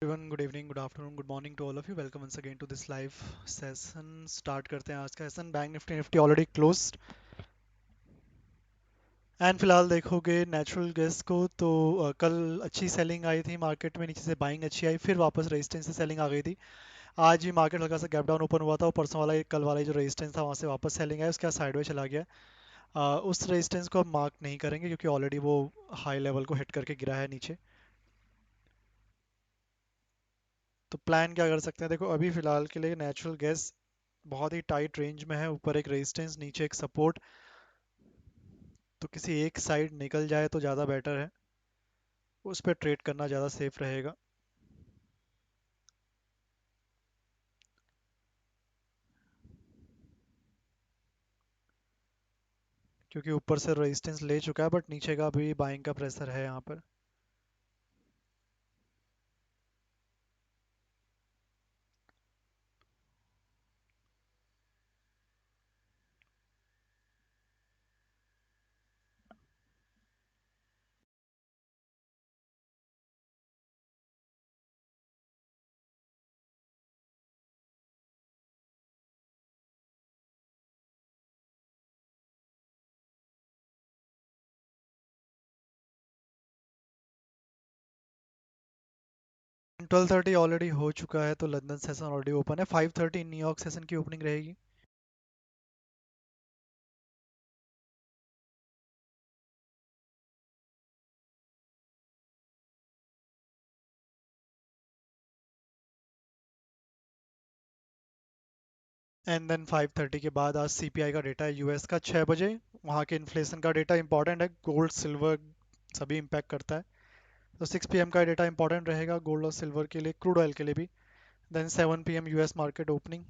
Everyone, good evening, good afternoon, good morning to all of you. Welcome once again to this live session. Start करते हैं आज का session. Bank nifty nifty already closed and फिलहाल देखोगे natural gas को तो कल अच्छी सेलिंग आई थी मार्केट में, नीचे से बाइंग अच्छी आई, फिर वापस रेजिस्टेंस से सेलिंग आ गई थी। आज भी मार्केट हल्का सा गैप डाउन ओपन हुआ था और परसों वाला कल वाला जो रेजिस्टेंस था वहाँ से वापस सेलिंग है, उसके बाद साइडवे चला गया। उस रेजिस्टेंस को हम मार्क नहीं करेंगे क्योंकि ऑलरेडी वो हाई लेवल को हिट करके गिरा है नीचे। तो प्लान क्या कर सकते हैं, देखो अभी फिलहाल के लिए नेचुरल गैस बहुत ही टाइट रेंज में है, ऊपर एक रेजिस्टेंस नीचे एक सपोर्ट। तो किसी एक साइड निकल जाए तो ज़्यादा बेटर है, उस पर ट्रेड करना ज़्यादा सेफ रहेगा। क्योंकि ऊपर से रेजिस्टेंस ले चुका है बट नीचे का भी बाइंग का प्रेशर है यहाँ पर। 12:30 ऑलरेडी हो चुका है, तो लंदन सेशन ऑलरेडी ओपन है। 5:30 न्यूयॉर्क सेशन की ओपनिंग रहेगी। एंड देन 5:30 के बाद आज सीपीआई का डेटा है यूएस का 6 बजे। वहाँ के इन्फ्लेशन का डेटा इंपॉर्टेंट है, गोल्ड सिल्वर सभी इम्पैक्ट करता है। तो 6 पीएम का डेटा इंपॉर्टेंट रहेगा गोल्ड और सिल्वर के लिए, क्रूड ऑयल के लिए भी। Then 7 PM US market opening.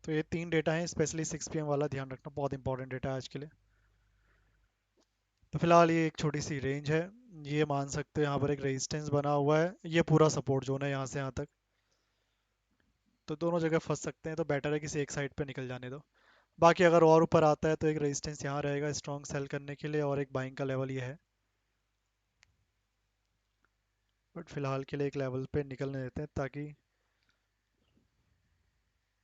तो ये तीन डेटा हैं, स्पेशली 6 पीएम वाला ध्यान रखना, बहुत इंपॉर्टेंट डेटा है आज के लिए। तो फिलहाल ये एक छोटी सी रेंज है, ये मान सकते हो यहाँ पर एक रेजिस्टेंस बना हुआ है, ये पूरा सपोर्ट जोन है यहाँ से यहाँ तक। तो दोनों जगह फंस सकते हैं, तो बेटर है किसी एक साइड पे निकल जाने दो। बाकी अगर और ऊपर आता है तो एक रेजिस्टेंस यहाँ रहेगा स्ट्रॉन्ग सेल करने के लिए, और एक बाइंग का लेवल ये है। बट फिलहाल के लिए एक लेवल पे निकलने देते हैं ताकि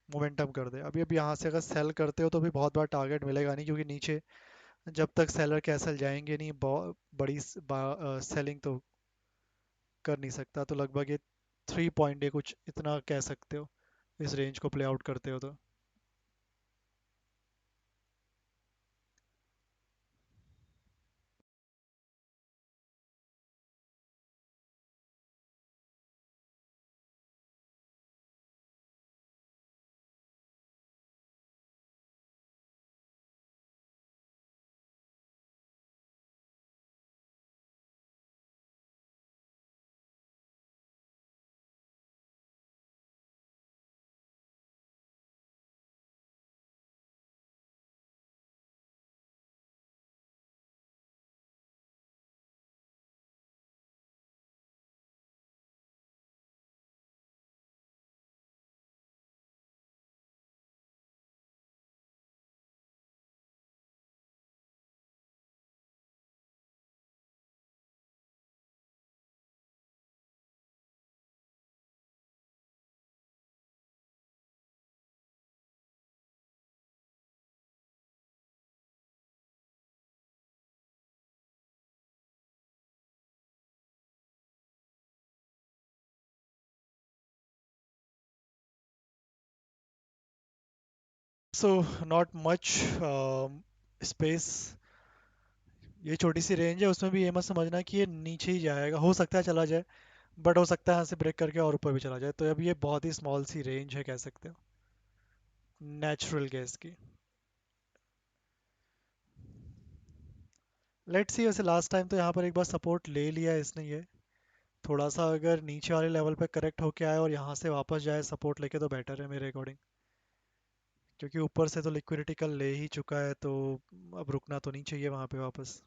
मोमेंटम कर दे। अभी अभी यहाँ से अगर सेल करते हो तो भी बहुत बार टारगेट मिलेगा नहीं, क्योंकि नीचे जब तक सेलर कैसल जाएंगे नहीं, बहुत बड़ी सेलिंग तो कर नहीं सकता। तो लगभग ये 3 पॉइंट या कुछ इतना कह सकते हो, इस रेंज को प्ले आउट करते हो तो। सो नॉट मच स्पेस, ये छोटी सी रेंज है, उसमें भी ये मत समझना कि ये नीचे ही जाएगा, हो सकता है चला जाए, बट हो सकता है यहाँ से ब्रेक करके और ऊपर भी चला जाए। तो अब ये बहुत ही स्मॉल सी रेंज है कह सकते हो नेचुरल गैस की। लेट्स सी, वैसे लास्ट टाइम तो यहाँ पर एक बार सपोर्ट ले लिया है इसने ये। थोड़ा सा अगर नीचे वाले लेवल पे करेक्ट होके आए और यहाँ से वापस जाए सपोर्ट लेके तो बेटर है मेरे अकॉर्डिंग। क्योंकि ऊपर से तो लिक्विडिटी कल ले ही चुका है, तो अब रुकना तो नहीं चाहिए वहाँ पे वापस।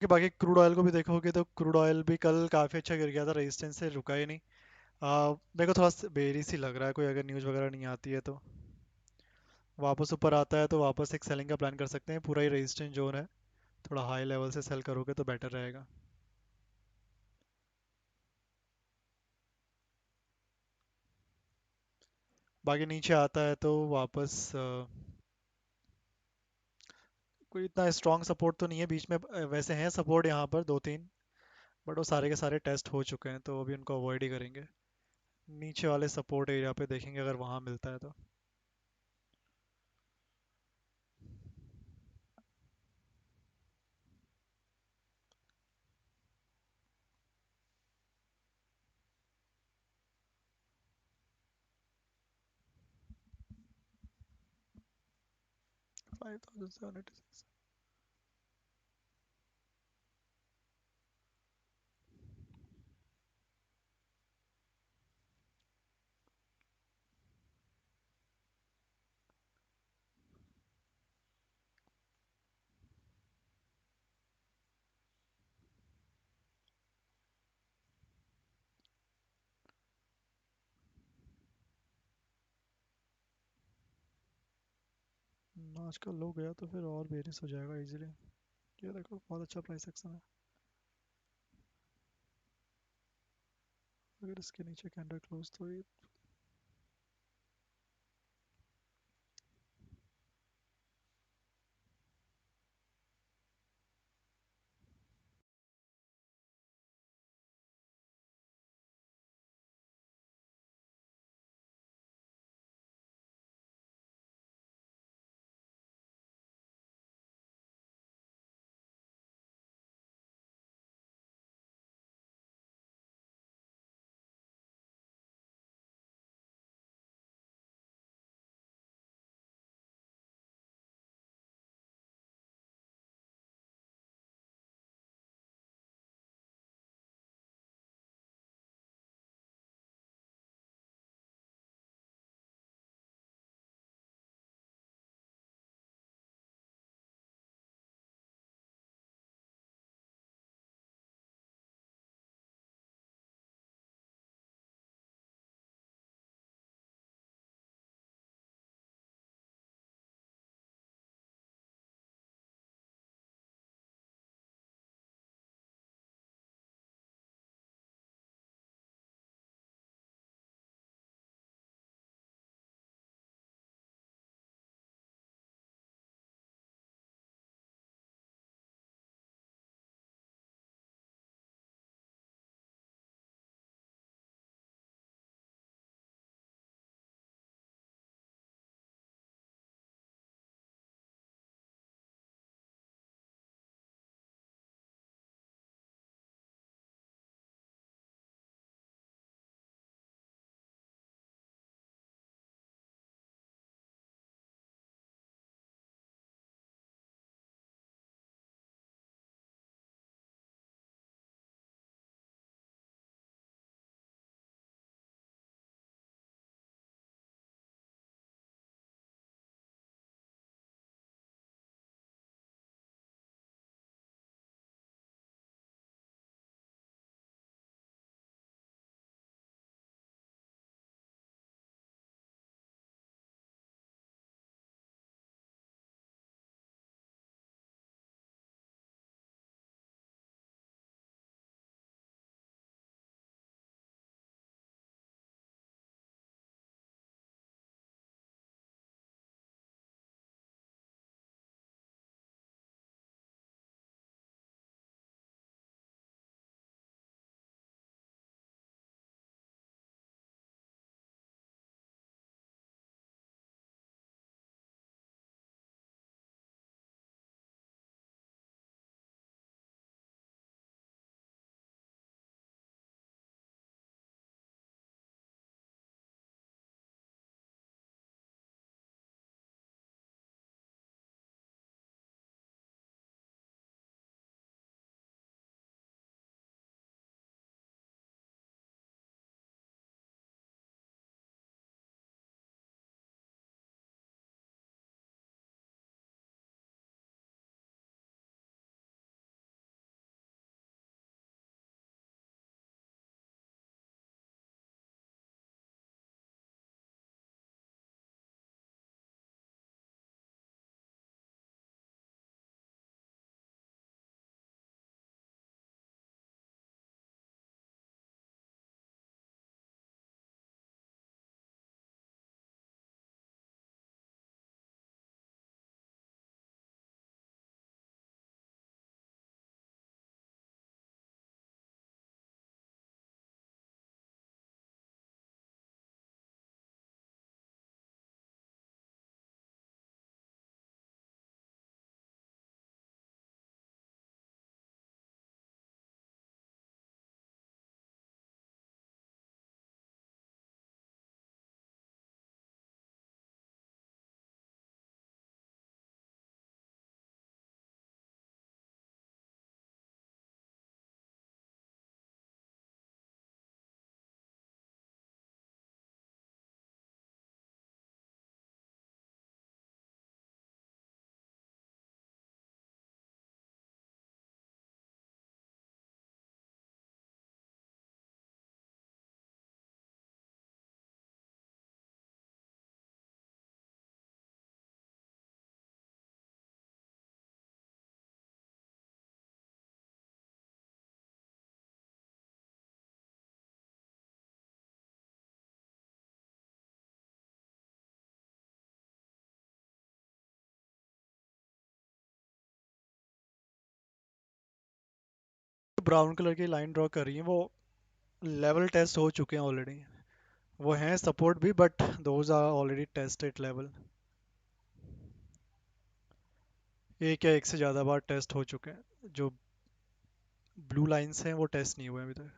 बाकी क्रूड ऑयल को भी देखोगे तो क्रूड ऑयल भी कल काफ़ी अच्छा गिर गया था, रेजिस्टेंस से रुका ही नहीं। मेरे को थोड़ा बेरी सी लग रहा है, कोई अगर न्यूज़ वगैरह नहीं आती है तो वापस ऊपर आता है तो वापस एक सेलिंग का प्लान कर सकते हैं। पूरा ही रेजिस्टेंस जोन है, थोड़ा हाई लेवल से सेल करोगे तो बेटर रहेगा। बाकी नीचे आता है तो वापस कोई इतना स्ट्रॉन्ग सपोर्ट तो नहीं है बीच में, वैसे हैं सपोर्ट यहाँ पर दो तीन, बट वो सारे के सारे टेस्ट हो चुके हैं तो अभी उनको अवॉइड ही करेंगे। नीचे वाले सपोर्ट एरिया पे देखेंगे अगर वहाँ मिलता है तो। 5786। आज का लो गया तो फिर और बेरिश हो जाएगा इजीली। ये देखो बहुत अच्छा प्राइस एक्शन है। अगर इसके नीचे कैंडल क्लोज तो ये ब्राउन कलर की लाइन ड्रॉ कर रही है वो लेवल टेस्ट हो चुके हैं ऑलरेडी। वो हैं सपोर्ट भी, but those are already tested level. एक या एक से ज़्यादा बार टेस्ट हो चुके हैं। जो ब्लू लाइंस हैं वो टेस्ट नहीं हुए अभी तक।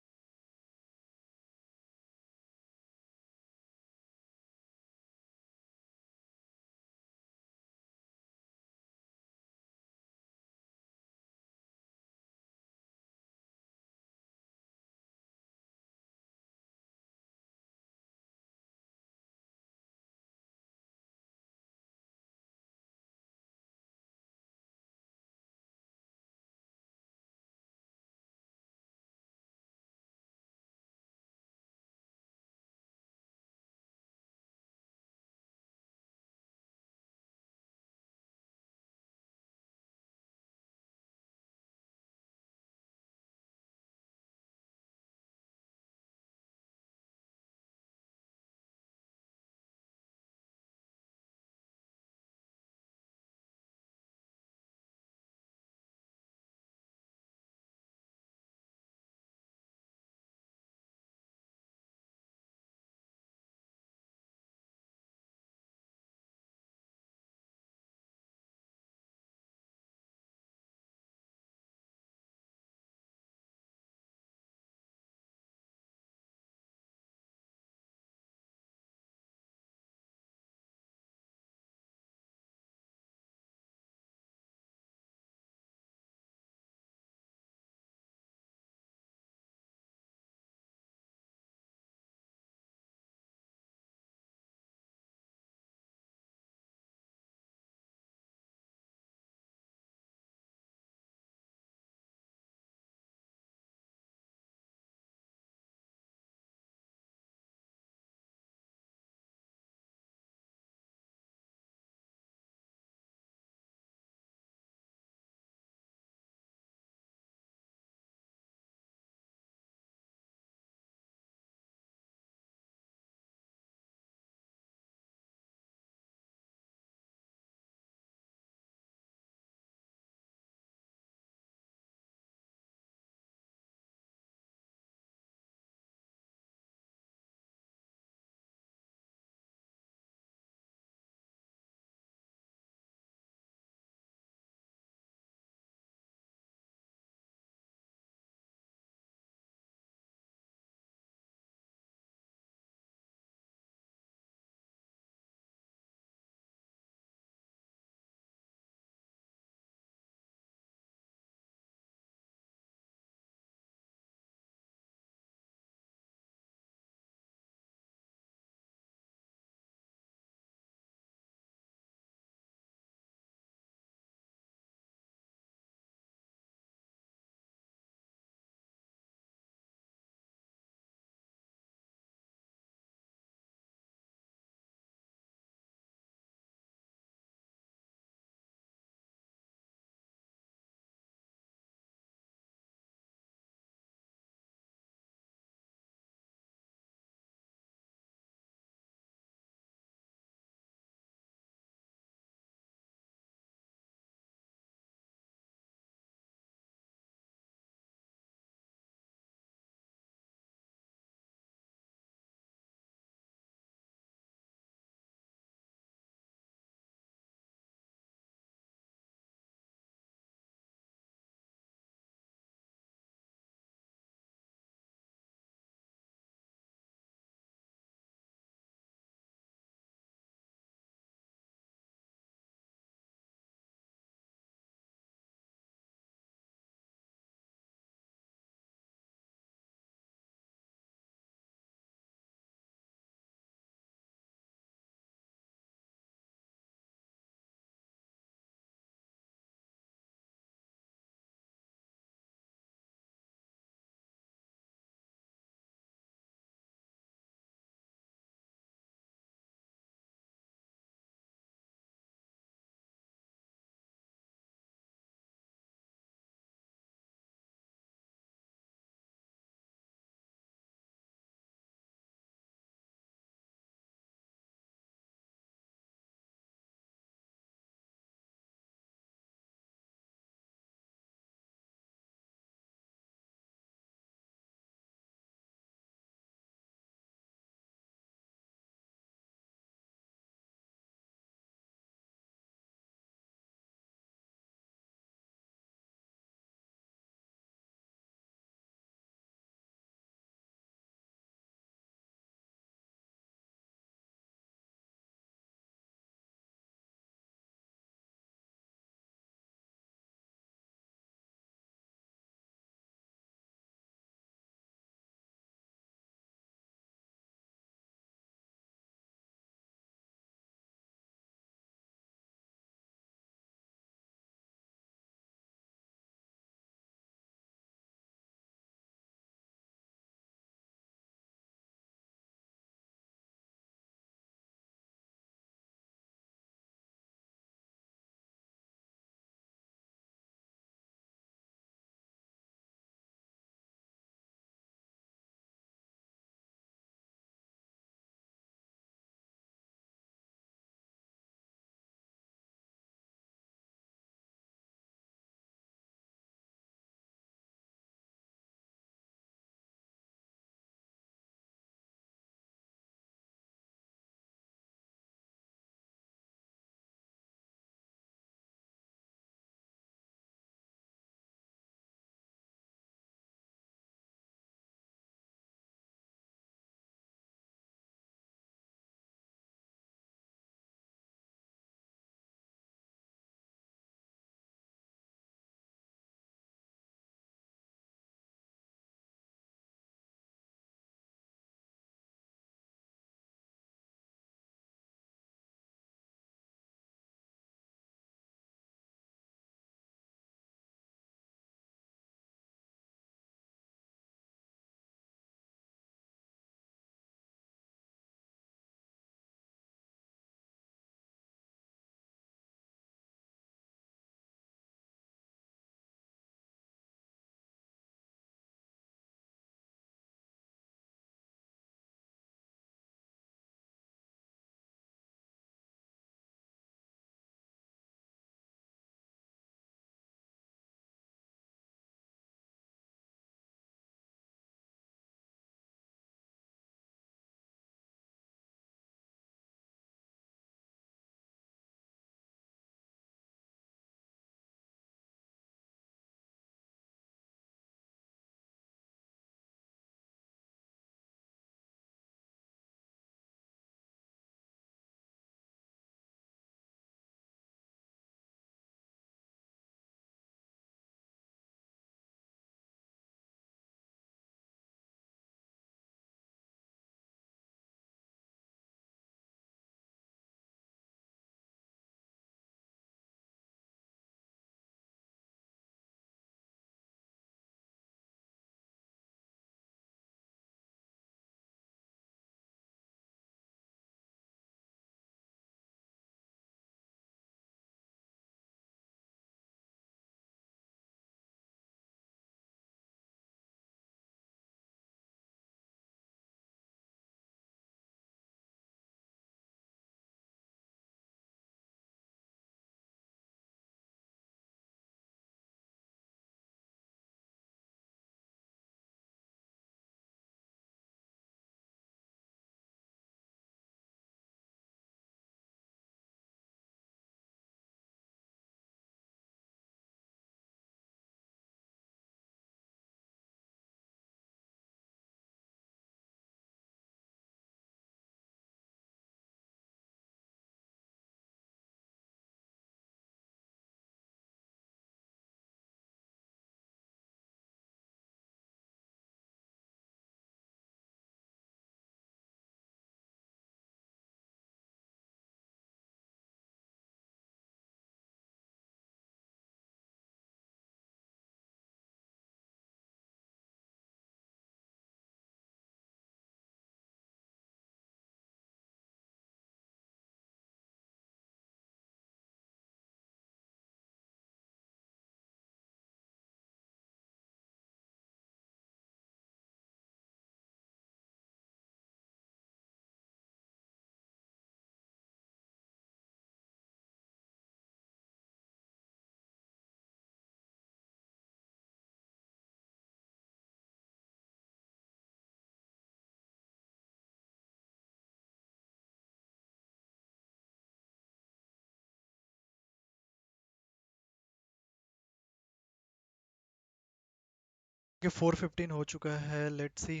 कि 415 हो चुका है, लेट्स सी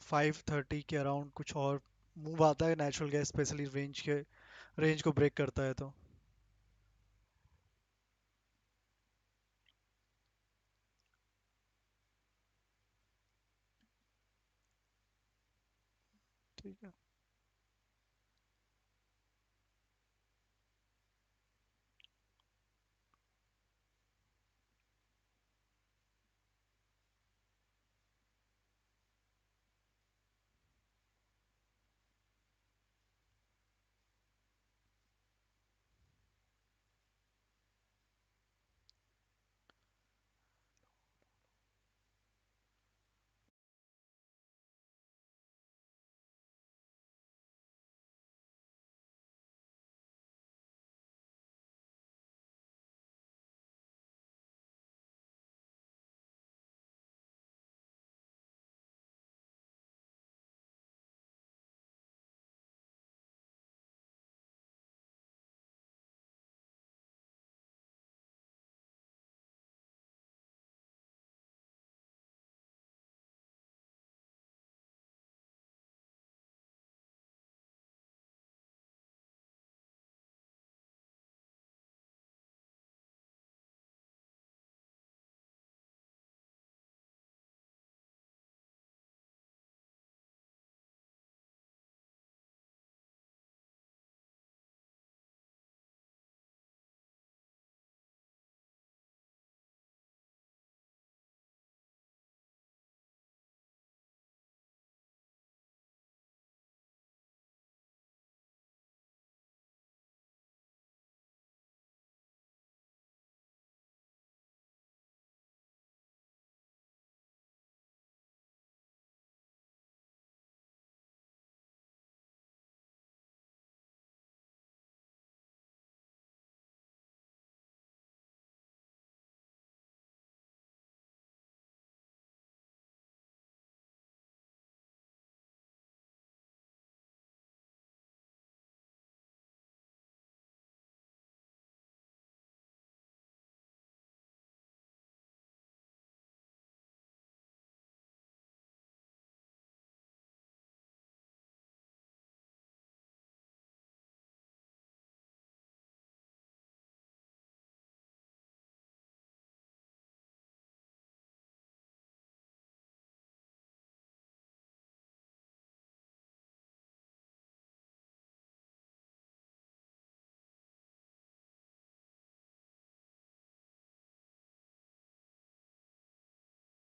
530 के अराउंड कुछ और मूव आता है नेचुरल गैस, स्पेशली रेंज को ब्रेक करता है तो। ठीक है।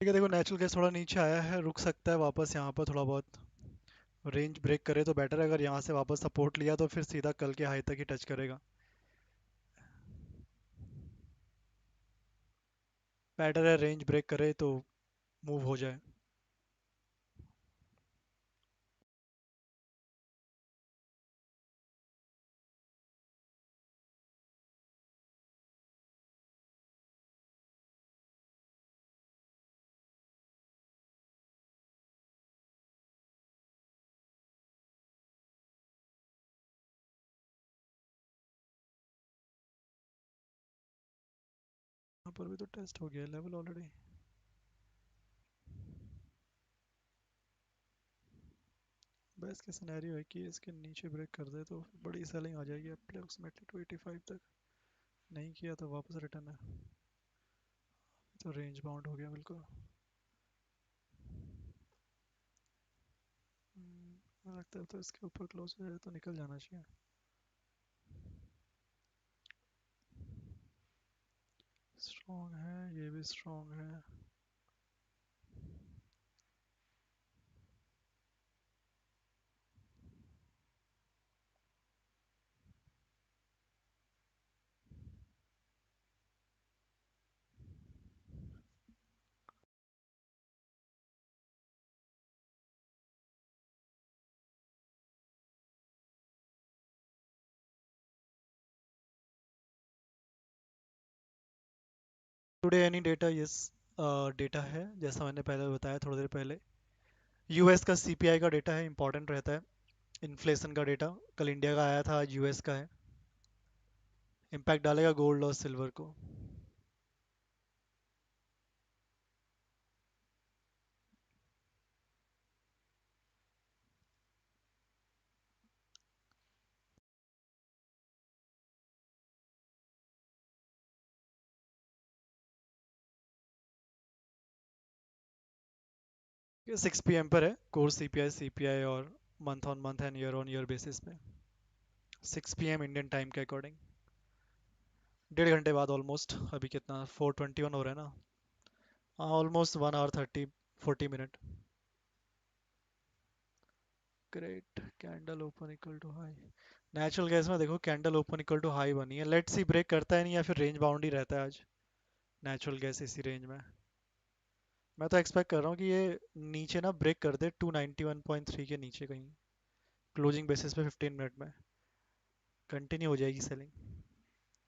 ठीक है, देखो नेचुरल गैस थोड़ा नीचे आया है, रुक सकता है वापस यहाँ पर थोड़ा बहुत। रेंज ब्रेक करे तो बेटर है, अगर यहाँ से वापस सपोर्ट लिया तो फिर सीधा कल के हाई तक ही टच करेगा। बेटर है रेंज ब्रेक करे तो मूव हो जाए। यहाँ पर भी तो टेस्ट हो गया लेवल ऑलरेडी। बेस्ट के सिनेरियो है कि इसके नीचे ब्रेक कर दे तो बड़ी सेलिंग आ जाएगी अप्रोक्सीमेटली 285 तक। नहीं किया तो वापस रिटर्न है, तो रेंज बाउंड हो गया बिल्कुल। मुझे लगता है तो इसके ऊपर क्लोज हो जाए तो निकल जाना चाहिए। स्ट्रॉन्ग है, ये भी स्ट्रॉन्ग है। Today any data, yes. Data है जैसा मैंने पहले बताया थोड़ी देर पहले। यूएस का सीपीआई का डेटा है, इंपॉर्टेंट रहता है। इन्फ्लेशन का डेटा कल इंडिया का आया था, आज यूएस का है। इम्पैक्ट डालेगा गोल्ड और सिल्वर को। 6 PM पर है कोर सीपीआई और month on month and year basis पे। 6 PM इंडियन टाइम के अकॉर्डिंग। 1.5 घंटे बाद ऑलमोस्ट। अभी कितना 4:21 हो रहा है ना। हाँ almost 1 hour 30 40 minute. Great. Candle open equal to high. Natural gas में देखो candle open equal to high बनी है, लेट्स सी ब्रेक करता है नहीं या फिर रेंज बाउंड ही रहता है आज नेचुरल गैस इसी रेंज में। मैं तो एक्सपेक्ट कर रहा हूँ कि ये नीचे ना ब्रेक कर दे 291.3 के नीचे कहीं क्लोजिंग बेसिस पे 15 मिनट में कंटिन्यू हो जाएगी सेलिंग।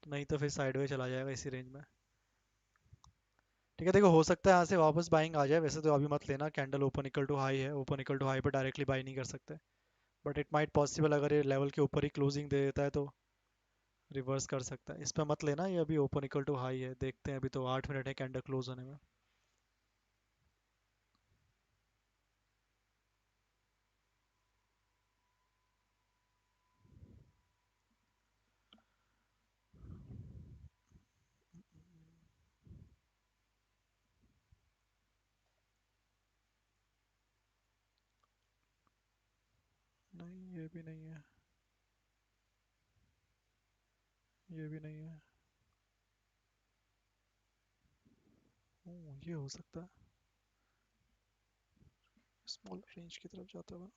नहीं तो फिर साइडवे चला जाएगा इसी रेंज में। ठीक है देखो हो सकता है यहाँ से वापस बाइंग आ जाए, वैसे तो अभी मत लेना, candle open equal to high है, ओपन इक्वल टू हाई पर डायरेक्टली बाई नहीं कर सकते। बट इट माइट पॉसिबल अगर ये लेवल के ऊपर ही क्लोजिंग दे देता है तो रिवर्स कर सकता है। इस पर मत लेना, ये अभी ओपन इक्वल टू हाई है, देखते हैं, अभी तो 8 मिनट है कैंडल क्लोज होने में। नहीं ये भी नहीं है, ये भी नहीं है। ये हो सकता है स्मॉल रेंज की तरफ जाता हुआ।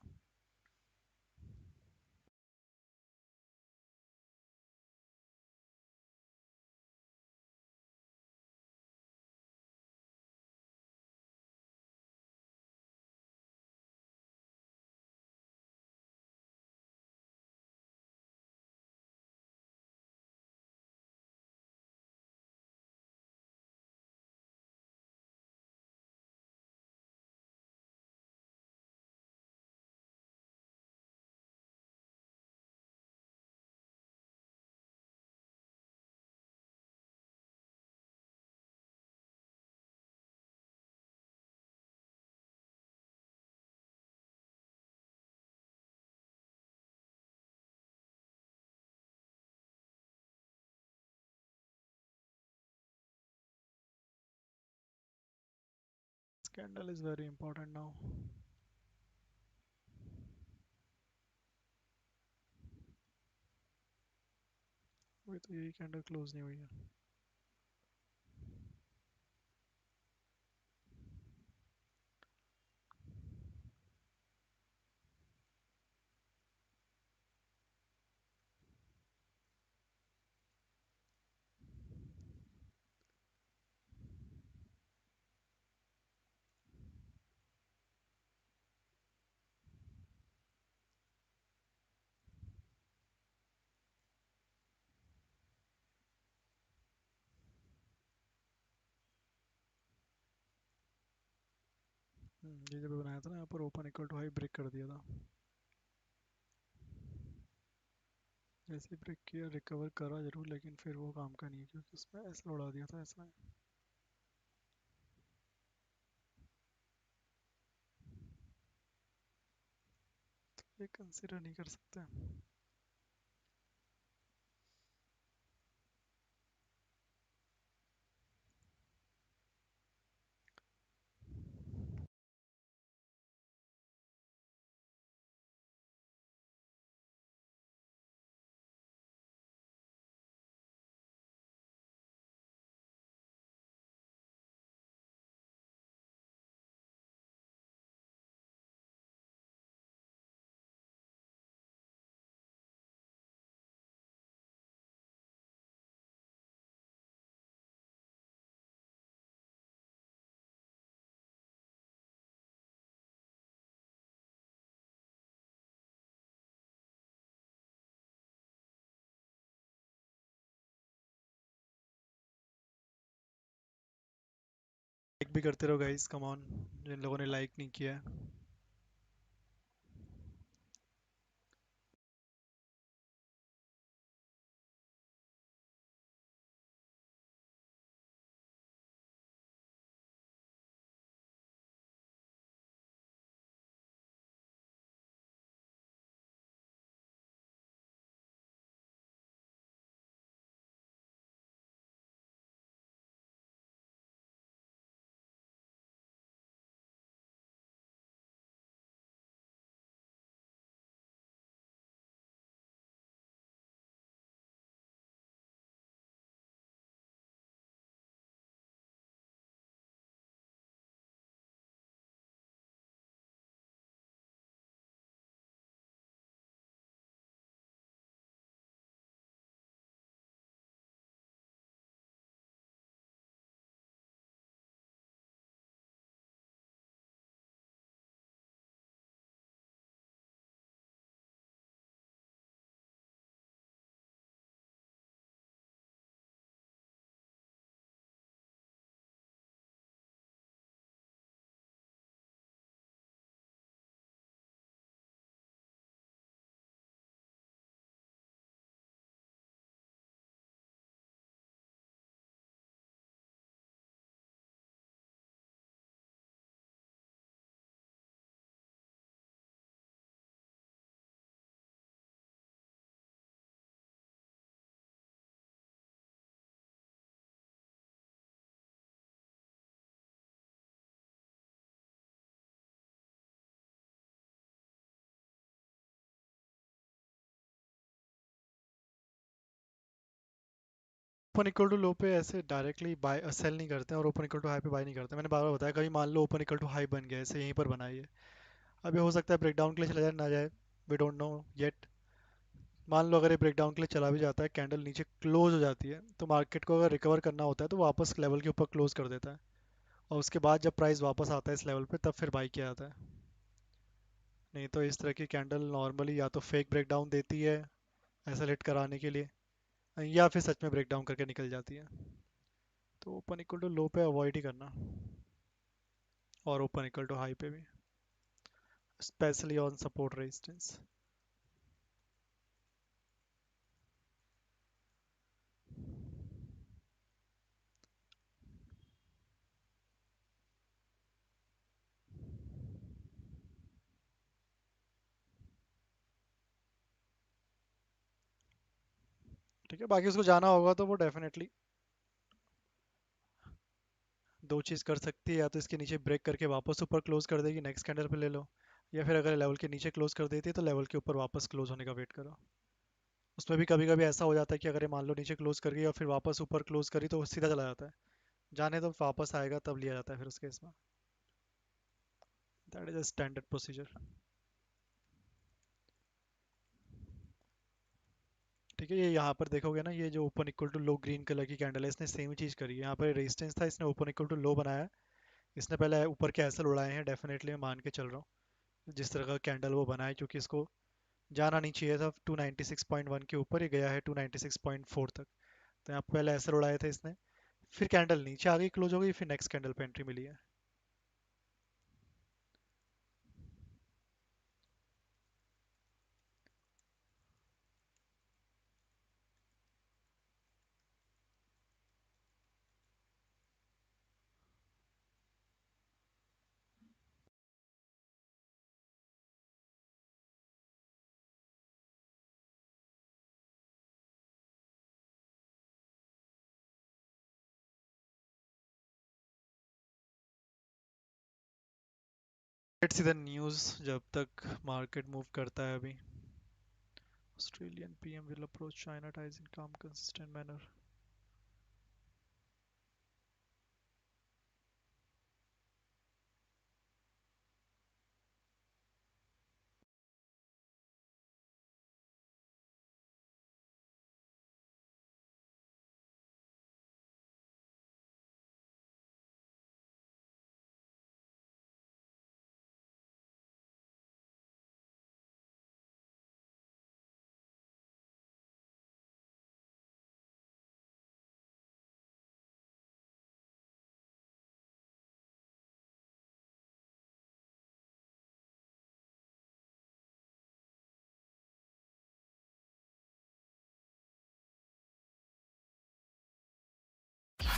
Candle is very important now. अभी तो यही कैंडल क्लोज नहीं हुई है। ये जब बनाया था ना यहाँ पर open equal to high break कर दिया था। जैसे ब्रेक किया रिकवर करा जरूर, लेकिन फिर वो काम का नहीं है क्योंकि उसमें ऐसा उड़ा दिया था ऐसा। ये कंसिडर नहीं कर सकते। लाइक भी करते रहो गाइस, कम ऑन, जिन लोगों ने लाइक नहीं किया है। ओपन इक्वल टू लो पे ऐसे डायरेक्टली बाय सेल नहीं करते हैं और ओपन इक्वल टू हाई पे बाय नहीं करते। मैंने बार बार बताया, कभी मान लो ओपन इक्वल टू हाई बन गया, ऐसे यहीं पर बनाइए। अभी हो सकता है ब्रेकडाउन के लिए चला जाए ना जाए, वी डोंट नो येट। मान लो अगर ये ब्रेकडाउन के लिए चला भी जाता है, कैंडल नीचे क्लोज हो जाती है, तो मार्केट को अगर रिकवर करना होता है तो वापस लेवल के ऊपर क्लोज कर देता है, और उसके बाद जब प्राइस वापस आता है इस लेवल पे तब फिर बाई किया जाता है। नहीं तो इस तरह की कैंडल नॉर्मली या तो फेक ब्रेकडाउन देती है ऐसा लेट कराने के लिए, या फिर सच में ब्रेकडाउन करके निकल जाती है। तो ओपन इक्वल टू लो पे अवॉइड ही करना, और ओपन इक्वल टू हाई पे भी, स्पेशली ऑन सपोर्ट रेजिस्टेंस। ठीक है, बाकी उसको जाना होगा तो वो डेफिनेटली दो चीज़ कर सकती है, या तो इसके नीचे ब्रेक करके वापस ऊपर क्लोज कर देगी, नेक्स्ट कैंडल पे ले लो, या फिर अगर लेवल के नीचे क्लोज कर देती है तो लेवल के ऊपर वापस क्लोज होने का वेट करो। उसमें भी कभी कभी ऐसा हो जाता है कि अगर ये मान लो नीचे क्लोज कर गई और फिर वापस ऊपर क्लोज करी तो वो सीधा चला जाता है, जाने तो वापस आएगा तब लिया जाता है फिर उस केस में। That is a standard procedure. ठीक है, ये यहाँ पर देखोगे ना, ये जो open equal to low green colour की कैंडल है, इसने सेम ही चीज़ करी है। यहाँ पर रेजिस्टेंस था, इसने ओपन इक्वल टू लो बनाया है। इसने पहले ऊपर के एसएल उड़ाए हैं, डेफिनेटली मैं मान के चल रहा हूँ जिस तरह का कैंडल वो बनाया, क्योंकि इसको जाना नहीं चाहिए था 296.1 के ऊपर, ये गया है 296.4 तक। तो यहाँ पे पहले एसएल उड़ाए थे इसने, फिर कैंडल नीचे आ गई, क्लोज हो गई, फिर नेक्स्ट कैंडल पे एंट्री मिली है। लेट्स सी द न्यूज़ जब तक मार्केट मूव करता है अभी। Australian PM will approach China ties in calm consistent manner.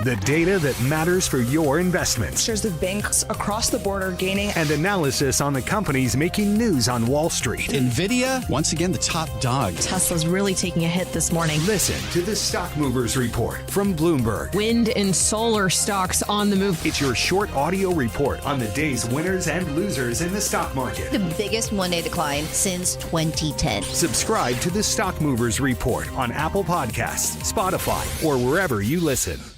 The data that matters for your investments. Shares of banks across the board are gaining. And analysis on the companies making news on Wall Street. NVIDIA, once again, the top dog. Tesla's really taking a hit this morning. Listen to the Stock Movers Report from Bloomberg. Wind and solar stocks on the move. It's your short audio report on the day's winners and losers in the stock market. The biggest one-day decline since 2010. Subscribe to the Stock Movers Report on Apple Podcasts, Spotify, or wherever you listen.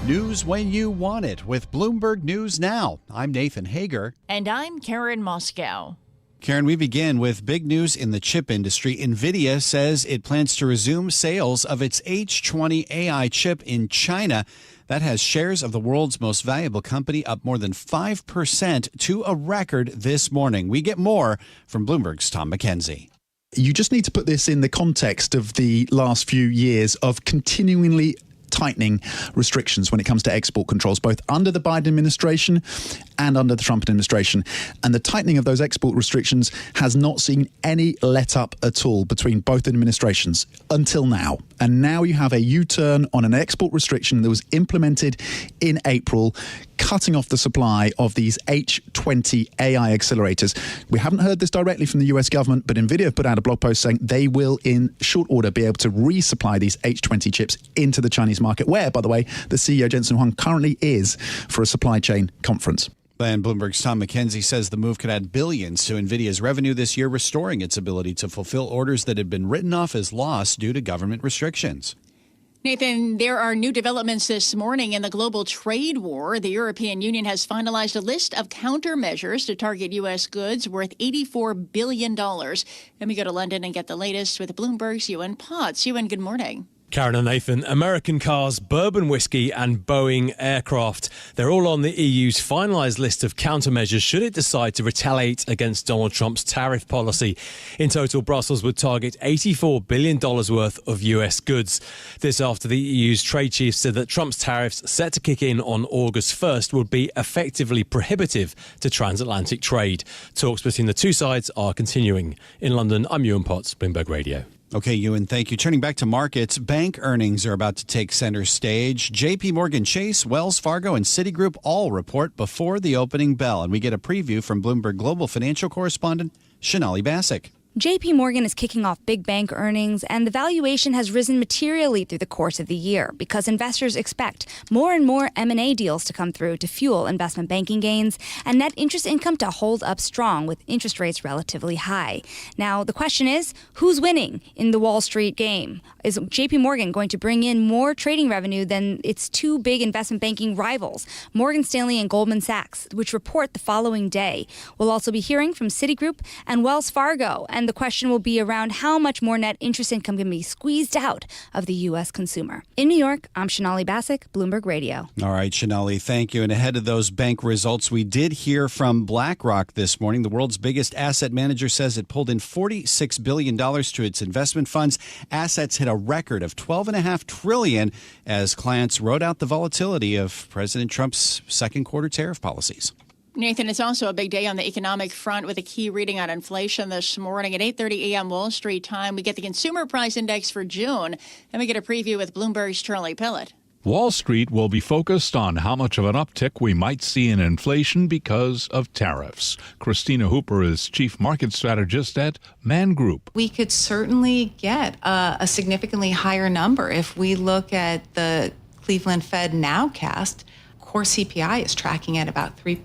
News when you want it with Bloomberg News Now. I'm Nathan Hager. And I'm Karen Moscow. Karen, we begin with big news in the chip industry. NVIDIA says it plans to resume sales of its H20 AI chip in China. That has shares of the world's most valuable company up more than 5% to a record this morning. We get more from Bloomberg's Tom McKenzie. You just need to put this in the context of the last few years of continually tightening restrictions when it comes to export controls, both under the Biden administration and under the Trump administration. And the tightening of those export restrictions has not seen any let up at all between both administrations until now. And now you have a U-turn on an export restriction that was implemented in April, cutting off the supply of these H20 AI accelerators. We haven't heard this directly from the US government, but NVIDIA have put out a blog post saying they will, in short order, be able to resupply these H20 chips into the Chinese market, where, by the way, the CEO, Jensen Huang, currently is for a supply chain conference. And Bloomberg's Tom McKenzie says the move could add billions to NVIDIA's revenue this year, restoring its ability to fulfill orders that had been written off as lost due to government restrictions. Nathan, there are new developments this morning in the global trade war. The European Union has finalized a list of countermeasures to target U.S. goods worth $84 billion. Let me go to London and get the latest with Bloomberg's Ewan Potts. Ewan, good morning. Karen and Nathan, American cars, bourbon whiskey and Boeing aircraft. They're all on the EU's finalised list of countermeasures should it decide to retaliate against Donald Trump's tariff policy. In total, Brussels would target $84 billion worth of US goods. This after the EU's trade chief said that Trump's tariffs set to kick in on August 1st would be effectively prohibitive to transatlantic trade. Talks between the two sides are continuing. In London, I'm Ewan Potts, Bloomberg Radio. Okay, Ewan, thank you. Turning back to markets, bank earnings are about to take center stage. JP Morgan Chase, Wells Fargo, and Citigroup all report before the opening bell. And we get a preview from Bloomberg Global financial correspondent Sonali Basak. JP Morgan is kicking off big bank earnings, and the valuation has risen materially through the course of the year because investors expect more and more M&A deals to come through to fuel investment banking gains and net interest income to hold up strong with interest rates relatively high. Now, the question is, who's winning in the Wall Street game? Is JP Morgan going to bring in more trading revenue than its two big investment banking rivals, Morgan Stanley and Goldman Sachs, which report the following day? We'll also be hearing from Citigroup and Wells Fargo, and the question will be around how much more net interest income can be squeezed out of the U.S. consumer. In New York, I'm Sonali Basak, Bloomberg Radio. All right, Sonali, thank you. And ahead of those bank results, we did hear from BlackRock this morning. The world's biggest asset manager says it pulled in $46 billion to its investment funds. Assets hit a record of $12.5 trillion as clients rode out the volatility of President Trump's second quarter tariff policies. Nathan, it's also a big day on the economic front with a key reading on inflation this morning. At 8:30 a.m. Wall Street time, we get the Consumer Price Index for June, and we get a preview with Bloomberg's Charlie Pillett. Wall Street will be focused on how much of an uptick we might see in inflation because of tariffs. Christina Hooper is chief market strategist at Man Group. We could certainly get a significantly higher number. If we look at the Cleveland Fed nowcast, core CPI is tracking at about 3%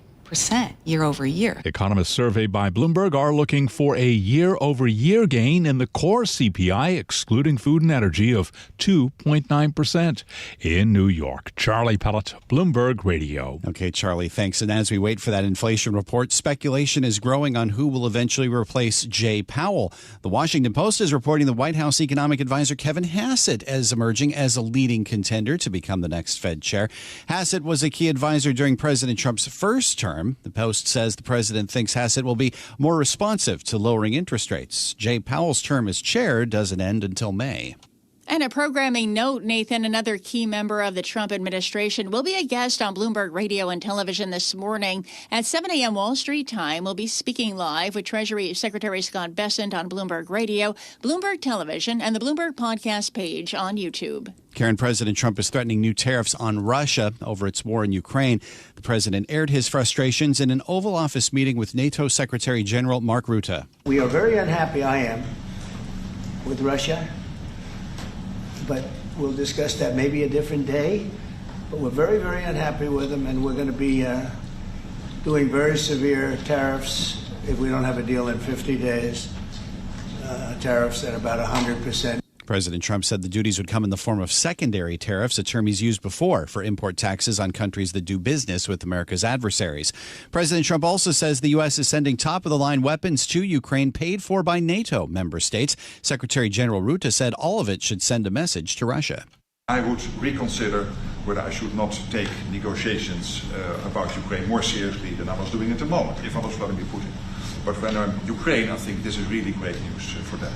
year over year. Economists surveyed by Bloomberg are looking for a year-over-year gain in the core CPI, excluding food and energy, of 2.9%. In New York, Charlie Pellett, Bloomberg Radio. Okay, Charlie, thanks. And as we wait for that inflation report, speculation is growing on who will eventually replace Jay Powell. The Washington Post is reporting the White House economic advisor Kevin Hassett as emerging as a leading contender to become the next Fed chair. Hassett was a key advisor during President Trump's first term. The Post says the president thinks Hassett will be more responsive to lowering interest rates. Jay Powell's term as chair doesn't end until May. And a programming note, Nathan, another key member of the Trump administration, will be a guest on Bloomberg Radio and Television this morning. At 7 a.m. Wall Street time, we'll be speaking live with Treasury Secretary Scott Bessent on Bloomberg Radio, Bloomberg Television, and the Bloomberg Podcast page on YouTube. Karen, President Trump is threatening new tariffs on Russia over its war in Ukraine. The president aired his frustrations in an Oval Office meeting with NATO Secretary General Mark Rutte. We are very unhappy, I am, with Russia. But we'll discuss that maybe a different day. But we're very, very unhappy with them, and we're going to be doing very severe tariffs if we don't have a deal in 50 days. Tariffs at about 100%. President Trump said the duties would come in the form of secondary tariffs, a term he's used before for import taxes on countries that do business with America's adversaries. President Trump also says the U.S. is sending top-of-the-line weapons to Ukraine paid for by NATO member states. Secretary General Rutte said all of it should send a message to Russia. I would reconsider whether I should not take negotiations about Ukraine more seriously than I was doing at the moment, if I was Vladimir Putin. But when I'm Ukraine, I think this is really great news for them.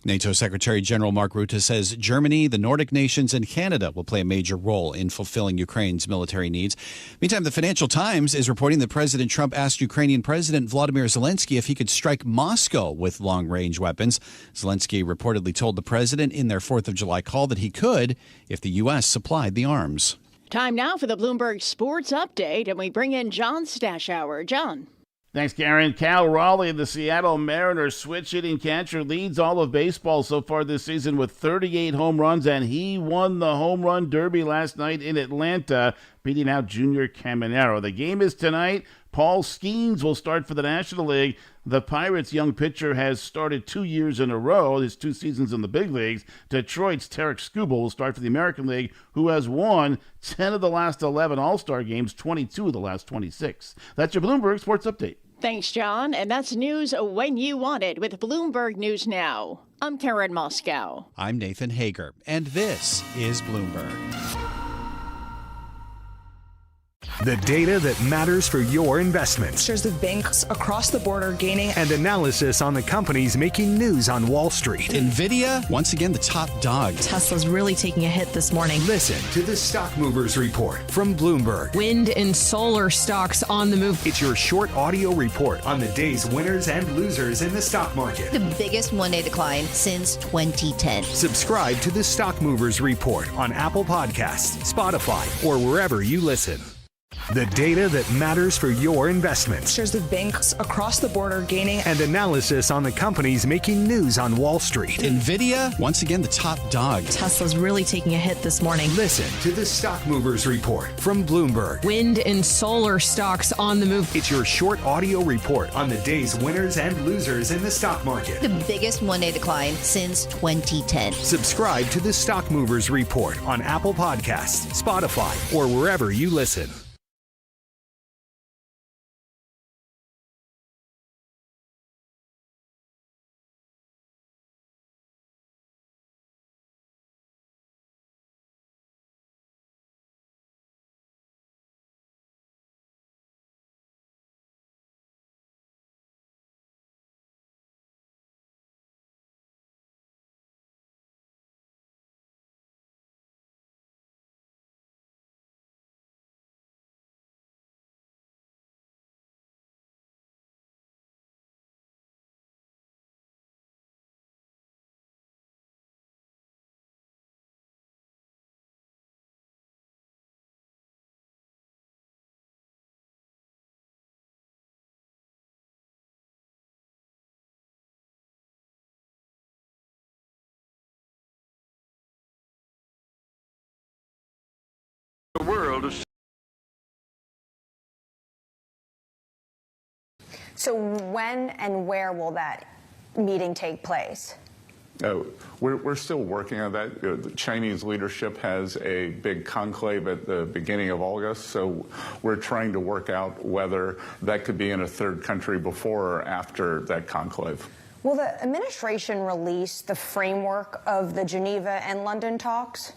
NATO Secretary General Mark Rutte says Germany, the Nordic nations, and Canada will play a major role in fulfilling Ukraine's military needs. Meantime, the Financial Times is reporting that President Trump asked Ukrainian President Volodymyr Zelensky if he could strike Moscow with long-range weapons. Zelensky reportedly told the president in their 4th of July call that he could if the U.S. supplied the arms. Time now for the Bloomberg Sports Update, and we bring in John Stashower. John. Thanks, Karen. Cal Raleigh, the Seattle Mariners switch-hitting catcher, leads all of baseball so far this season with 38 home runs, and he won the home run derby last night in Atlanta, beating out Junior Caminero. The game is tonight. Paul Skeens will start for the National League. The Pirates' young pitcher has started 2 years in a row, his 2 seasons in the big leagues. Detroit's Tarek Skubal will start for the American League, who has won 10 of the last 11 All-Star games, 22 of the last 26. That's your Bloomberg Sports Update. Thanks, John. And that's news when you want it with Bloomberg News Now. I'm Karen Moscow. I'm Nathan Hager, and this is Bloomberg. The data that matters for your investments. Shares of banks across the border gaining. And analysis on the companies making news on Wall Street. NVIDIA, once again, the top dog. Tesla's really taking a hit this morning. Listen to the Stock Movers Report from Bloomberg. Wind and solar stocks on the move. It's your short audio report on the day's winners and losers in the stock market. The biggest one-day decline since 2010. Subscribe to the Stock Movers Report on Apple Podcasts, Spotify, or wherever you listen. The data that matters for your investments. Shares of banks across the border gaining. And analysis on the companies making news on Wall Street. NVIDIA, once again, the top dog. Tesla's really taking a hit this morning. Listen to the Stock Movers Report from Bloomberg. Wind and solar stocks on the move. It's your short audio report on the day's winners and losers in the stock market. The biggest one-day decline since 2010. Subscribe to the Stock Movers Report on Apple Podcasts, Spotify, or wherever you listen. The world is. So when and where will that meeting take place? We're still working on that. The Chinese leadership has a big conclave at the beginning of August, so we're trying to work out whether that could be in a third country before or after that conclave. Will the administration release the framework of the Geneva and London talks?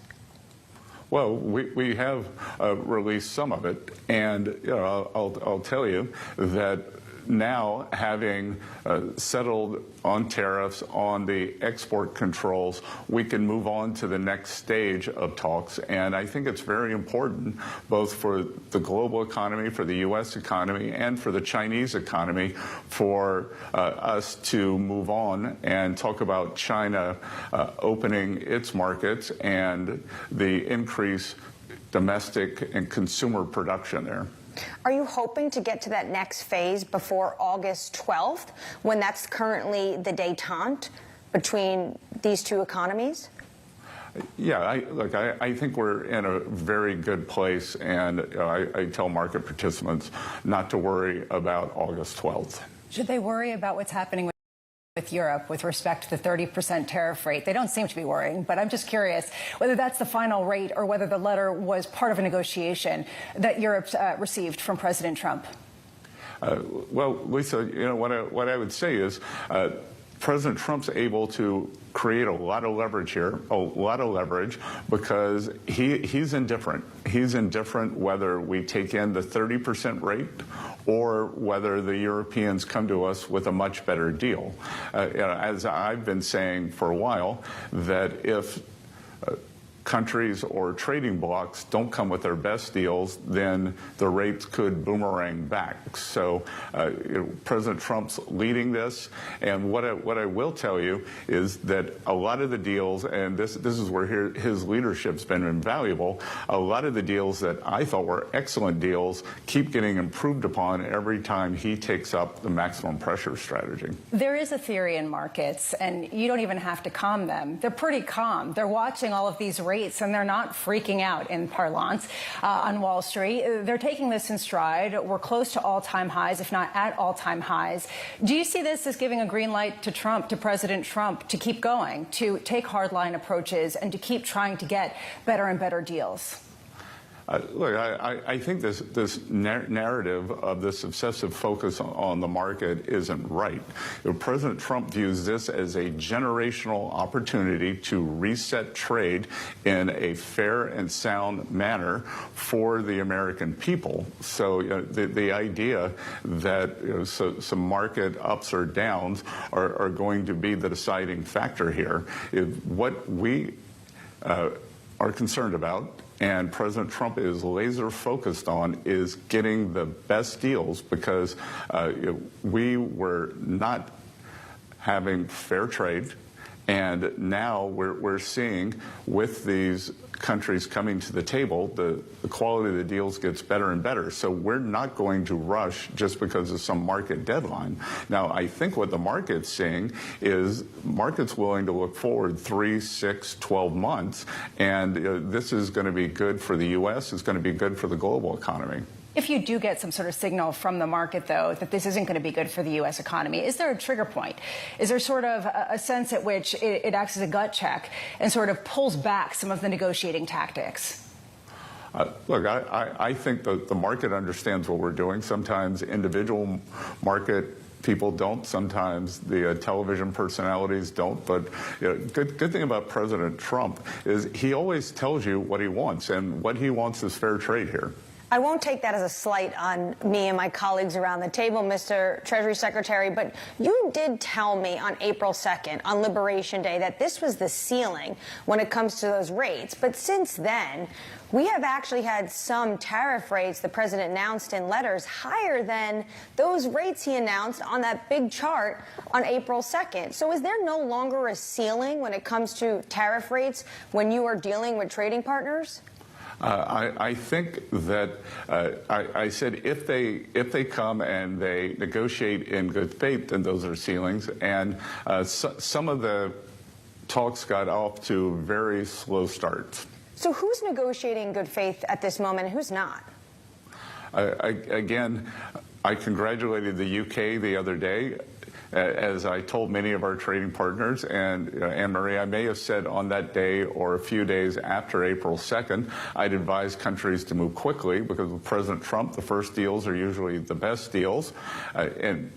Well, we have released some of it, and I'll tell you that now, having settled on tariffs, on the export controls, we can move on to the next stage of talks. And I think it's very important, both for the global economy, for the U.S. economy, and for the Chinese economy, for us to move on and talk about China opening its markets and the increased domestic and consumer production there. Are you hoping to get to that next phase before August 12th, when that's currently the détente between these two economies? Yeah, I think we're in a very good place, and I tell market participants not to worry about August 12th. Should they worry about what's happening with Europe with respect to the 30% tariff rate? They don't seem to be worrying, but I'm just curious whether that's the final rate or whether the letter was part of a negotiation that Europe received from President Trump. Well, Lisa, what I would say is President Trump's able to create a lot of leverage here, because he's indifferent. He's indifferent whether we take in the 30% rate or whether the Europeans come to us with a much better deal. As I've been saying for a while, that if countries or trading blocs don't come with their best deals, then the rates could boomerang back. So President Trump's leading this, and what I will tell you is that a lot of the deals, and this is where his leadership's been invaluable, a lot of the deals that I thought were excellent deals keep getting improved upon every time he takes up the maximum pressure strategy. There is a theory in markets, and you don't even have to calm them. They're pretty calm. They're watching all of these rates rates, and they're not freaking out in parlance on Wall Street. They're taking this in stride. We're close to all-time highs, if not at all-time highs. Do you see this as giving a green light to Trump, to President Trump, to keep going, to take hardline approaches, and to keep trying to get better and better deals? Look, I think this narrative of this obsessive focus on the market isn't right. President Trump views this as a generational opportunity to reset trade in a fair and sound manner for the American people. So the idea that some market ups or downs are going to be the deciding factor here, what we are concerned about, and President Trump is laser focused on, is getting the best deals, because we were not having fair trade, and now we're seeing, with these countries coming to the table, the quality of the deals gets better and better. So we're not going to rush just because of some market deadline. Now, I think what the market's seeing is market's willing to look forward 3, 6, 12 months, and this is going to be good for the U.S., it's going to be good for the global economy. If you do get some sort of signal from the market, though, that this isn't going to be good for the U.S. economy, is there a trigger point? Is there sort of a sense at which it acts as a gut check and sort of pulls back some of the negotiating tactics? Look, I think the market understands what we're doing. Sometimes individual market people don't. Sometimes the television personalities don't. But good thing about President Trump is he always tells you what he wants, and what he wants is fair trade here. I won't take that as a slight on me and my colleagues around the table, Mr. Treasury Secretary, but you did tell me on April 2nd, on Liberation Day, that this was the ceiling when it comes to those rates. But since then, we have actually had some tariff rates the president announced in letters higher than those rates he announced on that big chart on April 2nd. So is there no longer a ceiling when it comes to tariff rates when you are dealing with trading partners? I think that I said if they come and they negotiate in good faith, then those are ceilings. And some of the talks got off to very slow starts. So who's negotiating in good faith at this moment and who's not? Again, I congratulated the UK the other day, as I told many of our trading partners, and Anne-Marie, I may have said on that day or a few days after April 2nd, I'd advise countries to move quickly, because with President Trump, the first deals are usually the best deals. And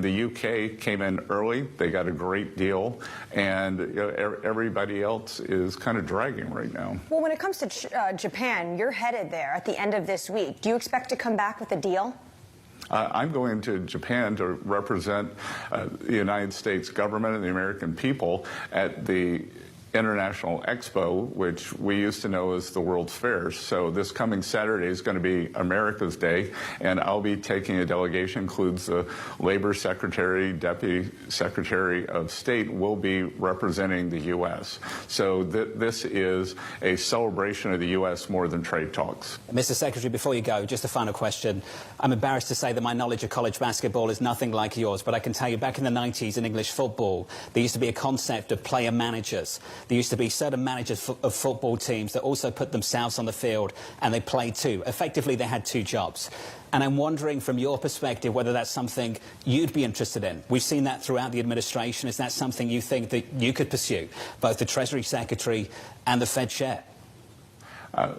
the UK came in early. They got a great deal, and everybody else is kind of dragging right now. Well, when it comes to Japan, you're headed there at the end of this week. Do you expect to come back with a deal? I'm going to Japan to represent the United States government and the American people at the International Expo, which we used to know as the World's Fairs. So this coming Saturday is going to be America's Day, and I'll be taking a delegation, includes the Labor Secretary, Deputy Secretary of State, will be representing the U.S. So this is a celebration of the U.S. more than trade talks. Mr. Secretary, before you go, just a final question. I'm embarrassed to say that my knowledge of college basketball is nothing like yours, but I can tell you back in the 90s in English football, there used to be a concept of player managers. There used to be certain managers of football teams that also put themselves on the field, and they played too. Effectively, they had two jobs. And I'm wondering, from your perspective, whether that's something you'd be interested in. We've seen that throughout the administration. Is that something you think that you could pursue, both the Treasury Secretary and the Fed chair?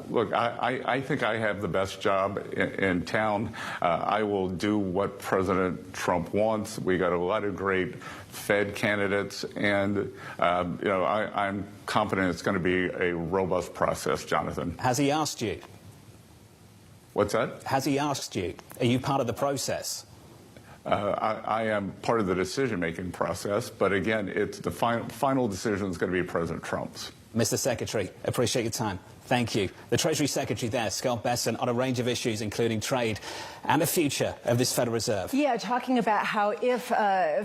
Look, I think I have the best job in town. I will do what President Trump wants. We got a lot of great Fed candidates, and I'm confident it's going to be a robust process, Jonathan. Has he asked you? What's that? Has he asked you? Are you part of the process? I am part of the decision-making process, but again, it's the final decision is going to be President Trump's. Mr. Secretary, appreciate your time. Thank you. The Treasury Secretary there, Scott Bessent, on a range of issues, including trade and the future of this Federal Reserve. Yeah, talking about how if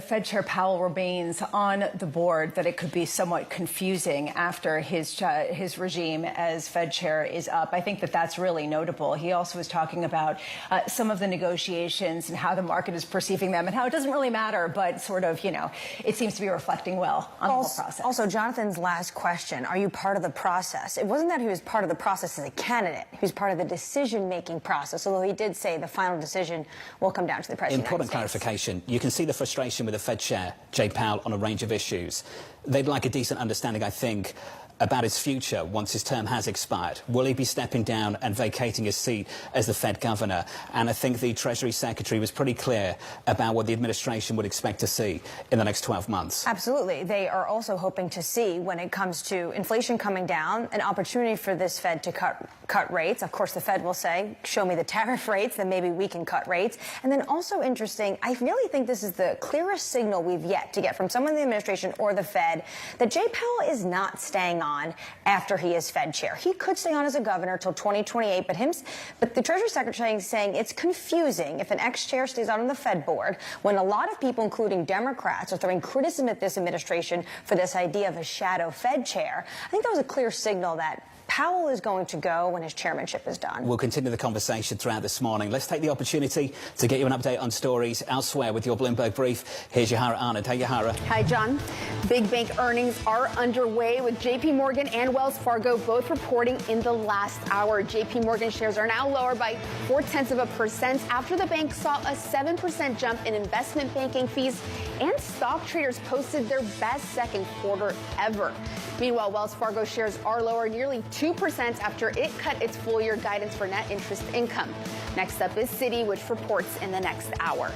Fed Chair Powell remains on the board, that it could be somewhat confusing after his regime as Fed Chair is up. I think that that's really notable. He also was talking about some of the negotiations and how the market is perceiving them and how it doesn't really matter, but sort of, it seems to be reflecting well on the whole process. Also, Jonathan's last question, are you part of the process? It wasn't that he was part of the process as a candidate. He was part of the decision-making process, although he did say the final decision will come down to the President. Important clarification. You can see the frustration with the Fed Chair, Jay Powell, on a range of issues. They'd like a decent understanding, I think, about his future once his term has expired. Will he be stepping down and vacating his seat as the Fed governor? And I think the Treasury Secretary was pretty clear about what the administration would expect to see in the next 12 months. Absolutely. They are also hoping to see, when it comes to inflation coming down, an opportunity for this Fed to cut rates. Of course, the Fed will say, show me the tariff rates, then maybe we can cut rates. And then also interesting, I really think this is the clearest signal we've yet to get from someone in the administration or the Fed that Jay Powell is not staying on after he is Fed chair. He could stay on as a governor till 2028, but the Treasury Secretary is saying it's confusing if an ex-chair stays on the Fed board when a lot of people, including Democrats, are throwing criticism at this administration for this idea of a shadow Fed chair. I think that was a clear signal that Powell is going to go when his chairmanship is done. We'll continue the conversation throughout this morning. Let's take the opportunity to get you an update on stories elsewhere with your Bloomberg Brief. Here's Yahara Arnott. Hey, Yahara. Hi, John. Big bank earnings are underway with JP Morgan and Wells Fargo both reporting in the last hour. JP Morgan shares are now lower by 0.4% after the bank saw a 7% jump in investment banking fees, and stock traders posted their best second quarter ever. Meanwhile, Wells Fargo shares are lower nearly 2% after it cut its full-year guidance for net interest income. Next up is Citi, which reports in the next hour.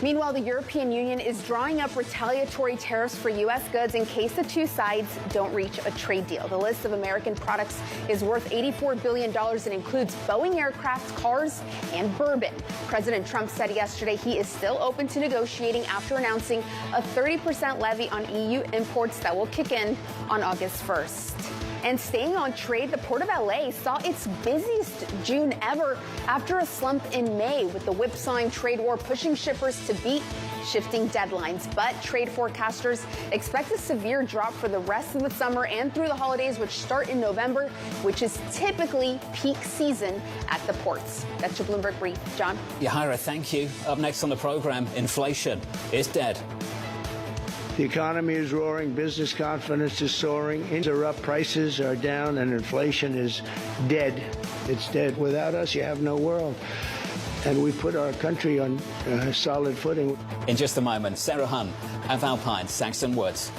Meanwhile, the European Union is drawing up retaliatory tariffs for U.S. goods in case the two sides don't reach a trade deal. The list of American products is worth $84 billion and includes Boeing aircraft, cars, and bourbon. President Trump said yesterday he is still open to negotiating after announcing a 30% levy on EU imports that will kick in on August 1st. And staying on trade, the Port of LA saw its busiest June ever after a slump in May, with the whipsawing trade war pushing shippers to beat shifting deadlines. But trade forecasters expect a severe drop for the rest of the summer and through the holidays, which start in November, which is typically peak season at the ports. That's your Bloomberg Brief. John? Yahara, thank you. Up next on the program, inflation is dead. The economy is roaring, business confidence is soaring, incomes are up, prices are down, and inflation is dead. It's dead. Without us, you have no world. And we put our country on solid footing. In just a moment, Sarah Hunn of Alpine Saxon Woods.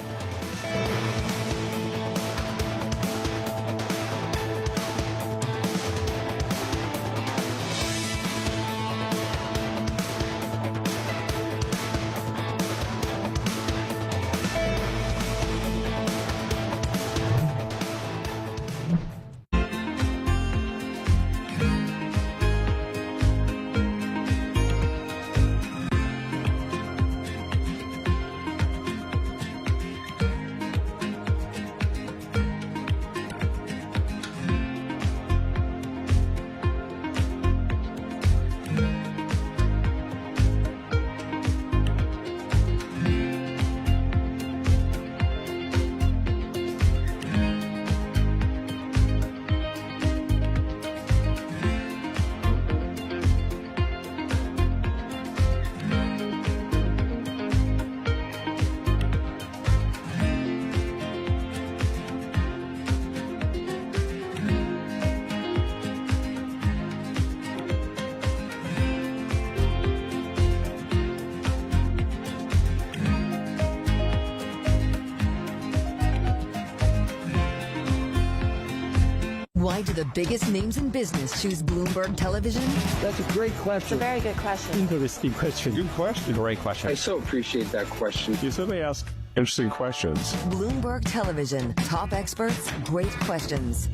Why do the biggest names in business choose Bloomberg Television? That's a great question. It's a very good question. Interesting question. Good question. Great question. I so appreciate that question. You certainly ask interesting questions. Bloomberg Television. Top experts, great questions.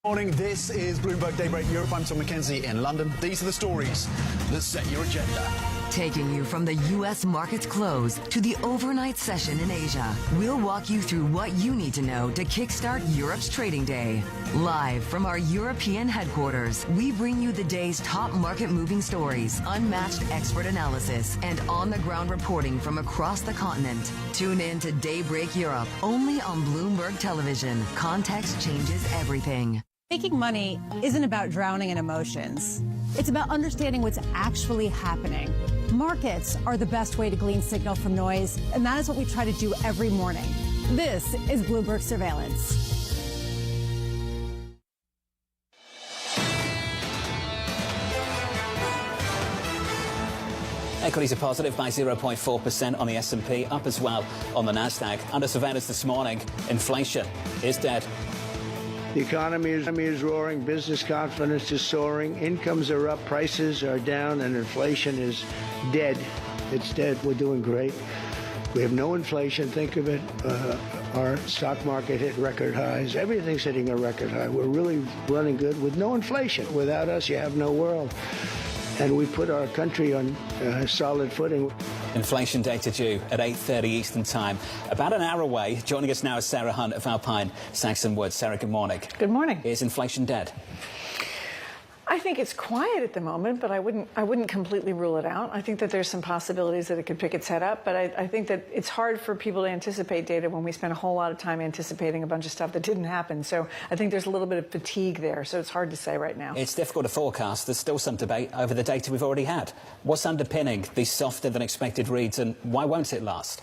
Morning, this is Bloomberg Daybreak Europe. I'm Tom McKenzie in London. These are the stories that set your agenda. Taking you from the U.S. market's close to the overnight session in Asia, we'll walk you through what you need to know to kickstart Europe's trading day. Live from our European headquarters, we bring you the day's top market-moving stories, unmatched expert analysis, and on-the-ground reporting from across the continent. Tune in to Daybreak Europe, only on Bloomberg Television. Context changes everything. Making money isn't about drowning in emotions. It's about understanding what's actually happening. Markets are the best way to glean signal from noise, and that is what we try to do every morning. This is Bloomberg Surveillance. Equities are positive by 0.4% on the S&P, up as well on the Nasdaq. Under surveillance this morning, inflation is dead. The economy is roaring, business confidence is soaring, incomes are up, prices are down, and inflation is dead. It's dead. We're doing great. We have no inflation. Think of it. Our stock market hit record highs. Everything's hitting a record high. We're really running good with no inflation. Without us, you have no world. And we put our country on solid footing. Inflation data due at 8:30 Eastern Time. About an hour away. Joining us now is Sarah Hunt of Alpine Saxon Woods. Sarah, good morning. Good morning. Is inflation dead? I think it's quiet at the moment, but I wouldn't completely rule it out. I think that there's some possibilities that it could pick its head up, but I think that it's hard for people to anticipate data when we spend a whole lot of time anticipating a bunch of stuff that didn't happen. So I think there's a little bit of fatigue there, so it's hard to say right now. It's difficult to forecast. There's still some debate over the data we've already had. What's underpinning these softer than expected reads, and why won't it last?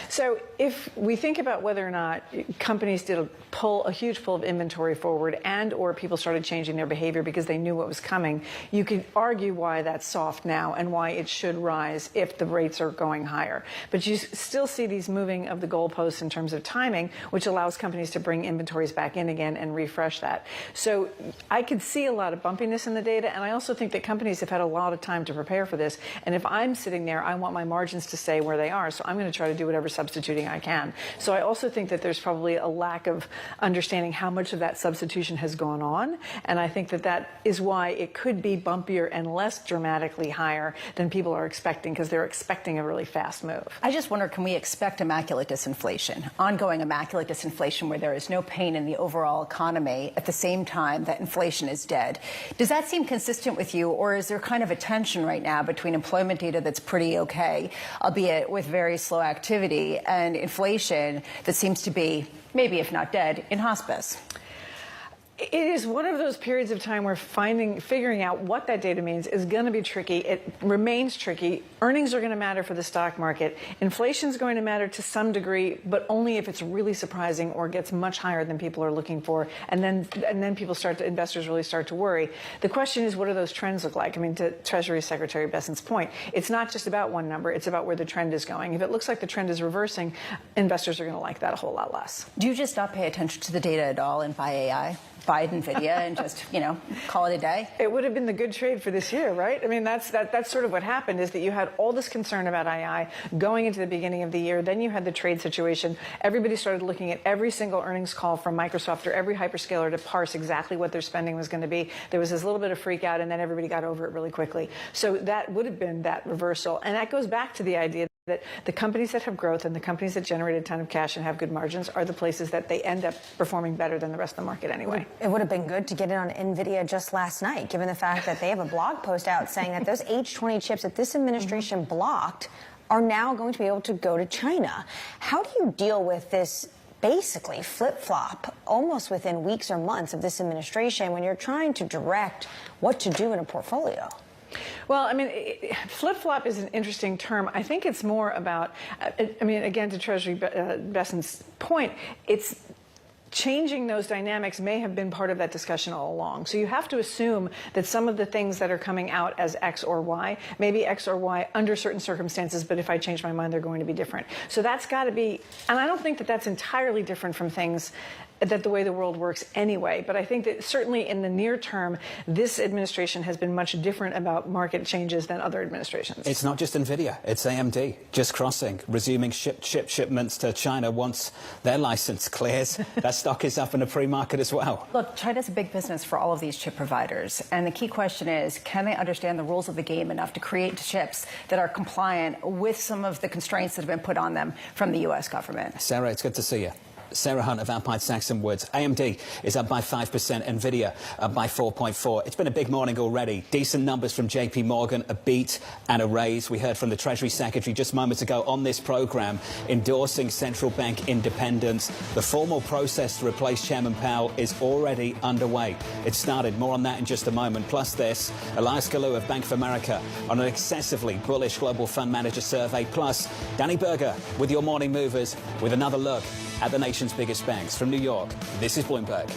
So if we think about whether or not companies did a huge pull of inventory forward and or people started changing their behavior because they knew what was coming, you could argue why that's soft now and why it should rise if the rates are going higher. But you still see these moving of the goalposts in terms of timing, which allows companies to bring inventories back in again and refresh that. So I could see a lot of bumpiness in the data, and I also think that companies have had a lot of time to prepare for this. And if I'm sitting there, I want my margins to stay where they are, so I'm going to try to do whatever substituting I can. So I also think that there's probably a lack of understanding how much of that substitution has gone on, and I think that that is why it could be bumpier and less dramatically higher than people are expecting, because they're expecting a really fast move. I just wonder, can we expect immaculate disinflation, ongoing immaculate disinflation where there is no pain in the overall economy at the same time that inflation is dead? Does that seem consistent with you, or is there kind of a tension right now between employment data that's pretty okay, albeit with very slow activity, and inflation that seems to be, maybe if not dead, in hospice? It is one of those periods of time where figuring out what that data means is going to be tricky. It remains tricky. Earnings are going to matter for the stock market. Inflation is going to matter to some degree, but only if it's really surprising or gets much higher than people are looking for. And then investors really start to worry. The question is, what do those trends look like? I mean, to Treasury Secretary Bessent's point, it's not just about one number. It's about where the trend is going. If it looks like the trend is reversing, investors are going to like that a whole lot less. Do you just not pay attention to the data at all and buy AI? Buy NVIDIA and just, call it a day? It would have been the good trade for this year, right? I mean, that's sort of what happened, is that you had all this concern about AI going into the beginning of the year. Then you had the trade situation. Everybody started looking at every single earnings call from Microsoft or every hyperscaler to parse exactly what their spending was going to be. There was this little bit of freak out, and then everybody got over it really quickly. So that would have been that reversal. And that goes back to the idea that the companies that have growth and the companies that generate a ton of cash and have good margins are the places that they end up performing better than the rest of the market anyway. It would have been good to get it on NVIDIA just last night, given the fact that they have a blog post out saying that those H20 chips that this administration blocked are now going to be able to go to China. How do you deal with this basically flip-flop almost within weeks or months of this administration when you're trying to direct what to do in a portfolio? Well, I mean, flip-flop is an interesting term. I think it's more about, again, to Treasury Bessent's point, it's changing those dynamics may have been part of that discussion all along. So you have to assume that some of the things that are coming out as X or Y, maybe X or Y under certain circumstances, but if I change my mind, they're going to be different. So that's got to be, and I don't think that that's entirely different from things the way the world works anyway. But I think that certainly in the near term, this administration has been much different about market changes than other administrations. It's not just NVIDIA, it's AMD, just resuming shipments to China once their license clears. That stock is up in the pre-market as well. Look, China's a big business for all of these chip providers. And the key question is, can they understand the rules of the game enough to create chips that are compliant with some of the constraints that have been put on them from the U.S. government? Sarah, it's good to see you. Sarah Hunt of Alpine Saxon Woods. AMD is up by 5%, NVIDIA up by 4.4%. It's been a big morning already. Decent numbers from JP Morgan, a beat and a raise. We heard from the Treasury Secretary just moments ago on this programme endorsing central bank independence. The formal process to replace Chairman Powell is already underway. It started. More on that in just a moment. Plus this, Elias Galou of Bank of America on an excessively bullish global fund manager survey. Plus, Danny Berger with your morning movers with another look at the nation's biggest banks. From New York, this is Bloomberg.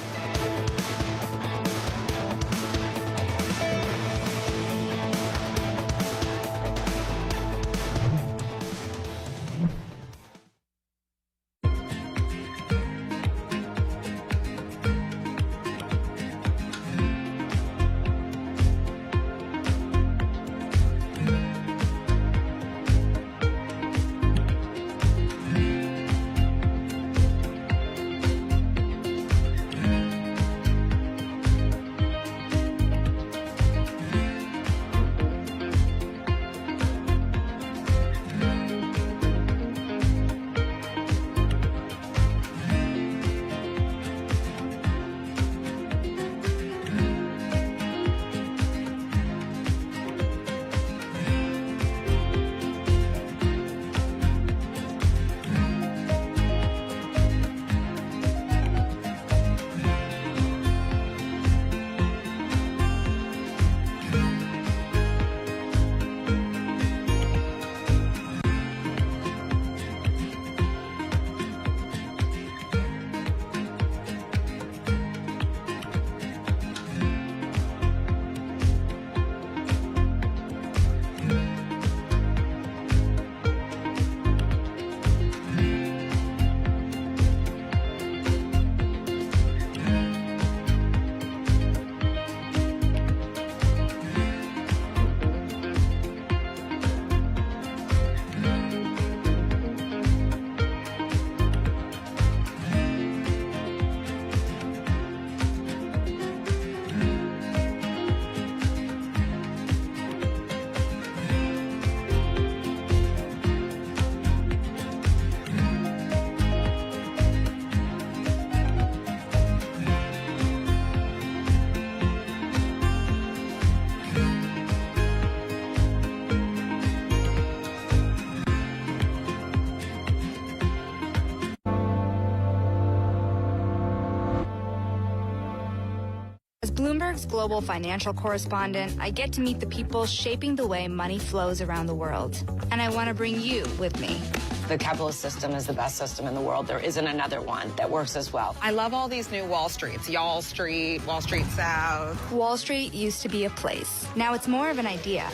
As Bloomberg's global financial correspondent, I get to meet the people shaping the way money flows around the world. And I want to bring you with me. The capitalist system is the best system in the world. There isn't another one that works as well. I love all these new Wall Streets. Y'all Street, Wall Street South. Wall Street used to be a place. Now it's more of an idea.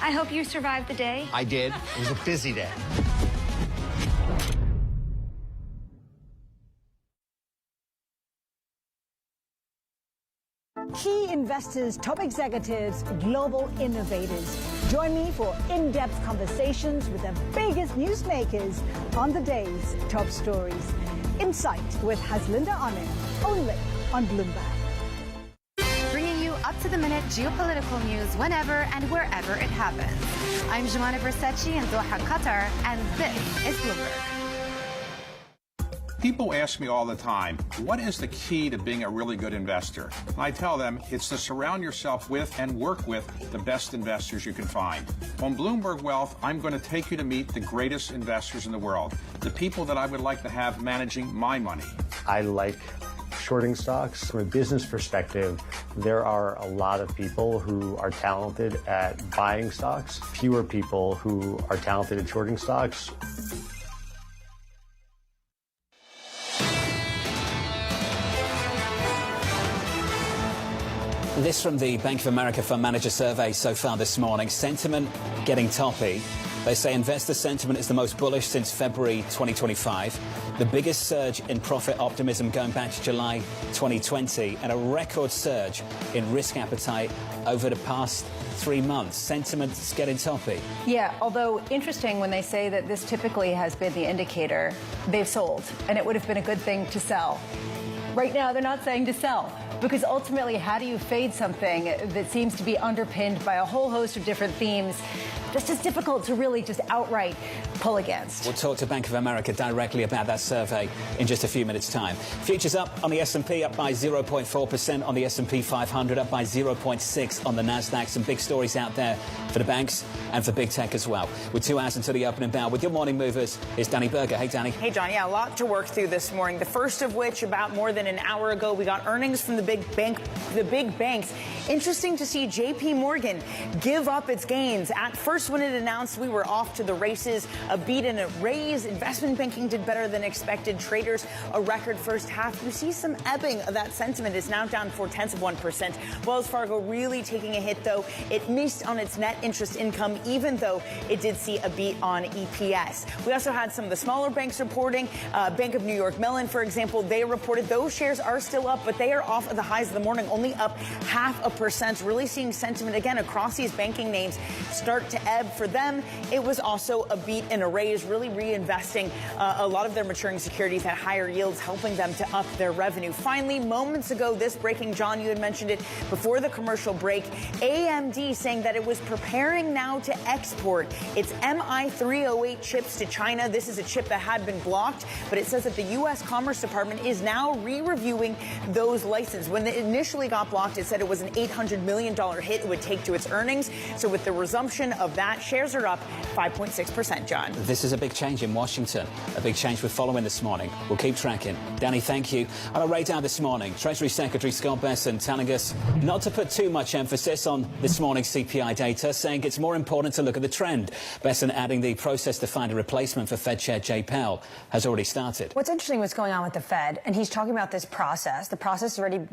I hope you survived the day. I did. It was a busy day. Key investors, top executives, global innovators. Join me for in-depth conversations with the biggest newsmakers on the day's top stories. Insight with Haslinda Anand, only on Bloomberg. Bringing you up-to-the-minute geopolitical news whenever and wherever it happens. I'm Jumana Versace in Doha, Qatar, and this is Bloomberg. People ask me all the time, what is the key to being a really good investor? I tell them it's to surround yourself with and work with the best investors you can find. On Bloomberg Wealth, I'm going to take you to meet the greatest investors in the world, the people that I would like to have managing my money. I like shorting stocks. From a business perspective, there are a lot of people who are talented at buying stocks, fewer people who are talented at shorting stocks. This from the Bank of America Fund Manager Survey so far this morning. Sentiment getting toppy. They say investor sentiment is the most bullish since February 2025, the biggest surge in profit optimism going back to July 2020, and a record surge in risk appetite over the past 3 months. Sentiment's getting toppy. Yeah, although interesting when they say that this typically has been the indicator, they've sold, and it would have been a good thing to sell. Right now, they're not saying to sell, because ultimately, how do you fade something that seems to be underpinned by a whole host of different themes? Just as difficult to really just outright pull against. We'll talk to Bank of America directly about that survey in just a few minutes' time. Futures up on the S&P, up by 0.4%, on the S&P 500, up by 0.6% on the Nasdaq. Some big stories out there for the banks and for big tech as well. With 2 hours until the opening bell, with your morning movers, is Danny Berger. Hey, Danny. Hey, John. Yeah, a lot to work through this morning. The first of which, about more than an hour ago, we got earnings from the big banks. Interesting to see J.P. Morgan give up its gains. At first, when it announced, we were off to the races, a beat and a raise. Investment banking did better than expected. Traders, a record first half. You see some ebbing of that sentiment. It's now down 0.4%. Wells Fargo really taking a hit, though. It missed on its net interest income, even though it did see a beat on EPS. We also had some of the smaller banks reporting. Bank of New York Mellon, for example, they reported those shares are still up, but they are off of the highs of the morning, only up 0.5%. Really seeing sentiment again across these banking names start to ebb. For them, it was also a beat and a raise, really reinvesting a lot of their maturing securities at higher yields, helping them to up their revenue. Finally, moments ago, this breaking, John, you had mentioned it before the commercial break, AMD saying that it was preparing now to export its MI308 chips to China. This is a chip that had been blocked, but it says that the U.S. Commerce Department is now re-reviewing those licenses. When it initially got blocked, it said it was an $800 million hit it would take to its earnings. So with the resumption of that, shares are up 5.6%, John. This is a big change in Washington, a big change we're following this morning. We'll keep tracking. Danny, thank you. On our radar this morning, Treasury Secretary Scott Bessent telling us not to put too much emphasis on this morning's CPI data, saying it's more important to look at the trend. Bessent adding the process to find a replacement for Fed Chair Jay Powell has already started. What's interesting what's going on with the Fed, and he's talking about this process. The process is already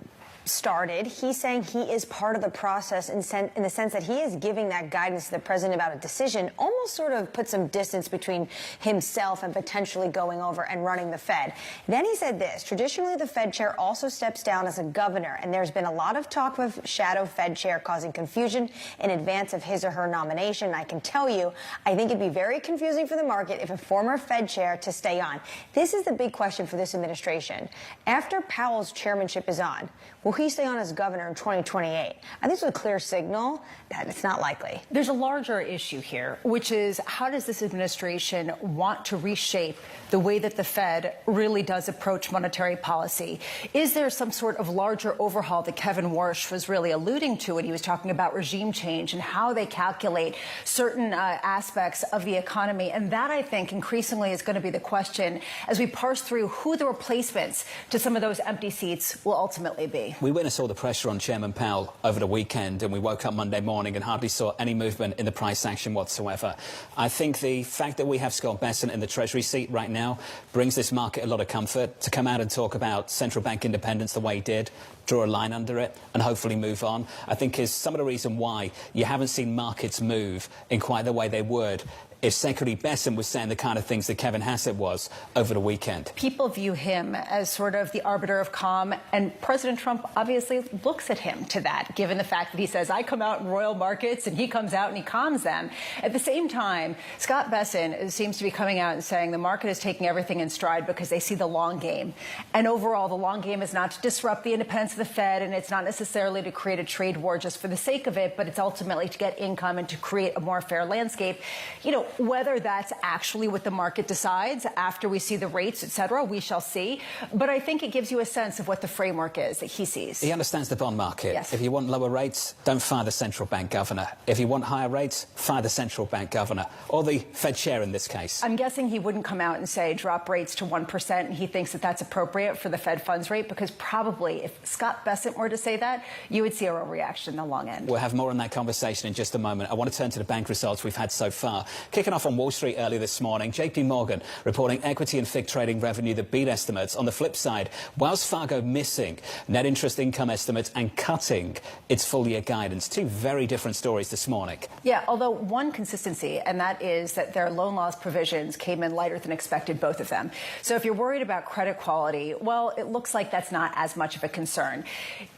started. He's saying he is part of the process in the sense that he is giving that guidance to the president about a decision, almost sort of put some distance between himself and potentially going over and running the Fed. Then he said this: traditionally, the Fed chair also steps down as a governor, and there's been a lot of talk of shadow Fed chair causing confusion in advance of his or her nomination. I can tell you, I think it'd be very confusing for the market if a former Fed chair to stay on. This is the big question for this administration. After Powell's chairmanship is on, will he stay on as governor in 2028? I think it's a clear signal that it's not likely. There's a larger issue here, which is how does this administration want to reshape the way that the Fed really does approach monetary policy? Is there some sort of larger overhaul that Kevin Warsh was really alluding to when he was talking about regime change and how they calculate certain aspects of the economy? And that, I think, increasingly is going to be the question as we parse through who the replacements to some of those empty seats will ultimately be. We witnessed all the pressure on Chairman Powell over the weekend, and we woke up Monday morning and hardly saw any movement in the price action whatsoever. I think the fact that we have Scott Bessent in the Treasury seat right now brings this market a lot of comfort to come out and talk about central bank independence the way he did, draw a line under it and hopefully move on, I think is some of the reason why you haven't seen markets move in quite the way they would if Secretary Bessent was saying the kind of things that Kevin Hassett was over the weekend. People view him as sort of the arbiter of calm, and President Trump obviously looks at him to that, given the fact that he says, I come out in royal markets, and he comes out and he calms them. At the same time, Scott Bessent seems to be coming out and saying the market is taking everything in stride because they see the long game. And overall, the long game is not to disrupt the independence of the Fed, and it's not necessarily to create a trade war just for the sake of it, but it's ultimately to get income and to create a more fair landscape. You know, whether that's actually what the market decides after we see the rates, et cetera, we shall see. But I think it gives you a sense of what the framework is that he sees. He understands the bond market. Yes. If you want lower rates, don't fire the central bank governor. If you want higher rates, fire the central bank governor, or the Fed chair in this case. I'm guessing he wouldn't come out and say drop rates to 1%, and he thinks that that's appropriate for the Fed funds rate, because probably if Scott Scott Bessent were to say that, you would see a real reaction in the long end. We'll have more on that conversation in just a moment. I want to turn to the bank results we've had so far. Kicking off on Wall Street early this morning, JP Morgan reporting equity and FIG trading revenue that beat estimates. On the flip side, Wells Fargo missing net interest income estimates and cutting its full-year guidance. Two very different stories this morning. Yeah, although one consistency, and that is that their loan loss provisions came in lighter than expected, both of them. So if you're worried about credit quality, well, it looks like that's not as much of a concern.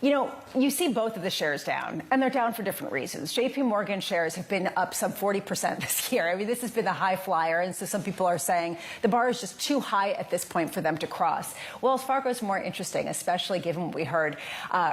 You know, you see both of the shares down, and they're down for different reasons. JP Morgan shares have been up some 40% this year. I mean, this has been the high flyer, and so some people are saying the bar is just too high at this point for them to cross. Wells Fargo is more interesting, especially given what we heard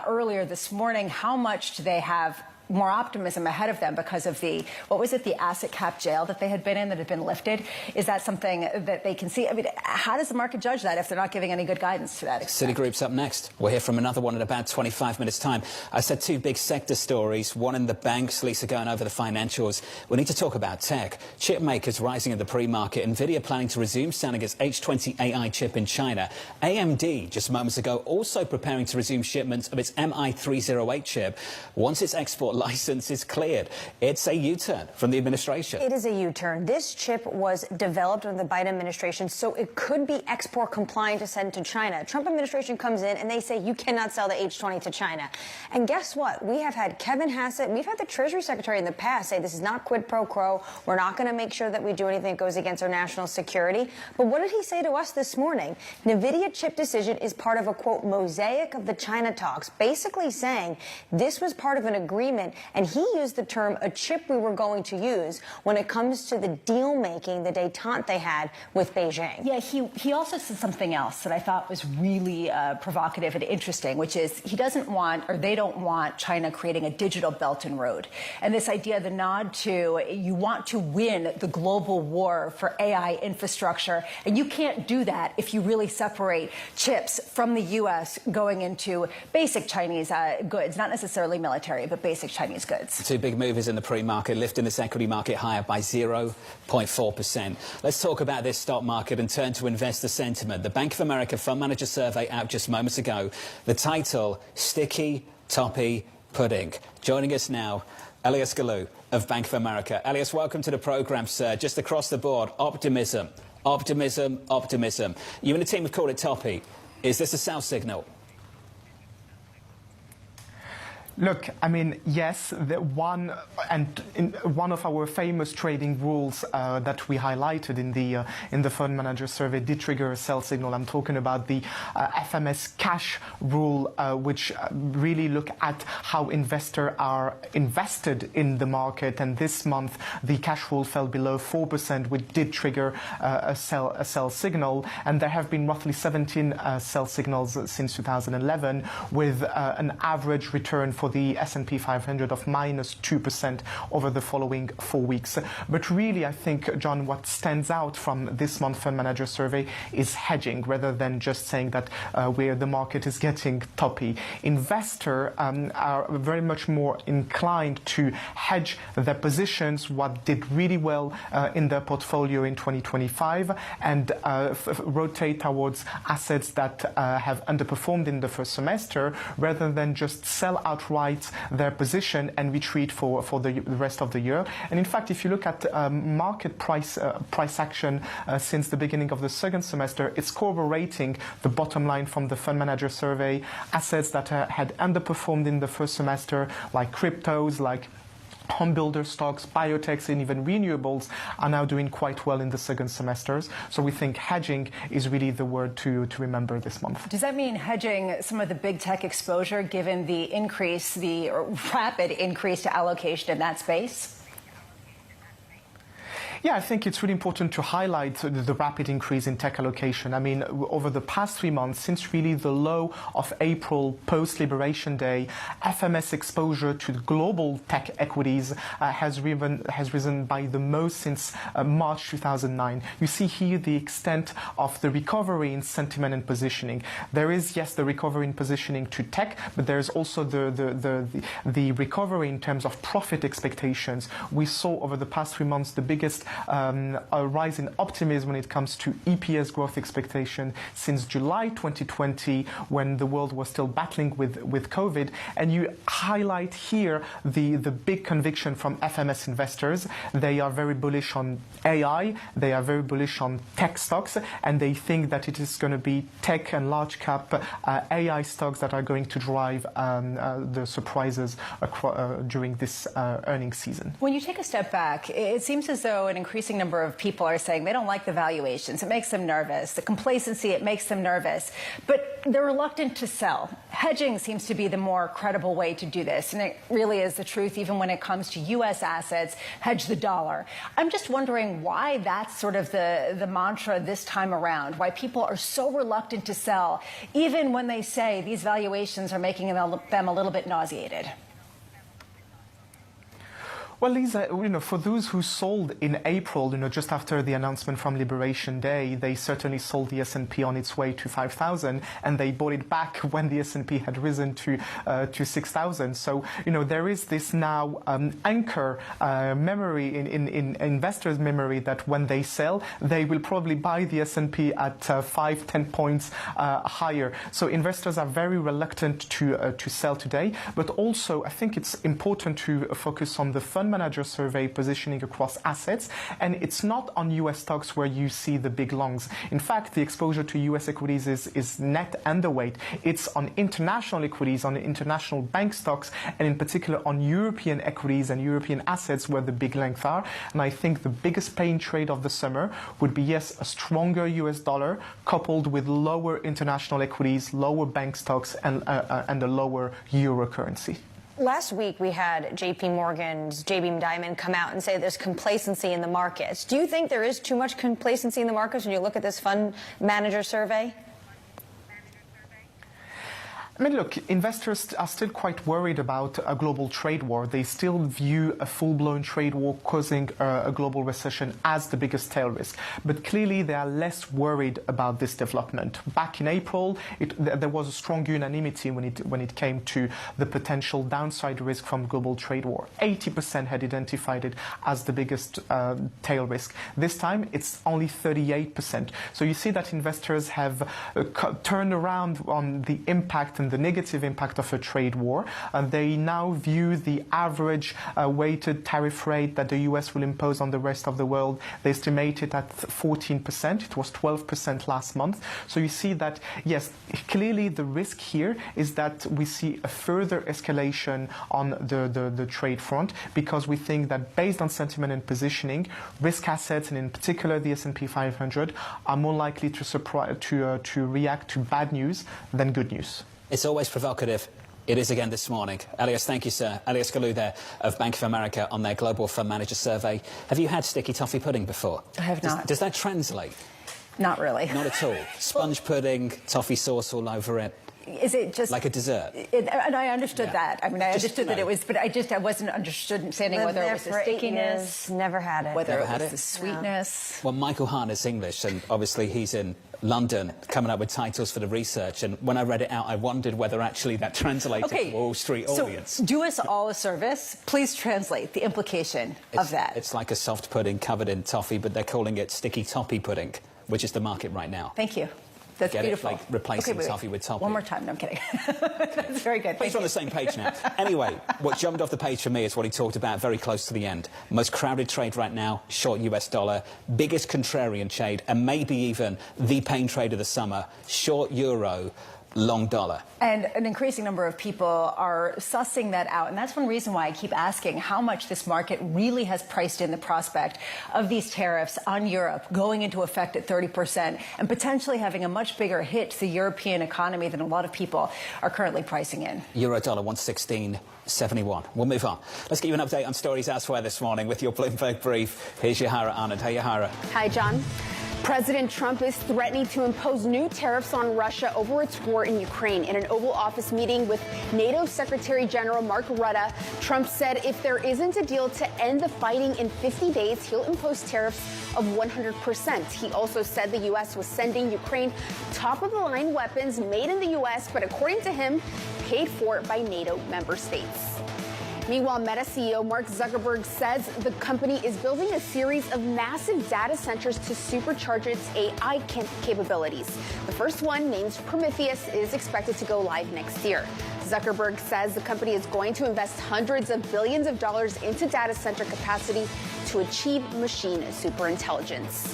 earlier this morning. How much do they have more optimism ahead of them because of the, what was it, the asset cap jail that they had been in that had been lifted? Is that something that they can see? I mean, how does the market judge that if they're not giving any good guidance to that extent? Citigroup's up next. We'll hear from another one in about 25 minutes' time. I said two big sector stories, one in the banks, Lisa going over the financials. We need to talk about tech. Chip makers rising in the pre-market. NVIDIA planning to resume selling its H20 AI chip in China. AMD, just moments ago, also preparing to resume shipments of its MI308 chip once its export license is cleared. It's a U-turn from the administration. It is a U-turn. This chip was developed under the Biden administration, so it could be export compliant to send to China. Trump administration comes in and they say you cannot sell the H20 to China. And guess what? We have had Kevin Hassett, we've had the Treasury Secretary in the past say this is not quid pro quo. We're not going to make sure that we do anything that goes against our national security. But what did he say to us this morning? NVIDIA chip decision is part of a, quote, mosaic of the China talks, basically saying this was part of an agreement. And he used the term a chip we were going to use when it comes to the deal making, the detente they had with Beijing. Yeah, he also said something else that I thought was really provocative and interesting, which is he doesn't want, or they don't want, China creating a digital Belt and Road. And this idea, the nod to you want to win the global war for AI infrastructure, and you can't do that if you really separate chips from the U.S. going into basic Chinese goods, not necessarily military, but basic Chinese goods. Two big movers in the pre-market, lifting this equity market higher by 0.4%. Let's talk about this stock market and turn to investor sentiment. The Bank of America Fund Manager Survey out just moments ago. The title, Sticky Toppy Pudding. Joining us now, Elias Galou of Bank of America. Elias, welcome to the program, sir. Just across the board, optimism, optimism, optimism. You and the team have called it toppy. Is this a sell signal? Look, I mean, yes, one of our famous trading rules that we highlighted in the fund manager survey did trigger a sell signal. I'm talking about the FMS cash rule, which really look at how investors are invested in the market. And this month, the cash rule fell below 4%, which did trigger a sell signal. And there have been roughly 17 sell signals since 2011, with an average return for the S&P 500 of -2% over the following 4 weeks. But really, I think, John, what stands out from this month's fund manager survey is hedging, rather than just saying that where the market is getting toppy. Investors are very much more inclined to hedge their positions, what did really well in their portfolio in 2025, and rotate towards assets that have underperformed in the first semester, rather than just sell outright their position and retreat for the rest of the year. And in fact, if you look at market price action since the beginning of the second semester, it's corroborating the bottom line from the fund manager survey. Assets that had underperformed in the first semester, like cryptos, like home builder stocks, biotechs, and even renewables, are now doing quite well in the second semesters. So we think hedging is really the word to remember this month. Does that mean hedging some of the big tech exposure, given the increase, the rapid increase to allocation in that space? Yeah, I think it's really important to highlight the rapid increase in tech allocation. I mean, over the past 3 months, since really the low of April post-Liberation Day, FMS exposure to global tech equities has risen by the most since March 2009. You see here the extent of the recovery in sentiment and positioning. There is, yes, the recovery in positioning to tech, but there's also the recovery in terms of profit expectations. We saw over the past 3 months the biggest a rise in optimism when it comes to EPS growth expectation since July 2020, when the world was still battling with COVID. And you highlight here the big conviction from FMS investors. They are very bullish on AI, they are very bullish on tech stocks, and they think that it is going to be tech and large cap AI stocks that are going to drive the surprises during this earnings season. When you take a step back, it seems as though an increasing number of people are saying they don't like the valuations. It makes them nervous. The complacency, it makes them nervous. But they're reluctant to sell. Hedging seems to be the more credible way to do this. And it really is the truth, even when it comes to U.S. assets, hedge the dollar. I'm just wondering why that's sort of the mantra this time around, why people are so reluctant to sell, even when they say these valuations are making them a little bit nauseated. Well, Lisa, for those who sold in April, just after the announcement from Liberation Day, they certainly sold the S&P on its way to 5,000, and they bought it back when the S&P had risen to 6,000. So, there is this now anchor memory in investors' memory that when they sell, they will probably buy the S&P at 5-10 points higher. So investors are very reluctant to sell today. But also, I think it's important to focus on the fund manager survey positioning across assets, and it's not on US stocks where you see the big longs. In fact, the exposure to US equities is net underweight. It's on international equities, on international bank stocks, and in particular on European equities and European assets where the big lengths are. And I think the biggest pain trade of the summer would be, yes, a stronger US dollar coupled with lower international equities, lower bank stocks, and a lower euro currency. Last week, we had JP Morgan's JB Diamond come out and say there's complacency in the markets. Do you think there is too much complacency in the markets when you look at this fund manager survey? I mean, look, investors are still quite worried about a global trade war. They still view a full-blown trade war causing a global recession as the biggest tail risk. But clearly, they are less worried about this development. Back in April, there was a strong unanimity when it came to the potential downside risk from global trade war. 80% had identified it as the biggest tail risk. This time, it's only 38%. So you see that investors have turned around on the impact and the negative impact of a trade war. They now view the average weighted tariff rate that the US will impose on the rest of the world. They estimate it at 14%. It was 12% last month. So you see that, yes, clearly the risk here is that we see a further escalation on the trade front, because we think that based on sentiment and positioning, risk assets, and in particular the S&P 500, are more likely to react to bad news than good news. It's always provocative. It is again this morning. Elias, thank you, sir. Elias Galou there of Bank of America on their Global Fund Manager Survey. Have you had sticky toffee pudding before? I have not. Does that translate? Not really. Not at all. Sponge pudding, toffee sauce all over it. Is it just like a dessert? And I understood that. I mean, I understood that it was, but I wasn't understanding whether it was the stickiness. Never had it. Whether it was the sweetness. Well, Michael Hahn is English, and obviously he's in London coming up with titles for the research. And when I read it out, I wondered whether actually that translated to the Wall Street audience. So do us all a service. Please translate the implication of that. It's like a soft pudding covered in toffee, but they're calling it sticky toppy pudding, which is the market right now. Thank you. That's Get beautiful. It, like replacing toffee with topping. One more time. No, I'm kidding. That's very good. Please, we're on the same page now. Anyway, what jumped off the page for me is what he talked about very close to the end. Most crowded trade right now, short US dollar. Biggest contrarian trade, and maybe even the pain trade of the summer, short euro, long dollar. And an increasing number of people are sussing that out. And that's one reason why I keep asking how much this market really has priced in the prospect of these tariffs on Europe going into effect at 30% and potentially having a much bigger hit to the European economy than a lot of people are currently pricing in. Euro dollar 116.71. We'll move on. Let's get you an update on stories elsewhere this morning with your Bloomberg Brief. Here's Yahara Anand. Hey, Yahara. Hi, John. President Trump is threatening to impose new tariffs on Russia over its war in Ukraine. In an Oval Office meeting with NATO Secretary General Mark Rutte, Trump said if there isn't a deal to end the fighting in 50 days, he'll impose tariffs of 100%. He also said the U.S. was sending Ukraine top-of-the-line weapons made in the U.S., but according to him, paid for by NATO member states. Meanwhile, Meta CEO Mark Zuckerberg says the company is building a series of massive data centers to supercharge its AI capabilities. The first one, named Prometheus, is expected to go live next year. Zuckerberg says the company is going to invest hundreds of billions of dollars into data center capacity to achieve machine superintelligence.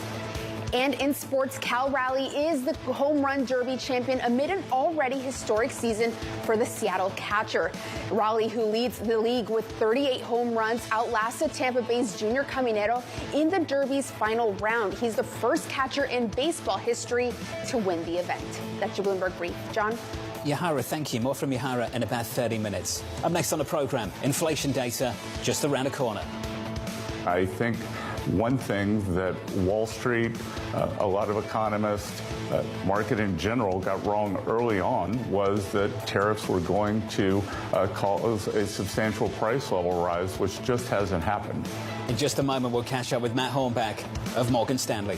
And in sports, Cal Raleigh is the home run derby champion amid an already historic season for the Seattle catcher. Raleigh, who leads the league with 38 home runs, outlasted Tampa Bay's Junior Caminero in the derby's final round. He's the first catcher in baseball history to win the event. That's your Bloomberg Brief. John? Yahara, thank you. More from Yahara in about 30 minutes. Up next on the program, inflation data just around the corner. I think one thing that Wall Street, a lot of economists, market in general got wrong early on was that tariffs were going to cause a substantial price level rise, which just hasn't happened. In just a moment, we'll catch up with Matt Hornback of Morgan Stanley.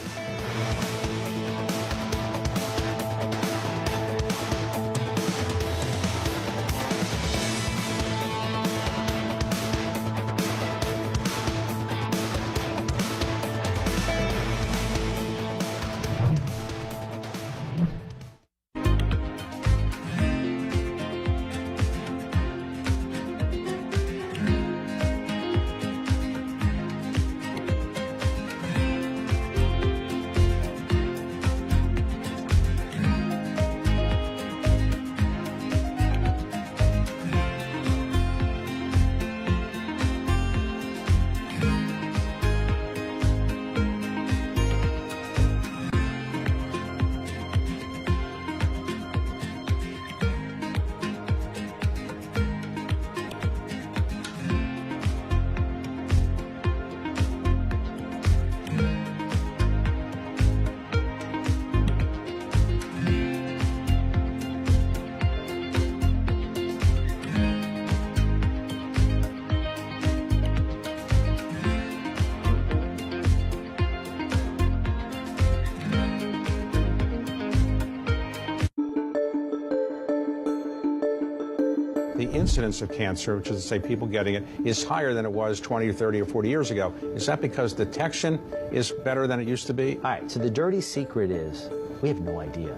The incidence of cancer, which is to say people getting it, is higher than it was 20 or 30 or 40 years ago. Is that because detection is better than it used to be? All right, so the dirty secret is we have no idea.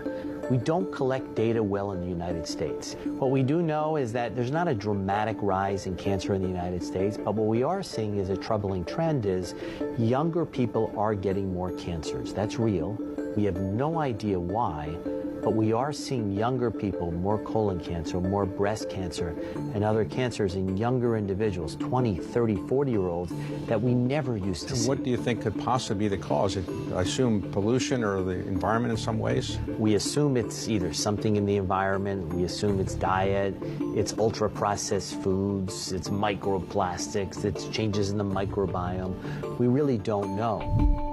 We don't collect data well in the United States. What we do know is that there's not a dramatic rise in cancer in the United States, but what we are seeing is a troubling trend is younger people are getting more cancers. That's real. We have no idea why, but we are seeing younger people, more colon cancer, more breast cancer, and other cancers in younger individuals, 20, 30, 40-year-olds, that we never used to see. What do you think could possibly be the cause? I assume pollution or the environment in some ways? We assume it's either something in the environment, we assume it's diet, it's ultra-processed foods, it's microplastics, it's changes in the microbiome. We really don't know.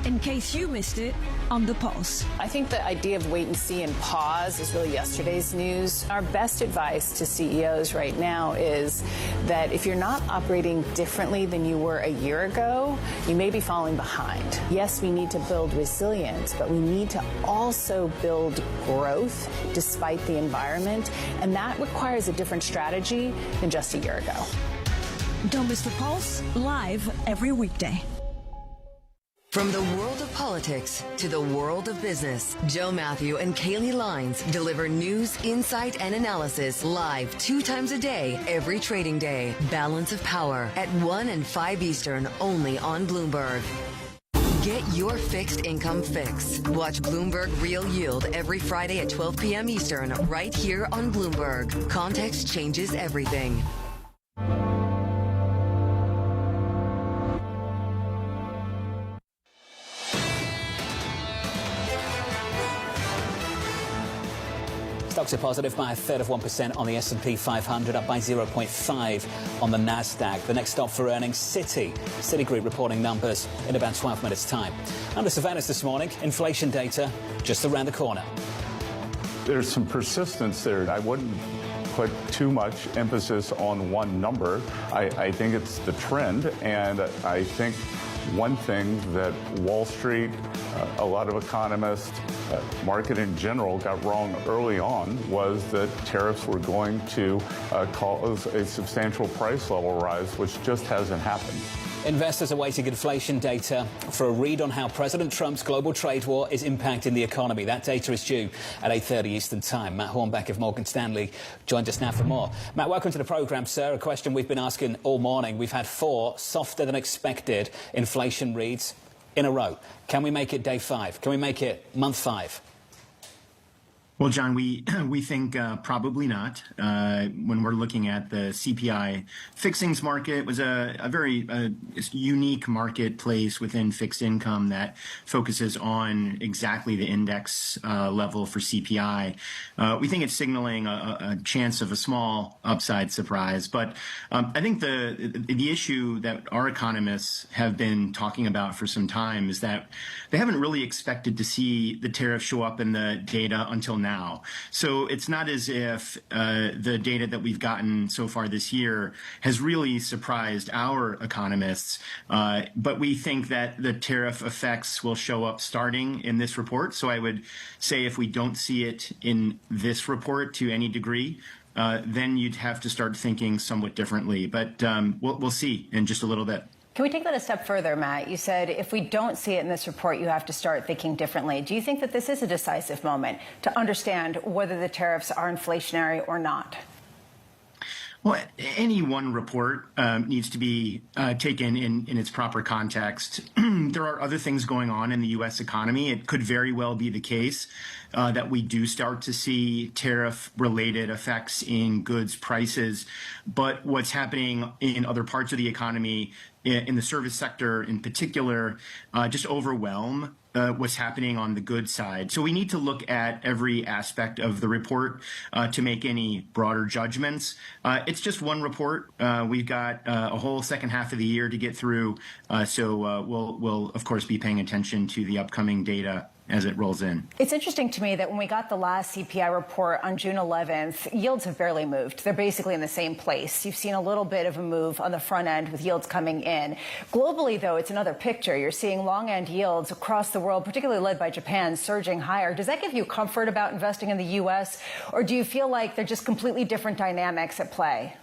In case you missed it, on the pulse. I think the idea of wait and see and pause is really yesterday's news. Our best advice to CEOs right now is that if you're not operating differently than you were a year ago, you may be falling behind. Yes, we need to build resilience, but we need to also build growth despite the environment, and that requires a different strategy than just a year ago. Don't miss the pulse, live every weekday. From the world of politics to the world of business, Joe Matthew and Kaylee Lines deliver news, insight, and analysis live 2 times a day, every trading day. Balance of Power at 1 and 5 Eastern, only on Bloomberg. Get your fixed income fix. Watch Bloomberg Real Yield every Friday at 12 p.m. Eastern, right here on Bloomberg. Context changes everything. Stocks are positive by 1/3% on the S&P 500, up by 0.5 on the Nasdaq. The next stop for earnings, Citigroup reporting numbers in about 12 minutes' time. Under surveillance this morning, inflation data just around the corner. There's some persistence there. I wouldn't put too much emphasis on one number. I think it's the trend, and I think One thing that Wall Street, a lot of economists, market in general got wrong early on was that tariffs were going to cause a substantial price level rise, which just hasn't happened. Investors are awaiting inflation data for a read on how President Trump's global trade war is impacting the economy. That data is due at 8:30 Eastern Time. Matt Hornbeck of Morgan Stanley joined us now for more. Matt, welcome to the programme, sir. A question we've been asking all morning. We've had 4 softer than expected inflation reads in a row. Can we make it day 5? Can we make it month 5? Well, John, we think probably not. When we're looking at the CPI fixings market, it was a very unique marketplace within fixed income that focuses on exactly the index level for CPI. We think it's signaling a chance of a small upside surprise. But I think the issue that our economists have been talking about for some time is that they haven't really expected to see the tariff show up in the data until now. So it's not as if the data that we've gotten so far this year has really surprised our economists. But we think that the tariff effects will show up starting in this report. So I would say if we don't see it in this report to any degree, then you'd have to start thinking somewhat differently. But we'll see in just a little bit. Can we take that a step further, Matt? You said if we don't see it in this report, you have to start thinking differently. Do you think that this is a decisive moment to understand whether the tariffs are inflationary or not? Well, any one report needs to be taken in its proper context. There are other things going on in the U.S. economy. It could very well be the case that we do start to see tariff-related effects in goods prices. But what's happening in other parts of the economy, in the service sector in particular, just overwhelm what's happening on the goods side. So we need to look at every aspect of the report to make any broader judgments. It's just one report. We've got a whole second half of the year to get through. So we'll, of course, be paying attention to the upcoming data as it rolls in. It's interesting to me that when we got the last CPI report on June 11th, yields have barely moved. They're basically in the same place. You've seen a little bit of a move on the front end with yields coming in. Globally, though, it's another picture. You're seeing long-end yields across the world, particularly led by Japan, surging higher. Does that give you comfort about investing in the U.S., or do you feel like they're just completely different dynamics at play?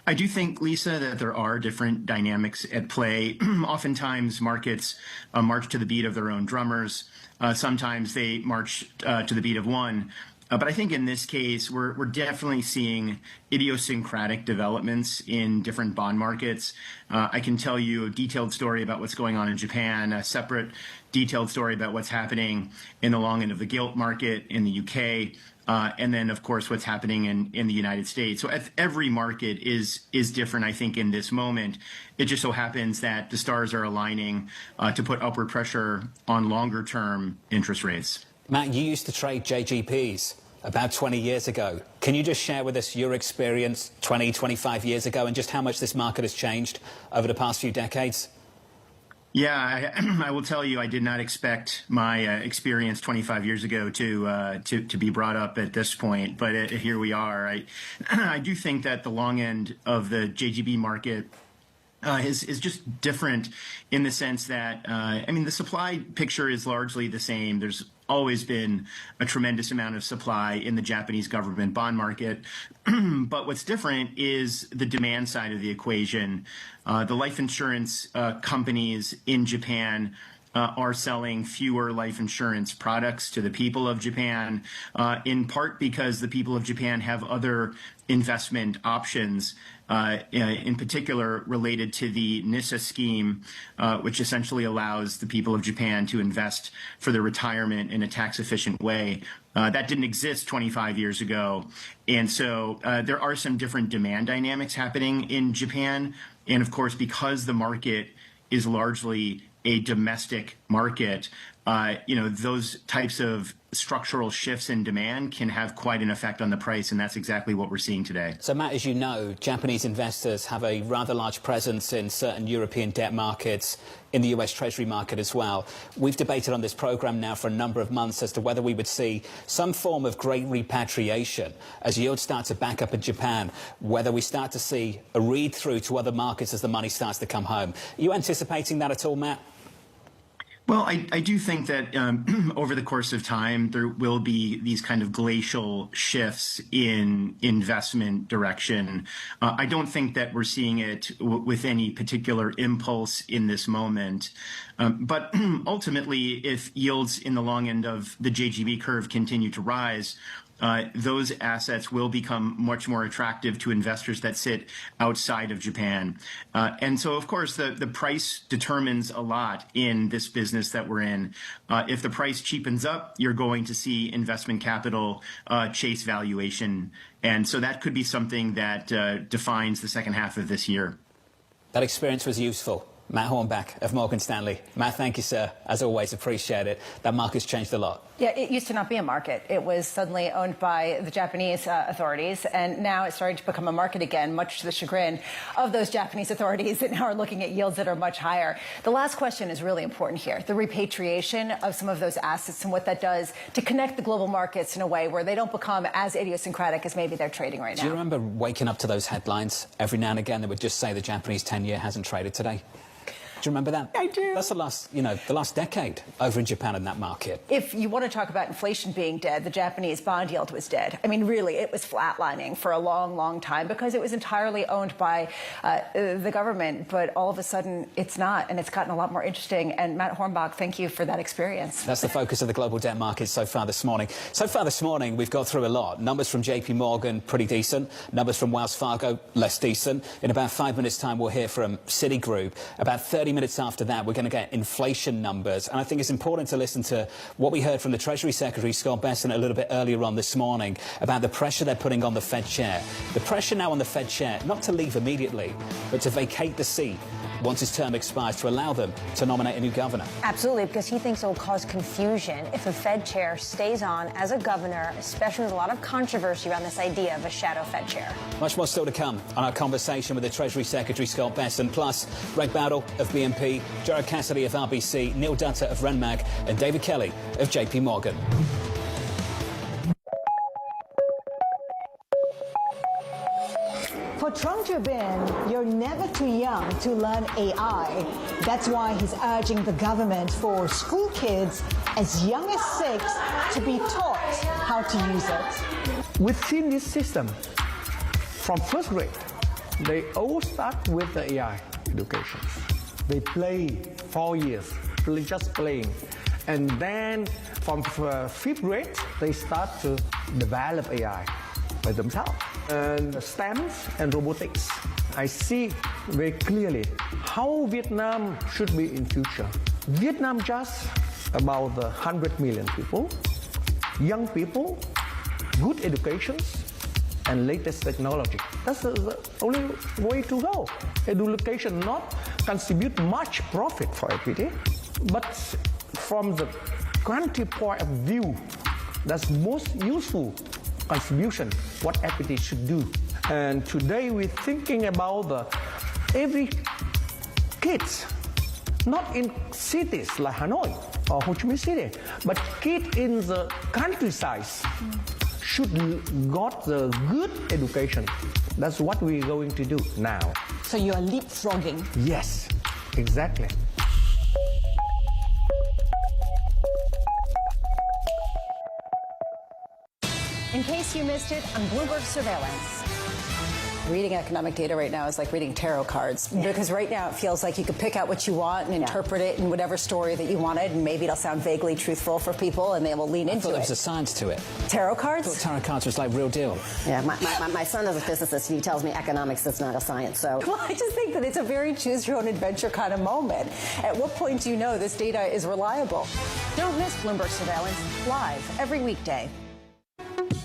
I do think, Lisa, that there are different dynamics at play. Oftentimes, markets march to the beat of their own drummers. Sometimes they march to the beat of one. But I think in this case, we're definitely seeing idiosyncratic developments in different bond markets. I can tell you a detailed story about what's going on in Japan, a separate detailed story about what's happening in the long end of the gilt market in the UK. And then, of course, what's happening in the United States. So every market is different, I think, in this moment. It just so happens that the stars are aligning to put upward pressure on longer-term interest rates. Matt, you used to trade JGBs about 20 years ago. Can you just share with us your experience 20, 25 years ago and just how much this market has changed over the past few decades? Yeah, I will tell you, I did not expect my experience 25 years ago to be brought up at this point, but here we are. I do think that the long end of the JGB market is just different in the sense that, I mean, the supply picture is largely the same. There's always been a tremendous amount of supply in the Japanese government bond market. But what's different is the demand side of the equation. The life insurance companies in Japan are selling fewer life insurance products to the people of Japan, in part because the people of Japan have other investment options, in particular related to the NISA scheme, which essentially allows the people of Japan to invest for their retirement in a tax-efficient way. That didn't exist 25 years ago. And so there are some different demand dynamics happening in Japan. And, of course, because the market is largely a domestic market, those types of structural shifts in demand can have quite an effect on the price, and that's exactly what we're seeing today. So, Matt, as you know, Japanese investors have a rather large presence in certain European debt markets, in the US Treasury market as well. We've debated on this program now for a number of months as to whether we would see some form of great repatriation as yields start to back up in Japan, whether we start to see a read-through to other markets as the money starts to come home. Are you anticipating that at all, Matt? Well, I do think that over the course of time, there will be these kind of glacial shifts in investment direction. I don't think that we're seeing it with any particular impulse in this moment. But ultimately, if yields in the long end of the JGB curve continue to rise, those assets will become much more attractive to investors that sit outside of Japan. And so, of course, the price determines a lot in this business that we're in. If the price cheapens up, you're going to see investment capital chase valuation. And so that could be something that defines the second half of this year. That experience was useful. Matt Hornback of Morgan Stanley. Matt, thank you, sir. As always, appreciate it. That market's changed a lot. Yeah, it used to not be a market. It was suddenly owned by the Japanese authorities, and now it's starting to become a market again, much to the chagrin of those Japanese authorities that now are looking at yields that are much higher. The last question is really important here, the repatriation of some of those assets and what that does to connect the global markets in a way where they don't become as idiosyncratic as maybe they're trading right now. Do you remember waking up to those headlines every now and again that would just say the Japanese 10-year hasn't traded today? Do you remember that? I do. That's the last decade over in Japan in that market. If you want to talk about inflation being dead, the Japanese bond yield was dead. I mean, really, it was flatlining for a long, long time because it was entirely owned by the government. But all of a sudden, it's not, and it's gotten a lot more interesting. And Matt Hornbach, thank you for that experience. That's the focus of the global debt market so far this morning. So far this morning, we've got through a lot. Numbers from JP Morgan, pretty decent. Numbers from Wells Fargo, less decent. In about 5 minutes' time, we'll hear from Citigroup. About 30 minutes after that, we're going to get inflation numbers. And I think it's important to listen to what we heard from the Treasury Secretary, Scott Bessent, a little bit earlier on this morning about the pressure they're putting on the Fed chair. The pressure now on the Fed chair, not to leave immediately, but to vacate the seat once his term expires, to allow them to nominate a new governor. Absolutely, because he thinks it will cause confusion if a Fed chair stays on as a governor, especially with a lot of controversy around this idea of a shadow Fed chair. Much more still to come on our conversation with the Treasury Secretary, Scott Bessent, plus Greg Battle of BNP, Jared Cassidy of RBC, Neil Dutta of Renmag, and David Kelly of JP Morgan. For Trump to win, you're never too young to learn AI. That's why he's urging the government for school kids as young as 6 to be taught how to use it. Within this system, from first grade, they all start with the AI education. They play 4 years, just playing. And then from 5th grade, they start to develop AI by themselves. And STEM and robotics, I see very clearly how Vietnam should be in future. Vietnam just about 100 million people, young people, good education, and latest technology. That's the only way to go. Education not contribute much profit for equity, but from the country point of view, that's most useful contribution, what equity should do. And today we're thinking about every kids, not in cities like Hanoi or Ho Chi Minh City, but kids in the countryside should got the good education. That's what we're going to do now. So you are leapfrogging? Yes, exactly. In case you missed it, on Bloomberg Surveillance. Reading economic data right now is like reading tarot cards, because right now it feels like you could pick out what you want and interpret it in whatever story that you wanted, and maybe it'll sound vaguely truthful for people and they will lean into it. I thought there was a science to it. Tarot cards? I thought tarot cards was like real deal. Yeah, my son is a physicist and he tells me economics is not a science, so. Well, I just think that it's a very choose your own adventure kind of moment. At what point do you know this data is reliable? Don't miss Bloomberg Surveillance live every weekday.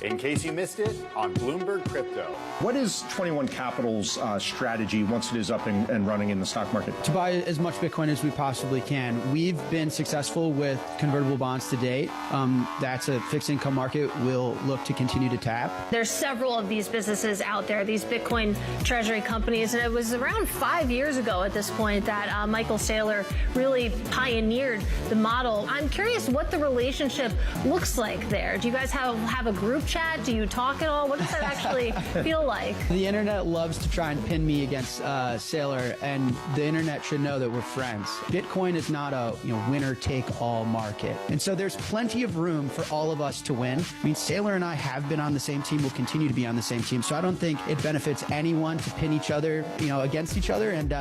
in case you missed it on Bloomberg Crypto. What is 21 Capital's strategy once it is up and running in the stock market? To buy as much Bitcoin as we possibly can. We've been successful with convertible bonds to date. That's a fixed income market we'll look to continue to tap. There's several of these businesses out there, these Bitcoin treasury companies, and it was around 5 years ago at this point that Michael Saylor really pioneered the model. I'm curious what the relationship looks like there. Do you guys have a group chat? Do you talk at all? What does that actually feel like? The internet loves to try and pin me against Saylor, and the internet should know that we're friends. Bitcoin is not a winner-take-all market, and so there's plenty of room for all of us to win. I mean, Saylor and I have been on the same team, will continue to be on the same team, so I don't think it benefits anyone to pin each other, against each other, and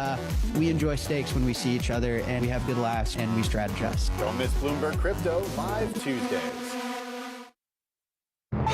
we enjoy steaks when we see each other, and we have good laughs, and we strategize. Don't miss Bloomberg Crypto live Tuesdays.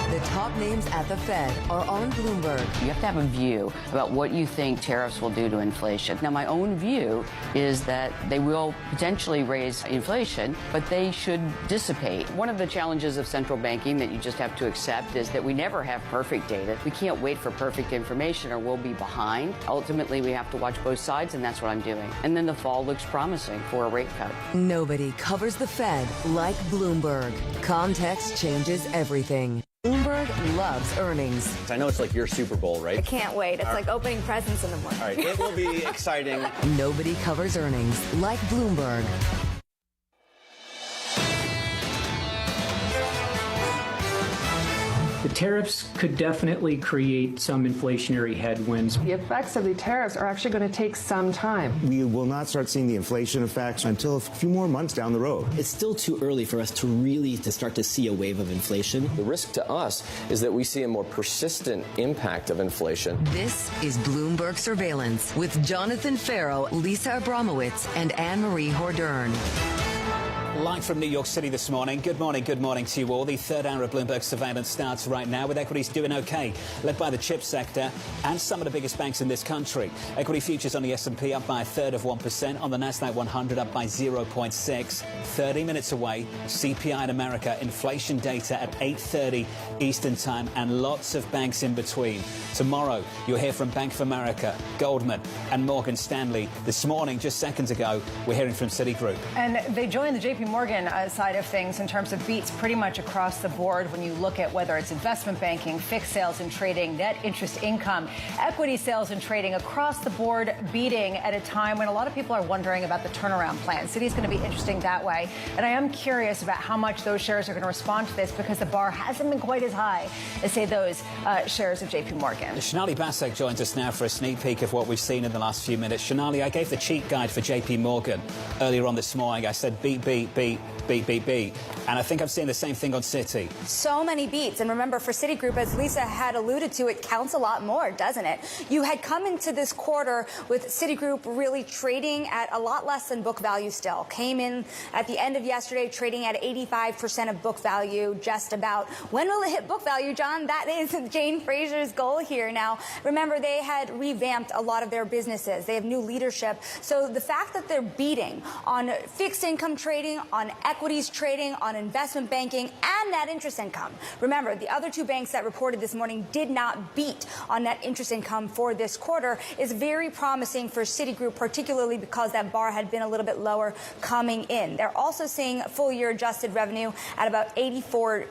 The top names at the Fed are on Bloomberg. You have to have a view about what you think tariffs will do to inflation. Now, my own view is that they will potentially raise inflation, but they should dissipate. One of the challenges of central banking that you just have to accept is that we never have perfect data. We can't wait for perfect information or we'll be behind. Ultimately, we have to watch both sides, and that's what I'm doing. And then the fall looks promising for a rate cut. Nobody covers the Fed like Bloomberg. Context changes everything. Bloomberg loves earnings. I know it's like your Super Bowl, right? I can't wait. It's like opening presents in the morning. All right, it will be exciting. Nobody covers earnings like Bloomberg. The tariffs could definitely create some inflationary headwinds. The effects of the tariffs are actually going to take some time. We will not start seeing the inflation effects until a few more months down the road. It's still too early for us to start to see a wave of inflation. The risk to us is that we see a more persistent impact of inflation. This is Bloomberg Surveillance with Jonathan Farrow, Lisa Abramowitz, and Anne-Marie Hordern. Live from New York City this morning. Good morning to you all. The third hour of Bloomberg Surveillance starts right now with equities doing okay, led by the chip sector and some of the biggest banks in this country. Equity futures on the S&P up by 1/3%, on the Nasdaq 100 up by 0.6. 30 minutes away, CPI in America, inflation data at 8:30 Eastern Time, and lots of banks in between. Tomorrow, you'll hear from Bank of America, Goldman, and Morgan Stanley. This morning, just seconds ago, we're hearing from Citigroup. And they joined the JP Morgan side of things in terms of beats pretty much across the board when you look at whether it's investment banking, fixed sales and trading, net interest income, equity sales and trading across the board, beating at a time when a lot of people are wondering about the turnaround plan. Citi's going to be interesting that way. And I am curious about how much those shares are going to respond to this, because the bar hasn't been quite as high as, say, those shares of JP Morgan. Sonali Basak joins us now for a sneak peek of what we've seen in the last few minutes. Sonali, I gave the cheat guide for JP Morgan earlier on this morning. I said beat. And I think I'm seeing the same thing on Citi. So many beats. And remember, for Citigroup, as Lisa had alluded to, it counts a lot more, doesn't it? You had come into this quarter with Citigroup really trading at a lot less than book value still. Came in at the end of yesterday trading at 85% of book value, just about. When will it hit book value, John? That is Jane Fraser's goal here. Now, remember, they had revamped a lot of their businesses. They have new leadership. So the fact that they're beating on fixed income trading, on equities trading, on investment banking, and net interest income. Remember, the other two banks that reported this morning did not beat on net interest income for this quarter, is very promising for Citigroup, particularly because that bar had been a little bit lower coming in. They're also seeing full-year adjusted revenue at about $84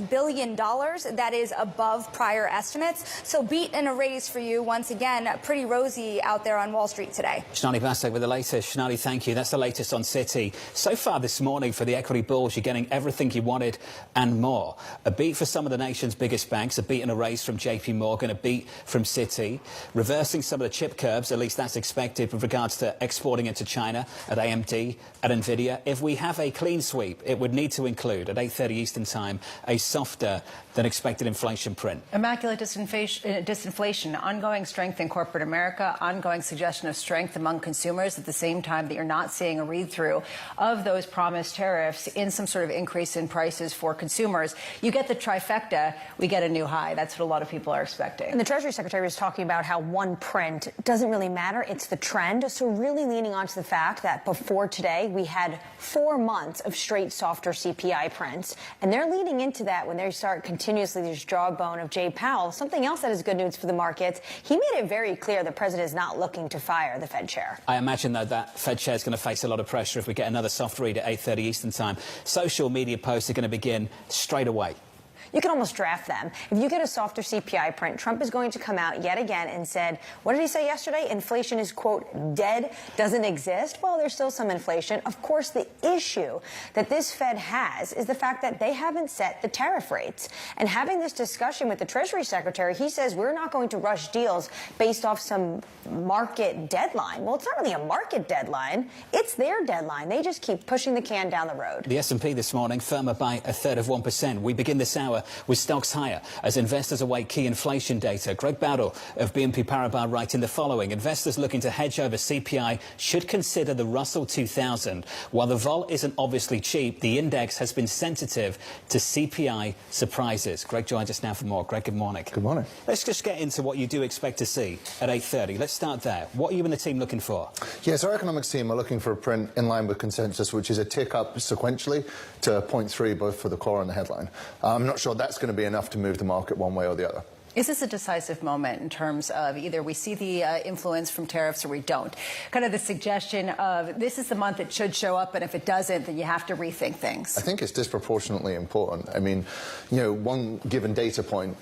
billion. That is above prior estimates. So beat and a raise for you. Once again, pretty rosy out there on Wall Street today. Sonali Basak with the latest. Sonali, thank you. That's the latest on Citi. So far this morning for the equity bulls, you're getting everything you wanted and more. A beat for some of the nation's biggest banks, a beat and a raise from JP Morgan, a beat from Citi, reversing some of the chip curves, at least that's expected with regards to exporting into China at AMD, at Nvidia. If we have a clean sweep, it would need to include, at 8:30 Eastern Time, a softer than expected inflation print. Immaculate disinflation, ongoing strength in corporate America, ongoing suggestion of strength among consumers at the same time that you're not seeing a read-through of those promises promised tariffs in some sort of increase in prices for consumers, you get the trifecta, we get a new high. That's what a lot of people are expecting. And the Treasury Secretary was talking about how one print doesn't really matter. It's the trend. So really leaning on to the fact that before today, we had 4 months of straight softer CPI prints. And they're leading into that when they start continuously this jawbone of Jay Powell. Something else that is good news for the markets. He made it very clear the president is not looking to fire the Fed chair. I imagine, though, that Fed chair is going to face a lot of pressure if we get another soft read at 8:30 Eastern Time. Social media posts are going to begin straight away. You can almost draft them. If you get a softer CPI print, Trump is going to come out yet again and said, what did he say yesterday? Inflation is, quote, dead, doesn't exist. Well, there's still some inflation. Of course, the issue that this Fed has is the fact that they haven't set the tariff rates. And having this discussion with the Treasury Secretary, he says we're not going to rush deals based off some market deadline. Well, it's not really a market deadline. It's their deadline. They just keep pushing the can down the road. The S&P this morning firmer by 1/3%. We begin this hour with stocks higher as investors await key inflation data. Greg Battle of BNP Paribas writing the following. Investors looking to hedge over CPI should consider the Russell 2000. While the vol isn't obviously cheap, the index has been sensitive to CPI surprises. Greg joins us now for more. Greg, good morning. Good morning. Let's just get into what you do expect to see at 8:30. Let's start there. What are you and the team looking for? Yes, our economics team are looking for a print in line with consensus, which is a tick up sequentially to 0.3, both for the core and the headline. I'm not sure that's going to be enough to move the market one way or the other. Is this a decisive moment in terms of either we see the influence from tariffs or we don't? Kind of the suggestion of this is the month it should show up, and if it doesn't, then you have to rethink things. I think it's disproportionately important. I mean, you know, one given data point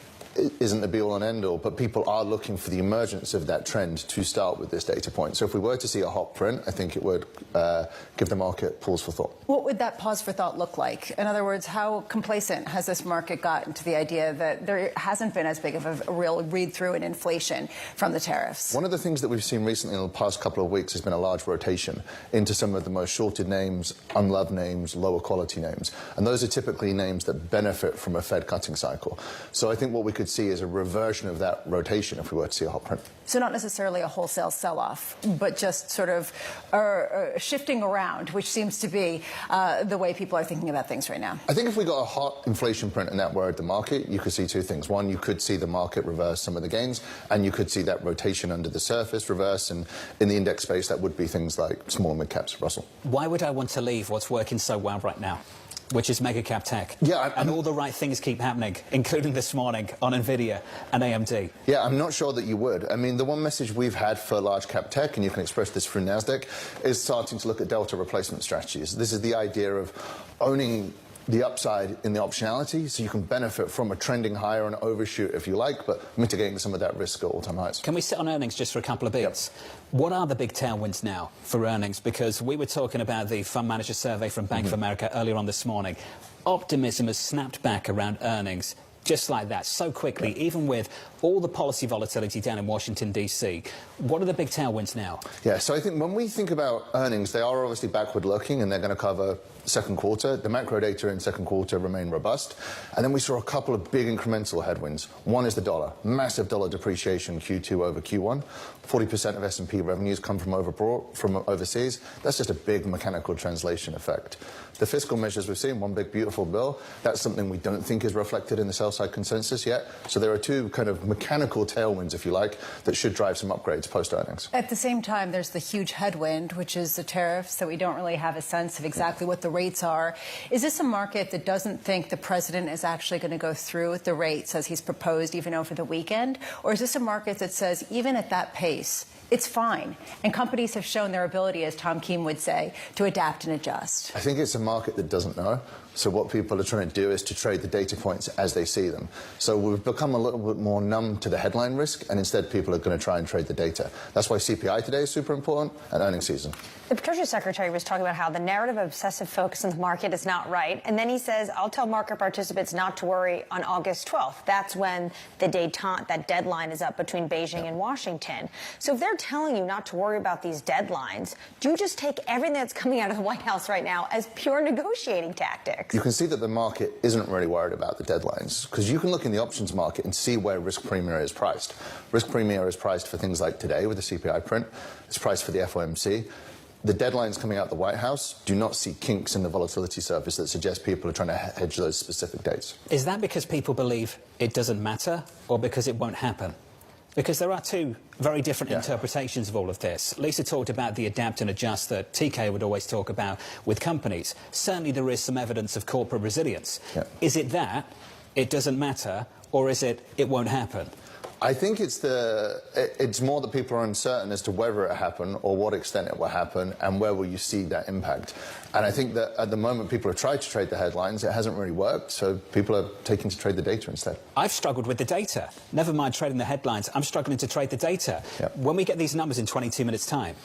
isn't the be-all and end-all, but people are looking for the emergence of that trend to start with this data point. So if we were to see a hot print, I think it would give the market pause for thought. What would that pause for thought look like? In other words, how complacent has this market gotten to the idea that there hasn't been as big of a real read-through in inflation from the tariffs? One of the things that we've seen recently in the past couple of weeks has been a large rotation into some of the most shorted names, unloved names, lower quality names. And those are typically names that benefit from a Fed cutting cycle. So I think what we could see is a reversion of that rotation if we were to see a hot print. So not necessarily a wholesale sell-off, but just sort of shifting around, which seems to be the way people are thinking about things right now. I think if we got a hot inflation print and that worried the market, you could see two things. One, you could see the market reverse some of the gains, and you could see that rotation under the surface reverse. And in the index space, that would be things like small and mid caps, Russell. Why would I want to leave what's working so well right now, which is mega cap tech? Yeah, and all the right things keep happening, including this morning on Nvidia and AMD. Yeah, I'm not sure that you would. I mean, the one message we've had for large cap tech, and you can express this through NASDAQ, is starting to look at delta replacement strategies. This is the idea of owning the upside in the optionality, so you can benefit from a trending higher and overshoot if you like, but mitigating some of that risk at all-time highs. Can we sit on earnings just for a couple of beats? Yep. What are the big tailwinds now for earnings? Because we were talking about the fund manager survey from Bank of America earlier on this morning. Optimism has snapped back around earnings just like that, so quickly, even with all the policy volatility down in Washington, D.C. What are the big tailwinds now? Yeah, so I think when we think about earnings, they are obviously backward-looking, and they're going to cover second quarter. The macro data in second quarter remain robust. And then we saw a couple of big incremental headwinds. One is the dollar. Massive dollar depreciation Q2 over Q1. 40% of S&P revenues come from overseas. That's just a big mechanical translation effect. The fiscal measures we've seen, one big beautiful bill, that's something we don't think is reflected in the sell-side consensus yet. So there are two kind of mechanical tailwinds, if you like, that should drive some upgrades post-earnings. At the same time, there's the huge headwind, which is the tariffs, that we don't really have a sense of exactly what the rates are. Is this a market that doesn't think the president is actually going to go through with the rates as he's proposed even over the weekend? Or is this a market that says even at that pace, it's fine, and companies have shown their ability, as Tom Keene would say, to adapt and adjust? I think it's a market that doesn't know. So what people are trying to do is to trade the data points as they see them. So we've become a little bit more numb to the headline risk, and instead people are going to try and trade the data. That's why CPI today is super important, and earnings season. The Treasury Secretary was talking about how the narrative of obsessive focus on the market is not right. And then he says, I'll tell market participants not to worry on August 12th. That's when the detente, that deadline is up between Beijing and Washington. So if they're telling you not to worry about these deadlines, do you just take everything that's coming out of the White House right now as pure negotiating tactics? You can see that the market isn't really worried about the deadlines, because you can look in the options market and see where risk premium is priced. Risk premium is priced for things like today with the CPI print. It's priced for the FOMC. the deadlines coming out the White House do not see kinks in the volatility surface that suggest people are trying to hedge those specific dates. Is that because people believe it doesn't matter, or because it won't happen? Because there are two very different interpretations of all of this. Lisa talked about the adapt and adjust that TK would always talk about with companies. Certainly there is some evidence of corporate resilience. Is it that it doesn't matter, or is it won't happen? I think it's more that people are uncertain as to whether it happened or what extent it will happen and where will you see that impact. And I think that at the moment people have tried to trade the headlines, it hasn't really worked, so people are taking to trade the data instead. I've struggled with the data. Never mind trading the headlines, I'm struggling to trade the data. When we get these numbers in 22 minutes' time,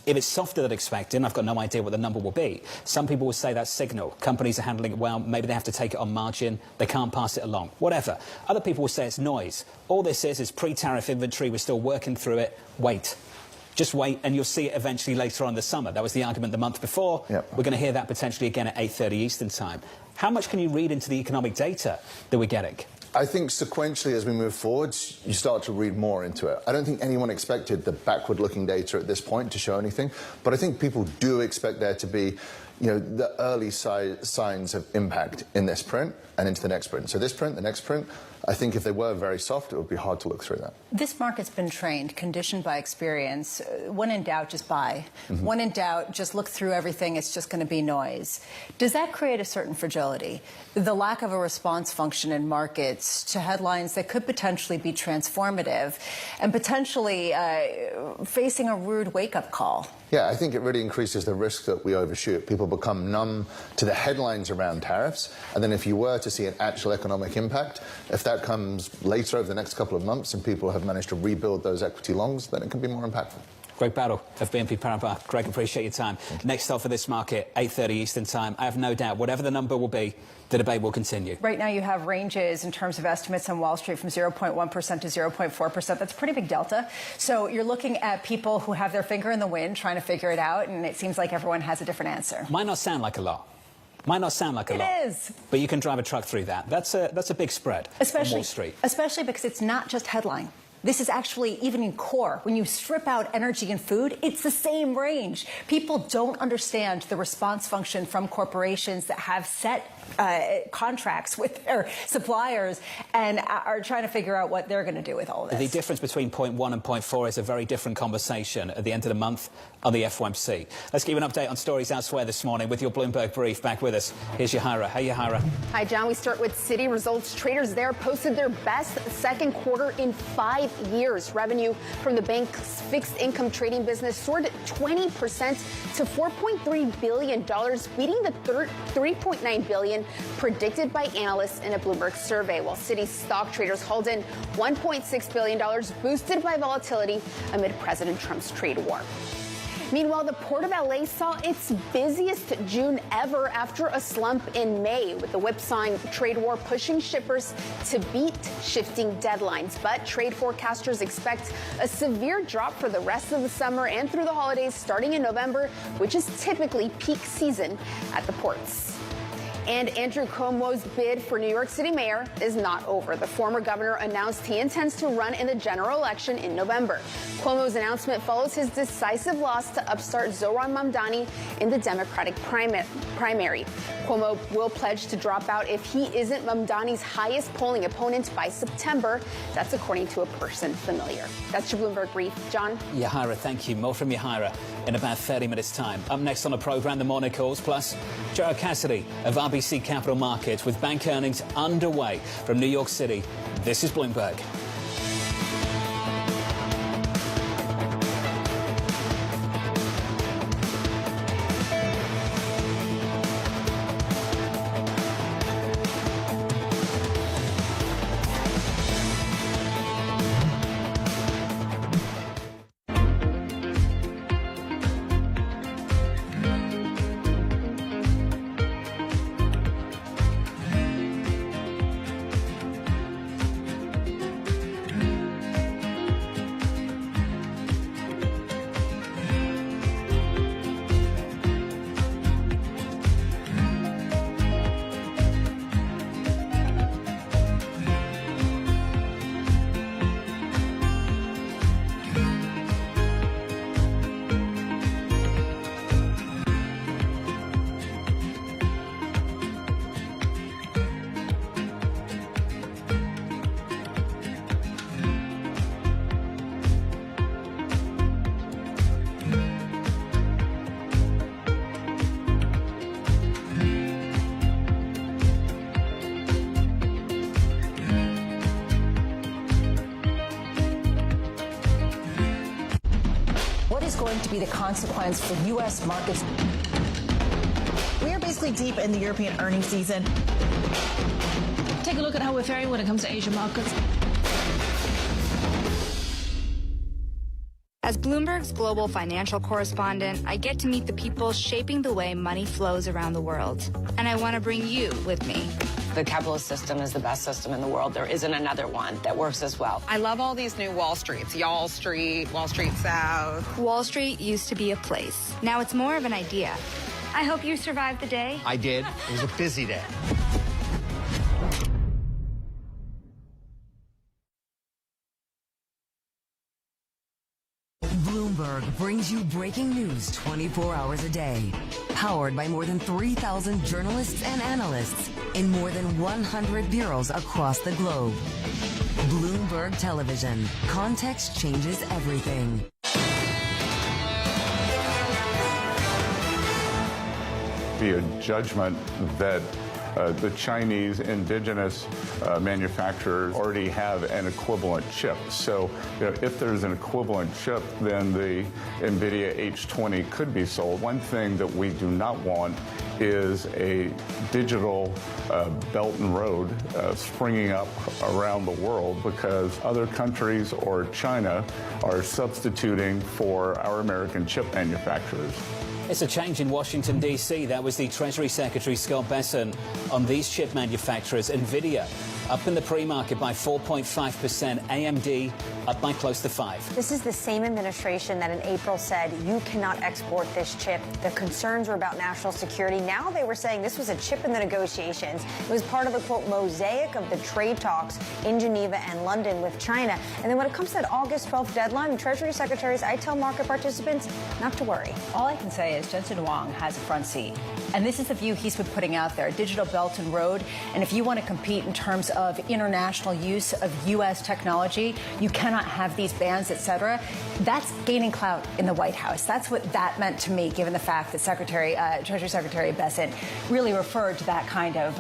if it's softer than expected, and I've got no idea what the number will be, some people will say that's signal. Companies are handling it well, maybe they have to take it on margin, they can't pass it along, whatever. Other people will say it's noise. All this is pre-tariff inventory, we're still working through it. Wait. Just wait, and you'll see it eventually later on in the summer. That was the argument the month before. We're going to hear that potentially again at 8:30 Eastern Time. How much can you read into the economic data that we're getting? I think sequentially as we move forward, you start to read more into it. I don't think anyone expected the backward-looking data at this point to show anything, but I think people do expect there to be, the early signs of impact in this print and into the next print. So this print, the next print, I think if they were very soft, it would be hard to look through that. This market's been trained, conditioned by experience. When in doubt, just buy. When in doubt, just look through everything. It's just going to be noise. Does that create a certain fragility? The lack of a response function in markets to headlines that could potentially be transformative and potentially facing a rude wake-up call? Yeah, I think it really increases the risk that we overshoot. People become numb to the headlines around tariffs, and then if you were to see an actual economic impact, if that comes later over the next couple of months and people have managed to rebuild those equity longs, then it can be more impactful. Greg Battle of BNP Paribas. Greg, appreciate your time. Next stop for this market, 8:30 Eastern Time. I have no doubt, whatever the number will be, the debate will continue. Right now you have ranges in terms of estimates on Wall Street from 0.1% to 0.4%. That's a pretty big delta. So you're looking at people who have their finger in the wind trying to figure it out, and it seems like everyone has a different answer. Might not sound like a lot. Might not sound like a lot. It is. But you can drive a truck through that. That's a big spread on Wall Street. Especially because it's not just headline. This is actually, even in core, when you strip out energy and food, it's the same range. People don't understand the response function from corporations that have set contracts with their suppliers and are trying to figure out what they're going to do with all this. The difference between 0.1 and 0.4 is a very different conversation at the end of the month on the FOMC. Let's give you an update on stories elsewhere this morning with your Bloomberg Brief. Back with us. Here's Yahira. Hey, Yahira. Hi, John. We start with Citi results. Traders there posted their best second quarter in 5 years. Revenue from the bank's fixed income trading business soared 20% to $4.3 billion, beating the $3.9 billion predicted by analysts in a Bloomberg survey, while Citi's stock traders hauled in $1.6 billion, boosted by volatility amid President Trump's trade war. Meanwhile, the Port of LA saw its busiest June ever after a slump in May, with the whipsawing trade war pushing shippers to beat shifting deadlines. But trade forecasters expect a severe drop for the rest of the summer and through the holidays starting in November, which is typically peak season at the ports. And Andrew Cuomo's bid for New York City mayor is not over. The former governor announced he intends to run in the general election in November. Cuomo's announcement follows his decisive loss to upstart Zohran Mamdani in the Democratic primary. Cuomo will pledge to drop out if he isn't Mamdani's highest polling opponent by September. That's according to a person familiar. That's your Bloomberg Brief. John? Yahira, thank you. More from Yahira in about 30 minutes' time. Up next on the program, the morning calls, plus Gerard Cassidy of RBC Capital Markets with bank earnings underway from New York City. This is Bloomberg. going to be the consequence for U.S. markets? We are basically deep in the European earnings season. Take a look at how we're faring when it comes to Asian markets. As Bloomberg's global financial correspondent, I get to meet the people shaping the way money flows around the world. And I want to bring you with me. The capitalist system is the best system in the world. There isn't another one that works as well. I love all these new Wall Streets. Y'all Street, Wall Street South. Wall Street used to be a place. Now it's more of an idea. I hope you survived the day. I did. It was a busy day. Bloomberg brings you breaking news 24 hours a day. Powered by more than 3,000 journalists and analysts in more than 100 bureaus across the globe. Bloomberg Television. Context changes everything. Be a judgment that the Chinese indigenous manufacturers already have an equivalent chip. So if there's an equivalent chip, then the NVIDIA H20 could be sold. One thing that we do not want is a digital Belt and Road springing up around the world because other countries or China are substituting for our American chip manufacturers. It's a change in Washington, D.C. That was the Treasury Secretary, Scott Bessent, on these chip manufacturers. NVIDIA up in the pre-market by 4.5%. AMD up by close to 5%. This is the same administration that in April said you cannot export this chip. The concerns were about national security. Now they were saying this was a chip in the negotiations. It was part of the, quote, mosaic of the trade talks in Geneva and London with China. And then when it comes to that August 12th deadline, the Treasury secretaries, I tell market participants not to worry. All I can say is Jensen Huang has a front seat. And this is the view he's been putting out there, digital Belt and Road. And if you want to compete in terms of international use of U.S. technology, you cannot have these bans, et cetera. That's gaining clout in the White House. That's what that meant to me, given the fact that Treasury Secretary Bessent really referred to that kind of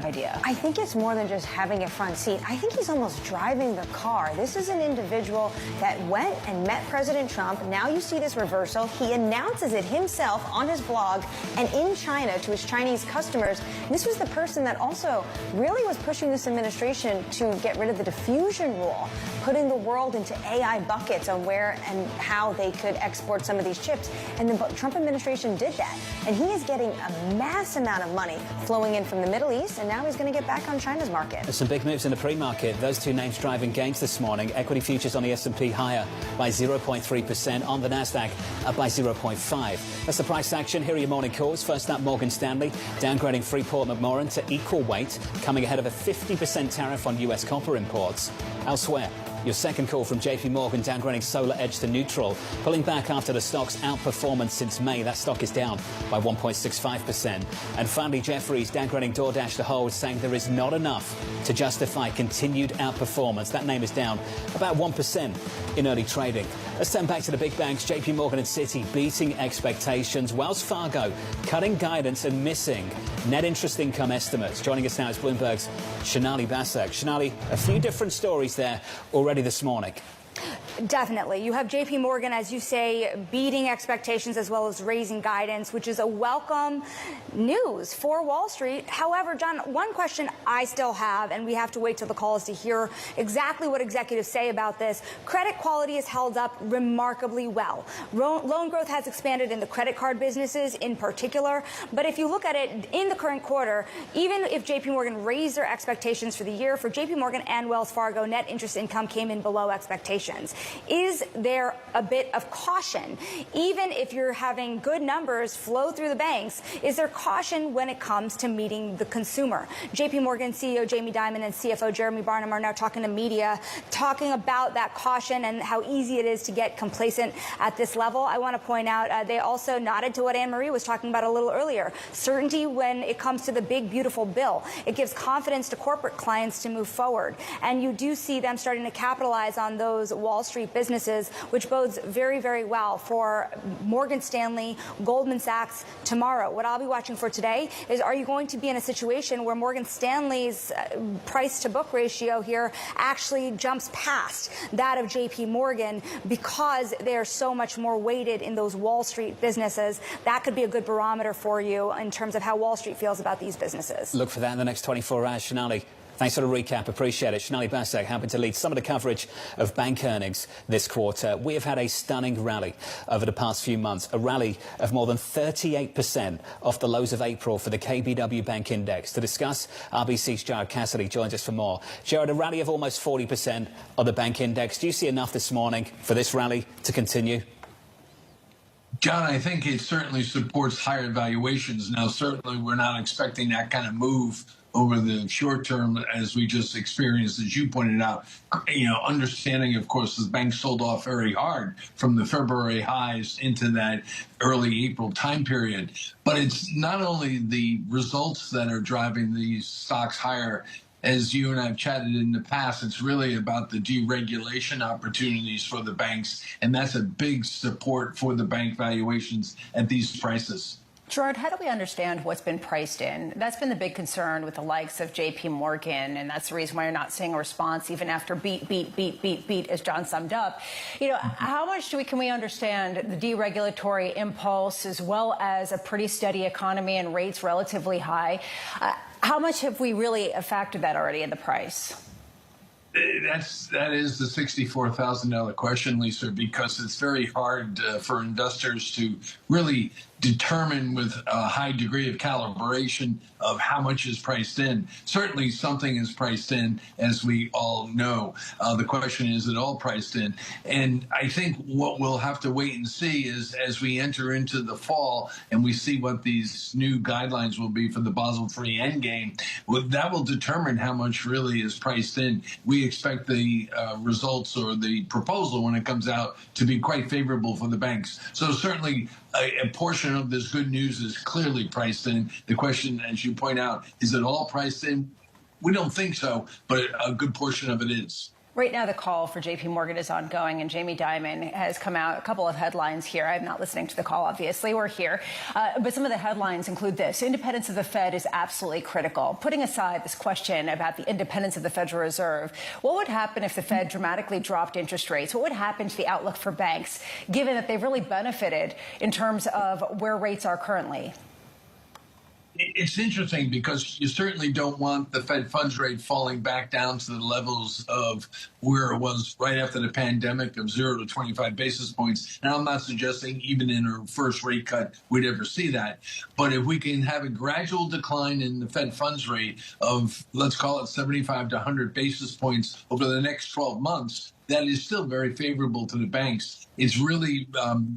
idea. I think it's more than just having a front seat. I think he's almost driving the car. This is an individual that went and met President Trump. Now you see this reversal. He announces it himself on his blog and in China to his Chinese customers. This was the person that also really was pushing this administration to get rid of the diffusion rule, putting the world into AI buckets on where and how they could export some of these chips. And the Trump administration did that. And he is getting a mass amount of money flowing in from the Middle East, and now he's going to get back on China's market. There's some big moves in the pre-market. Those two names driving gains this morning. Equity futures on the S&P higher by 0.3%. On the NASDAQ up by 0.5%. That's the price action. Here are your morning calls. First up, Morgan Stanley downgrading Freeport McMoran to equal weight, coming ahead of a 50% tariff on U.S. copper imports. Elsewhere, your second call from JP Morgan downgrading Solar Edge to neutral, pulling back after the stock's outperformance since May. That stock is down by 1.65%. And finally, Jefferies downgrading DoorDash to hold, saying there is not enough to justify continued outperformance. That name is down about 1% in early trading. Let's turn back to the big banks. JP Morgan and Citi beating expectations. Wells Fargo cutting guidance and missing net interest income estimates. Joining us now is Bloomberg's Sonali Basak. Sonali, a few different stories there already this morning. Definitely. You have JP Morgan, as you say, beating expectations as well as raising guidance, which is a welcome news for Wall Street. However, John, one question I still have, and we have to wait till the calls to hear exactly what executives say about this. Credit quality has held up remarkably well. Loan growth has expanded in the credit card businesses in particular. But if you look at it in the current quarter, even if JP Morgan raised their expectations for the year, for JP Morgan and Wells Fargo, net interest income came in below expectations. Is there a bit of caution? Even if you're having good numbers flow through the banks, is there caution when it comes to meeting the consumer? JP Morgan CEO Jamie Dimon and CFO Jeremy Barnum are now talking to media, talking about that caution and how easy it is to get complacent at this level. I want to point out they also nodded to what Anne-Marie was talking about a little earlier. Certainty when it comes to the big, beautiful bill. It gives confidence to corporate clients to move forward. And you do see them starting to capitalize on those Wall Street Street businesses, which bodes very, very well for Morgan Stanley, Goldman Sachs tomorrow. What I'll be watching for today is, are you going to be in a situation where Morgan Stanley's price to book ratio here actually jumps past that of JP Morgan because they're so much more weighted in those Wall Street businesses? That could be a good barometer for you in terms of how Wall Street feels about these businesses. Look for that in the next 24 hours. Sonali, thanks for the recap. Appreciate it. Sonali Basak happened to lead some of the coverage of bank earnings this quarter. We have had a stunning rally over the past few months, a rally of more than 38% off the lows of April for the KBW Bank Index. To discuss, RBC's Jared Cassidy joins us for more. Jared, a rally of almost 40% on the bank index. Do you see enough this morning for this rally to continue? John, I think it certainly supports higher valuations. Now, certainly we're not expecting that kind of move over the short term as we just experienced, as you pointed out. Understanding, of course, the bank sold off very hard from the February highs into that early April time period. But it's not only the results that are driving these stocks higher. As you and I have chatted in the past, it's really about the deregulation opportunities for the banks, and that's a big support for the bank valuations at these prices. Gerard, how do we understand what's been priced in? That's been the big concern with the likes of JP Morgan, and that's the reason why you're not seeing a response even after beat, as John summed up. How much can we understand the deregulatory impulse as well as a pretty steady economy and rates relatively high? How much have we really factored that already in the price? That is the $64,000 question, Lisa, because it's very hard for investors to really determine with a high degree of calibration of how much is priced in. Certainly something is priced in, as we all know. The question is it all priced in? And I think what we'll have to wait and see is as we enter into the fall and we see what these new guidelines will be for the Basel III endgame, that will determine how much really is priced in. We expect the results or the proposal when it comes out to be quite favorable for the banks. So certainly a portion of this good news is clearly priced in. The question, as you point out, is it all priced in? We don't think so, but a good portion of it is. Right now, the call for JP Morgan is ongoing, and Jamie Dimon has come out, a couple of headlines here. I'm not listening to the call, obviously. We're here. But some of the headlines include this. Independence of the Fed is absolutely critical. Putting aside this question about the independence of the Federal Reserve, what would happen if the Fed dramatically dropped interest rates? What would happen to the outlook for banks, given that they've really benefited in terms of where rates are currently? It's interesting because you certainly don't want the Fed funds rate falling back down to the levels of where it was right after the pandemic of 0 to 25 basis points. And I'm not suggesting even in our first rate cut we'd ever see that. But if we can have a gradual decline in the Fed funds rate of, let's call it 75 to 100 basis points over the next 12 months, that is still very favorable to the banks. It's really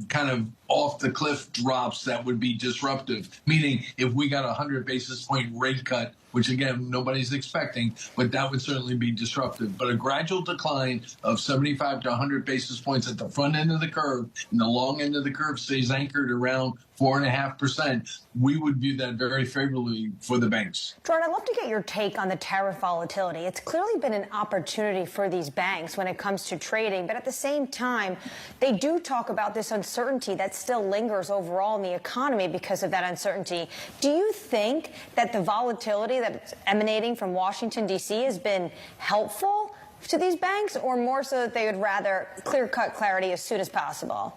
kind of off the cliff drops that would be disruptive, meaning if we got a 100 basis point rate cut, which again, nobody's expecting, but that would certainly be disruptive. But a gradual decline of 75 to 100 basis points at the front end of the curve and the long end of the curve stays anchored around 4.5%, we would view that very favorably for the banks. Jordan, I'd love to get your take on the tariff volatility. It's clearly been an opportunity for these banks when it comes to trading, but at the same time, they do talk about this uncertainty that still lingers overall in the economy because of that uncertainty. Do you think that the volatility that's emanating from Washington, D.C. has been helpful to these banks, or more so that they would rather clear-cut clarity as soon as possible?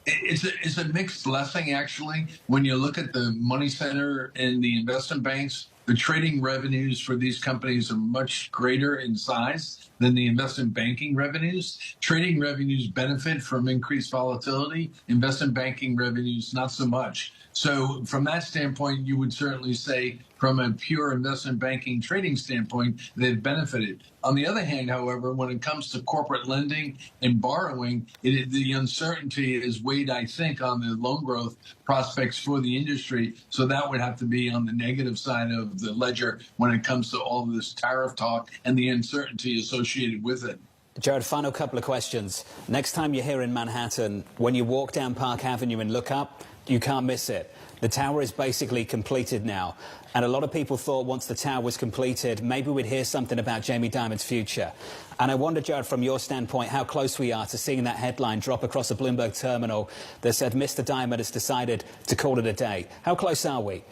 It's a mixed blessing, actually. When you look at the money center and the investment banks, the trading revenues for these companies are much greater in size than the investment banking revenues. Trading revenues benefit from increased volatility. Investment banking revenues, not so much. So from that standpoint, you would certainly say from a pure investment banking trading standpoint, they've benefited. On the other hand, however, when it comes to corporate lending and borrowing, the uncertainty is weighed, I think, on the loan growth prospects for the industry. So that would have to be on the negative side of the ledger when it comes to all this tariff talk and the uncertainty associated with it. Jared, final couple of questions. Next time you're here in Manhattan, when you walk down Park Avenue and look up, you can't miss it. The tower is basically completed now. And a lot of people thought once the tower was completed, maybe we'd hear something about Jamie Dimon's future. And I wonder, Jared, from your standpoint, how close we are to seeing that headline drop across a Bloomberg terminal that said Mr. Dimon has decided to call it a day. How close are we?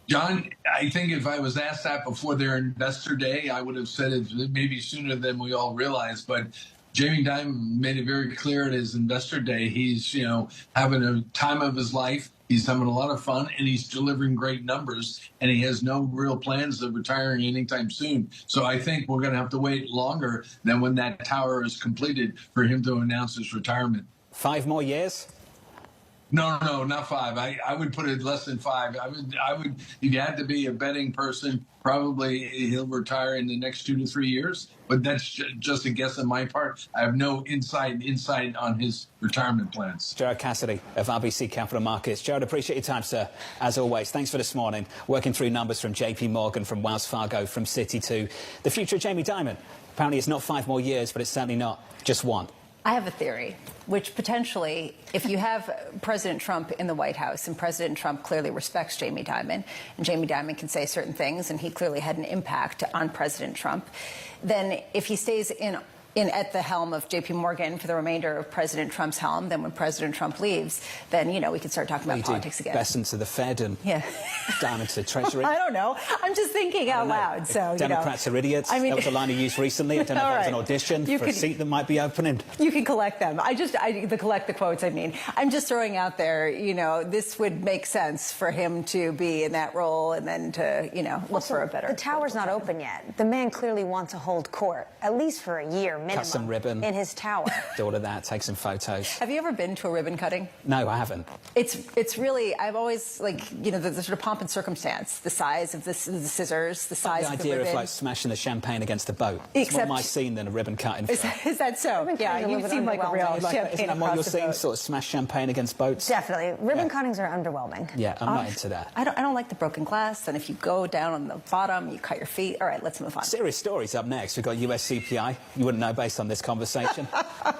John, I think if I was asked that before their investor day, I would have said it maybe sooner than we all realize. But Jamie Dimon made it very clear at his investor day. He's, having a time of his life. He's having a lot of fun, and he's delivering great numbers, and he has no real plans of retiring anytime soon. So I think we're going to have to wait longer than when that tower is completed for him to announce his retirement. 5 more years? No, not 5. I would put it less than 5. I would. If you had to be a betting person, probably he'll retire in the next 2 to 3 years. But that's just a guess on my part. I have no insight on his retirement plans. Jared Cassidy of RBC Capital Markets. Jared, appreciate your time, sir. As always, thanks for this morning. Working through numbers from JP Morgan, from Wells Fargo, from Citi to the future of Jamie Dimon. Apparently, it's not 5 more years, but it's certainly not just 1. I have a theory, which potentially, if you have President Trump in the White House, and President Trump clearly respects Jamie Dimon, and Jamie Dimon can say certain things, and he clearly had an impact on President Trump, then if he stays in at the helm of JP Morgan for the remainder of President Trump's helm, then when President Trump leaves, then, we can start talking about politics again. Besson to the Fed and Dimon to the Treasury. I don't know. I'm just thinking out loud. So, Democrats are idiots. That was a line you used recently. I don't know if that was an audition for a seat that might be opening. You can collect them. Collect the quotes, I'm just throwing out there, this would make sense for him to be in that role and then to, look for a better. The tower's not open yet. The man clearly wants to hold court, at least for a year. Cut some ribbon in his tower. Do all of that. Take some photos. Have you ever been to a ribbon cutting? No, I haven't. It's really, I've always the sort of pomp and circumstance, the size of the scissors, the size of the ribbon. The idea of smashing the champagne against a boat. It's more my scene than a ribbon cutting. Is that so? Yeah, you seem like a real champagne. Isn't that more your scene? Sort of smash champagne against boats. Definitely, ribbon cuttings are underwhelming. Yeah, I'm not into that. I don't like the broken glass. And if you go down on the bottom, you cut your feet. All right, let's move on. Serious stories up next. We've got US CPI. You wouldn't know based on this conversation.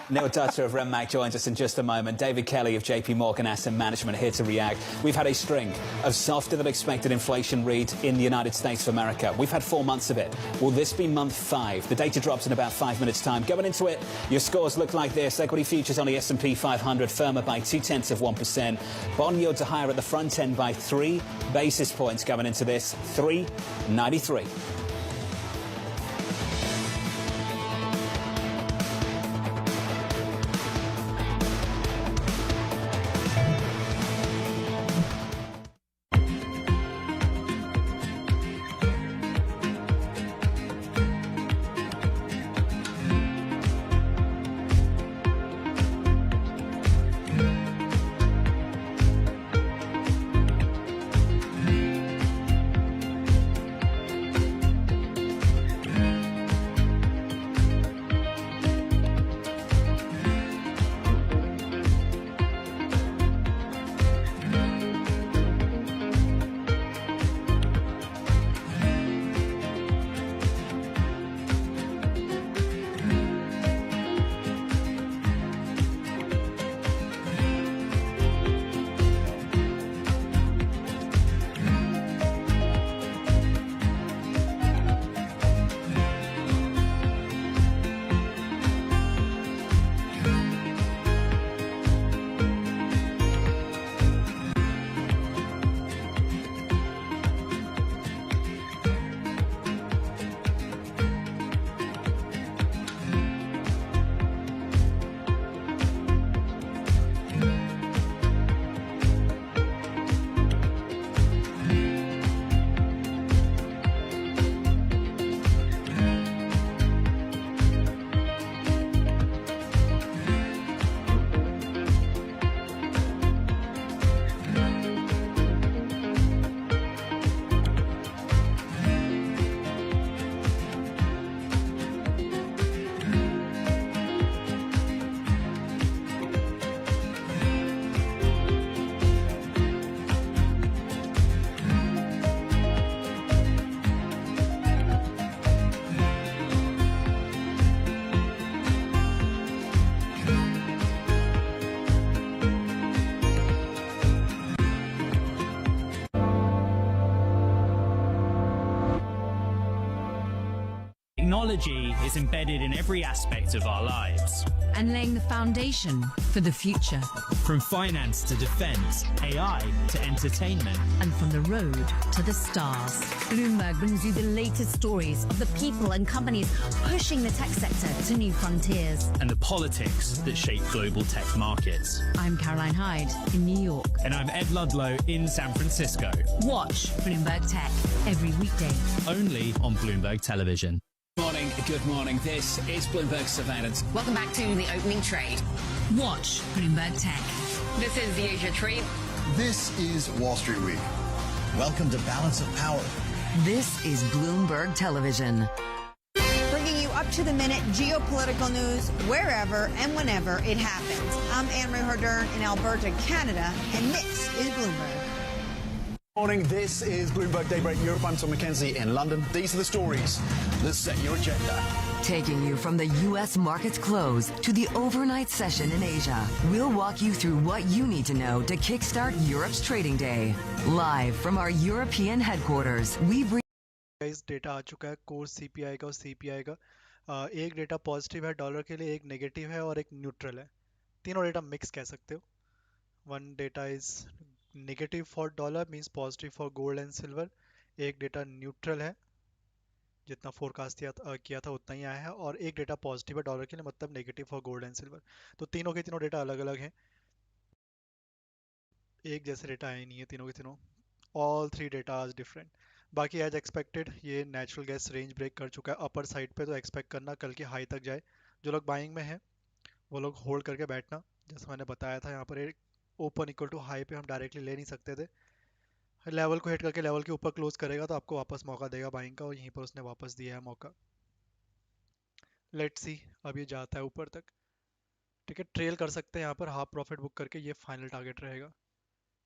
Neil Dutcher of Renmac joins us in just a moment. David Kelly of JP Morgan Asset Management here to react. We've had a string of softer than expected inflation reads in the United States of America. We've had 4 months of it. Will this be month 5? The data drops in about 5 minutes' time. Going into it, your scores look like this. Equity futures on the S&P 500 firmer by 0.2%. Bond yields are higher at the front end by 3 basis points going into this. 3.93. technology is embedded in every aspect of our lives. And laying the foundation for the future. From finance to defense, AI to entertainment. And from the road to the stars. Bloomberg brings you the latest stories of the people and companies pushing the tech sector to new frontiers. And the politics that shape global tech markets. I'm Caroline Hyde in New York. And I'm Ed Ludlow in San Francisco. Watch Bloomberg Tech every weekday. Only on Bloomberg Television. Good morning. This is Bloomberg Surveillance. Welcome back to the opening trade. Watch Bloomberg Tech. This is the Asia trade. This is Wall Street Week. Welcome to Balance of Power. This is Bloomberg Television. Bringing you up to the minute geopolitical news wherever and whenever it happens. I'm Anne-Marie Hardern in Alberta, Canada, and this is Bloomberg. Morning, this is Bloomberg Daybreak Europe. I'm Tom McKenzie in London. These are the stories that set your agenda. Taking you from the U.S. market's close to the overnight session in Asia, we'll walk you through what you need to know to kickstart Europe's trading day. Live from our European headquarters, we bring guys data आ चुका है core CPI का और CPI का एक data positive है dollar के लिए, एक नेगेटिव है और एक न्यूट्रल है. तीनों डेटा मिक्स कह सकते हो. One data is negative for dollar means positive for gold and silver. एक डेटा न्यूट्रल है, जितना फोरकास्ट किया था उतना ही आया है, और एक डेटा पॉजिटिव है डॉलर के लिए, मतलब negative for gold and silver. तो तीनों के तीनों डेटा अलग अलग हैं, एक जैसे डेटा आए नहीं है तीनों के तीनों. ऑल थ्री डेटा आज डिफरेंट. बाकी एज एक्सपेक्टेड ये नेचुरल गैस रेंज ब्रेक कर चुका है अपर साइड पे, तो एक्सपेक्ट करना कल की हाई तक जाए. जो लोग बाइंग में हैं वो लोग होल्ड करके बैठना. जैसा मैंने बताया था, यहाँ पर एक ओपन इक्वल टू हाई पे हम डायरेक्टली ले नहीं सकते थे. लेवल को हिट करके लेवल के ऊपर क्लोज करेगा तो आपको वापस मौका देगा बाइंग का, और यहीं पर उसने वापस दिया है मौका. लेट्स सी अब ये जाता है ऊपर तक. ठीक है, ट्रेल कर सकते हैं यहाँ पर हाफ प्रॉफिट बुक करके. ये फाइनल टारगेट रहेगा.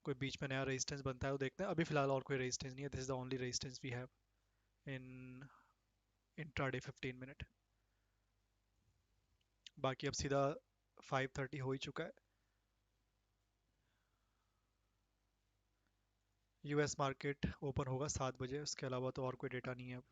कोई बीच में नया रेजिस्टेंस बनता है वो देखते हैं. अभी फिलहाल और कोई रेजिस्टेंस नहीं है. This is the only resistance we have in intraday 15 minute. बाकी अब सीधा 5:30 हो ही चुका है. यूएस मार्केट ओपन होगा 7 बजे. उसके अलावा तो और कोई डेटा नहीं है अब.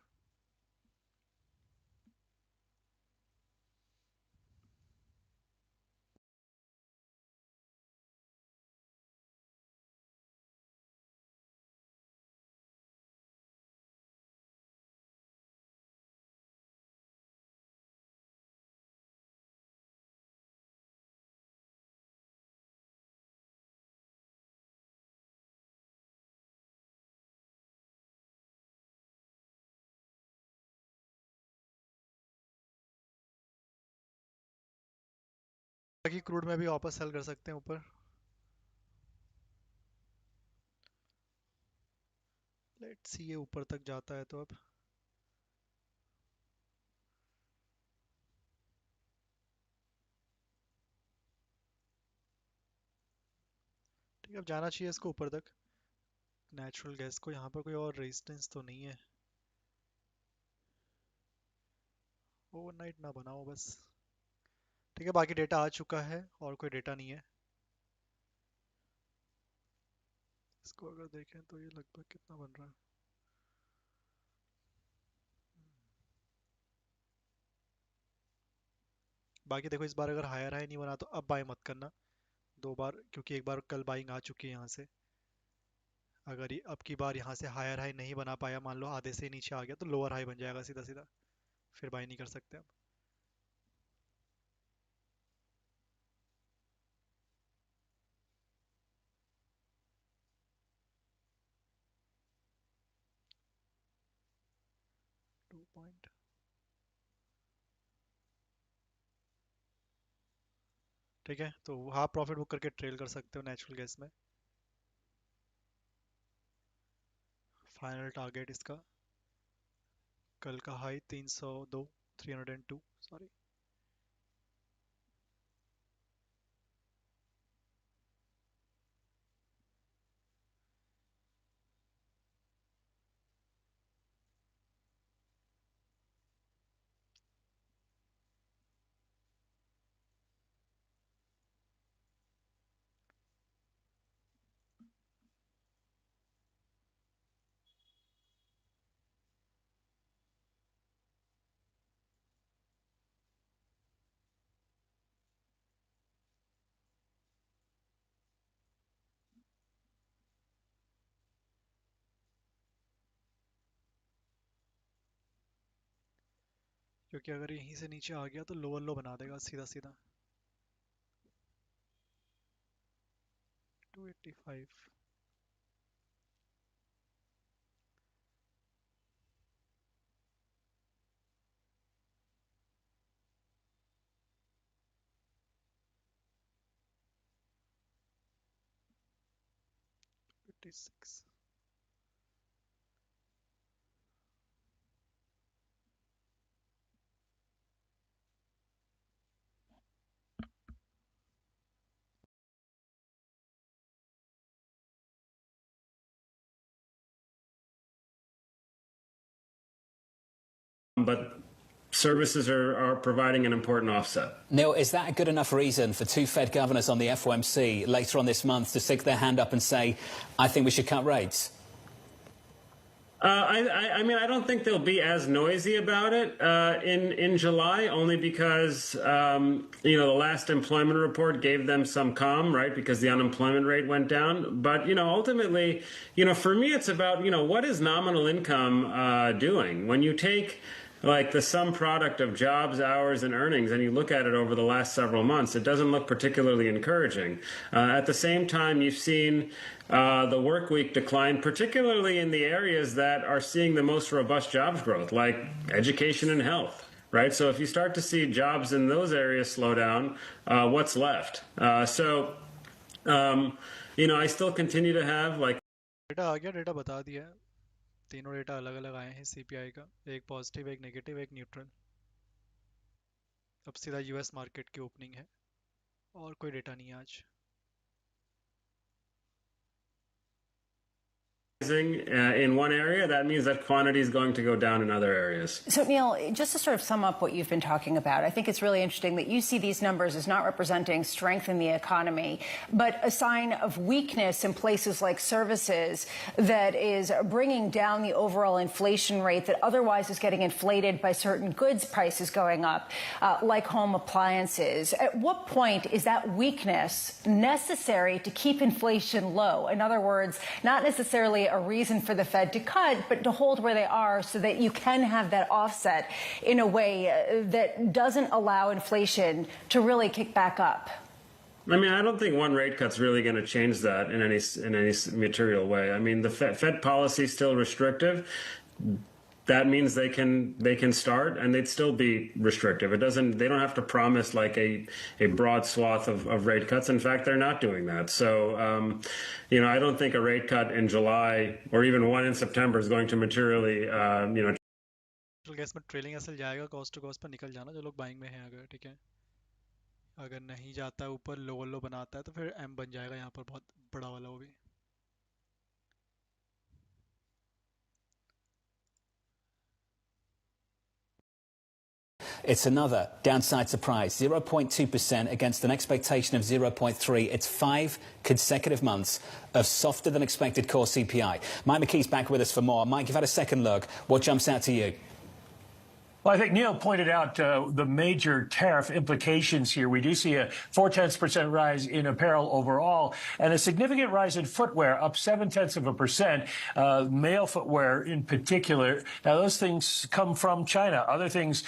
बाकी क्रूड में भी वापस सेल कर सकते हैं ऊपर. लेट्स सी ये ऊपर तक जाता है तो अब ठीक है. अब जाना चाहिए इसको ऊपर तक. नेचुरल गैस को यहाँ पर कोई और रेजिस्टेंस तो नहीं है. ओवरनाइट ना बनाओ बस. ठीक है, बाकी डेटा आ चुका है और कोई डेटा नहीं है. इसको अगर देखें तो ये लगभग कितना बन रहा है. बाकी देखो, इस बार अगर हायर हाई नहीं बना तो अब बाय मत करना दो बार, क्योंकि एक बार कल बाइंग आ चुकी है यहाँ से. अगर ये अब की बार यहाँ से हायर हाई नहीं बना पाया, मान लो आधे से नीचे आ गया, तो लोअर हाई बन जाएगा सीधा सीधा. फिर बाय नहीं कर सकते अब. पॉइंट ठीक है, तो हाफ प्रॉफिट बुक करके ट्रेल कर सकते हो नेचुरल गैस में. फाइनल टारगेट इसका कल का हाई 302 302 सॉरी. क्योंकि अगर यहीं से नीचे आ गया तो लोअर लो बना देगा सीधा सीधा 285 56 But services are providing an important offset. Neil, is that a good enough reason for two Fed governors on the FOMC later on this month to stick their hand up and say, I think we should cut rates? I mean, I don't think they'll be as noisy about it in July, only because, the last employment report gave them some calm, right, because the unemployment rate went down. But, ultimately, for me, it's about, what is nominal income doing? When you take like the sum product of jobs, hours, and earnings, and you look at it over the last several months, it doesn't look particularly encouraging. At the same time, you've seen the work week decline, particularly in the areas that are seeing the most robust jobs growth, like education and health, right? So if you start to see jobs in those areas slow down, what's left? I still continue to have like... data आ गया data बता दिया है तीनों data अलग अलग आए हैं सीपीआई का एक पॉजिटिव एक नेगेटिव एक न्यूट्रल अब सीधा यूएस मार्केट की ओपनिंग है और कोई डेटा नहीं है आज in one area, that means that quantity is going to go down in other areas. So, Neil, just to sort of sum up what you've been talking about, I think it's really interesting that you see these numbers as not representing strength in the economy, but a sign of weakness in places like services that is bringing down the overall inflation rate that otherwise is getting inflated by certain goods prices going up, like home appliances. At what point is that weakness necessary to keep inflation low? In other words, not necessarily a reason for the Fed to cut, but to hold where they are so that you can have that offset in a way that doesn't allow inflation to really kick back up? I mean, I don't think one rate cut's really going to change that in any material way. I mean, the Fed policy is still restrictive. That means they can start and they'd still be restrictive. They don't have to promise like a broad swath of rate cuts. In fact, they're not doing that. So, I don't think a rate cut in July or even one in September is going to materially, gas में trailing असल जाएगा cost to cost per निकल जाना जो लोग buying में हैं अगर ठीक है अगर नहीं जाता है ऊपर लोअर लो बनाता है तो फिर एम बन जाएगा यहाँ पर बहुत बड़ा वाला वो भी It's another downside surprise, 0.2% against an expectation of 0.3. It's 5 consecutive months of softer than expected core CPI. Mike McKee's back with us for more. Mike, you've had a second look. What jumps out to you? Well, I think Neil pointed out the major tariff implications here. We do see a 0.4% rise in apparel overall and a significant rise in footwear, up 0.7%, male footwear in particular. Now, those things come from China. Other things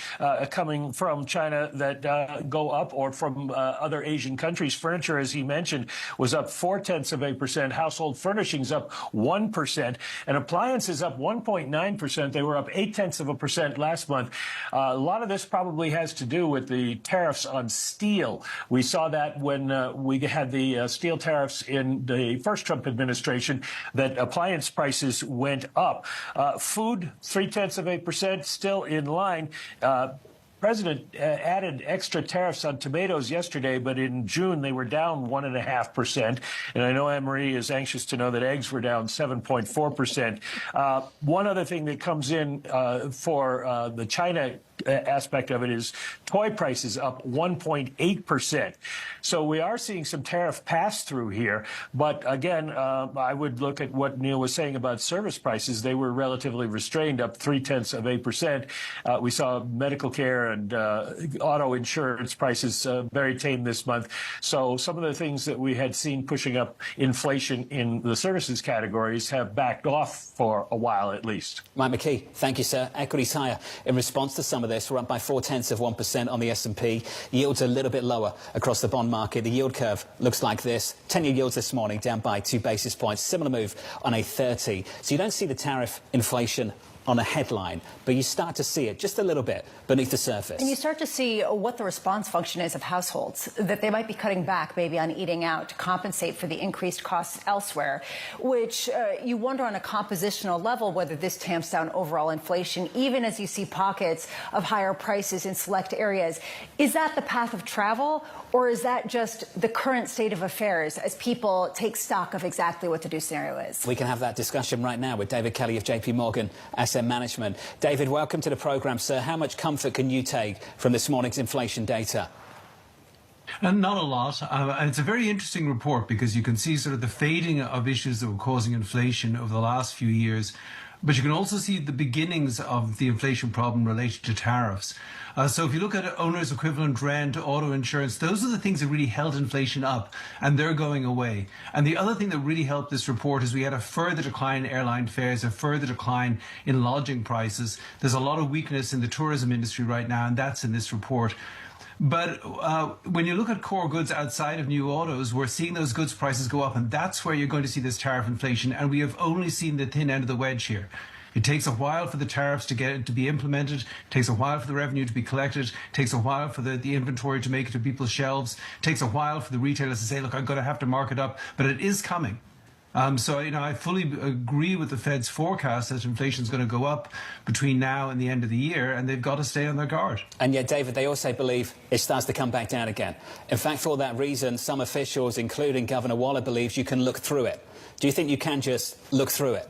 coming from China that go up or from other Asian countries. Furniture, as he mentioned, was up 0.4%. Household furnishings up 1%. And appliances up 1.9%. They were up 0.8% last month. A lot of this probably has to do with the tariffs on steel. We saw that when we had the steel tariffs in the first Trump administration, that appliance prices went up. Food, 0.3%, still in line. President added extra tariffs on tomatoes yesterday, but in June they were down 1.5%. And I know Anne-Marie is anxious to know that eggs were down 7.4%. One other thing that comes in for the China aspect of it is toy prices up 1.8%. So we are seeing some tariff pass-through here. But again, I would look at what Neil was saying about service prices. They were relatively restrained, up 0.3%. We saw medical care and auto insurance prices very tame this month. So some of the things that we had seen pushing up inflation in the services categories have backed off for a while at least. Mike McKee, thank you, sir. Equities higher in response to some of of this. We're up by 0.4% on the S&P. Yields a little bit lower across the bond market. The yield curve looks like this. 10-year yields this morning down by 2 basis points. Similar move on a 30. So you don't see the tariff inflation on a headline, but you start to see it just a little bit beneath the surface. And you start to see what the response function is of households, that they might be cutting back maybe on eating out to compensate for the increased costs elsewhere, which you wonder on a compositional level whether this tamps down overall inflation, even as you see pockets of higher prices in select areas. Is that the path of travel, or is that just the current state of affairs as people take stock of exactly what the new scenario is? We can have that discussion right now with David Kelly of JP Morgan Asset Management. David, welcome to the programme, sir. How much comfort can you take from this morning's inflation data? And not a lot. And it's a very interesting report because you can see sort of the fading of issues that were causing inflation over the last few years. But you can also see the beginnings of the inflation problem related to tariffs. So if you look at owner's equivalent rent, auto insurance, those are the things that really held inflation up, and they're going away. And the other thing that really helped this report is we had a further decline in airline fares, a further decline in lodging prices. There's a lot of weakness in the tourism industry right now, and that's in this report. But when you look at core goods outside of new autos, we're seeing those goods prices go up, and that's where you're going to see this tariff inflation. And we have only seen the thin end of the wedge here. It takes a while for the tariffs to be implemented. It takes a while for the revenue to be collected. It takes a while for the inventory to make it to people's shelves. It takes a while for the retailers to say, look, I'm going to have to mark it up. But it is coming. So, I fully agree with the Fed's forecast that inflation is going to go up between now and the end of the year, and they've got to stay on their guard. And yet, David, they also believe it starts to come back down again. In fact, for that reason, some officials, including Governor Waller, believes you can look through it. Do you think you can just look through it?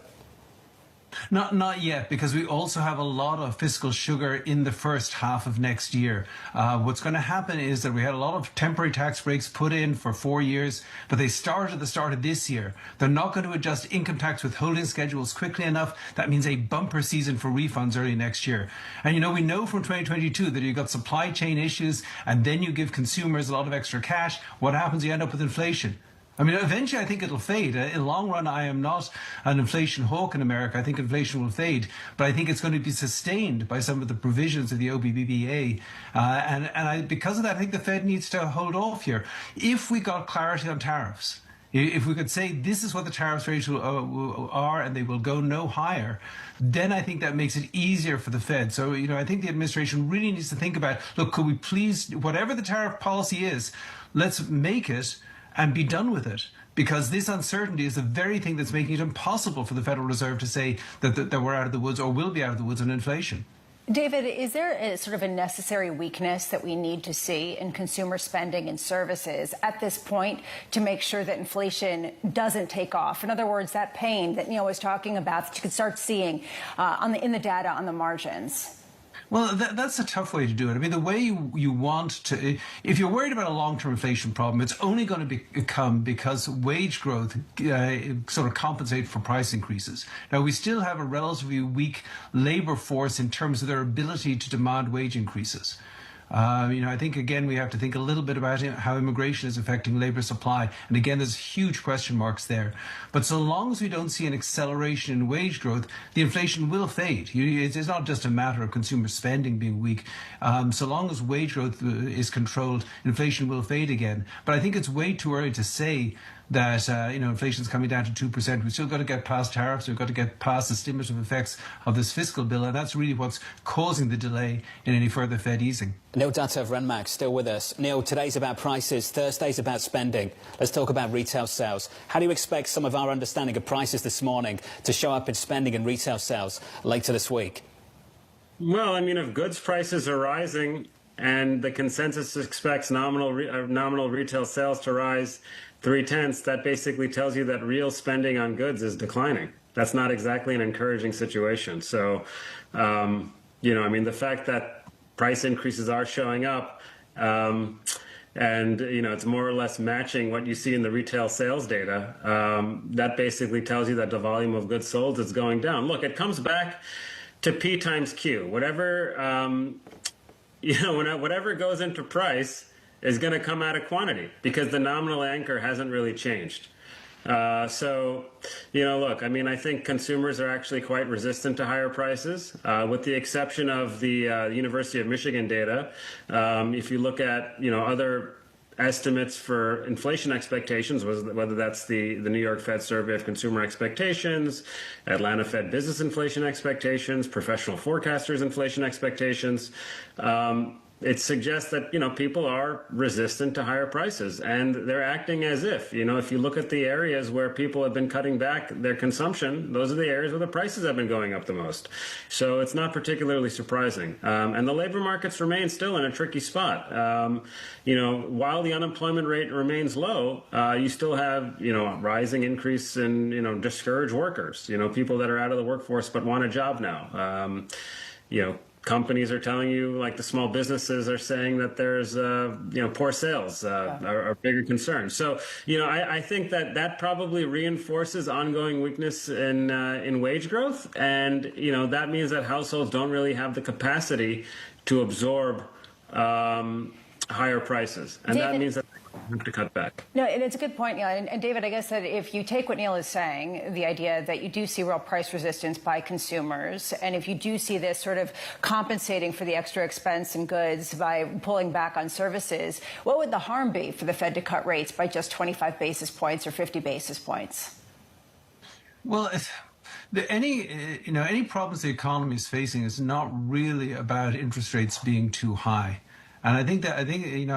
Not yet, because we also have a lot of fiscal sugar in the first half of next year. What's going to happen is that we had a lot of temporary tax breaks put in for 4 years, but they start at the start of this year. They're not going to adjust income tax withholding schedules quickly enough. That means a bumper season for refunds early next year. And we know from 2022 that you've got supply chain issues, and then you give consumers a lot of extra cash. What happens? You end up with inflation. Eventually I think it'll fade. In the long run, I am not an inflation hawk in America. I think inflation will fade, but I think it's going to be sustained by some of the provisions of the OBBBA. Because of that, I think the Fed needs to hold off here. If we got clarity on tariffs, if we could say this is what the tariff rates are and they will go no higher, then I think that makes it easier for the Fed. So, I think the administration really needs to think about, look, could we please, whatever the tariff policy is, let's make it and be done with it, because this uncertainty is the very thing that's making it impossible for the Federal Reserve to say that we're out of the woods or will be out of the woods on inflation. David, is there a sort of a necessary weakness that we need to see in consumer spending and services at this point to make sure that inflation doesn't take off? In other words, that pain that Neil was talking about that you could start seeing in the data on the margins. Well, that's a tough way to do it. The way you want to, if you're worried about a long-term inflation problem, it's only going to come because wage growth sort of compensates for price increases. Now, we still have a relatively weak labor force in terms of their ability to demand wage increases. I think, again, we have to think a little bit about how immigration is affecting labor supply. And again, there's huge question marks there. But so long as we don't see an acceleration in wage growth, the inflation will fade. It's not just a matter of consumer spending being weak. So long as wage growth is controlled, inflation will fade again. But I think it's way too early to say that inflation's coming down to 2%. We've still got to get past tariffs. We've got to get past the stimulative effects of this fiscal bill, and that's really what's causing the delay in any further Fed easing. Neil Dutta of Renmax still with us. Neil, today's about prices, Thursday's about spending. Let's talk about retail sales. How do you expect some of our understanding of prices this morning to show up in spending and retail sales later this week? Well, if goods prices are rising and the consensus expects nominal retail sales to rise 0.3, that basically tells you that real spending on goods is declining. That's not exactly an encouraging situation. So, the fact that price increases are showing up and, it's more or less matching what you see in the retail sales data, that basically tells you that the volume of goods sold is going down. Look, it comes back to P times Q. Whatever, whatever goes into price is going to come out of quantity because the nominal anchor hasn't really changed. So, look, I mean, I think consumers are actually quite resistant to higher prices, with the exception of the University of Michigan data. If you look at, other estimates for inflation expectations, whether that's the New York Fed survey of consumer expectations, Atlanta Fed business inflation expectations, professional forecasters inflation expectations, it suggests that, people are resistant to higher prices, and they're acting as if, if you look at the areas where people have been cutting back their consumption, those are the areas where the prices have been going up the most. So it's not particularly surprising. And the labor markets remain still in a tricky spot. While the unemployment rate remains low, you still have, rising increase in, discouraged workers, people that are out of the workforce but want a job now. Companies are telling you, like the small businesses are saying that there's, poor sales are bigger concerns. So, I think that probably reinforces ongoing weakness in wage growth. And, that means that households don't really have the capacity to absorb higher prices. And David, that means that they have to cut back. No, and it's a good point, Neil. And David, I guess that if you take what Neil is saying, the idea that you do see real price resistance by consumers, and if you do see this sort of compensating for the extra expense in goods by pulling back on services, what would the harm be for the Fed to cut rates by just 25 basis points or 50 basis points? Well, any problems the economy is facing is not really about interest rates being too high. And I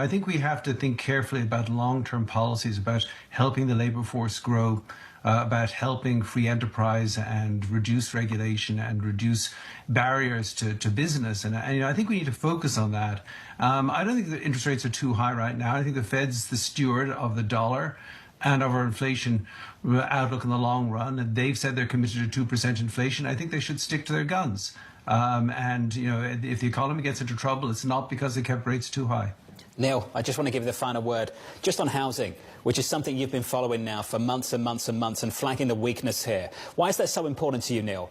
think we have to think carefully about long-term policies, about helping the labor force grow, about helping free enterprise and reduce regulation and reduce barriers to business. And I think we need to focus on that. I don't think the interest rates are too high right now. I think the Fed's the steward of the dollar and of our inflation outlook in the long run. And they've said they're committed to 2% inflation. I think they should stick to their guns. If the economy gets into trouble, it's not because they kept rates too high. Neil, I just want to give you the final word. Just on housing, which is something you've been following now for months and months and months and flagging the weakness here. Why is that so important to you, Neil?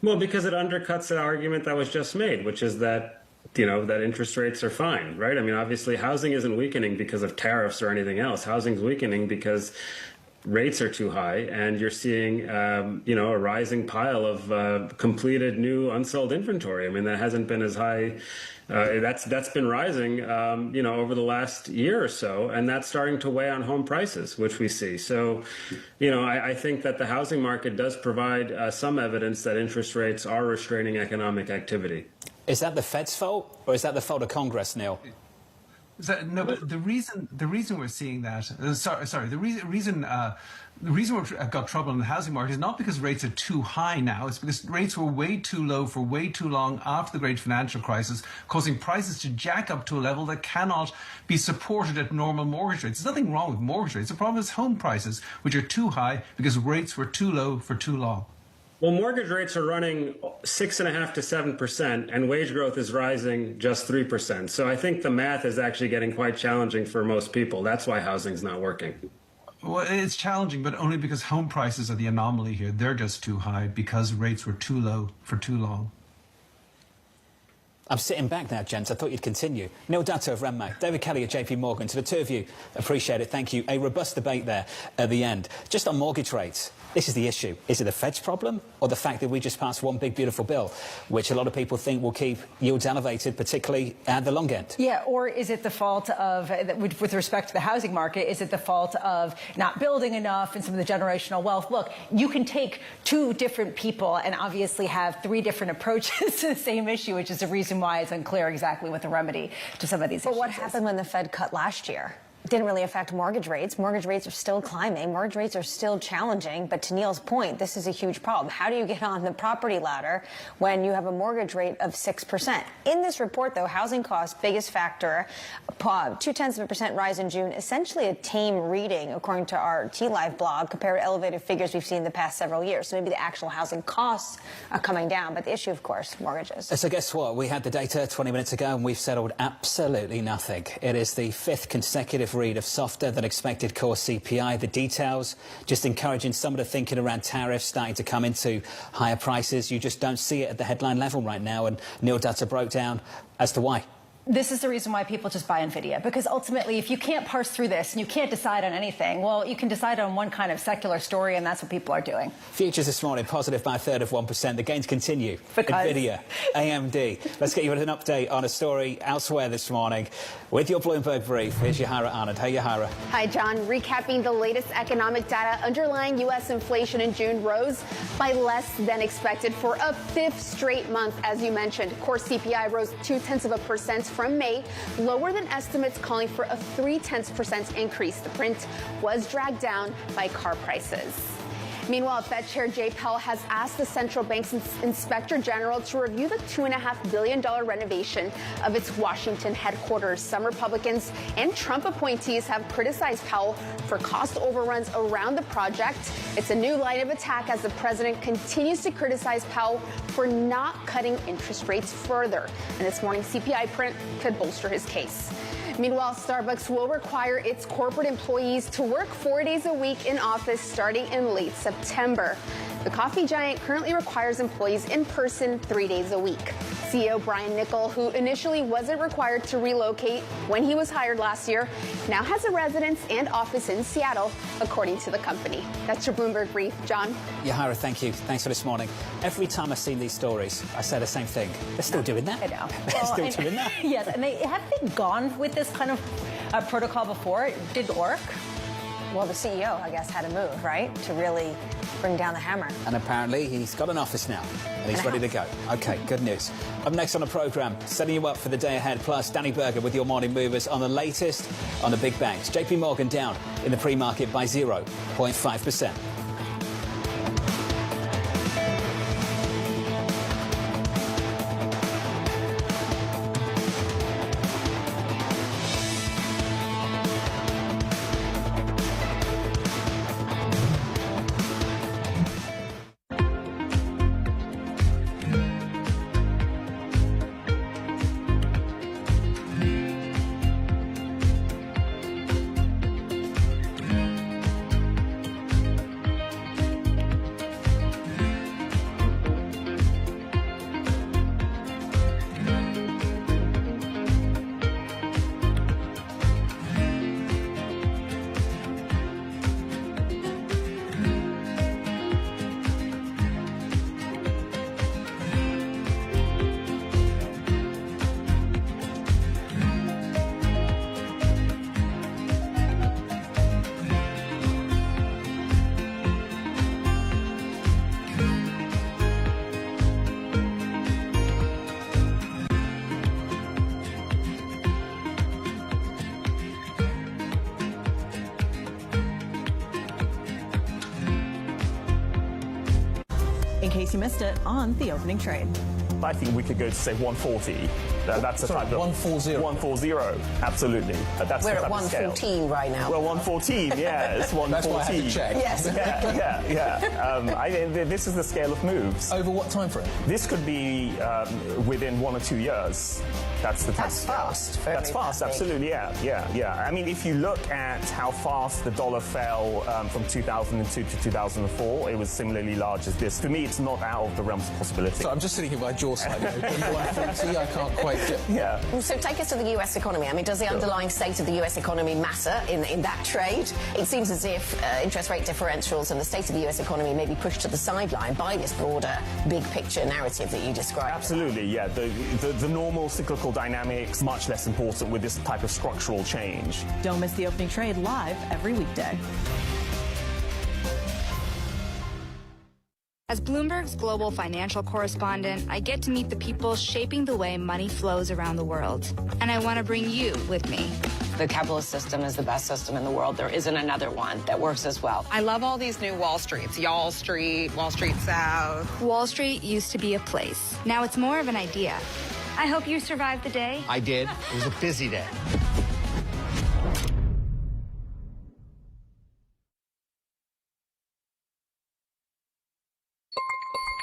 Well, because it undercuts the argument that was just made, which is that, that interest rates are fine, right? I mean, obviously, housing isn't weakening because of tariffs or anything else. Housing's weakening because rates are too high, and you're seeing, a rising pile of completed new unsold inventory. I mean, that hasn't been as high. That's been rising, over the last year or so, and that's starting to weigh on home prices, which we see. So, I think that the housing market does provide some evidence that interest rates are restraining economic activity. Is that the Fed's fault, or is that the fault of Congress, Neil? No, but the reason we're seeing that, the reason we've got trouble in the housing market is not because rates are too high now. It's because rates were way too low for way too long after the great financial crisis, causing prices to jack up to a level that cannot be supported at normal mortgage rates. There's nothing wrong with mortgage rates. The problem is home prices, which are too high because rates were too low for too long. Well, mortgage rates are running 6.5% to 7%, and wage growth is rising just 3%. So I think the math is actually getting quite challenging for most people. That's why housing's not working. Well, it's challenging, but only because home prices are the anomaly here. They're just too high because rates were too low for too long. I'm sitting back now, gents. I thought you'd continue. Neil Datto of Renmac, David Kelly of JP Morgan. To the two of you, appreciate it. Thank you. A robust debate there at the end. Just on mortgage rates, this is the issue. Is it the Fed's problem, or the fact that we just passed one big, beautiful bill, which a lot of people think will keep yields elevated, particularly at the long end? Yeah, or is it the fault of, with respect to the housing market, is it the fault of not building enough and some of the generational wealth? Look, you can take two different people and obviously have three different approaches to the same issue, which is the reason why it's unclear exactly what the remedy to some of these issues is. But what happened when the Fed cut last year? It didn't really affect mortgage rates. Mortgage rates are still climbing. Mortgage rates are still challenging. But to Neil's point, this is a huge problem. How do you get on the property ladder when you have a mortgage rate of 6%? In this report, though, housing costs, biggest factor, 0.2% rise in June, essentially a tame reading, according to our T-Live blog, compared to elevated figures we've seen in the past several years. So maybe the actual housing costs are coming down. But the issue, of course, mortgages. So guess what? We had the data 20 minutes ago, and we've settled absolutely nothing. It is the fifth consecutive read of softer than expected core CPI. The details just encouraging some of the thinking around tariffs starting to come into higher prices. You just don't see it at the headline level right now, and Neil Datto broke down as to why. this is the reason why people just buy NVIDIA, because ultimately, if you can't parse through this and you can't decide on anything, well, you can decide on one kind of secular story, and that's what people are doing. Futures this morning positive by a third of 1%. The gains continue. NVIDIA, AMD. Let's get you an update on a story elsewhere this morning with your Bloomberg brief. Here's Yahara Anand. Hey, Yahara. Hi, John. Recapping the latest economic data, underlying U.S. inflation in June rose by less than expected for a fifth straight month, as you mentioned. Core CPI rose 0.2% from May, lower than estimates calling for a 0.3% increase. The print was dragged down by car prices. Meanwhile, Fed Chair Jay Powell has asked the central bank's inspector general to review the $2.5 billion renovation of its Washington headquarters. Some Republicans and Trump appointees have criticized Powell for cost overruns around the project. It's a new line of attack as the president continues to criticize Powell for not cutting interest rates further. And this morning's CPI print could bolster his case. Meanwhile, Starbucks will require its corporate employees to work 4 days a week in office starting in late September. The coffee giant currently requires employees in person 3 days a week. CEO Brian Niccol, who initially wasn't required to relocate when he was hired last year, now has a residence and office in Seattle, according to the company. That's your Bloomberg brief. John? Yahara, thank you. Thanks for this morning. Every time I've seen these stories, I say the same thing. They're still doing that. I know. They're still doing that. Yes, and haven't they gone with this kind of protocol before? It didn't work. Well, the CEO, I guess, had to move, right, to really bring down the hammer. And apparently he's got an office now, and he's ready to go. OK, good news. Up next on the programme, setting you up for the day ahead, plus Danny Berger with your morning movers on the latest on the big banks. JP Morgan down in the pre-market by 0.5%. In case you missed it on the opening trade. I think we could go to, say, 140. That's a type of 140. 140. Absolutely. That's We're at 114 right now. Well, 114. Yeah, it's 114. That's why I had to check. Yes. Yeah. This is the scale of moves. Over what time frame? This could be within 1 or 2 years. That's fast. That's fast. Absolutely. Yeah. I mean, if you look at how fast the dollar fell from 2002 to 2004, it was similarly large as this. For me, it's not out of the realms of possibility. So I'm just sitting here with my jaw slightly open. 140. I can't quite get. Yeah. So take us to the U.S. economy. I mean, does the underlying state of the U.S. economy matter in that trade? It seems as if interest rate differentials and the state of the U.S. economy may be pushed to the sideline by this broader, big picture narrative that you described. Absolutely. Yeah. The normal cyclical dynamics much less important with this type of structural change. Don't miss the opening trade live every weekday. As Bloomberg's global financial correspondent, I get to meet the people shaping the way money flows around the world. And I want to bring you with me. The capitalist system is the best system in the world. There isn't another one that works as well. I love all these new Wall Streets. Y'all Street, Wall Street South. Wall Street used to be a place. Now it's more of an idea. I hope you survived the day. I did. It was a busy day.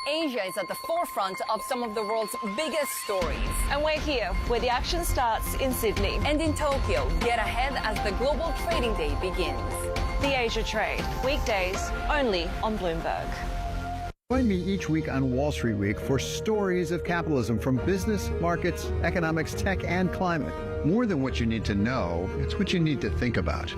Asia is at the forefront of some of the world's biggest stories. And we're here, where the action starts in Sydney. And in Tokyo, get ahead as the global trading day begins. The Asia Trade, weekdays only on Bloomberg. Join me each week on Wall Street Week for stories of capitalism from business, markets, economics, tech, and climate. More than what you need to know, it's what you need to think about.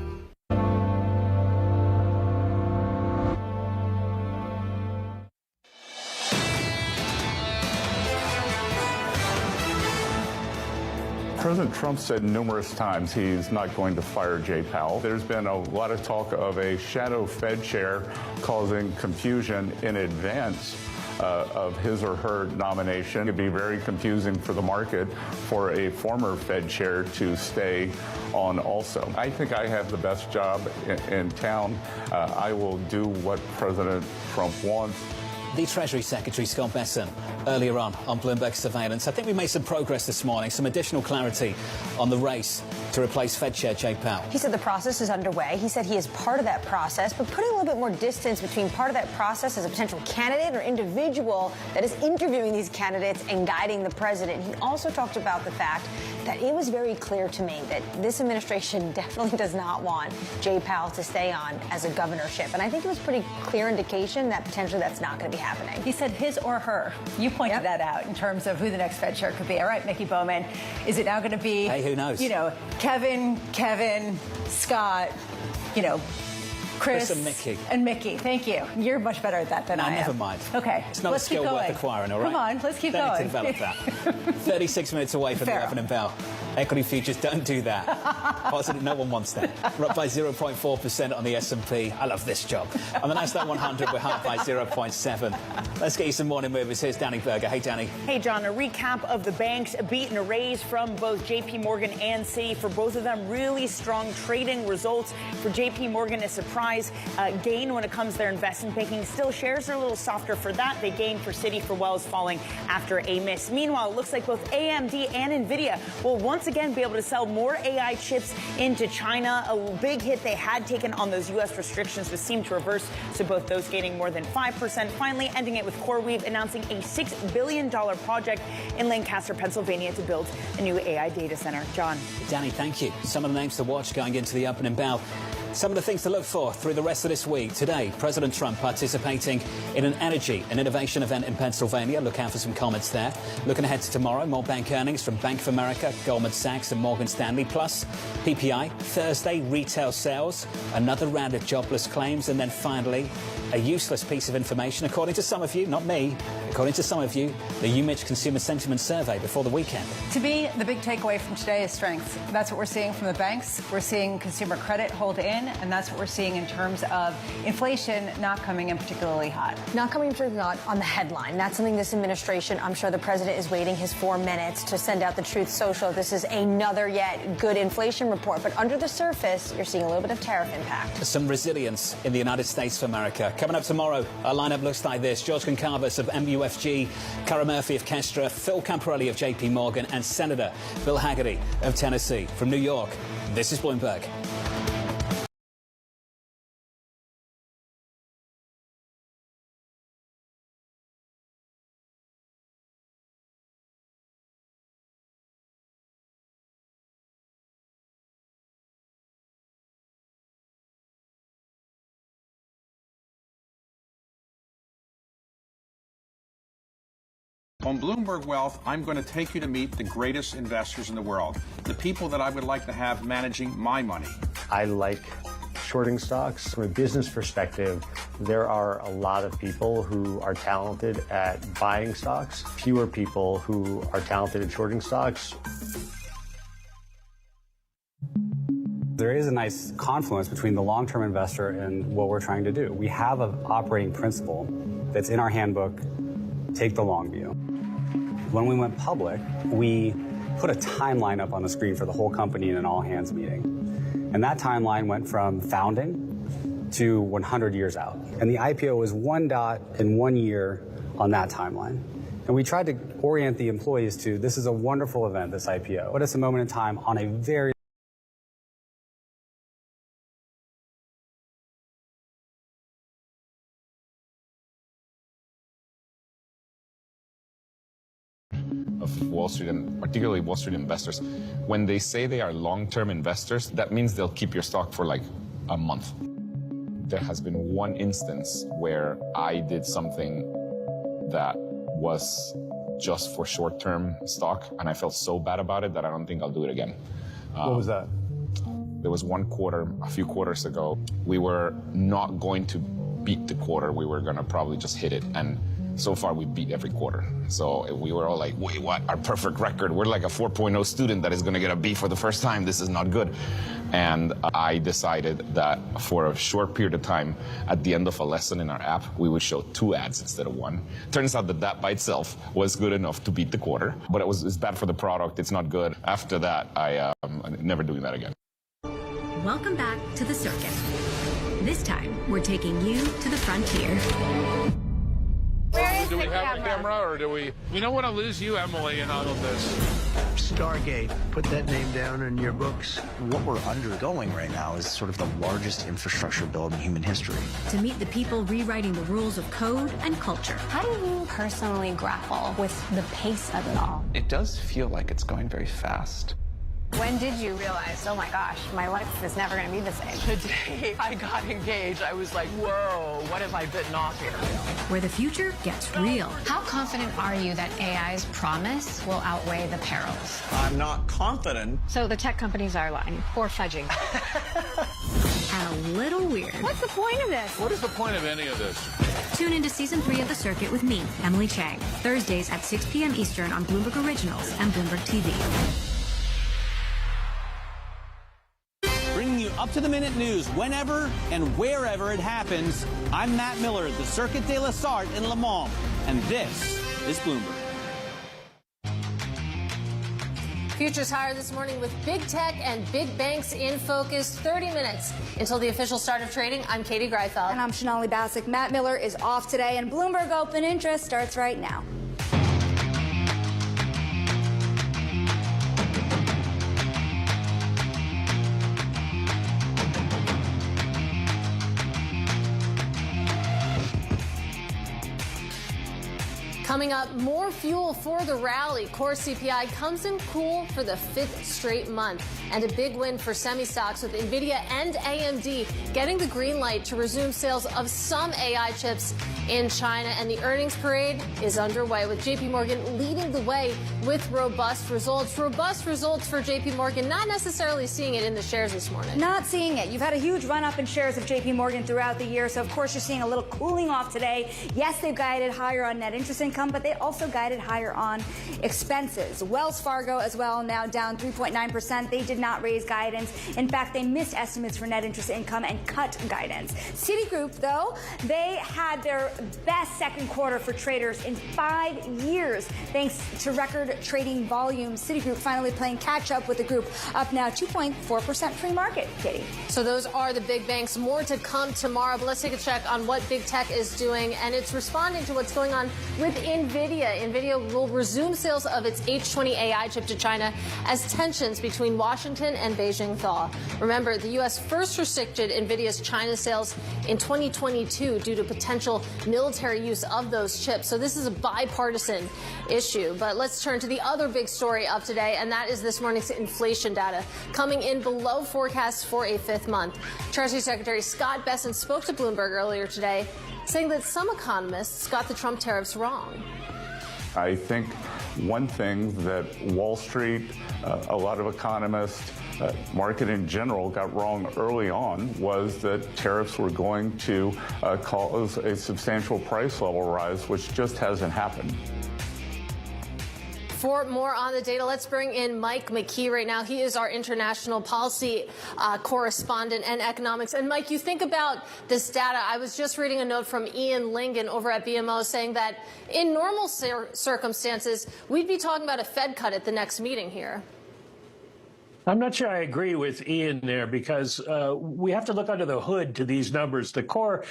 President Trump said numerous times he's not going to fire Jay Powell. There's been a lot of talk of a shadow Fed chair causing confusion in advance of his or her nomination. It'd be very confusing for the market for a former Fed chair to stay on also. I think I have the best job in town. I will do what President Trump wants. The Treasury Secretary, Scott Bessent, earlier on Bloomberg Surveillance. I think we made some progress this morning, some additional clarity on the race to replace Fed Chair Jay Powell. He said the process is underway. He said he is part of that process, but putting a little bit more distance between part of that process as a potential candidate or individual that is interviewing these candidates and guiding the president. He also talked about the fact that it was very clear to me that this administration definitely does not want Jay Powell to stay on as a governorship. And I think it was pretty clear indication that potentially that's not going to be happening. He said his or her. You pointed that out in terms of who the next Fed chair could be. All right, Mickey Bowman, is it now going to be, hey, who knows? You know, Kevin, Scott, you know, Chris and Mickey. Thank you. You're much better at that than I am. Never mind. Okay. It's not a skill worth acquiring, all right? Come on, let's keep going. Need to develop that. 36 minutes away from the opening bell. Equity futures don't do that. Positive, no one wants that. We're up by 0.4% on the S&P. I love this job. On the Nasdaq 100, we're up by 0.7. Let's get you some morning movers. Here's Danny Berger. Hey, Danny. Hey, John. A recap of the banks, a beat and a raise from both J.P. Morgan and Citi. For both of them, really strong trading results. For J.P. Morgan, a surprise gain when it comes to their investment banking. Still, shares are a little softer for that. They gained for Citi, for Wells falling after a miss. Meanwhile, it looks like both AMD and NVIDIA will once again be able to sell more AI chips into China. A big hit they had taken on those U.S. restrictions, which seemed to reverse, so both those gaining more than 5%. Finally, ending it with CoreWeave announcing a $6 billion project in Lancaster, Pennsylvania to build a new AI data center. John. Danny, thank you. Some of the names to watch going into the opening bell. Some of the things to look for through the rest of this week. Today, President Trump participating in an energy and innovation event in Pennsylvania. Look out for some comments there. Looking ahead to tomorrow, more bank earnings from Bank of America, Goldman Sachs and Morgan Stanley. Plus, PPI, Thursday, retail sales, another round of jobless claims, and then finally, a useless piece of information, according to some of you, not me, according to some of you, the UMich Consumer Sentiment Survey before the weekend. To me, the big takeaway from today is strength. That's what we're seeing from the banks. We're seeing consumer credit hold in, and that's what we're seeing in terms of inflation not coming in particularly hot. Not coming in particularly hot on the headline. That's something this administration, I'm sure the president is waiting his 4 minutes to send out the Truth Social. This is another yet good inflation report. But under the surface, you're seeing a little bit of tariff impact. Some resilience in the United States of America. Coming up tomorrow, our lineup looks like this. George Goncalves of MUFG, Cara Murphy of Kestra, Phil Camporelli of JP Morgan, and Senator Bill Hagerty of Tennessee. From New York, this is Bloomberg. On Bloomberg Wealth, I'm going to take you to meet the greatest investors in the world, the people that I would like to have managing my money. I like shorting stocks. From a business perspective, there are a lot of people who are talented at buying stocks, fewer people who are talented at shorting stocks. There is a nice confluence between the long-term investor and what we're trying to do. We have an operating principle that's in our handbook, take the long view. When we went public, we put a timeline up on the screen for the whole company in an all-hands meeting. And that timeline went from founding to 100 years out. And the IPO was one dot in 1 year on that timeline. And we tried to orient the employees to, this is a wonderful event, this IPO, but it's a moment in time on a very of Wall Street, and particularly Wall Street investors. When they say they are long-term investors, that means they'll keep your stock for like a month. There has been one instance where I did something that was just for short-term stock, and I felt so bad about it that I don't think I'll do it again. What was that? There was one quarter, a few quarters ago, we were not going to beat the quarter. We were going to probably just hit it. And so far, we beat every quarter. So we were all like, wait, what? Our perfect record. We're like a 4.0 student that is going to get a B for the first time. This is not good. And I decided that for a short period of time, at the end of a lesson in our app, we would show 2 ads instead of 1. Turns out that that by itself was good enough to beat the quarter. But it's bad for the product. It's not good. After that, I'm never doing that again. Welcome back to the circuit. This time, we're taking you to the frontier. Do we have a camera, or do we don't want to lose you, Emily, in all of this? Stargate. Put that name down in your books. What we're undergoing right now is sort of the largest infrastructure build in human history. To meet the people rewriting the rules of code and culture. How do you personally grapple with the pace of it all? It does feel like it's going very fast. When did you realize, oh my gosh, my life is never going to be the same? The day I got engaged, I was like, whoa, what have I bitten off here? Where the future gets real. How confident are you that AI's promise will outweigh the perils? I'm not confident. So the tech companies are lying or fudging. And a little weird. What's the point of this? What is the point of any of this? Tune into Season 3 of The Circuit with me, Emily Chang, Thursdays at 6 p.m. Eastern on Bloomberg Originals and Bloomberg TV. Bringing you up-to-the-minute news whenever and wherever it happens. I'm Matt Miller at the Circuit de la Sarthe in Le Mans, and this is Bloomberg. Futures higher this morning with big tech and big banks in focus. 30 minutes until the official start of trading. I'm Katie Greifeld. And I'm Sonali Basak. Matt Miller is off today, and Bloomberg Open Interest starts right now. Coming up, more fuel for the rally. Core CPI comes in cool for the 5th straight month. And a big win for semi stocks with NVIDIA and AMD getting the green light to resume sales of some AI chips in China. And the earnings parade is underway with JP Morgan leading the way with robust results. Robust results for JP Morgan, not necessarily seeing it in the shares this morning. Not seeing it. You've had a huge run up in shares of JP Morgan throughout the year. So, of course, you're seeing a little cooling off today. Yes, they've guided higher on net interest income, but they also guided higher on expenses. Wells Fargo as well, now down 3.9%. They did not raise guidance. In fact, they missed estimates for net interest income and cut guidance. Citigroup, though, they had their best second quarter for traders in 5 years, thanks to record trading volume. Citigroup finally playing catch up with the group, up now 2.4% pre-market. Katie. So those are the big banks. More to come tomorrow, but let's take a check on what big tech is doing, and it's responding to what's going on with NVIDIA. NVIDIA will resume sales of its H20 AI chip to China as tensions between Washington and Beijing thaw. Remember, the U.S. first restricted NVIDIA's China sales in 2022 due to potential military use of those chips. So this is a bipartisan issue. But let's turn to the other big story of today, and that is this morning's inflation data coming in below forecasts for a 5th month. Treasury Secretary Scott Bessent spoke to Bloomberg earlier today, saying that some economists got the Trump tariffs wrong. I think one thing that Wall Street, a lot of economists, market in general got wrong early on was that tariffs were going to cause a substantial price level rise, which just hasn't happened. For more on the data, let's bring in Mike McKee right now. He is our international policy correspondent and economics. And Mike, you think about this data. I was just reading a note from Ian Lingen over at BMO saying that in normal circumstances, we'd be talking about a Fed cut at the next meeting here. I'm not sure I agree with Ian there because we have to look under the hood to these numbers. The core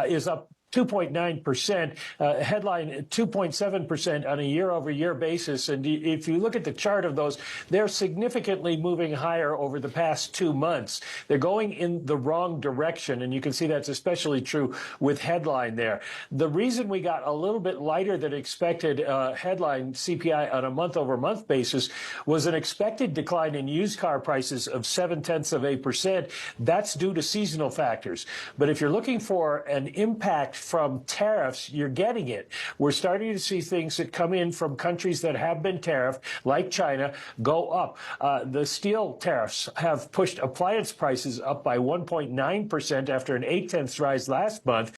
is up 2.9%, headline 2.7% on a year-over-year basis. And if you look at the chart of those, they're significantly moving higher over the past 2 months. They're going in the wrong direction, and you can see that's especially true with headline there. The reason we got a little bit lighter than expected headline CPI on a month-over-month basis was an expected decline in used car prices of 0.7%. That's due to seasonal factors. But if you're looking for an impact from tariffs, you're getting it. We're starting to see things that come in from countries that have been tariffed, like China, go up. The steel tariffs have pushed appliance prices up by 1.9% after an 0.8 rise last month.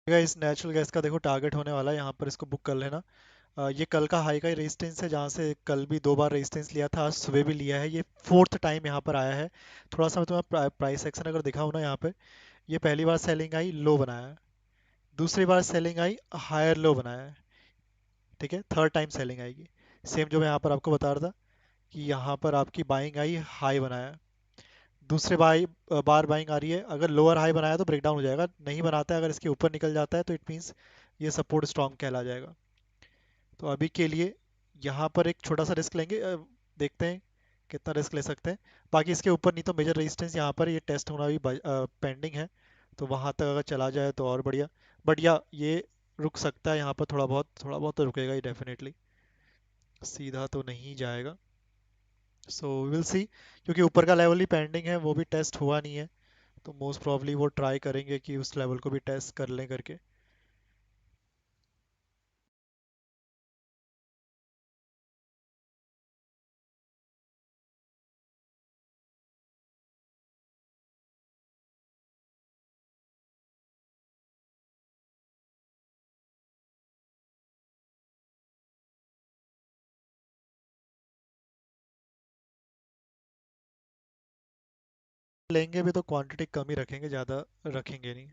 इस natural gas का देखो target होने वाला है, यहाँ पर इसको book कर लेना। ये कल का हाई का रेजिस्टेंस है, जहाँ से कल भी 2 बार रेजिस्टेंस लिया था, आज सुबह भी लिया है। ये 4th टाइम यहाँ पर आया है। थोड़ा सा मैं तुम्हें प्राइस एक्शन अगर दिखाऊँ ना, यहाँ पे ये पहली बार सेलिंग आई, लो बनाया है। दूसरी बार सेलिंग आई, हायर लो बनाया है। ठीक है, 3rd टाइम सेलिंग आएगी। सेम जो मैं यहाँ पर आपको बता रहा था कि यहाँ पर आपकी बाइंग आई, हाई बनाया है। दूसरे बार बाइंग आ रही है। अगर लोअर हाई बनाया तो ब्रेकडाउन हो जाएगा, नहीं बनाता है, अगर इसके ऊपर निकल जाता है तो इट मीन्स ये सपोर्ट स्ट्रॉन्ग कहला जाएगा। तो अभी के लिए यहाँ पर एक छोटा सा रिस्क लेंगे, देखते हैं कितना रिस्क ले सकते हैं। बाकी इसके ऊपर नहीं तो मेजर रेजिस्टेंस यहाँ पर ये टेस्ट होना भी पेंडिंग है, तो वहाँ तक अगर चला जाए तो और बढ़िया। बट या ये रुक सकता है यहाँ पर, थोड़ा बहुत तो रुकेगा ही डेफिनेटली, सीधा तो नहीं जाएगा। सो विल सी, क्योंकि ऊपर का लेवल ही पेंडिंग है, वो भी टेस्ट हुआ नहीं है, तो मोस्ट प्रॉब्ली वो ट्राई करेंगे कि उस लेवल को भी टेस्ट कर लें करके। लेंगे भी तो क्वांटिटी कम ही रखेंगे, ज़्यादा रखेंगे नहीं।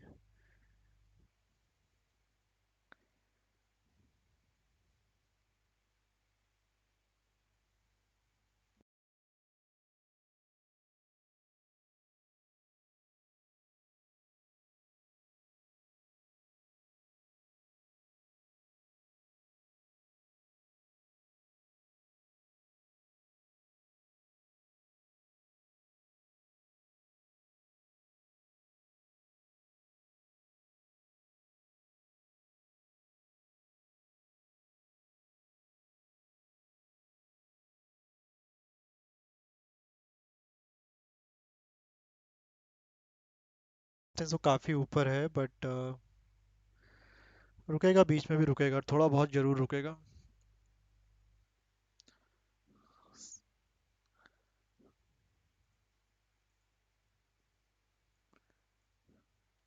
तो काफ़ी ऊपर है, बट रुकेगा, बीच में भी रुकेगा, थोड़ा बहुत ज़रूर रुकेगा।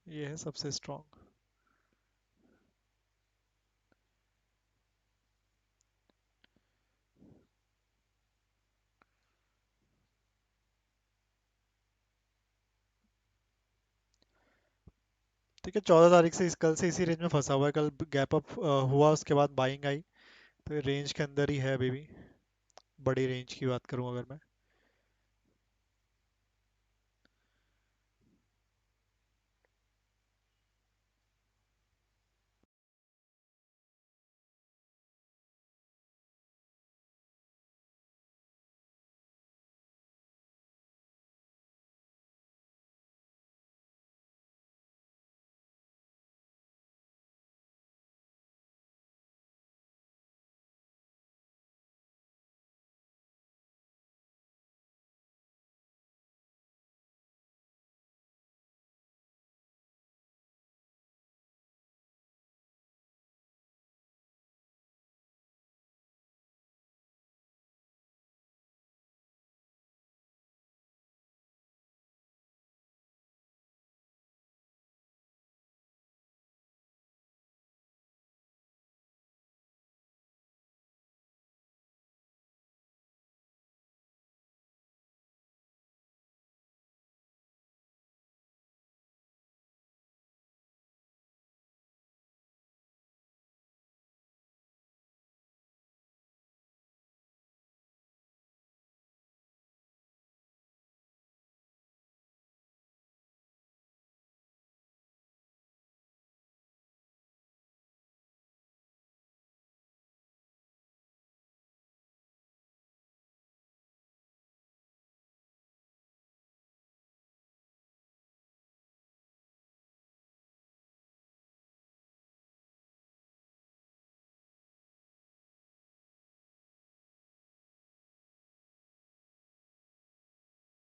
ये है सबसे स्ट्रॉन्ग। ठीक है, 14 तारीख से कल से इसी रेंज में फंसा हुआ है। कल गैप अप हुआ, उसके बाद बाइंग आई, तो रेंज के अंदर ही है अभी भी। बड़ी रेंज की बात करूं अगर मैं,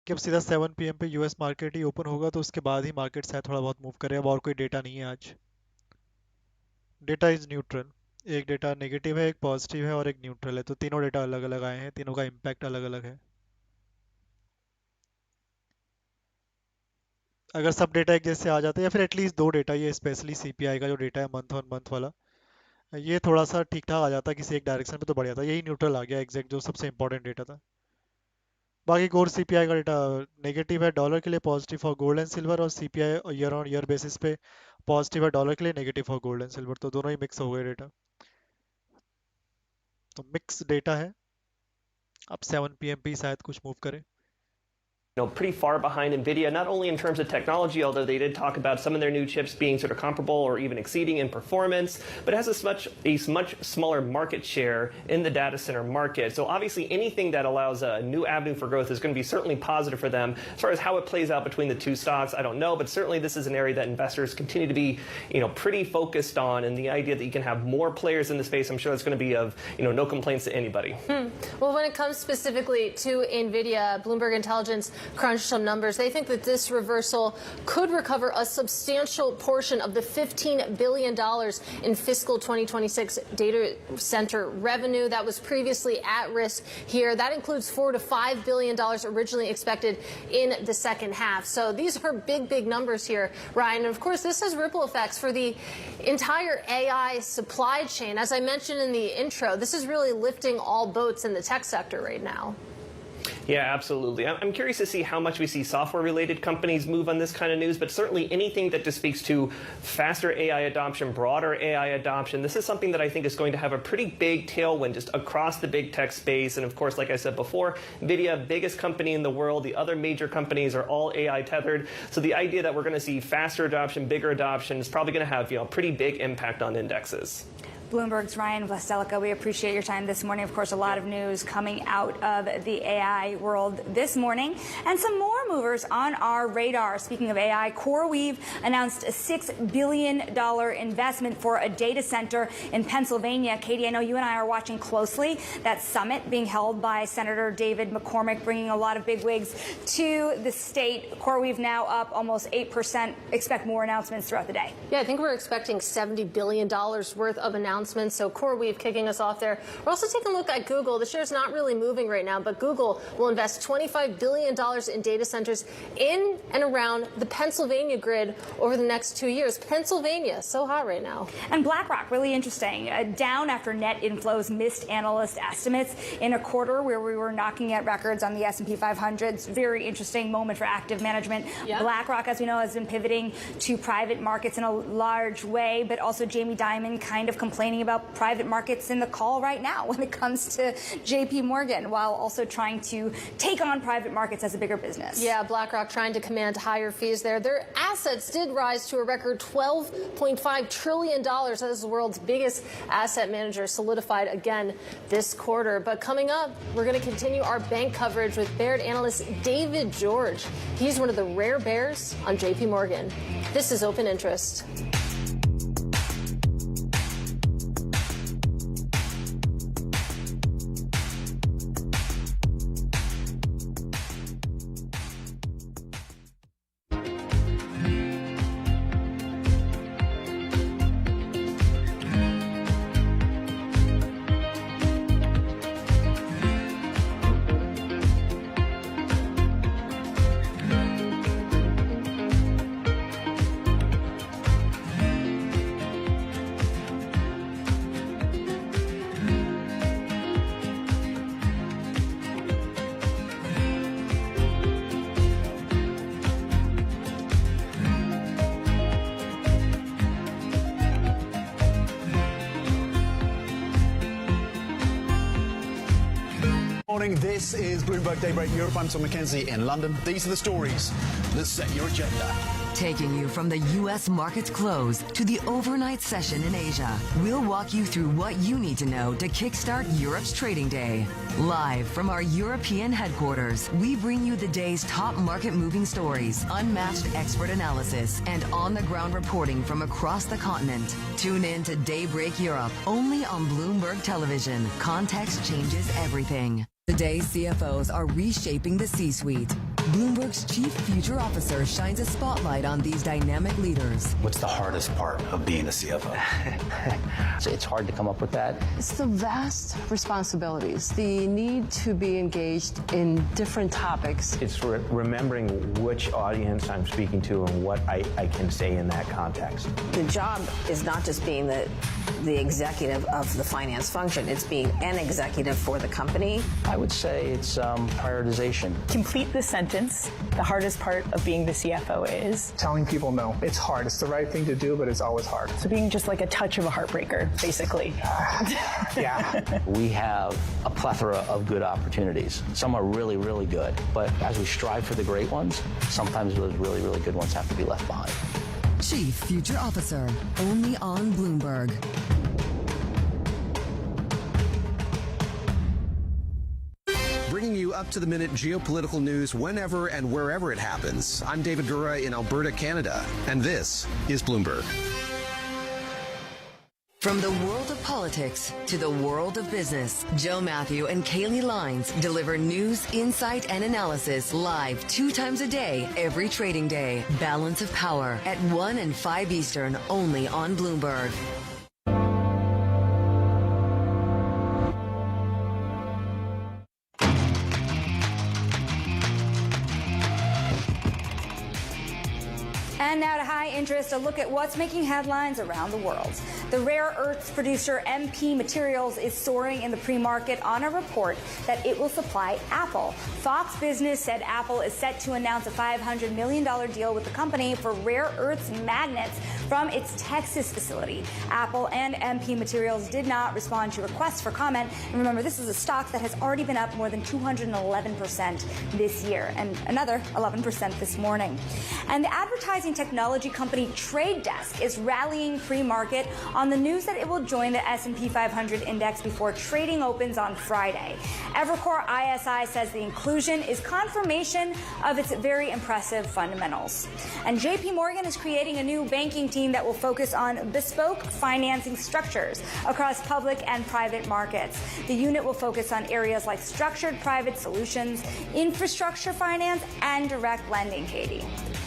कि अब सीधा 7 PM पे यूएस मार्केट ही ओपन होगा, तो उसके बाद ही मार्केट शायद थोड़ा बहुत मूव करे। अब और कोई डेटा नहीं है आज। डेटा इज न्यूट्रल, एक डेटा नेगेटिव है, एक पॉजिटिव है और एक न्यूट्रल है, तो तीनों डेटा अलग अलग आए हैं, तीनों का इम्पैक्ट अलग अलग है। अगर सब डेटा एक जैसे आ जाते हैं या फिर एटलीस्ट दो डेटा, ये स्पेशली सीपीआई का जो डेटा है मंथ ऑन मंथ वाला, ये थोड़ा सा ठीक ठाक आ जाता किसी एक डायरेक्शन पे तो बढ़ जाता, यही न्यूट्रल आ गया एग्जैक्ट जो सबसे इंपॉर्टेंट डेटा था। बाकी कोर सीपीआई का डेटा नेगेटिव है डॉलर के लिए, positive for gold and silver, और CPI year on year basis पे पॉजिटिव है डॉलर के लिए, negative for gold and silver, तो दोनों ही मिक्स हो गए डेटा, तो मिक्स डेटा है। अब 7 PM पे शायद कुछ मूव करे। Pretty far behind NVIDIA, not only in terms of technology, although they did talk about some of their new chips being sort of comparable or even exceeding in performance, but it has a much smaller market share in the data center market. So obviously anything that allows a new avenue for growth is going to be certainly positive for them. As far as how it plays out between the two stocks, I don't know, but certainly this is an area that investors continue to be, pretty focused on, and the idea that you can have more players in the space, I'm sure it's going to be of, no complaints to anybody. Well, when it comes specifically to NVIDIA, Bloomberg Intelligence crunched some numbers. They think that this reversal could recover a substantial portion of the $15 billion in fiscal 2026 data center revenue that was previously at risk here. That includes $4 to $5 billion originally expected in the second half. So these are big, big numbers here, Ryan. And of course, this has ripple effects for the entire AI supply chain. As I mentioned in the intro, this is really lifting all boats in the tech sector right now. Yeah, absolutely. I'm curious to see how much we see software-related companies move on this kind of news, but certainly anything that just speaks to faster AI adoption, broader AI adoption, this is something that I think is going to have a pretty big tailwind just across the big tech space. And of course, like I said before, NVIDIA, biggest company in the world, the other major companies are all AI tethered. So the idea that we're going to see faster adoption, bigger adoption is probably going to have, a pretty big impact on indexes. Bloomberg's Ryan Vlastelica, we appreciate your time this morning. Of course, a lot of news coming out of the AI world this morning. And some more movers on our radar. Speaking of AI, CoreWeave announced a $6 billion investment for a data center in Pennsylvania. Katie, I know you and I are watching closely that summit being held by Senator David McCormick, bringing a lot of bigwigs to the state. CoreWeave now up almost 8%. Expect more announcements throughout the day. Yeah, I think we're expecting $70 billion worth of announcements. So CoreWeave kicking us off there. We're also taking a look at Google. The share's not really moving right now, but Google will invest $25 billion in data centers in and around the Pennsylvania grid over the next 2 years. Pennsylvania, so hot right now. And BlackRock, really interesting. Down after net inflows missed analyst estimates in a quarter where we were knocking at records on the S&P 500. It's a very interesting moment for active management. Yep. BlackRock, as we know, has been pivoting to private markets in a large way, but also Jamie Dimon kind of complaining about private markets in the call right now when it comes to JP Morgan, while also trying to take on private markets as a bigger business. Yeah, BlackRock trying to command higher fees there. Their assets did rise to a record $12.5 trillion. That is the world's biggest asset manager, solidified again this quarter. But coming up, we're going to continue our bank coverage with Baird analyst David George. He's one of the rare bears on JP Morgan. This is Open Interest. This is Bloomberg Daybreak Europe. I'm Tom McKenzie in London. These are the stories that set your agenda. Taking you from the U.S. market's close to the overnight session in Asia, we'll walk you through what you need to know to kickstart Europe's trading day. Live from our European headquarters, we bring you the day's top market-moving stories, unmatched expert analysis, and on-the-ground reporting from across the continent. Tune in to Daybreak Europe, only on Bloomberg Television. Context changes everything. Today's CFOs are reshaping the C-suite. Bloomberg's chief future officer shines a spotlight on these dynamic leaders. What's the hardest part of being a CFO? It's hard to come up with that. It's the vast responsibilities, the need to be engaged in different topics. It's remembering which audience I'm speaking to and what I can say in that context. The job is not just being the executive of the finance function, it's being an executive for the company. I would say it's prioritization. Complete the sentence. The hardest part of being the CFO is telling people no. It's hard. It's the right thing to do, but it's always hard. So being just like a touch of a heartbreaker, basically. Yeah. We have a plethora of good opportunities. Some are really, really good. But as we strive for the great ones, sometimes those really, really good ones have to be left behind. Chief Future Officer, only on Bloomberg. Bringing you up-to-the-minute geopolitical news whenever and wherever it happens. I'm David Gura in Alberta, Canada, and this is Bloomberg. From the world of politics to the world of business, Joe Matthew and Kaylee Lines deliver news, insight, and analysis live 2 times a day, every trading day. Balance of Power at 1 and 5 Eastern, only on Bloomberg. And now to high interest, a look at what's making headlines around the world. The rare earths producer MP Materials is soaring in the pre-market on a report that it will supply Apple. Fox Business said Apple is set to announce a $500 million deal with the company for rare earths magnets from its Texas facility. Apple and MP Materials did not respond to requests for comment. And remember, this is a stock that has already been up more than 211% this year and another 11% this morning. And the advertising technology company Trade Desk is rallying pre-market on the news that it will join the S&P 500 index before trading opens on Friday. Evercore ISI says the inclusion is confirmation of its very impressive fundamentals. And JP Morgan is creating a new banking team that will focus on bespoke financing structures across public and private markets. The unit will focus on areas like structured private solutions, infrastructure finance, and direct lending, Katie.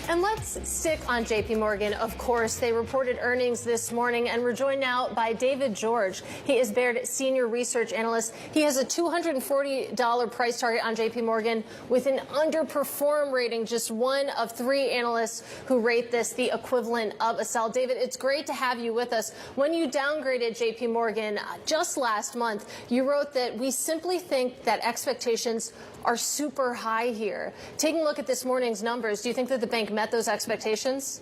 And let's stick on JP Morgan. Of course, they reported earnings this morning, and we're joined now by David George. He is Baird senior research analyst. He has a $240 price target on JP Morgan with an underperform rating, just one of 3 analysts who rate this the equivalent of a sell. David, it's great to have you with us. When you downgraded JP Morgan just last month, you wrote that we simply think that expectations are super high here. Taking a look at this morning's numbers, do you think that the bank met those expectations?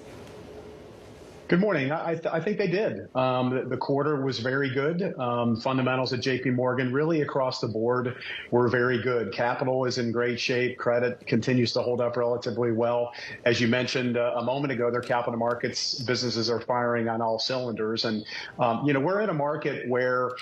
Good morning. I think they did. The quarter was very good. Fundamentals at JP Morgan really across the board were very good. Capital is in great shape. Credit continues to hold up relatively well. As you mentioned a moment ago, their capital markets businesses are firing on all cylinders. And, we're in a market where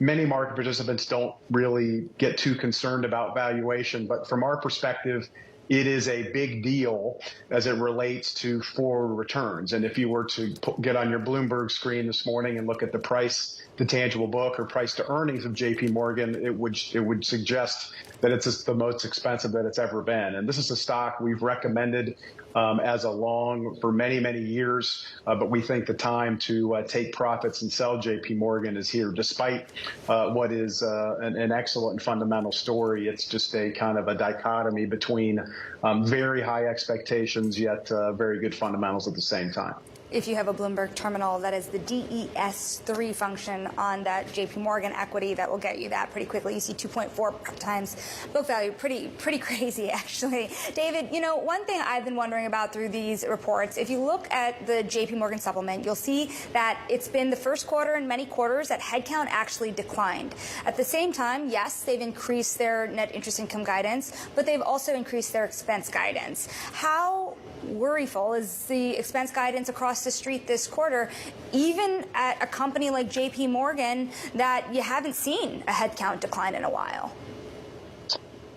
many market participants don't really get too concerned about valuation. But from our perspective, it is a big deal as it relates to forward returns. And if you were to get on your Bloomberg screen this morning and look at the price to tangible book or price to earnings of JP Morgan, it would suggest that it's the most expensive that it's ever been. And this is a stock we've recommended as a long for many, many years. But we think the time to take profits and sell JP Morgan is here. Despite what is an excellent fundamental story, it's just a kind of a dichotomy between very high expectations, yet very good fundamentals at the same time. If you have a Bloomberg terminal, that is the DES3 function on that JP Morgan equity that will get you that pretty quickly. You see 2.4 times book value. Pretty crazy, actually. David, one thing I've been wondering about through these reports, if you look at the JP Morgan supplement, you'll see that it's been the first quarter in many quarters that headcount actually declined. At the same time, yes, they've increased their net interest income guidance, but they've also increased their expense guidance. How worryful is the expense guidance across the street this quarter, even at a company like JP Morgan that you haven't seen a headcount decline in a while?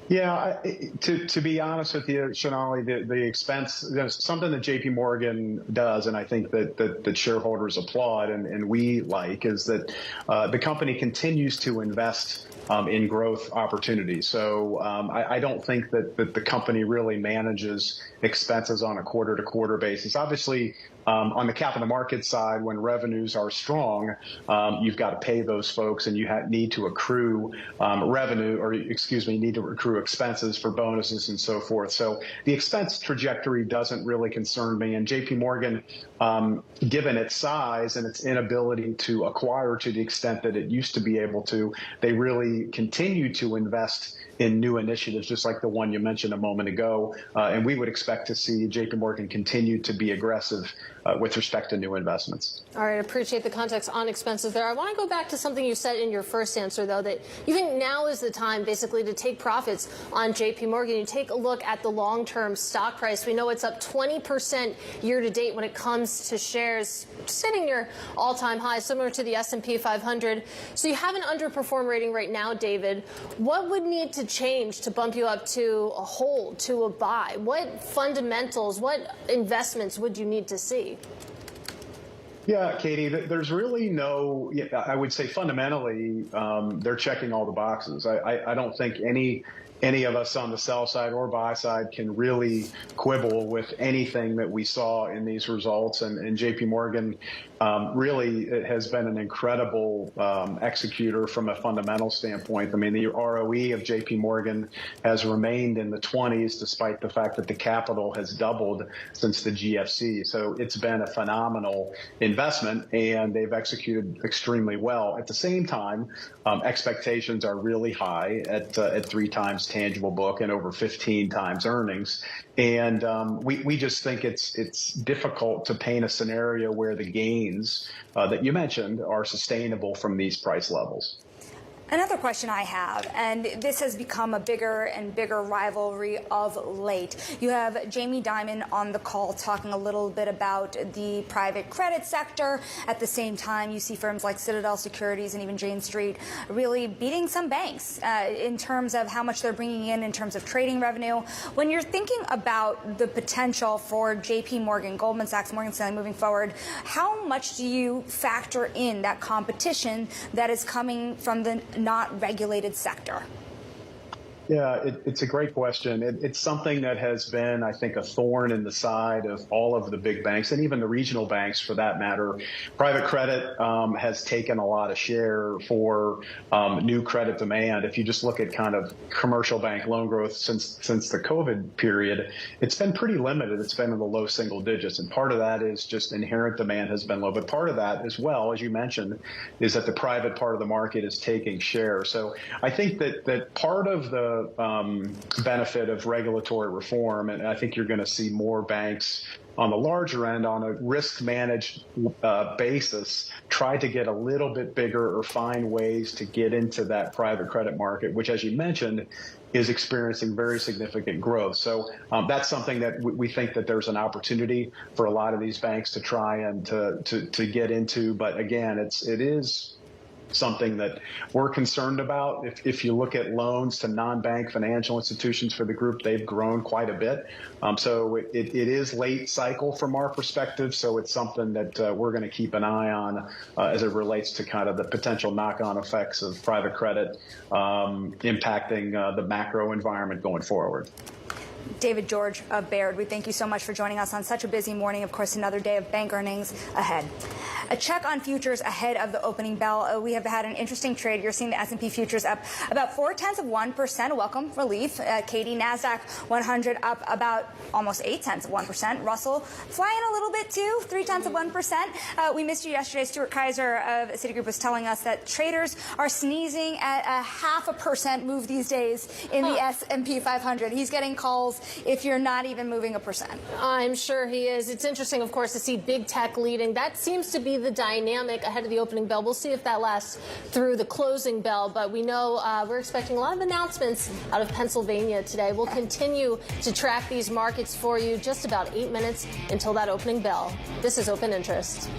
Yeah, to be honest with you, Sonali, the expense, something that JP Morgan does, and I think that shareholders applaud and we like, is that the company continues to invest in growth opportunities. So I don't think that the company really manages expenses on a quarter-to-quarter basis. Obviously, on the capital market side, when revenues are strong, you've got to pay those folks, and you need to accrue need to accrue expenses for bonuses and so forth. So the expense trajectory doesn't really concern me. And JP Morgan, given its size and its inability to acquire to the extent that it used to be able to, they really continue to invest in new initiatives, just like the one you mentioned a moment ago. And we would expect to see JP Morgan continue to be aggressive with respect to new investments. All right, I appreciate the context on expenses there. I want to go back to something you said in your first answer, though, that you think now is the time basically to take profits on JP Morgan. You take a look at the long-term stock price. We know it's up 20% year to date when it comes to shares, sitting near all-time high, similar to the S&P 500. So you have an underperform rating right now, David. What would need to change to bump you up to a hold, to a buy? What fundamentals, what investments would you need to see? Yeah, Katie, there's really no, I would say fundamentally, they're checking all the boxes. I don't think any of us on the sell side or buy side can really quibble with anything that we saw in these results. And JP Morgan really has been an incredible executor from a fundamental standpoint. I mean, the ROE of JP Morgan has remained in the 20s despite the fact that the capital has doubled since the GFC. So it's been a phenomenal investment, and they've executed extremely well. At the same time, expectations are really high at 3 times tangible book and over 15 times earnings. And we just think it's difficult to paint a scenario where the gains that you mentioned are sustainable from these price levels. Another question I have, and this has become a bigger and bigger rivalry of late. You have Jamie Dimon on the call talking a little bit about the private credit sector. At the same time, you see firms like Citadel Securities and even Jane Street really beating some banks in terms of how much they're bringing in terms of trading revenue. When you're thinking about the potential for JP Morgan, Goldman Sachs, Morgan Stanley moving forward, how much do you factor in that competition that is coming from the not regulated sector? Yeah, it's a great question. It's something that has been, I think, a thorn in the side of all of the big banks and even the regional banks for that matter. Private credit has taken a lot of share for new credit demand. If you just look at kind of commercial bank loan growth since the COVID period, it's been pretty limited. It's been in the low single digits. And part of that is just inherent demand has been low. But part of that as well, as you mentioned, is that the private part of the market is taking share. So I think that part of the benefit of regulatory reform, and I think you're going to see more banks on the larger end on a risk managed basis try to get a little bit bigger or find ways to get into that private credit market, which, as you mentioned, is experiencing very significant growth. So that's something that we think that there's an opportunity for a lot of these banks to try and to get into. But again, it is something that we're concerned about. If you look at loans to non-bank financial institutions for the group, they've grown quite a bit. So it is late cycle from our perspective. So it's something that we're going to keep an eye on as it relates to kind of the potential knock-on effects of private credit impacting the macro environment going forward. David George of Baird, we thank you so much for joining us on such a busy morning. Of course, another day of bank earnings ahead. A check on futures ahead of the opening bell. We have had an interesting trade. You're seeing the S&P futures up about 0.4%. Welcome relief. Katie, NASDAQ 100 up about almost 0.8%. Russell flying a little bit too, 0.3%. We missed you yesterday. Stuart Kaiser of Citigroup was telling us that traders are sneezing at a 0.5% move these days in the S&P 500. He's getting calls if you're not even moving 1%. I'm sure he is. It's interesting, of course, to see big tech leading. That seems to be the dynamic ahead of the opening bell. We'll see if that lasts through the closing bell, but we know we're expecting a lot of announcements out of Pennsylvania today. We'll continue to track these markets for you. Just about 8 minutes until that opening bell. This is Open Interest.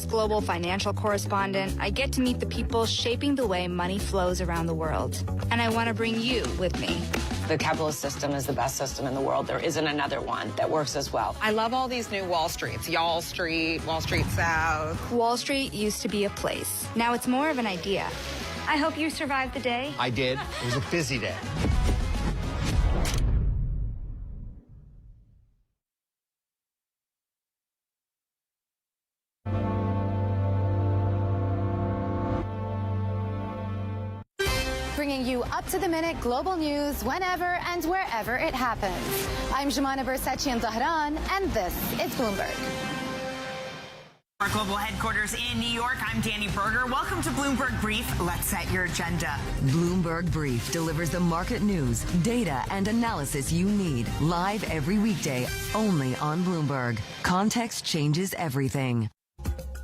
Bloomberg's global financial correspondent, I get to meet the people shaping the way money flows around the world. And I want to bring you with me. The capitalist system is the best system in the world. There isn't another one that works as well. I love all these new Wall Streets. Y'all Street, Wall Street South. Wall Street used to be a place. Now it's more of an idea. I hope you survived the day. I did. It was a busy day. Bringing you up-to-the-minute global news whenever and wherever it happens. I'm Jumana Bersachi in Tehran, and this is Bloomberg. Our global headquarters in New York, I'm Danny Berger. Welcome to Bloomberg Brief. Let's set your agenda. Bloomberg Brief delivers the market news, data, and analysis you need live every weekday only on Bloomberg. Context changes everything.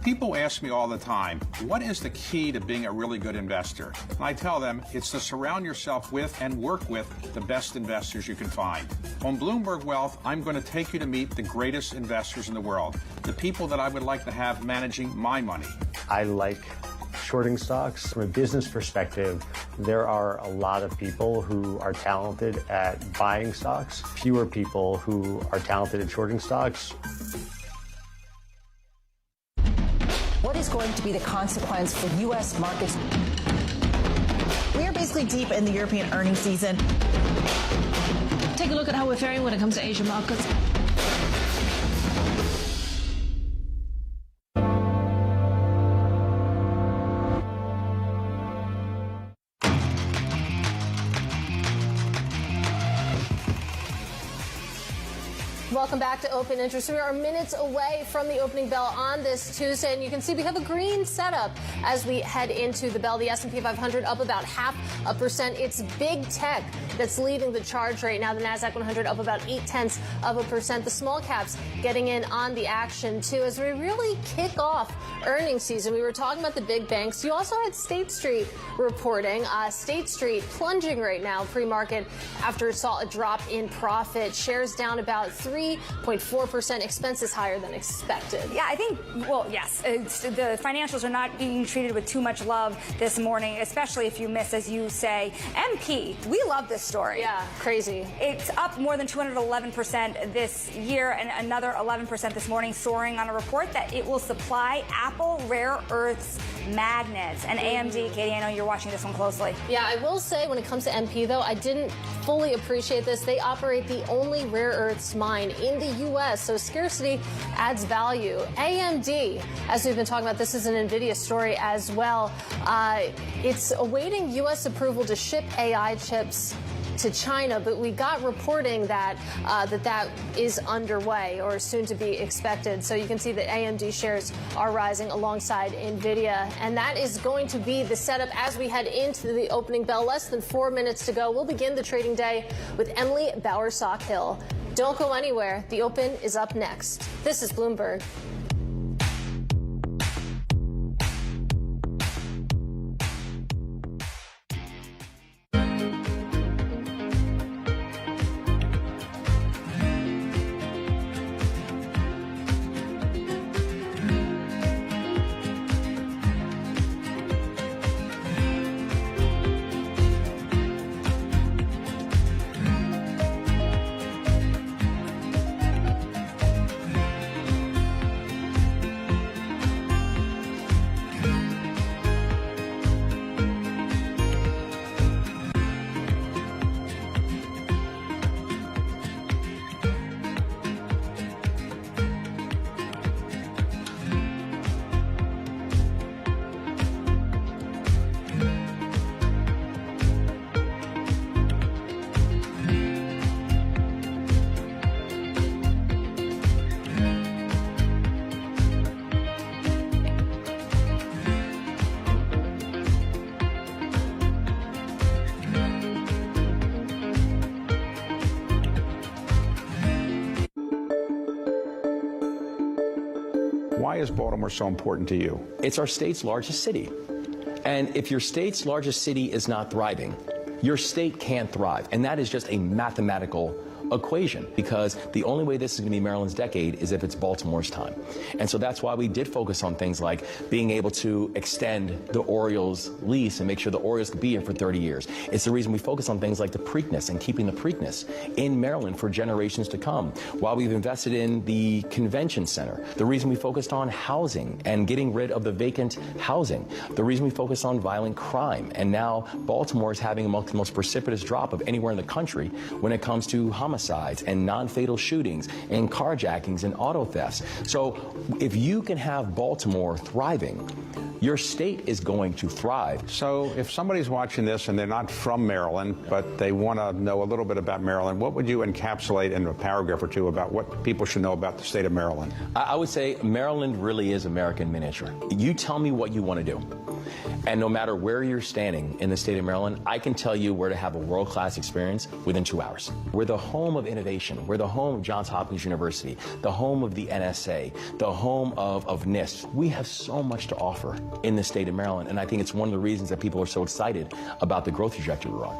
People ask me all the time, what is the key to being a really good investor? And I tell them it's to surround yourself with and work with the best investors you can find. On Bloomberg Wealth, I'm going to take you to meet the greatest investors in the world, the people that I would like to have managing my money. I like shorting stocks. From a business perspective, there are a lot of people who are talented at buying stocks, fewer people who are talented at shorting stocks. What is going to be the consequence for U.S. markets? We are basically deep in the European earnings season. Take a look at how we're faring when it comes to Asian markets. Welcome back to Open Interest. We are minutes away from the opening bell on this Tuesday, and you can see we have a green setup as we head into the bell. The S&P 500 up about 0.5%. It's big tech that's leading the charge right now. The Nasdaq 100 up about 0.8%. The small caps getting in on the action too as we really kick off earnings season. We were talking about the big banks. You also had State Street reporting. State Street plunging right now pre-market after it saw a drop in profit. Shares down about 3.4%, expenses higher than expected. Yeah, I think, well, yes, the financials are not being treated with too much love this morning, especially if you miss, as you say, MP. We love this story. Yeah, crazy. It's up more than 211% this year and another 11% this morning, soaring on a report that it will supply Apple rare earths magnets. And AMD, Katie, I know you're watching this one closely. Yeah, I will say when it comes to MP, though, I didn't fully appreciate this. They operate the only rare earths mine in the U.S., so scarcity adds value. AMD, as we've been talking about, this is an NVIDIA story as well. It's awaiting U.S. approval to ship AI chips to China, but we got reporting that that is underway or soon to be expected. So you can see that AMD shares are rising alongside NVIDIA, and that is going to be the setup as we head into the opening bell. Less than 4 minutes to go. We'll begin the trading day with Emily Bowersock-Hill. Don't go anywhere. The Open is up next. This is Bloomberg. Why is Baltimore so important to you? It's our state's largest city. And if your state's largest city is not thriving, your state can't thrive. And that is just a mathematical equation, because the only way this is going to be Maryland's decade is if it's Baltimore's time. And so that's why we did focus on things like being able to extend the Orioles lease and make sure the Orioles could be here for 30 years. It's the reason we focus on things like the Preakness and keeping the Preakness in Maryland for generations to come. While we've invested in the convention center, the reason we focused on housing and getting rid of the vacant housing, the reason we focused on violent crime, and now Baltimore is having amongst the most precipitous drop of anywhere in the country when it comes to homicides and non-fatal shootings and carjackings and auto thefts. So if you can have Baltimore thriving, your state is going to thrive. So if somebody's watching this and they're not from Maryland, but they want to know a little bit about Maryland, what would you encapsulate in a paragraph or two about what people should know about the state of Maryland? I would say Maryland really is American miniature. You tell me what you want to do. And no matter where you're standing in the state of Maryland, I can tell you where to have a world-class experience within 2 hours. We're the home of innovation. We're the home of Johns Hopkins University, the home of the NSA, the home of NIST. We have so much to offer in the state of Maryland, and I think it's one of the reasons that people are so excited about the growth trajectory we're on.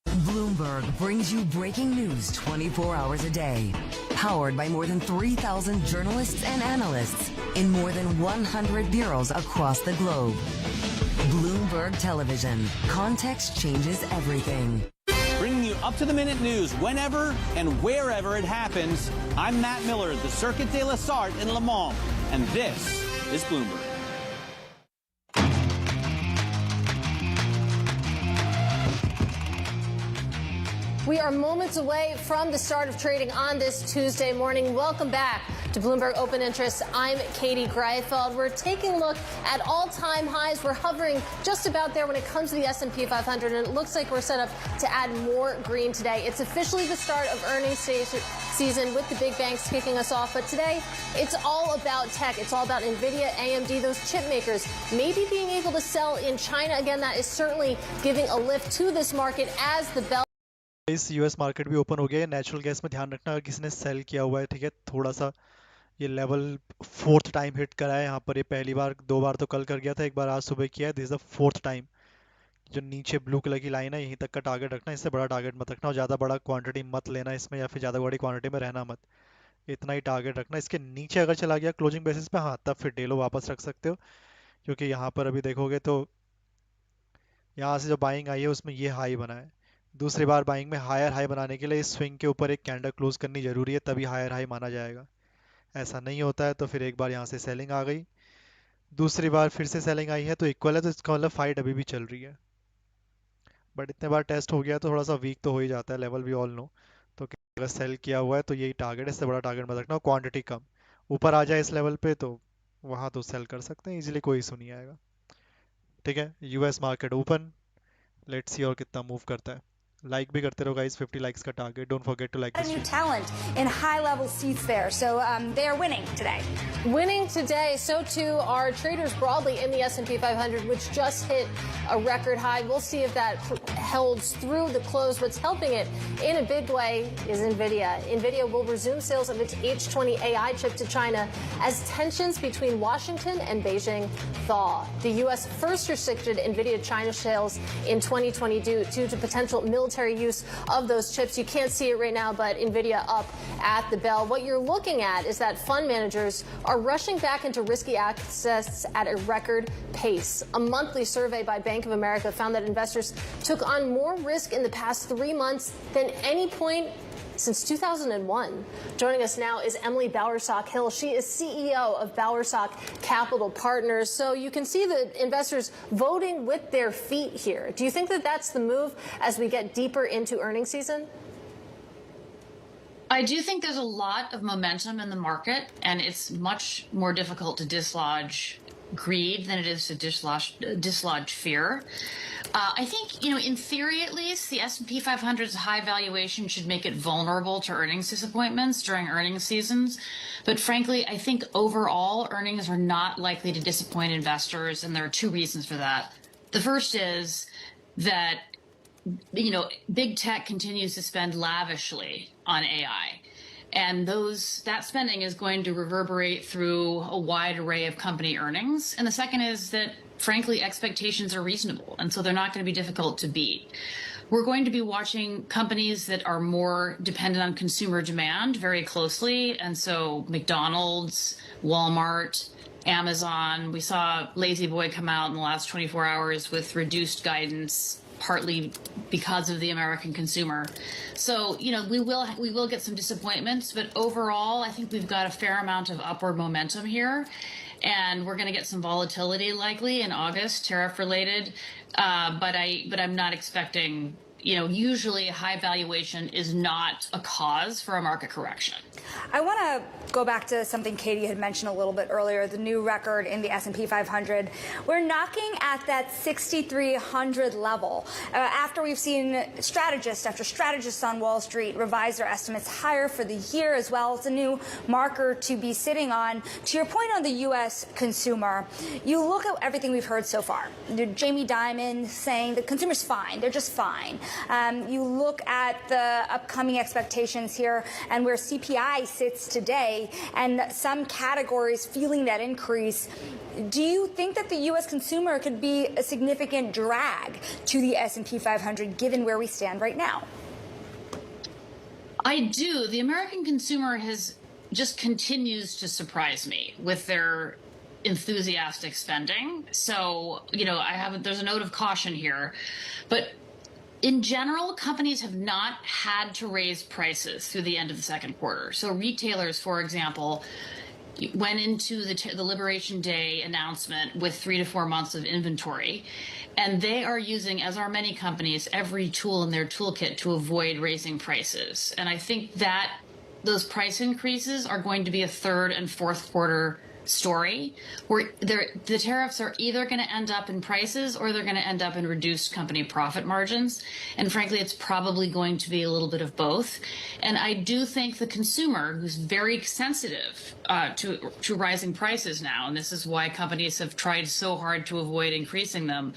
Bloomberg brings you breaking news 24 hours a day. Powered by more than 3,000 journalists and analysts in more than 100 bureaus across the globe. Bloomberg Television. Context changes everything. Bringing you up-to-the-minute news whenever and wherever it happens. I'm Matt Miller, the Circuit de la Sarthe in Le Mans, and this is Bloomberg. We are moments away from the start of trading on this Tuesday morning. Welcome back to Bloomberg Open Interest. I'm Katie Greifeld. We're taking a look at all-time highs. We're hovering just about there when it comes to the S&P 500, and it looks like we're set up to add more green today. It's officially the start of earnings season with the big banks kicking us off. But today, it's all about tech. It's all about NVIDIA, AMD, those chip makers, maybe being able to sell in China. Again, that is certainly giving a lift to this market as the bell. इस US market भी open हो गया है। Natural gas में ध्यान रखना, अगर किसी ने सेल किया हुआ है, ठीक है, थोड़ा सा ये लेवल 4th टाइम हिट करा है यहाँ पर। ये पहली बार, 2 बार तो कल कर गया था, एक बार आज सुबह किया है। This is the 4th time. जो नीचे ब्लू कलर की लाइन है, यहीं तक का टारगेट रखना, इससे बड़ा टारगेट मत रखना और ज़्यादा बड़ा क्वांटिटी मत लेना इसमें, या फिर ज़्यादा बड़ी क्वांटिटी में रहना मत। इतना ही टारगेट रखना। इसके नीचे अगर चला गया क्लोजिंग बेसिस पे, हाँ, तब फिर डेलो वापस रख सकते हो, क्योंकि यहाँ पर अभी देखोगे तो यहाँ से जो बाइंग आई है उसमें ये हाई बना है। दूसरी बार बाइंग में हायर हाई बनाने के लिए इस स्विंग के ऊपर एक कैंडल क्लोज करनी जरूरी है, तभी हायर हाई माना जाएगा। ऐसा नहीं होता है तो फिर एक बार यहाँ से सेलिंग आ गई, दूसरी बार फिर से सेलिंग आई है तो इक्वल है, तो इसका मतलब फाइट अभी भी चल रही है। बट इतने बार टेस्ट हो गया तो थोड़ा सा वीक तो हो ही जाता है लेवल, वी ऑल नो। तो अगर सेल किया हुआ है तो यही टारगेट है, इससे बड़ा टारगेट मत रखना। क्वांटिटी कम ऊपर आ जाए इस लेवल पे तो वहाँ तो सेल कर सकते हैं इजीली, कोई इशू नहीं आएगा। ठीक है, US market open, let's see और कितना मूव करता है। लाइक भी करते रहो गाइस, 50 लाइक्स का target. Don't forget to like this new talent in high-level seats there, so they are winning today. Winning today, so too are traders broadly in the S&P 500, which just hit a record high. We'll see if that holds through the close. What's helping it in a big way is NVIDIA. NVIDIA will resume sales of its H20 AI chip to China as tensions between Washington and Beijing thaw. The U.S. first restricted NVIDIA China sales in 2020 due to potential military use of those chips. You can't see it right now, but NVIDIA up at the bell. What you're looking at is that fund managers are rushing back into risky assets at a record pace. A monthly survey by Bank of America found that investors took on more risk in the past 3 months than any point since 2001. Joining us now is Emily Bowersock-Hill. She is CEO of Bowersock Capital Partners. So you can see the investors voting with their feet here. Do you think that that's the move as we get deeper into earnings season? I do think there's a lot of momentum in the market, and it's much more difficult to dislodge greed than it is to dislodge fear. I think, in theory at least, the S&P 500's high valuation should make it vulnerable to earnings disappointments during earnings seasons. But frankly, I think overall earnings are not likely to disappoint investors, and there are 2 reasons for that. The first is that, big tech continues to spend lavishly on AI. And that spending is going to reverberate through a wide array of company earnings. And the second is that, frankly, expectations are reasonable, and so they're not going to be difficult to beat. We're going to be watching companies that are more dependent on consumer demand very closely. And so McDonald's, Walmart, Amazon. We saw Lazy Boy come out in the last 24 hours with reduced guidance, partly because of the American consumer. So, we will get some disappointments, but overall, I think we've got a fair amount of upward momentum here. And we're going to get some volatility likely in August, tariff related. But I'm not expecting, usually a high valuation is not a cause for a market correction. I want to go back to something Katie had mentioned a little bit earlier, the new record in the S&P 500. We're knocking at that 6,300 level after we've seen strategist after strategist on Wall Street revise their estimates higher for the year, as well as a new marker to be sitting on. To your point on the U.S. consumer, you look at everything we've heard so far. Jamie Dimon saying the consumer's fine. They're just fine. You look at the upcoming expectations here and where CPI sits today and some categories feeling that increase. Do you think that the U.S. consumer could be a significant drag to the S&P 500 given where we stand right now? I do. The American consumer just continues to surprise me with their enthusiastic spending. So, there's a note of caution here, but in general, companies have not had to raise prices through the end of the second quarter. So retailers, for example, went into the Liberation Day announcement with 3 to 4 months of inventory. And they are using, as are many companies, every tool in their toolkit to avoid raising prices. And I think that those price increases are going to be a third and fourth quarter story where the tariffs are either going to end up in prices or they're going to end up in reduced company profit margins. And frankly, it's probably going to be a little bit of both. And I do think the consumer, who's very sensitive to rising prices now, and this is why companies have tried so hard to avoid increasing them,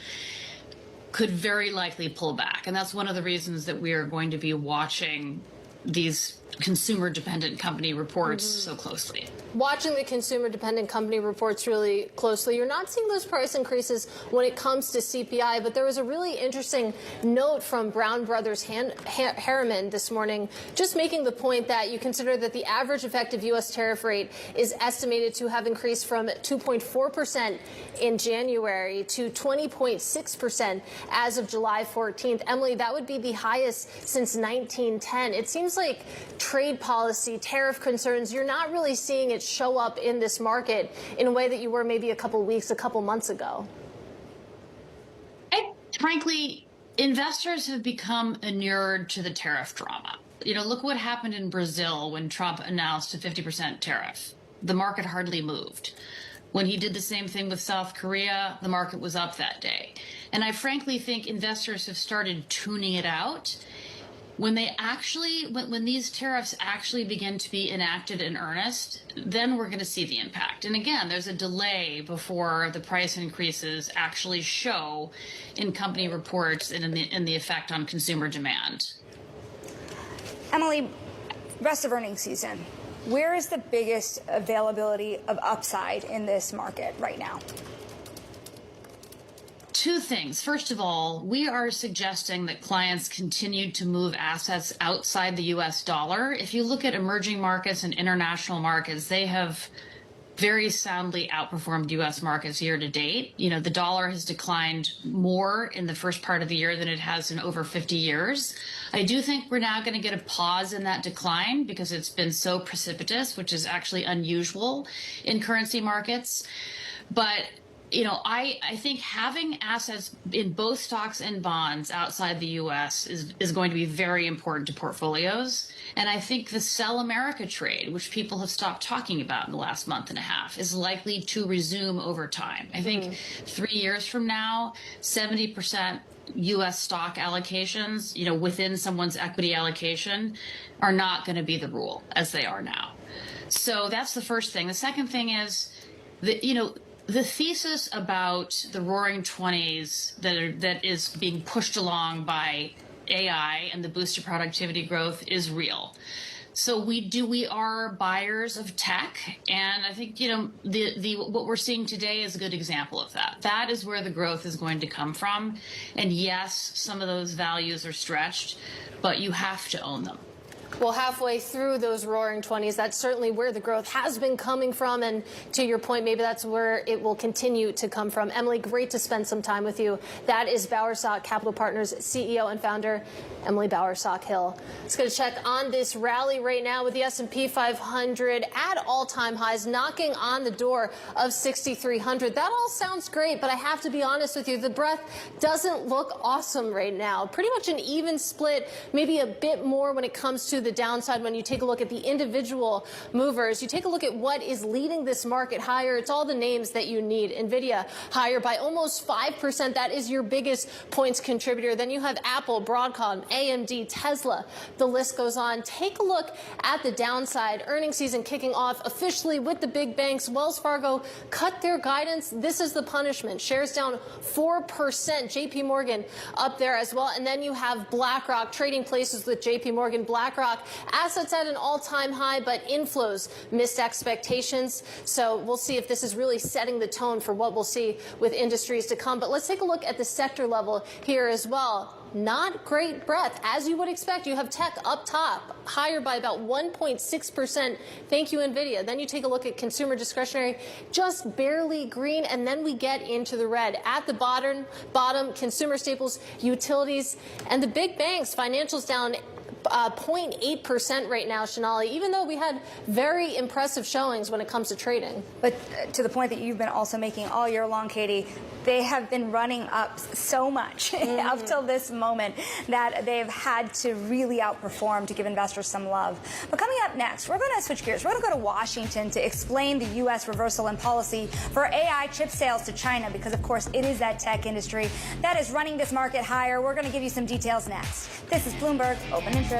could very likely pull back. And that's one of the reasons that we are going to be watching these consumer-dependent company reports so closely. Watching the consumer-dependent company reports really closely, you're not seeing those price increases when it comes to CPI, but there was a really interesting note from Brown Brothers Harriman this morning, just making the point that you consider that the average effective U.S. tariff rate is estimated to have increased from 2.4% in January to 20.6% as of July 14th. Emily, that would be the highest since 1910. It seems like trade policy, tariff concerns, you're not really seeing it show up in this market in a way that you were maybe a couple months ago. Frankly, investors have become inured to the tariff drama. Look what happened in Brazil when Trump announced a 50% tariff. The market hardly moved. When he did the same thing with South Korea, the market was up that day. And I frankly think investors have started tuning it out. When these tariffs actually begin to be enacted in earnest, then we're going to see the impact. And again, there's a delay before the price increases actually show in company reports and in the effect on consumer demand. Emily, rest of earnings season, where is the biggest availability of upside in this market right now? Two things. First of all, we are suggesting that clients continue to move assets outside the U.S. dollar. If you look at emerging markets and international markets, they have very soundly outperformed U.S. markets year to date. The dollar has declined more in the first part of the year than it has in over 50 years. I do think we're now going to get a pause in that decline because it's been so precipitous, which is actually unusual in currency markets. But I think having assets in both stocks and bonds outside the U.S. is going to be very important to portfolios. And I think the Sell America trade, which people have stopped talking about in the last month and a half, is likely to resume over time. I think 3 years from now, 70% U.S. stock allocations, within someone's equity allocation are not going to be the rule as they are now. So that's the first thing. The second thing is that, the thesis about the roaring 20s that is being pushed along by AI and the boost of productivity growth is real. So we are buyers of tech, and I think the what we're seeing today is a good example of that. That is where the growth is going to come from, and yes, some of those values are stretched, but you have to own them. Well, halfway through those roaring 20s, that's certainly where the growth has been coming from. And to your point, maybe that's where it will continue to come from. Emily, great to spend some time with you. That is Bowersock Capital Partners CEO and founder, Emily Bowersock Hill. Let's get a check on this rally right now with the S&P 500 at all-time highs, knocking on the door of 6,300. That all sounds great, but I have to be honest with you, the breath doesn't look awesome right now. Pretty much an even split, maybe a bit more when it comes to the downside when you take a look at the individual movers. You take a look at what is leading this market higher. It's all the names that you need. NVIDIA higher by almost 5%. That is your biggest points contributor. Then you have Apple, Broadcom, AMD, Tesla. The list goes on. Take a look at the downside. Earnings season kicking off officially with the big banks. Wells Fargo cut their guidance. This is the punishment. Shares down 4%. JP Morgan up there as well. And then you have BlackRock trading places with JP Morgan. BlackRock assets at an all-time high, but inflows missed expectations. So we'll see if this is really setting the tone for what we'll see with industries to come. But let's take a look at the sector level here as well. Not great breadth. As you would expect, you have tech up top, higher by about 1.6%. Thank you, NVIDIA. Then you take a look at consumer discretionary, just barely green, and then we get into the red. At the bottom, consumer staples, utilities, and the big banks, financials down 0.8% right now, Shanali, even though we had very impressive showings when it comes to trading. But to the point that you've been also making all year long, Katie, they have been running up so much up till this moment that they've had to really outperform to give investors some love. But coming up next, we're going to switch gears. We're going to go to Washington to explain the U.S. reversal in policy for AI chip sales to China, because, of course, it is that tech industry that is running this market higher. We're going to give you some details next. This is Bloomberg Open Interest.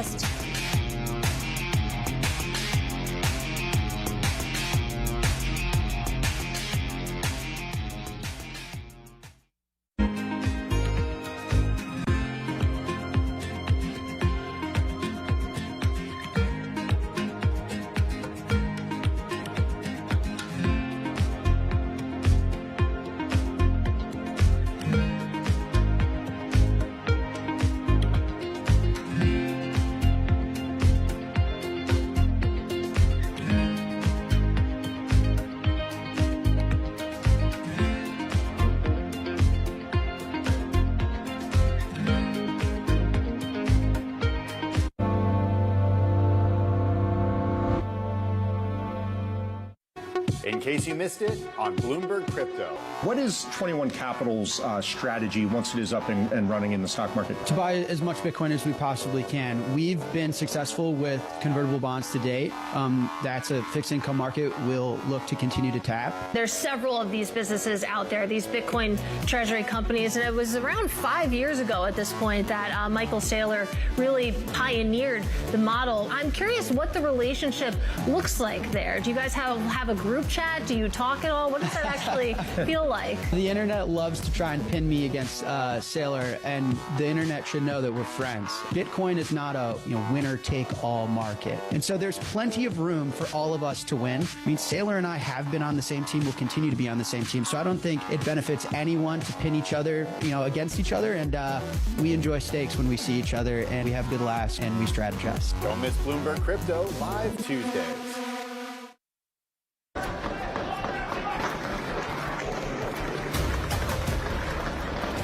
In case you missed it, on Bloomberg Crypto. What is 21 Capital's strategy once it is up and running in the stock market? To buy as much Bitcoin as we possibly can. We've been successful with convertible bonds to date. That's a fixed income market we'll look to continue to tap. There's several of these businesses out there, these Bitcoin treasury companies, and it was around 5 years ago at this point that Michael Saylor really pioneered the model. I'm curious what the relationship looks like there. Do you guys have a group chat? Do you talk at all? What does that actually feel like? The internet loves to try and pin me against Saylor, and the internet should know that we're friends. Bitcoin is not a winner-take-all market, and so there's plenty of room for all of us to win. I mean, Saylor and I have been on the same team, will continue to be on the same team, so I don't think it benefits anyone to pin each other, against each other, and we enjoy stakes when we see each other, and we have good laughs, and we strategize. Don't miss Bloomberg Crypto live Tuesdays.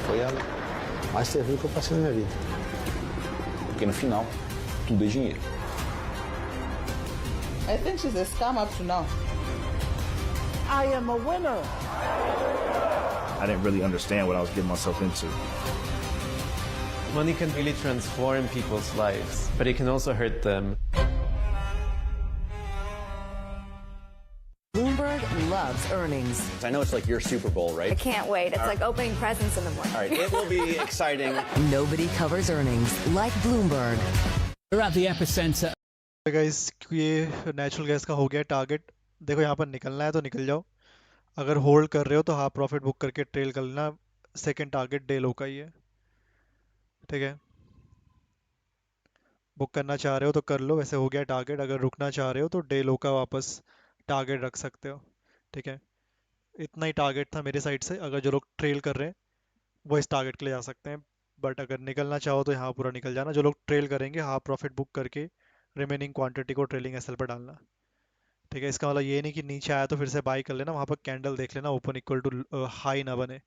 Foi a mais terrível que eu passei na minha vida. Porque no final, tudo é dinheiro. I think she's a scam up to now. I am a winner. I didn't really understand what I was getting myself into. Money can really transform people's lives, but it can also hurt them. Bloomberg loves earnings. I know it's like your Super Bowl, right? I can't wait. It's like opening presents in the morning. All right, it will be exciting. Nobody covers earnings like Bloomberg. We're at the epicenter. Guys ये natural gas का हो गया target. देखो यहाँ पर निकलना है तो निकल जाओ. अगर होल्ड कर रहे हो तो हाफ प्रॉफिट बुक करके ट्रेल कर लेना. सेकंड टारगेट डे लो का ही है. ठीक है. बुक करना चाह रहे हो तो कर लो, वैसे हो गया टारगेट। अगर रुकना चाह रहे हो तो डे लो का वापस टारगेट रख सकते हो। ठीक है, इतना ही टारगेट था मेरे साइड से। अगर जो लोग ट्रेल कर रहे हैं वो इस टारगेट के लिए जा सकते हैं, बट अगर निकलना चाहो तो यहाँ पूरा निकल जाना। जो लोग ट्रेल करेंगे हाफ प्रॉफिट बुक करके रिमेनिंग क्वांटिटी को ट्रेलिंग एसएल पर डालना। ठीक है, इसका मतलब ये नहीं कि नीचे आया तो फिर से बाई कर लेना, वहाँ पर कैंडल देख लेना ओपन इक्वल टू हाई ना बने,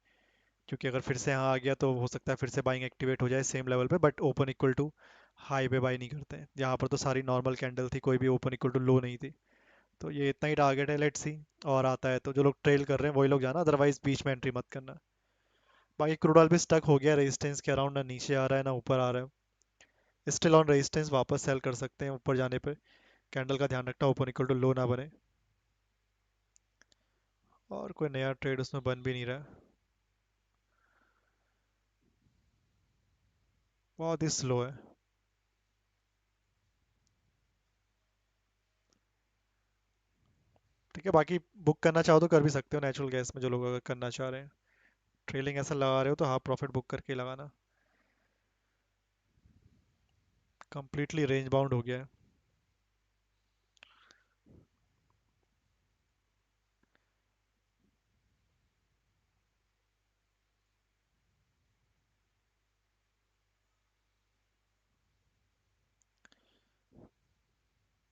क्योंकि अगर फिर से यहाँ आ गया तो हो सकता है फिर से बाइंग एक्टिवेट हो जाए सेम लेवल पे, but open equal to high पे बाई नहीं करते हैं। यहाँ पर तो सारी नॉर्मल कैंडल थी, कोई भी ओपन इक्वल टू लो नहीं थी। तो ये इतना ही टारगेट है, लेट्स सी। और आता है तो जो लोग ट्रेल कर रहे हैं वही लोग जाना, अदरवाइज बीच में एंट्री मत करना। बाकी क्रूड ऑयल भी स्टक हो गया रेजिस्टेंस के अराउंड, ना नीचे आ रहा है ना ऊपर आ रहा है। स्टिल ऑन रेजिस्टेंस, वापस सेल कर सकते हैं ऊपर जाने पे। कैंडल का ध्यान रखना ओपन इक्वल टू लो ना बने। और कोई नया ट्रेड उसमें बन भी नहीं रहा है, बहुत ही स्लो है। ठीक है, बाकी बुक करना चाहो तो कर भी सकते हो नेचुरल गैस में, जो लोग अगर करना चाह रहे हैं। ट्रेलिंग ऐसा लगा रहे हो तो हाफ प्रॉफिट बुक करके ही लगाना। कंप्लीटली रेंज बाउंड हो गया है।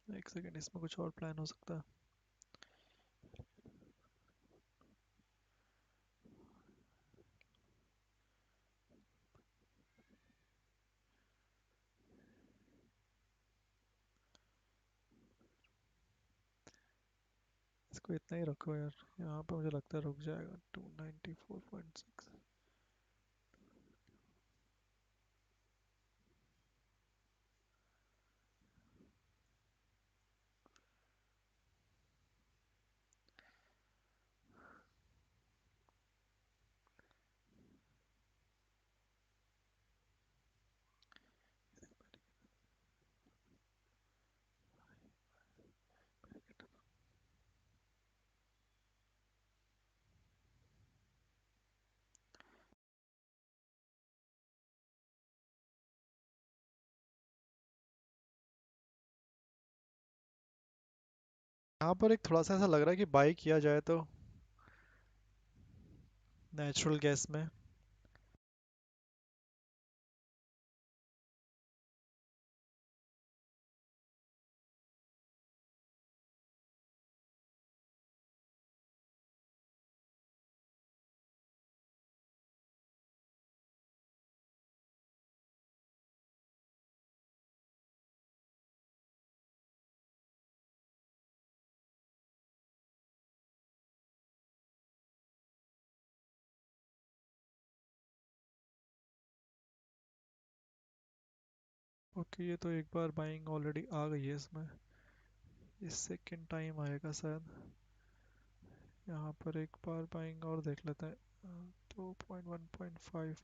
एक सेकेंड, इसमें कुछ और प्लान हो सकता है। इसको इतना ही रखो यार, यहाँ पे मुझे लगता है रुक जाएगा 294.6। यहाँ पर एक थोड़ा सा ऐसा लग रहा है कि बाई किया जाए तो नेचुरल गैस में। ओके, ये तो एक बार बाइंग ऑलरेडी आ गई है इसमें, ये सेकेंड टाइम आएगा शायद। यहाँ पर एक बार बाइंग और देख लेते हैं। 2.1.5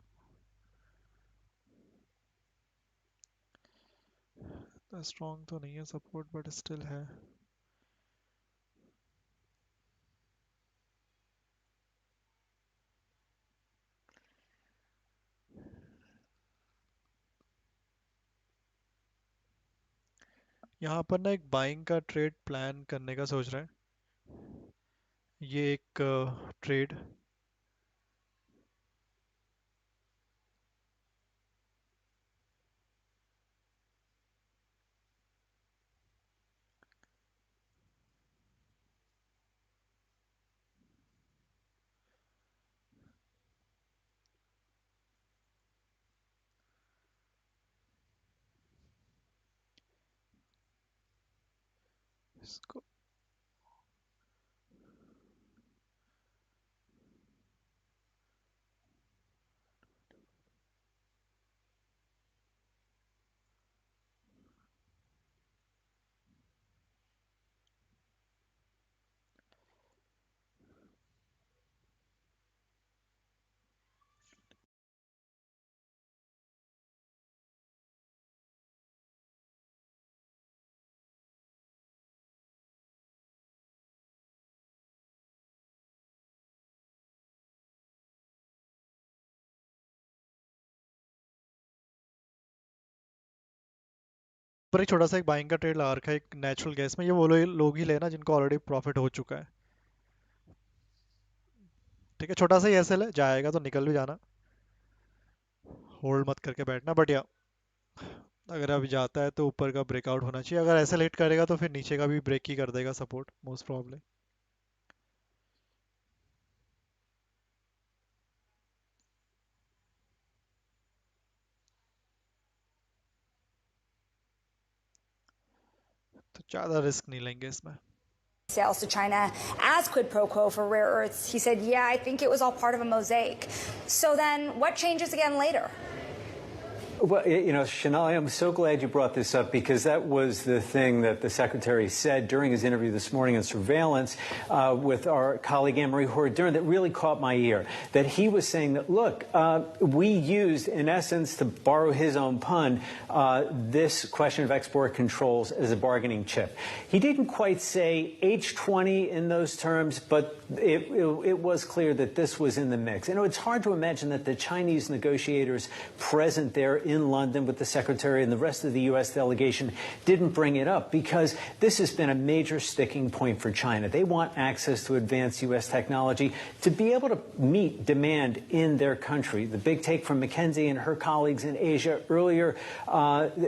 स्ट्रॉन्ग तो नहीं है सपोर्ट, बट स्टिल है। यहाँ पर ना एक बाइंग का ट्रेड प्लान करने का सोच रहे हैं। ये एक ट्रेड इसको पर एक छोटा सा एक बाइंग का ट्रेड लगा रखा है एक नेचुरल गैस में, ये वो लोग ही लेना जिनको ऑलरेडी प्रॉफिट हो चुका है। ठीक है, छोटा सा ही एसएल है, जाएगा तो निकल भी जाना, होल्ड मत करके बैठना। बट या अगर अभी जाता है तो ऊपर का ब्रेकआउट होना चाहिए, अगर एसएल हिट करेगा तो फिर नीचे का भी ब्रेक ही कर देगा सपोर्ट मोस्ट प्रॉब्ली। तो ज़्यादा रिस्क नहीं लेंगे इसमें। Sales to China as quid pro quo for rare earths. He said, yeah, I think it was all part of a mosaic. So then what changes again later? Well, you know, Chanel, I'm so glad you brought this up because that was the thing that the Secretary said during his interview this morning on surveillance with our colleague Anne-Marie Horde-Dern that really caught my ear. That he was saying that, look, we used, in essence, to borrow his own pun, this question of export controls as a bargaining chip. He didn't quite say H20 in those terms, but it was clear that this was in the mix. And it's hard to imagine that the Chinese negotiators present there in London with the Secretary and the rest of the U.S. delegation didn't bring it up because this has been a major sticking point for China. They want access to advanced U.S. technology to be able to meet demand in their country. The big take from McKinsey and her colleagues in Asia earlier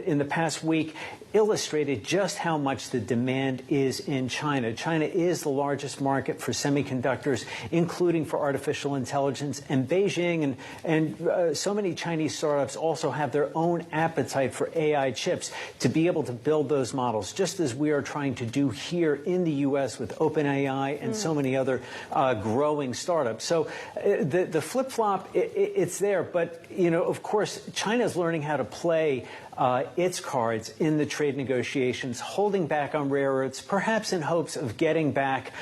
in the past week illustrated just how much the demand is in China. China is the largest market for semiconductors, including for artificial intelligence. And Beijing and so many Chinese startups also have their own appetite for AI chips to be able to build those models, just as we are trying to do here in the U.S. with OpenAI and so many other growing startups. So the flip-flop, it's there. But, you know, of course, China is learning how to play its cards in the trade negotiations, holding back on rare earths, perhaps in hopes of getting back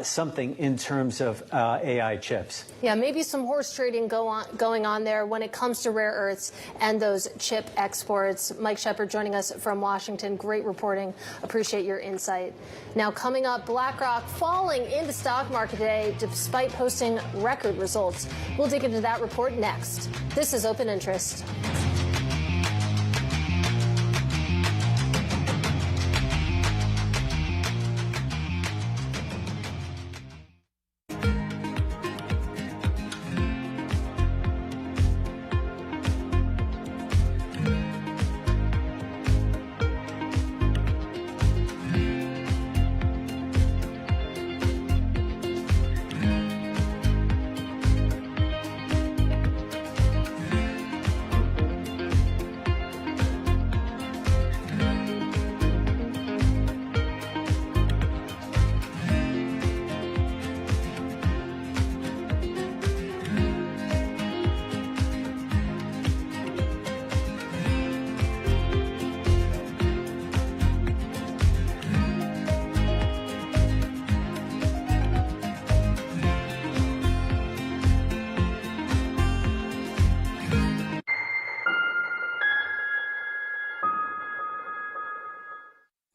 something in terms of AI chips. Yeah, maybe some horse trading going on there when it comes to rare earths and those chip exports. Mike Shepard joining us from Washington. Great reporting. Appreciate your insight. Now, coming up, BlackRock falling in the stock market today despite posting record results. We'll dig into that report next. This is Open Interest.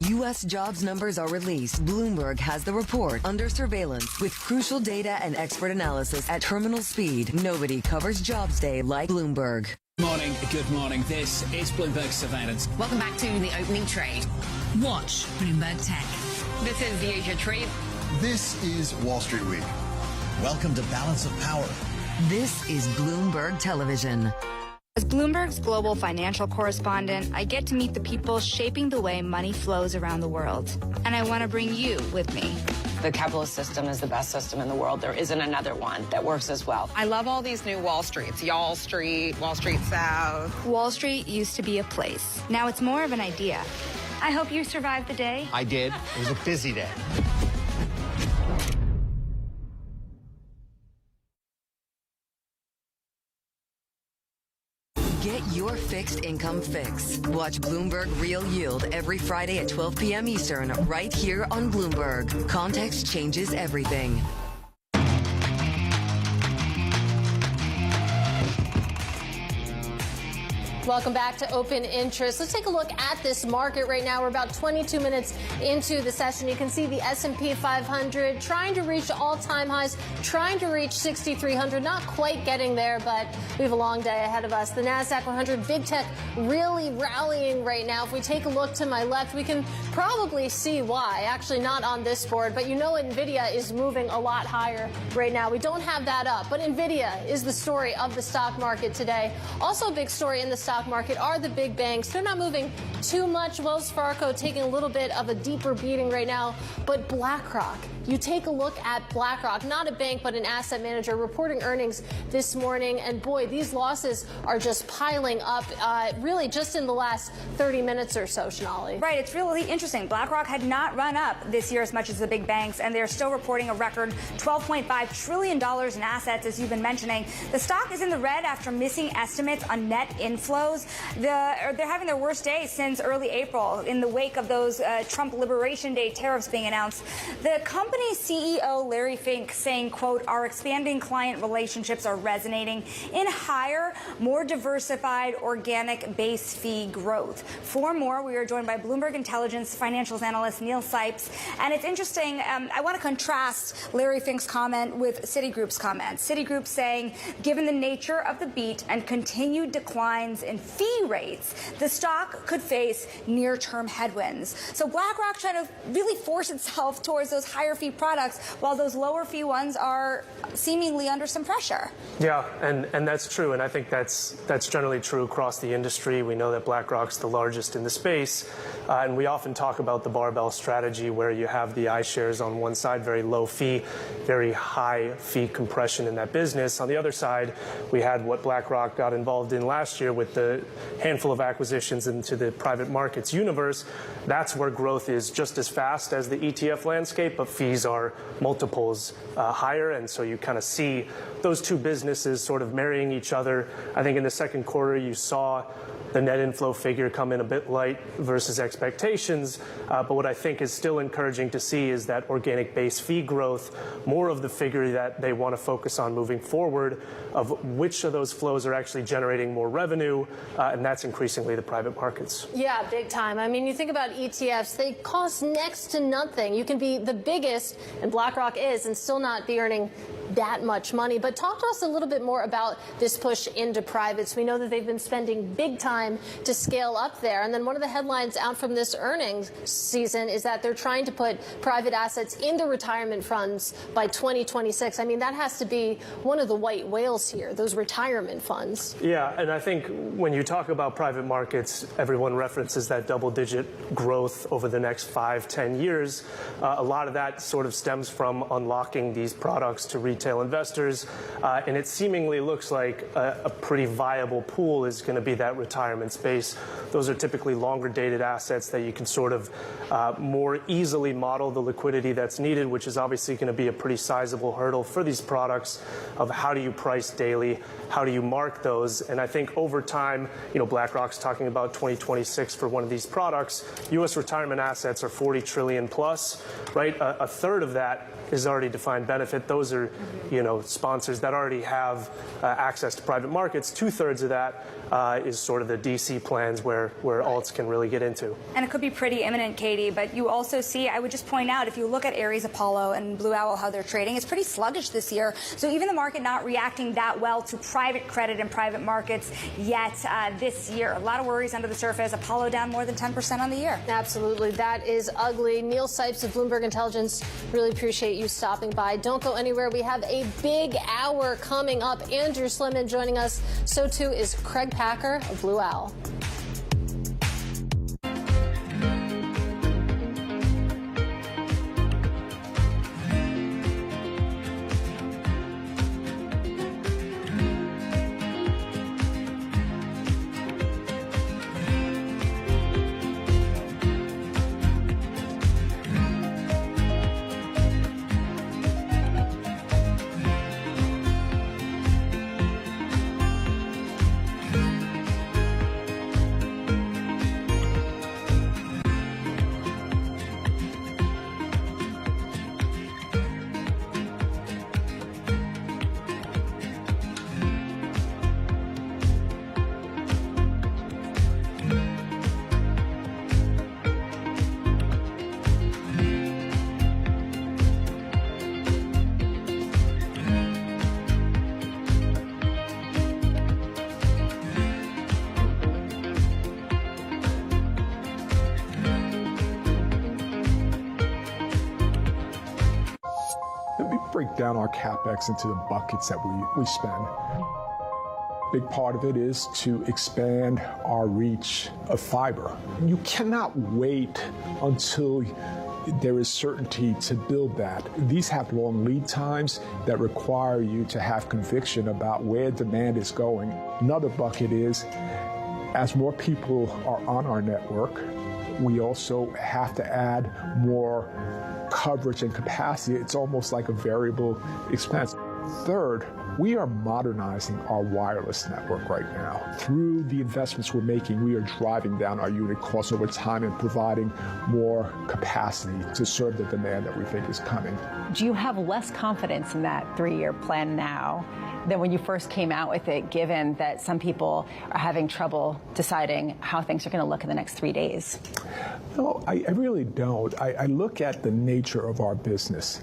U.S. jobs numbers are released. Bloomberg has the report under surveillance with crucial data and expert analysis at terminal speed. Nobody covers Jobs Day like Bloomberg. Good morning. This is Bloomberg Surveillance. Welcome back to the opening trade. Watch Bloomberg Tech. This is the Asia Trade. This is Wall Street Week. Welcome to Balance of Power. This is Bloomberg Television. As Bloomberg's global financial correspondent, I get to meet the people shaping the way money flows around the world. And I want to bring you with me. The capitalist system is the best system in the world. There isn't another one that works as well. I love all these new Wall Streets. Y'all Street, Wall Street South. Wall Street used to be a place. Now it's more of an idea. I hope you survived the day. I did. It was a busy day. Get your fixed income fix. Watch Bloomberg Real Yield every Friday at 12 p.m. Eastern, right here on Bloomberg. Context changes everything. Welcome back to Open Interest. Let's take a look at this market right now. We're about 22 minutes into the session. You can see the S&P 500 trying to reach all-time highs, trying to reach 6,300. Not quite getting there, but we have a long day ahead of us. The NASDAQ 100, big tech really rallying right now. If we take a look to my left, we can probably see why. Actually, not on this board, but you know NVIDIA is moving a lot higher right now. We don't have that up, but NVIDIA is the story of the stock market today. Also a big story in the stock market are the big banks. They're not moving too much. Wells Fargo taking a little bit of a deeper beating right now, but BlackRock. You take a look at BlackRock, not a bank, but an asset manager, reporting earnings this morning. And boy, these losses are just piling up, really just in the last 30 minutes or so, Shonali. Right. It's really interesting. BlackRock had not run up this year as much as the big banks, and they're still reporting a record $12.5 trillion in assets, as you've been mentioning. The stock is in the red after missing estimates on net inflows. They're having their worst day since early April in the wake of those Trump Liberation Day tariffs being announced. The company's CEO, Larry Fink, saying, quote, "Our expanding client relationships are resonating in higher, more diversified organic base fee growth." For more, we are joined by Bloomberg Intelligence financials analyst Neil Sipes. And it's interesting. I want to contrast Larry Fink's comment with Citigroup's comment. Citigroup saying, given the nature of the beat and continued declines in fee rates, the stock could face near-term headwinds. So BlackRock trying to really force itself towards those higher fee products while those lower fee ones are seemingly under some pressure. Yeah, and that's true. And I think that's generally true across the industry. We know that BlackRock's the largest in the space. And we often talk about the barbell strategy where you have the iShares on one side, very low fee, very high fee compression in that business. On the other side, we had what BlackRock got involved in last year with the handful of acquisitions into the private markets universe. That's where growth is just as fast as the ETF landscape, but fees are multiples higher. And so you kind of see those two businesses sort of marrying each other. I think in the second quarter, you saw the net inflow figure come in a bit light versus expectations. But what I think is still encouraging to see is that organic base fee growth, more of the figure that they want to focus on moving forward, of which of those flows are actually generating more revenue, and that's increasingly the private markets. Yeah, big time. I mean, you think about ETFs, they cost next to nothing. You can be the biggest, and BlackRock is, and still not be earning that much money. But talk to us a little bit more about this push into privates. We know that they've been spending big time to scale up there. And then one of the headlines out from this earnings season is that they're trying to put private assets into retirement funds by 2026. I mean, that has to be one of the white whales here, those retirement funds. Yeah, and I think when you talk about private markets, everyone references that double-digit growth over the next 5-10 years. A lot of that sort of stems from unlocking these products to retail investors, and it seemingly looks like a pretty viable pool is going to be that retirement space. Those are typically longer dated assets that you can sort of more easily model the liquidity that's needed, which is obviously going to be a pretty sizable hurdle for these products of how do you price daily, how do you mark those. And I think over time, you know, BlackRock's talking about 2026 for one of these products. U.S. retirement assets are 40 trillion plus, right? A third of that is already defined benefit. Those are, you know, sponsors that already have access to private markets. 2/3 of that is sort of the DC plans where alts can really get into. And it could be pretty imminent, Katie, but you also see, I would just point out, if you look at Ares, Apollo, and Blue Owl, how they're trading, it's pretty sluggish this year. So even the market not reacting that well to private credit and private markets yet this year. A lot of worries under the surface. Apollo down more than 10% on the year. Absolutely. That is ugly. Neil Sipes of Bloomberg Intelligence, really appreciate you stopping by. Don't go anywhere. We have a big hour coming up. Andrew Sliman joining us. So too is Craig Packer of Blue Owl. down our CapEx into the buckets that we spend. Big part of it is to expand our reach of fiber. You cannot wait until there is certainty to build that. These have long lead times that require you to have conviction about where demand is going. Another bucket is, as more people are on our network, we also have to add more coverage and capacity. It's almost like a variable expense. Third, we are modernizing our wireless network right now. Through the investments we're making, we are driving down our unit costs over time and providing more capacity to serve the demand that we think is coming. Do you have less confidence in that 3-year plan now than when you first came out with it, given that some people are having trouble deciding how things are going to look in the next 3 days? No, I really don't. I look at the nature of our business.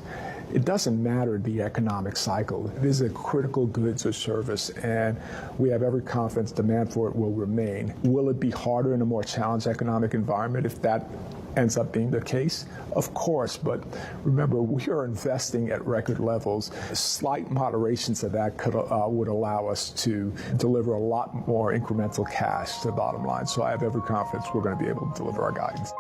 It doesn't matter the economic cycle. This is a critical goods or service, and we have every confidence demand for it will remain. Will it be harder in a more challenged economic environment if that ends up being the case? Of course, but remember, we are investing at record levels. Slight moderations of that would allow us to deliver a lot more incremental cash to the bottom line. So I have every confidence we're going to be able to deliver our guidance.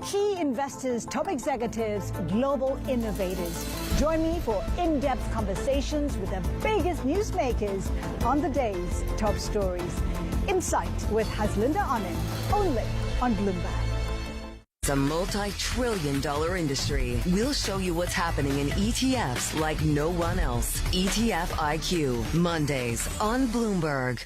Key investors, top executives, global innovators. Join me for in-depth conversations with the biggest newsmakers on the day's top stories. Insight with Haslinda Anand, only on Bloomberg. It's a multi-trillion-dollar industry. We'll show you what's happening in ETFs like no one else. ETF IQ, Mondays on Bloomberg.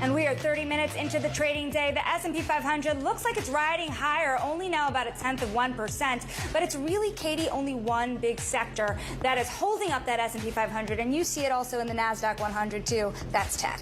And we are 30 minutes into the trading day. The S&P 500 looks like it's riding higher, only now about 0.1%. But it's really, Katie, only one big sector that is holding up that S&P 500. And you see it also in the NASDAQ 100, too. That's tech.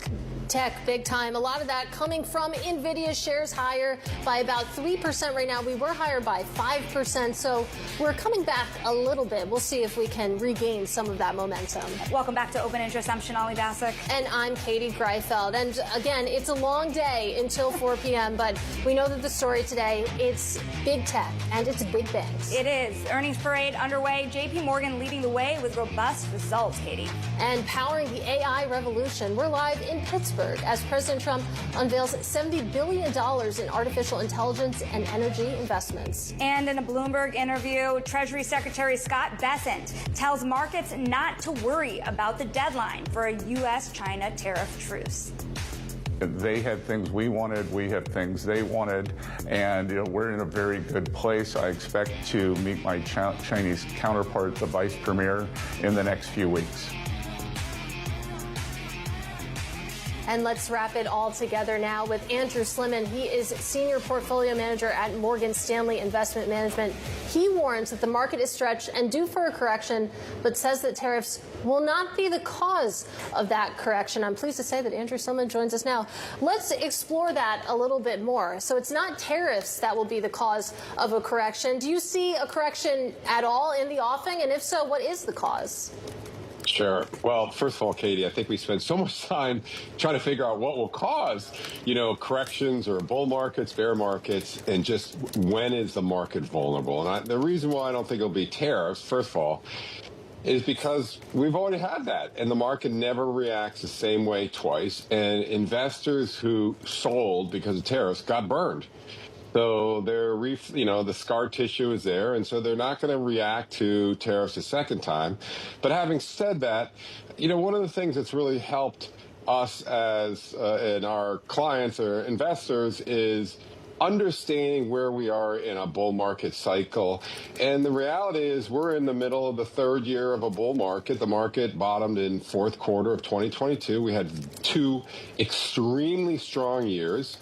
Tech, big time. A lot of that coming from NVIDIA shares higher by about 3% right now. We were higher by 5%, so we're coming back a little bit. We'll see if we can regain some of that momentum. Welcome back to Open Interest. I'm Sonali Basak. And I'm Katie Greifeld. And again, it's a long day until 4 p.m., but we know that the story today, it's big tech and it's big banks. It is. Earnings parade underway. JP Morgan leading the way with robust results, Katie. And powering the AI revolution. We're live in Pittsburgh as President Trump unveils $70 billion in artificial intelligence and energy investments. And in a Bloomberg interview, Treasury Secretary Scott Bessent tells markets not to worry about the deadline for a U.S.-China tariff truce. They had things we wanted, we have things they wanted, and we're in a very good place. I expect to meet my Chinese counterpart, the vice premier, in the next few weeks. And let's wrap it all together now with Andrew Sliman. He is Senior Portfolio Manager at Morgan Stanley Investment Management. He warns that the market is stretched and due for a correction, but says that tariffs will not be the cause of that correction. I'm pleased to say that Andrew Sliman joins us now. Let's explore that a little bit more. So it's not tariffs that will be the cause of a correction. Do you see a correction at all in the offing? And if so, what is the cause? Sure. Well, first of all, Katie, I think we spend so much time trying to figure out what will cause, corrections or bull markets, bear markets, and just when is the market vulnerable. And the reason why I don't think it'll be tariffs, first of all, is because we've already had that, and the market never reacts the same way twice. And investors who sold because of tariffs got burned. So the scar tissue is there, and so they're not going to react to tariffs a second time. But having said that, one of the things that's really helped us and our clients or investors is understanding where we are in a bull market cycle. And the reality is we're in the middle of the third year of a bull market. The market bottomed in fourth quarter of 2022. We had 2 extremely strong years.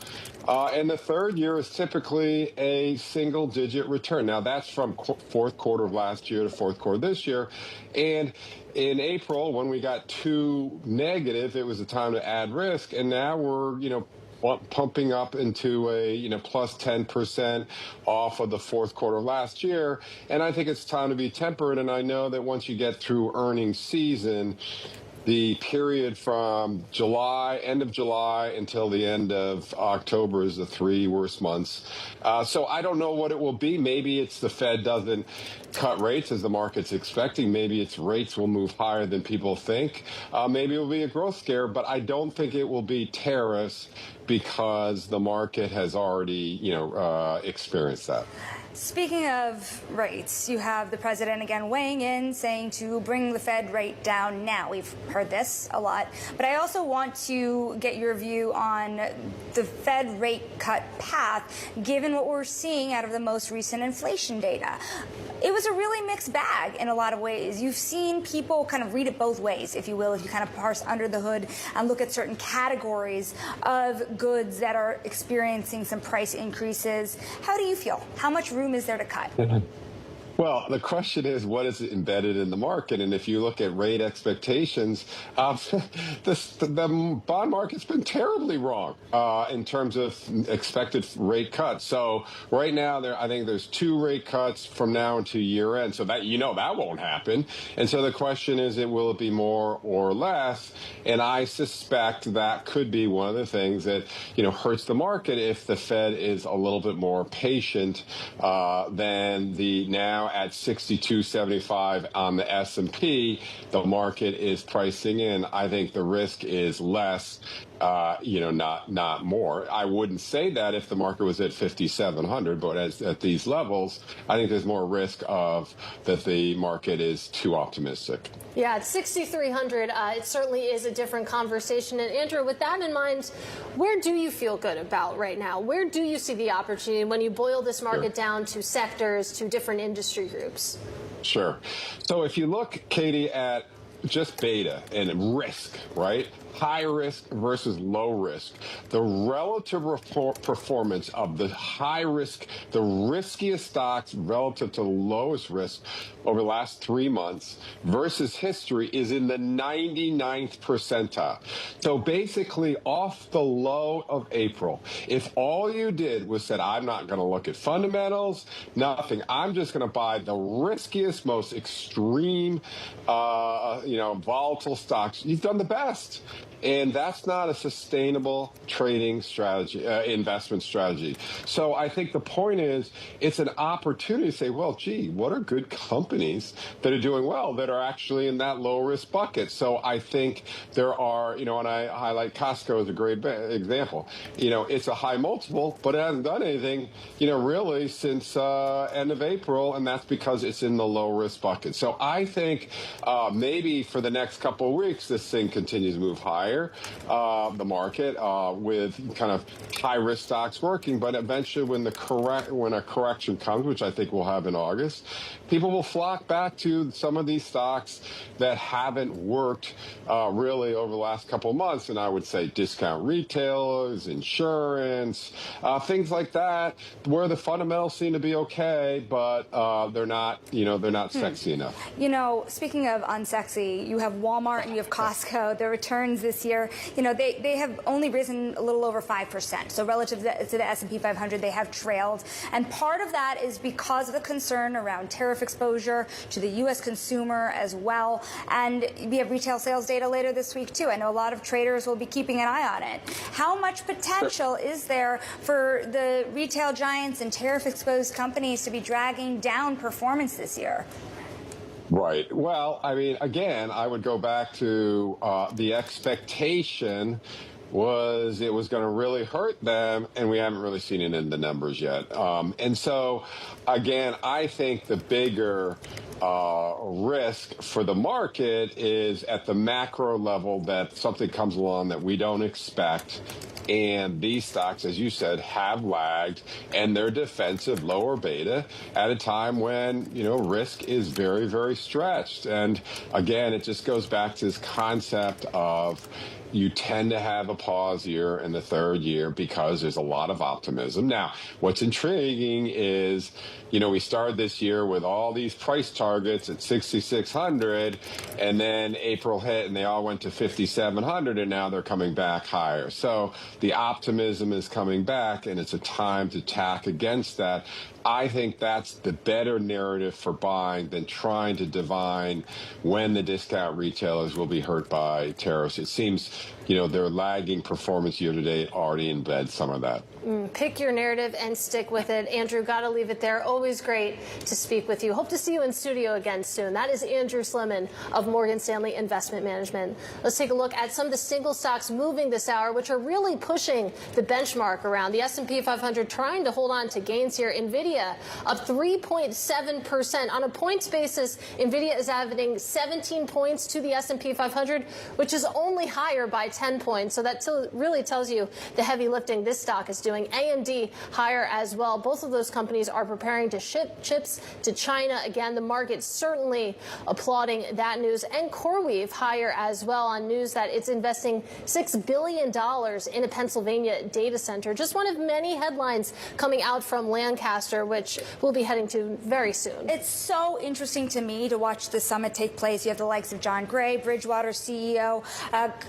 And the third year is typically a single-digit return. Now, that's from fourth quarter of last year to fourth quarter this year. And in April, when we got too negative, it was a time to add risk. And now we're, pumping up into a, plus 10% off of the fourth quarter of last year. And I think it's time to be tempered. And I know that once you get through earnings season, the period from end of July until the end of October is the 3 worst months. So I don't know what it will be. Maybe it's the Fed doesn't cut rates as the market's expecting. Maybe its rates will move higher than people think. Maybe it will be a growth scare, but I don't think it will be tariffs because the market has already, experienced that. Speaking of rates, you have the president again weighing in, saying to bring the Fed rate down now. We've heard this a lot. But I also want to get your view on the Fed rate cut path, given what we're seeing out of the most recent inflation data. It was a really mixed bag in a lot of ways. You've seen people kind of read it both ways, if you will, if you kind of parse under the hood and look at certain categories of goods that are experiencing some price increases. How do you feel? How much room is there to cut? Well, the question is, what is embedded in the market? And if you look at rate expectations, the bond market's been terribly wrong in terms of expected rate cuts. So right now, I think there's 2 rate cuts from now until year end. So that that won't happen. And so the question is, will it be more or less? And I suspect that could be one of the things that hurts the market if the Fed is a little bit more patient than the now at 62.75 on the S&P, the market is pricing in. I think the risk is less, not more. I wouldn't say that if the market was at 5,700, but at these levels, I think there's more risk of that the market is too optimistic. Yeah, at 6,300, it certainly is a different conversation. And Andrew, with that in mind, where do you feel good about right now? Where do you see the opportunity when you boil this market down to sectors, to different industry groups? Sure. So if you look, Katie, at just beta and risk, right? High risk versus low risk. The relative performance of the high risk, the riskiest stocks relative to the lowest risk over the last 3 months versus history is in the 99th percentile. So basically off the low of April, if all you did was said, I'm not going to look at fundamentals, nothing, I'm just going to buy the riskiest, most extreme, volatile stocks, you've done the best. And that's not a sustainable trading strategy, investment strategy. So I think the point is it's an opportunity to say, well, gee, what are good companies that are doing well that are actually in that low risk bucket? So I think there are, and I highlight Costco as a great example. It's a high multiple, but it hasn't done anything, really since end of April. And that's because it's in the low risk bucket. So I think maybe for the next couple of weeks, this thing continues to move higher. The market with kind of high risk stocks working, but eventually when a correction comes, which I think we'll have in August, people will flock back to some of these stocks that haven't worked really over the last couple of months, and I would say discount retailers, insurance, things like that, where the fundamentals seem to be okay, but they're not sexy enough. Speaking of unsexy, you have Walmart and you have Costco. Their returns this year, they have only risen a little over 5%. So relative to the S&P 500, they have trailed. And part of that is because of the concern around tariff exposure to the U.S. consumer as well. And we have retail sales data later this week, too. I know a lot of traders will be keeping an eye on it. How much potential is there for the retail giants and tariff-exposed companies to be dragging down performance this year? Right. Well, I mean, again, I would go back to the expectation was it was going to really hurt them, and we haven't really seen it in the numbers yet. And so, again, I think the bigger risk for the market is at the macro level that something comes along that we don't expect. And these stocks, as you said, have lagged, and they're defensive, lower beta at a time when, risk is very, very stretched. And again, it just goes back to this concept of you tend to have a pause year in the third year because there's a lot of optimism. Now, what's intriguing is, we started this year with all these price targets targets at 6,600, and then April hit and they all went to 5,700, and now they're coming back higher. So the optimism is coming back, and it's a time to tack against that. I think that's the better narrative for buying than trying to divine when the discount retailers will be hurt by tariffs. It seems, their lagging performance year to date already embeds some of that. Pick your narrative and stick with it. Andrew, got to leave it there. Always great to speak with you. Hope to see you in studio again soon. That is Andrew Sliman of Morgan Stanley Investment Management. Let's take a look at some of the single stocks moving this hour, which are really pushing the benchmark around. The S&P 500 trying to hold on to gains here. NVIDIA up 3.7%. On a points basis, NVIDIA is adding 17 points to the S&P 500, which is only higher by 10 points. So that really tells you the heavy lifting this stock is doing. AMD higher as well. Both of those companies are preparing to ship chips to China. Again, the market certainly applauding that news. And CoreWeave higher as well on news that it's investing $6 billion in a Pennsylvania data center. Just one of many headlines coming out from Lancaster, which we'll be heading to very soon. It's so interesting to me to watch the summit take place. You have the likes of John Gray, Bridgewater CEO,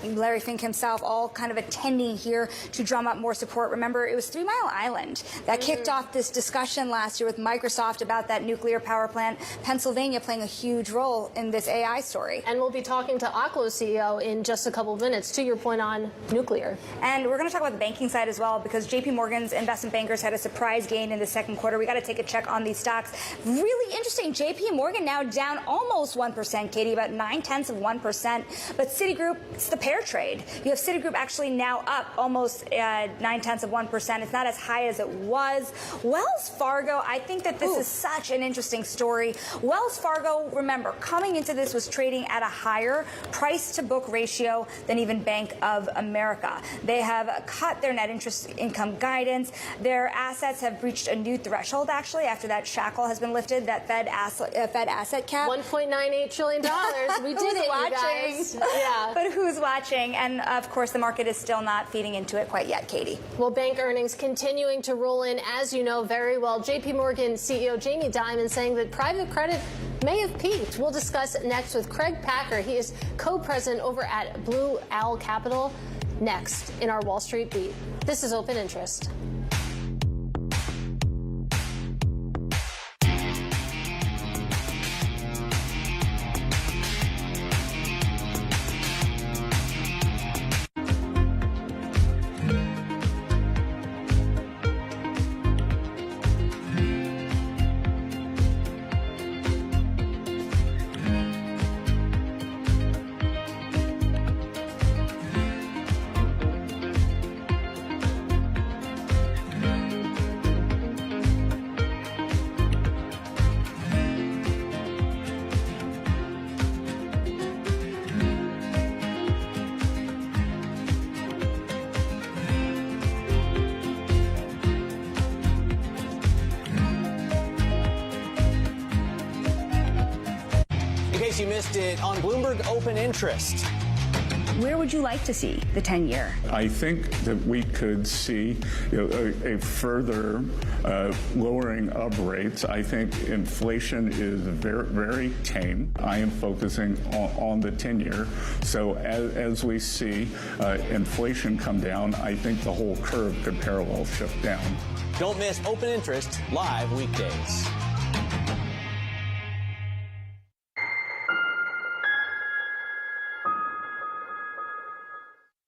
Larry Fink himself, all kind of attending here to drum up more support. Remember, it was 3 Mile Island that kicked off this discussion last year with Microsoft about that nuclear power plant. Pennsylvania playing a huge role in this AI story. And we'll be talking to Oklo's CEO in just a couple of minutes, to your point on nuclear. And we're going to talk about the banking side as well, because JP Morgan's investment bankers had a surprise gain in the second quarter. We got to take a check on these stocks. Really interesting. JP Morgan now down almost 1%, Katie, about 0.9%. But Citigroup, it's the pair trade. You have Citigroup actually now up almost 0.9%. It's not as high as it was. Wells Fargo, I think that this is such an interesting story. Wells Fargo, remember, coming into this was trading at a higher price to book ratio than even Bank of America. They have cut their net interest income guidance. Their assets have reached a new threshold, actually, after that shackle has been lifted, that Fed asset cap. $1.98 trillion. We did it, you guys. Yeah. But who's watching? And, of course, the market is still not feeding into it quite yet, Katie. Well, bank earnings continuing to roll in, as you know very well. JP Morgan CEO Jamie Dimon saying that private credit may have peaked. We'll discuss next with Craig Packer. He is co-president over at Blue Owl Capital. Next in our Wall Street Beat. This is Open Interest. In case you missed it, on Bloomberg Open Interest. Where would you like to see the 10-year? I think that we could see a further lowering of rates. I think inflation is very, very tame. I am focusing on the 10-year. So as we see inflation come down, I think the whole curve could parallel shift down. Don't miss Open Interest live weekdays.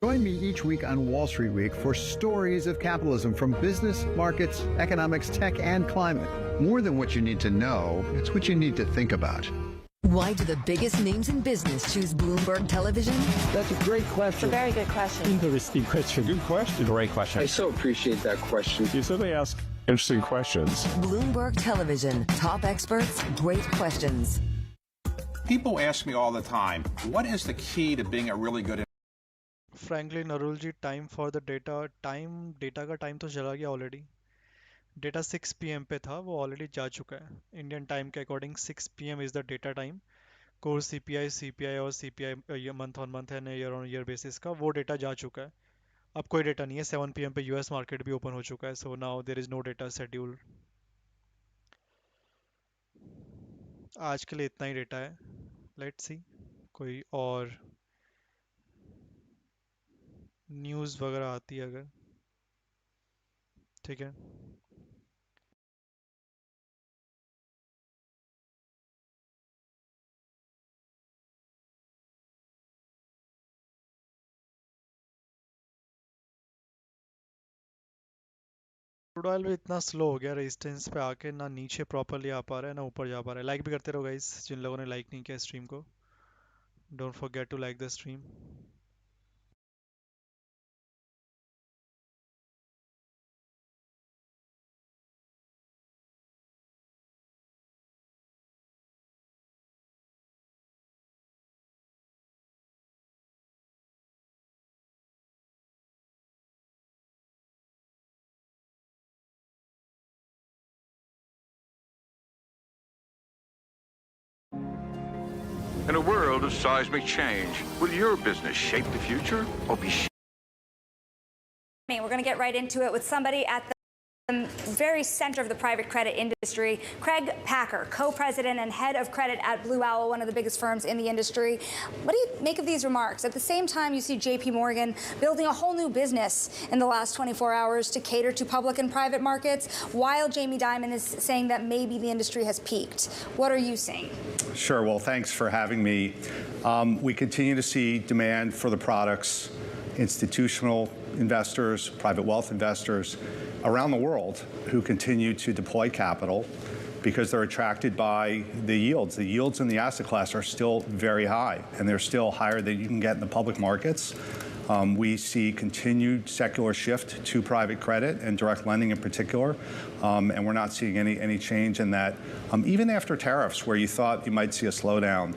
Join me each week on Wall Street Week for stories of capitalism from business, markets, economics, tech, and climate. More than what you need to know, it's what you need to think about. Why do the biggest names in business choose Bloomberg Television? That's a great question. It's a very good question. Interesting question. Good question. Great question. I so appreciate that question. You certainly ask interesting questions. Bloomberg Television. Top experts, great questions. People ask me all the time, what is the key to being a really good Frankly, Narul ji, time for the data का time तो चला गया already. Data 6 PM पे था, वो already जा चुका है. Indian time के according 6 PM is the data time. Core CPI और CPI month on month है year on year basis का, वो data जा चुका है. अब कोई data नहीं है. 7 PM पे US market भी open हो चुका है. So now there is no data schedule. आज के लिए इतना ही डेटा है. लेट्स सी कोई और न्यूज़ वगैरह आती है अगर. ठीक है. क्रूड ऑयल भी इतना स्लो हो गया रेजिस्टेंस पे आके, ना नीचे प्रॉपरली आ पा रहा है ना ऊपर जा पा रहा है. लाइक भी करते रहो गाइस जिन लोगों ने लाइक नहीं किया स्ट्रीम को. Don't forget to like the stream. In a world of seismic change, will your business shape the future or be We're going to get right into it with somebody at the very center of the private credit industry, Craig Packer, co-president and head of credit at Blue Owl, one of the biggest firms in the industry. What do you make of these remarks? At the same time, you see JP Morgan building a whole new business in the last 24 hours to cater to public and private markets, while Jamie Dimon is saying that maybe the industry has peaked. What are you seeing? Sure. Well, thanks for having me. We continue to see demand for the products. Institutional investors, private wealth investors around the world who continue to deploy capital because they're attracted by the yields. The yields in the asset class are still very high, and they're still higher than you can get in the public markets. We see continued secular shift to private credit and direct lending in particular, and we're not seeing any change in that. Even after tariffs, where you thought you might see a slowdown,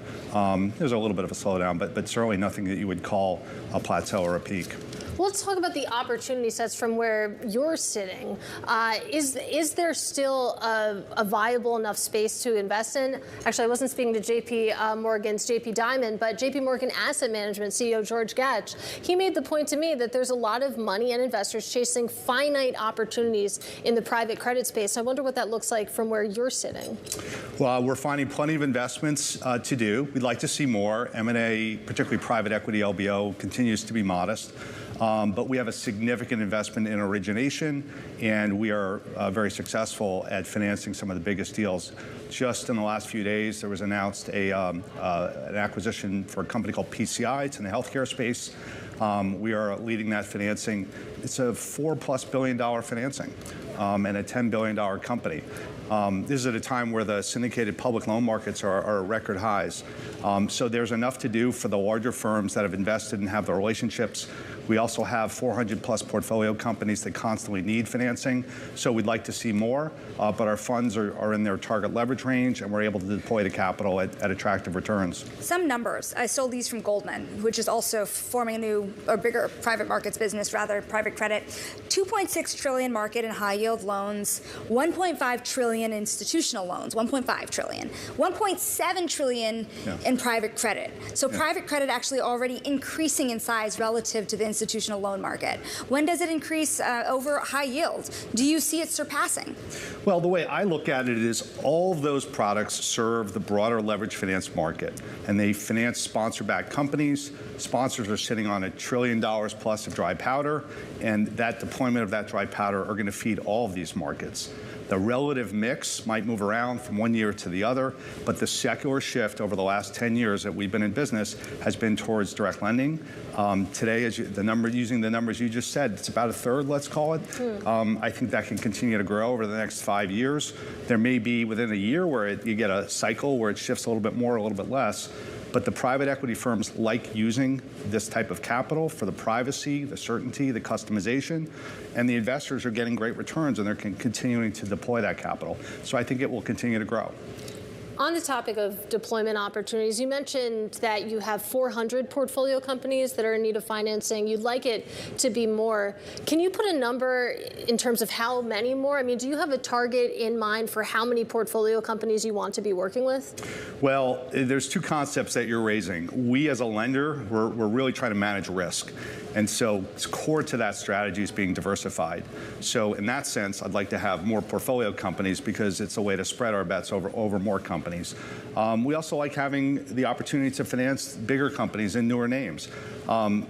there's a little bit of a slowdown, but certainly nothing that you would call a plateau or a peak. Well, let's talk about the opportunity sets from where you're sitting. Is there still a viable enough space to invest in? Actually, I wasn't speaking to JP Morgan's JP Dimon, but JP Morgan Asset Management CEO George Gatch. He made the point to me that there's a lot of money and investors chasing finite opportunities in the private credit space. I wonder what that looks like from where you're sitting. Well, we're finding plenty of investments to do. We'd like to see more. M&A, particularly private equity LBO, continues to be modest. But we have a significant investment in origination, and we are very successful at financing some of the biggest deals. Just in the last few days, there was announced an acquisition for a company called PCI. It's in the healthcare space. We are leading that financing. It's a $4+ billion financing and a $10 billion company. This is at a time where the syndicated public loan markets are at record highs. So there's enough to do for the larger firms that have invested and have the relationships. We also have 400+ portfolio companies that constantly need financing. So we'd like to see more, but our funds are in their target leverage range, and we're able to deploy the capital at attractive returns. Some numbers. I stole these from Goldman, which is also forming a new or bigger private markets business, rather private credit. 2.6 trillion market in high yield loans, 1.5 trillion institutional loans, 1.5 trillion, 1.7 trillion in private credit. So private credit actually already increasing in size relative to the institutional loan market. When does it increase over high yield? Do you see it surpassing? Well, the way I look at it is all of those products serve the broader leverage finance market, and they finance sponsor-backed companies. Sponsors are sitting on $1 trillion plus of dry powder, and that deployment of that dry powder are going to feed all of these markets. The relative mix might move around from one year to the other, but the secular shift over the last 10 years that we've been in business has been towards direct lending. Today, using the numbers you just said, it's about a third, let's call it. I think that can continue to grow over the next 5 years. There may be within a year where you get a cycle where it shifts a little bit more, a little bit less. But the private equity firms like using this type of capital for the privacy, the certainty, the customization, and the investors are getting great returns, and they're continuing to deploy that capital. So I think it will continue to grow. On the topic of deployment opportunities, you mentioned that you have 400 portfolio companies that are in need of financing. You'd like it to be more. Can you put a number in terms of how many more? I mean, do you have a target in mind for how many portfolio companies you want to be working with? Well, there's two concepts that you're raising. We as a lender, we're really trying to manage risk. And so it's core to that strategy is being diversified. So in that sense, I'd like to have more portfolio companies because it's a way to spread our bets over more companies. companies. We also like having the opportunity to finance bigger companies and newer names.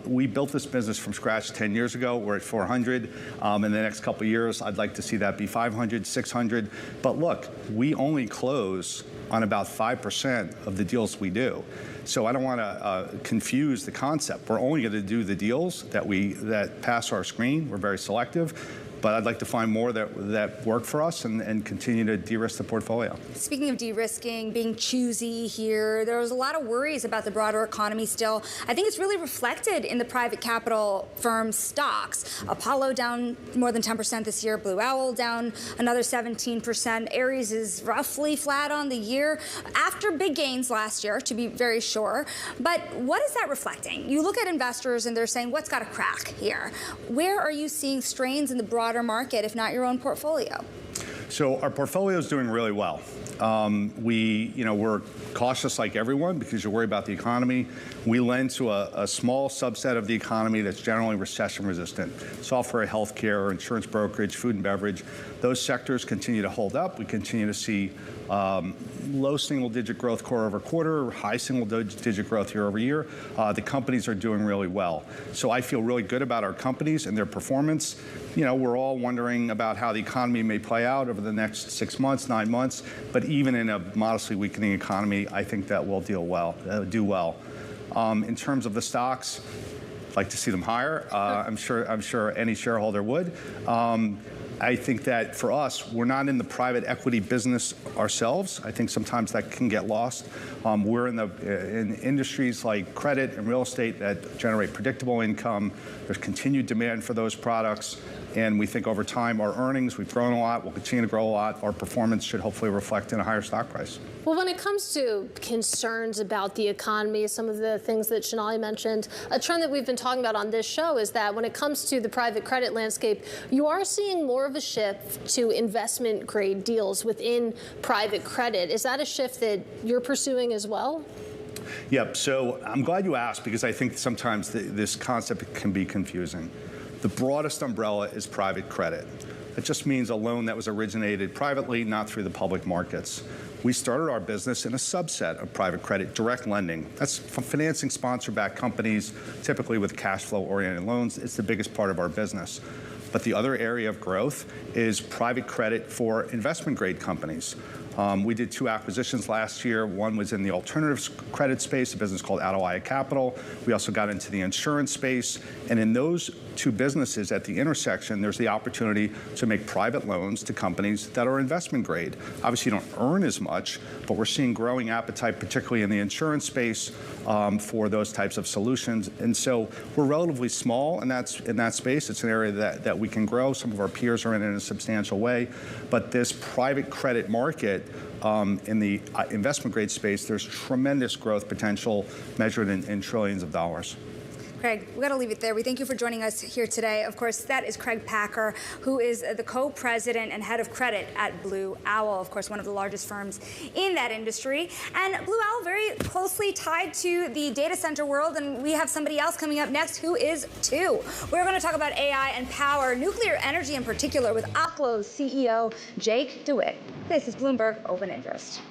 We built this business from scratch 10 years ago. We're at 400. In the next couple of years, I'd like to see that be 500, 600. But look, we only close on about 5% of the deals we do. So I don't want to confuse the concept. We're only going to do the deals that pass our screen. We're very selective. But I'd like to find more that work for us and continue to de-risk the portfolio. Speaking of de-risking, being choosy here, there was a lot of worries about the broader economy still. I think it's really reflected in the private capital firm stocks. Apollo down more than 10% this year, Blue Owl down another 17%. Ares is roughly flat on the year after big gains last year, to be very sure. But what is that reflecting? You look at investors and they're saying, what's got a crack here? Where are you seeing strains in the broader market, if not your own portfolio? So our portfolio is doing really well. We're cautious like everyone because you worry about the economy. We lend to a small subset of the economy that's generally recession resistant. Software, healthcare, insurance brokerage, food and beverage. Those sectors continue to hold up. We continue to see low single-digit growth quarter over quarter, high single-digit growth year over year. The companies are doing really well. So I feel really good about our companies and their performance. We're all wondering about how the economy may play out over the next 6 months, 9 months. But even in a modestly weakening economy, I think that will do well. In terms of the stocks, I'd like to see them higher. I'm sure any shareholder would. I think that for us, we're not in the private equity business ourselves. I think sometimes that can get lost. We're in industries like credit and real estate that generate predictable income. There's continued demand for those products. And we think over time, our earnings, we've grown a lot, we'll continue to grow a lot. Our performance should hopefully reflect in a higher stock price. Well, when it comes to concerns about the economy, some of the things that Sonali mentioned, a trend that we've been talking about on this show is that when it comes to the private credit landscape, you are seeing more of a shift to investment grade deals within private credit. Is that a shift that you're pursuing as well? Yep. So I'm glad you asked because I think sometimes this concept can be confusing. The broadest umbrella is private credit. It just means a loan that was originated privately, not through the public markets. We started our business in a subset of private credit, direct lending. That's financing sponsor-backed companies, typically with cash flow-oriented loans. It's the biggest part of our business. But the other area of growth is private credit for investment-grade companies. We did 2 acquisitions last year. One was in the alternatives credit space, a business called Atalaya Capital. We also got into the insurance space. And in those 2 businesses at the intersection, there's the opportunity to make private loans to companies that are investment grade. Obviously, you don't earn as much, but we're seeing growing appetite, particularly in the insurance space, for those types of solutions. And so we're relatively small in that space. It's an area that we can grow. Some of our peers are in a substantial way. But this private credit market, in the investment grade space, there's tremendous growth potential measured in trillions of dollars. Craig, we got to leave it there. We thank you for joining us here today. Of course, that is Craig Packer, who is the co-president and head of credit at Blue Owl, of course, one of the largest firms in that industry. And Blue Owl very closely tied to the data center world, and we have somebody else coming up next who is too. We're going to talk about AI and power, nuclear energy in particular, with Oklo's CEO, Jake DeWitt. This is Bloomberg Open Interest.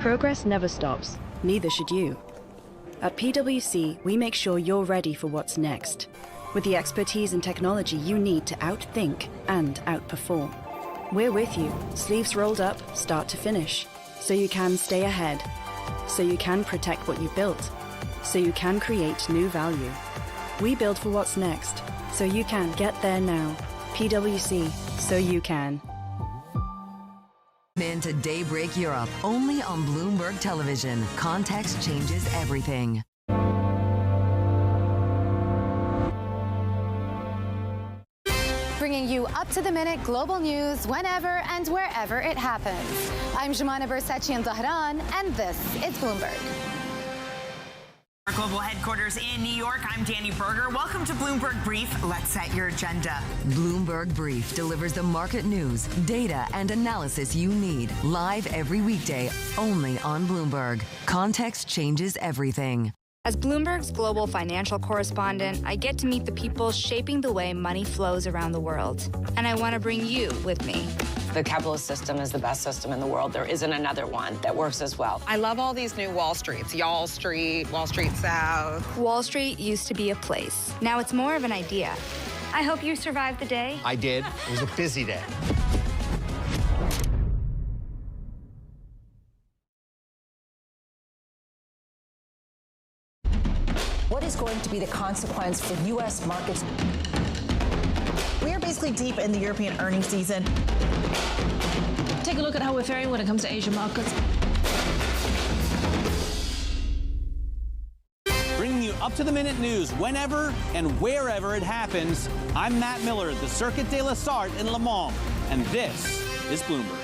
Progress never stops, neither should you. At PwC, we make sure you're ready for what's next, with the expertise and technology you need to outthink and outperform. We're with you, sleeves rolled up, start to finish, so you can stay ahead, so you can protect what you built, so you can create new value. We build for what's next, so you can get there now. PwC, so you can. Into Daybreak Europe, only on Bloomberg Television. Context changes everything. Bringing you up-to-the-minute global news whenever and wherever it happens. I'm Jumana Bersachi in Tehran, and this is Bloomberg. Our global headquarters in New York, I'm Danny Berger. Welcome to Bloomberg Brief. Let's set your agenda. Bloomberg Brief delivers the market news, data, and analysis you need live every weekday only on Bloomberg. Context changes everything. As Bloomberg's global financial correspondent, I get to meet the people shaping the way money flows around the world. And I want to bring you with me. The capitalist system is the best system in the world. There isn't another one that works as well. I love all these new Wall Streets. Y'all Street, Wall Street South. Wall Street used to be a place. Now it's more of an idea. I hope you survived the day. I did. It was a busy day. What is going to be the consequence for U.S. markets? We are basically deep in the European earnings season. Take a look at how we're faring when it comes to Asian markets. Bringing you up-to-the-minute news whenever and wherever it happens, I'm Matt Miller, the Circuit de la Sarthe in Le Mans, and this is Bloomberg.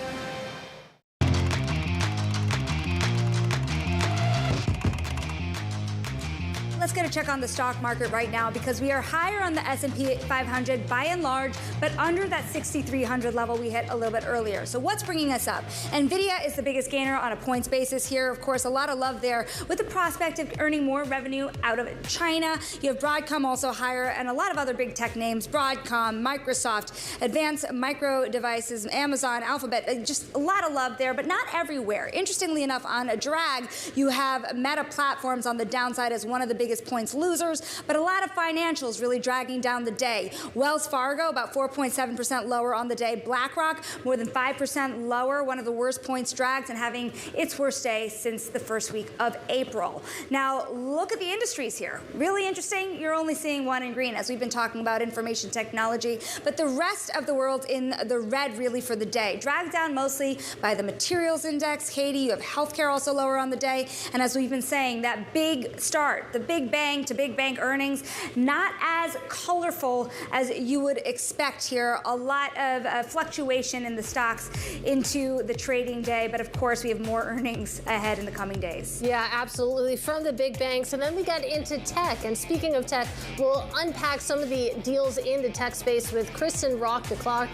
Let's get a check on the stock market right now because we are higher on the S&P 500 by and large, but under that 6,300 level we hit a little bit earlier. So what's bringing us up? NVIDIA is the biggest gainer on a points basis here. Of course, a lot of love there with the prospect of earning more revenue out of China. You have Broadcom also higher and a lot of other big tech names, Broadcom, Microsoft, Advanced Micro Devices, Amazon, Alphabet, just a lot of love there, but not everywhere. Interestingly enough, on a drag, you have Meta Platforms on the downside as one of the biggest points losers, but a lot of financials really dragging down the day. Wells Fargo about 4.7% lower on the day. BlackRock more than 5% lower, one of the worst points drags and having its worst day since the first week of April. Now look at the industries here. Really interesting. You're only seeing one in green as we've been talking about information technology, but the rest of the world in the red really for the day. Dragged down mostly by the materials index. Katie, you have healthcare also lower on the day, and as we've been saying, that big start, the big bang to big bank earnings, not as colorful as you would expect here. A lot of fluctuation in the stocks into the trading day, but of course we have more earnings ahead in the coming days. Yeah, absolutely, from the big banks. And then we got into tech. And speaking of tech, we'll unpack some of the deals in the tech space with Kristen Rock, the clock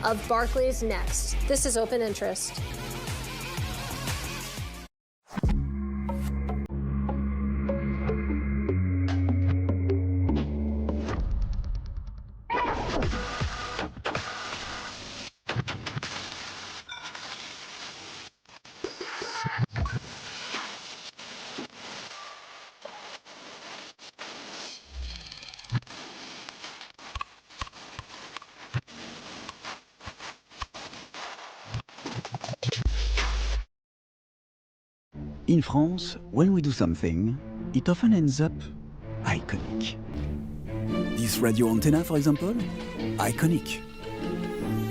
of Barclays, next. This is Open Interest. In France, when we do something, it often ends up iconic. This radio antenna, for example, iconic.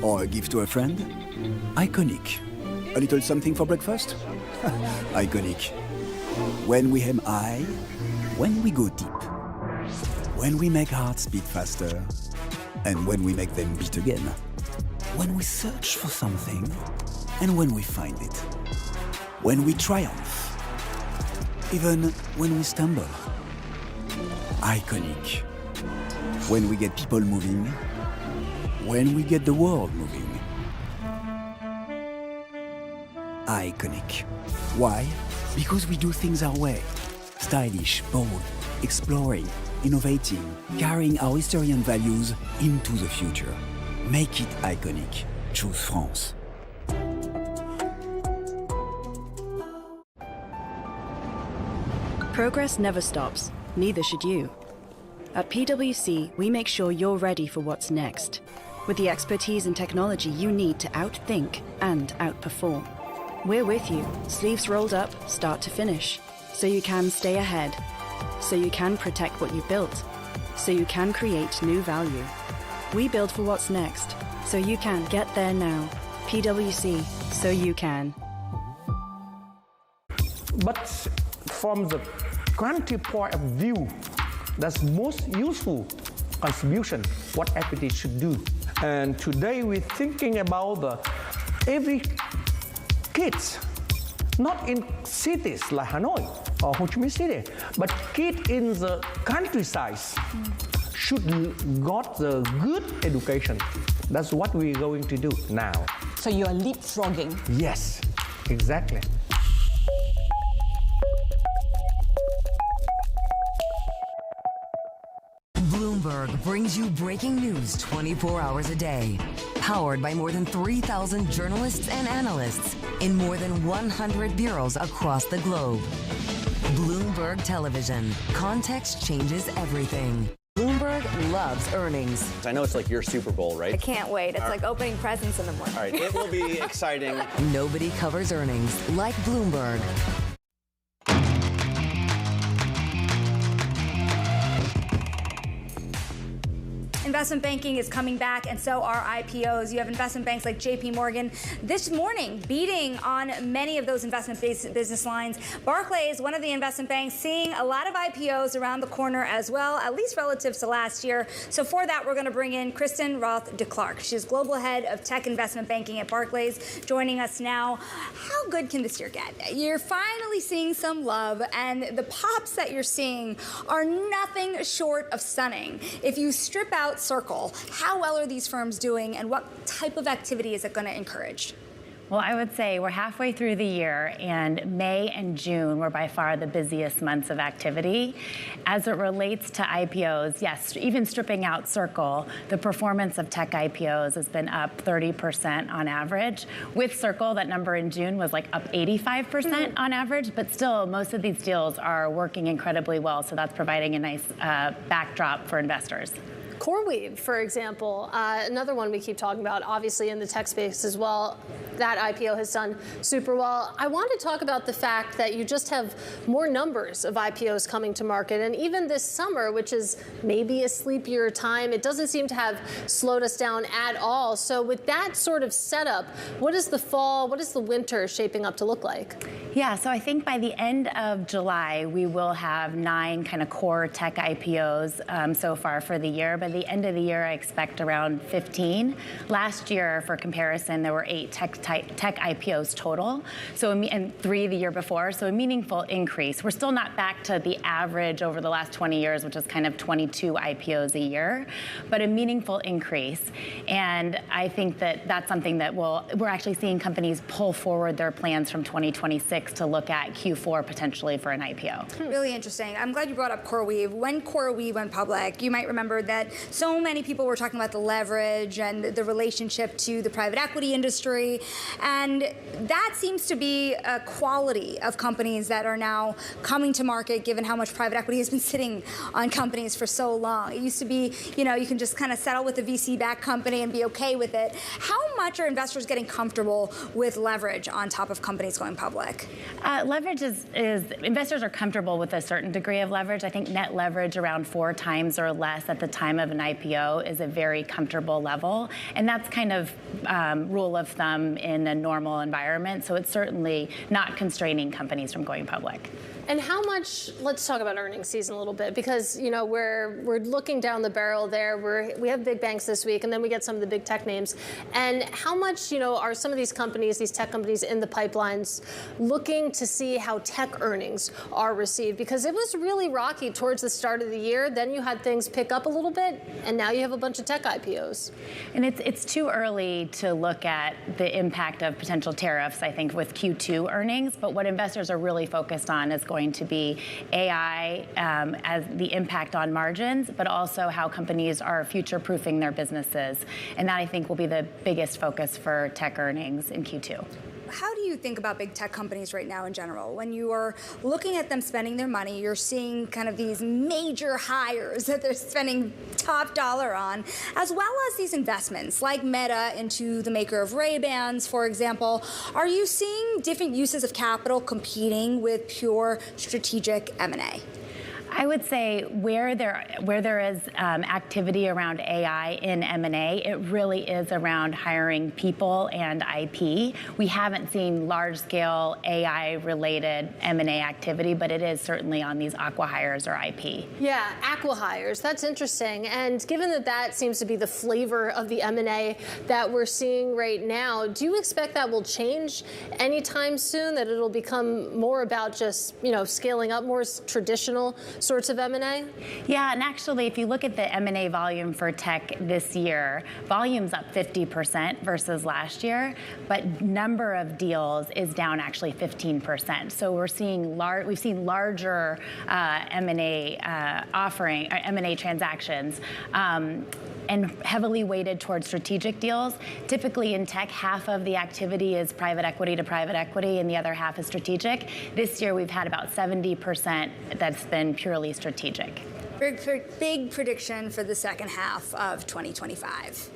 Or a gift to a friend, iconic. A little something for breakfast, iconic. When we aim high, when we go deep, when we make hearts beat faster, and when we make them beat again, when we search for something, and when we find it, when we triumph, even when we stumble. Iconic. When we get people moving, when we get the world moving. Iconic. Why? Because we do things our way. Stylish, bold, exploring, innovating, carrying our history and values into the future. Make it iconic. Choose France. Progress never stops, neither should you. At PwC, we make sure you're ready for what's next, with the expertise and technology you need to outthink and outperform. We're with you, sleeves rolled up, start to finish, so you can stay ahead, so you can protect what you built, so you can create new value. We build for what's next, so you can get there now. PwC, so you can. But from the country point of view, that's most useful contribution what equity should do. And today we're thinking about every kids, not in cities like Hanoi or Ho Chi Minh City, but kids in the countryside should got the good education. That's what we're going to do now. So you are leapfrogging? Yes, exactly. Bloomberg brings you breaking news 24 hours a day. Powered by more than 3,000 journalists and analysts in more than 100 bureaus across the globe. Bloomberg Television. Context changes everything. Bloomberg loves earnings. I know it's like your Super Bowl, right? I can't wait. It's like opening presents in the morning. All right, it will be exciting. Nobody covers earnings like Bloomberg. Investment banking is coming back, and so are IPOs. You have investment banks like JP Morgan this morning beating on many of those investment-based business lines. Barclays, one of the investment banks, seeing a lot of IPOs around the corner as well, at least relative to last year. So for that, we're going to bring in Kristen Roth de Clark. She's Global Head of Tech Investment Banking at Barclays, joining us now. How good can this year get? You're finally seeing some love, and the pops that you're seeing are nothing short of stunning. If you strip out Circle, how well are these firms doing, and what type of activity is it going to encourage? Well, I would say we're halfway through the year, and May and June were by far the busiest months of activity. As it relates to IPOs, yes, even stripping out Circle, the performance of tech IPOs has been up 30% on average. With Circle, that number in June was like up 85% on average, but still, most of these deals are working incredibly well, so that's providing a nice backdrop for investors. CoreWeave, for example, another one we keep talking about, obviously in the tech space as well. That IPO has done super well. I want to talk about the fact that you just have more numbers of IPOs coming to market. And even this summer, which is maybe a sleepier time, it doesn't seem to have slowed us down at all. So with that sort of setup, what is the fall, what is the winter shaping up to look like? Yeah, so I think by the end of July, we will have 9 kind of core tech IPOs so far for the year. By the end of the year, I expect around 15. Last year, for comparison, there were 8 tech IPOs total, and 3 the year before, so a meaningful increase. We're still not back to the average over the last 20 years, which is kind of 22 IPOs a year, but a meaningful increase. And I think that that's something that we're actually seeing companies pull forward their plans from 2026 to look at Q4 potentially for an IPO. Really interesting. I'm glad you brought up CoreWeave. When CoreWeave went public, you might remember that so many people were talking about the leverage and the relationship to the private equity industry. And that seems to be a quality of companies that are now coming to market, given how much private equity has been sitting on companies for so long. It used to be, you can just kind of settle with a VC-backed company and be okay with it. How much are investors getting comfortable with leverage on top of companies going public? Leverage is investors are comfortable with a certain degree of leverage. I think net leverage around 4 times or less at the time of an IPO is a very comfortable level. And that's kind of rule of thumb in a normal environment. So it's certainly not constraining companies from going public. And how much, let's talk about earnings season a little bit, because, we're looking down the barrel there. We have big banks this week, and then we get some of the big tech names. And how much, are some of these companies, these tech companies in the pipelines, looking to see how tech earnings are received? Because it was really rocky towards the start of the year. Then you had things pick up a little bit, and now you have a bunch of tech IPOs. And it's too early to look at the impact of potential tariffs, I think, with Q2 earnings. But what investors are really focused on is going to be AI as the impact on margins, but also how companies are future-proofing their businesses. And that, I think, will be the biggest focus for tech earnings in Q2. How do you think about big tech companies right now in general? When you are looking at them spending their money, you're seeing kind of these major hires that they're spending top dollar on, as well as these investments like Meta into the maker of Ray-Bans, for example. Are you seeing different uses of capital competing with pure strategic M&A? I would say where there is activity around AI in M&A, it really is around hiring people and IP. We haven't seen large-scale AI-related M&A activity, but it is certainly on these acqui-hires or IP. Yeah, acqui-hires. That's interesting. And given that that seems to be the flavor of the M&A that we're seeing right now, do you expect that will change anytime soon? That it'll become more about just scaling up more traditional sorts of M&A? Yeah, and actually, if you look at the M&A volume for tech this year, volume's up 50% versus last year, but number of deals is down actually 15%. So we've seen larger M&A M&A transactions. And heavily weighted towards strategic deals. Typically in tech, half of the activity is private equity to private equity, and the other half is strategic. This year, we've had about 70% that's been purely strategic. Big prediction for the second half of 2025.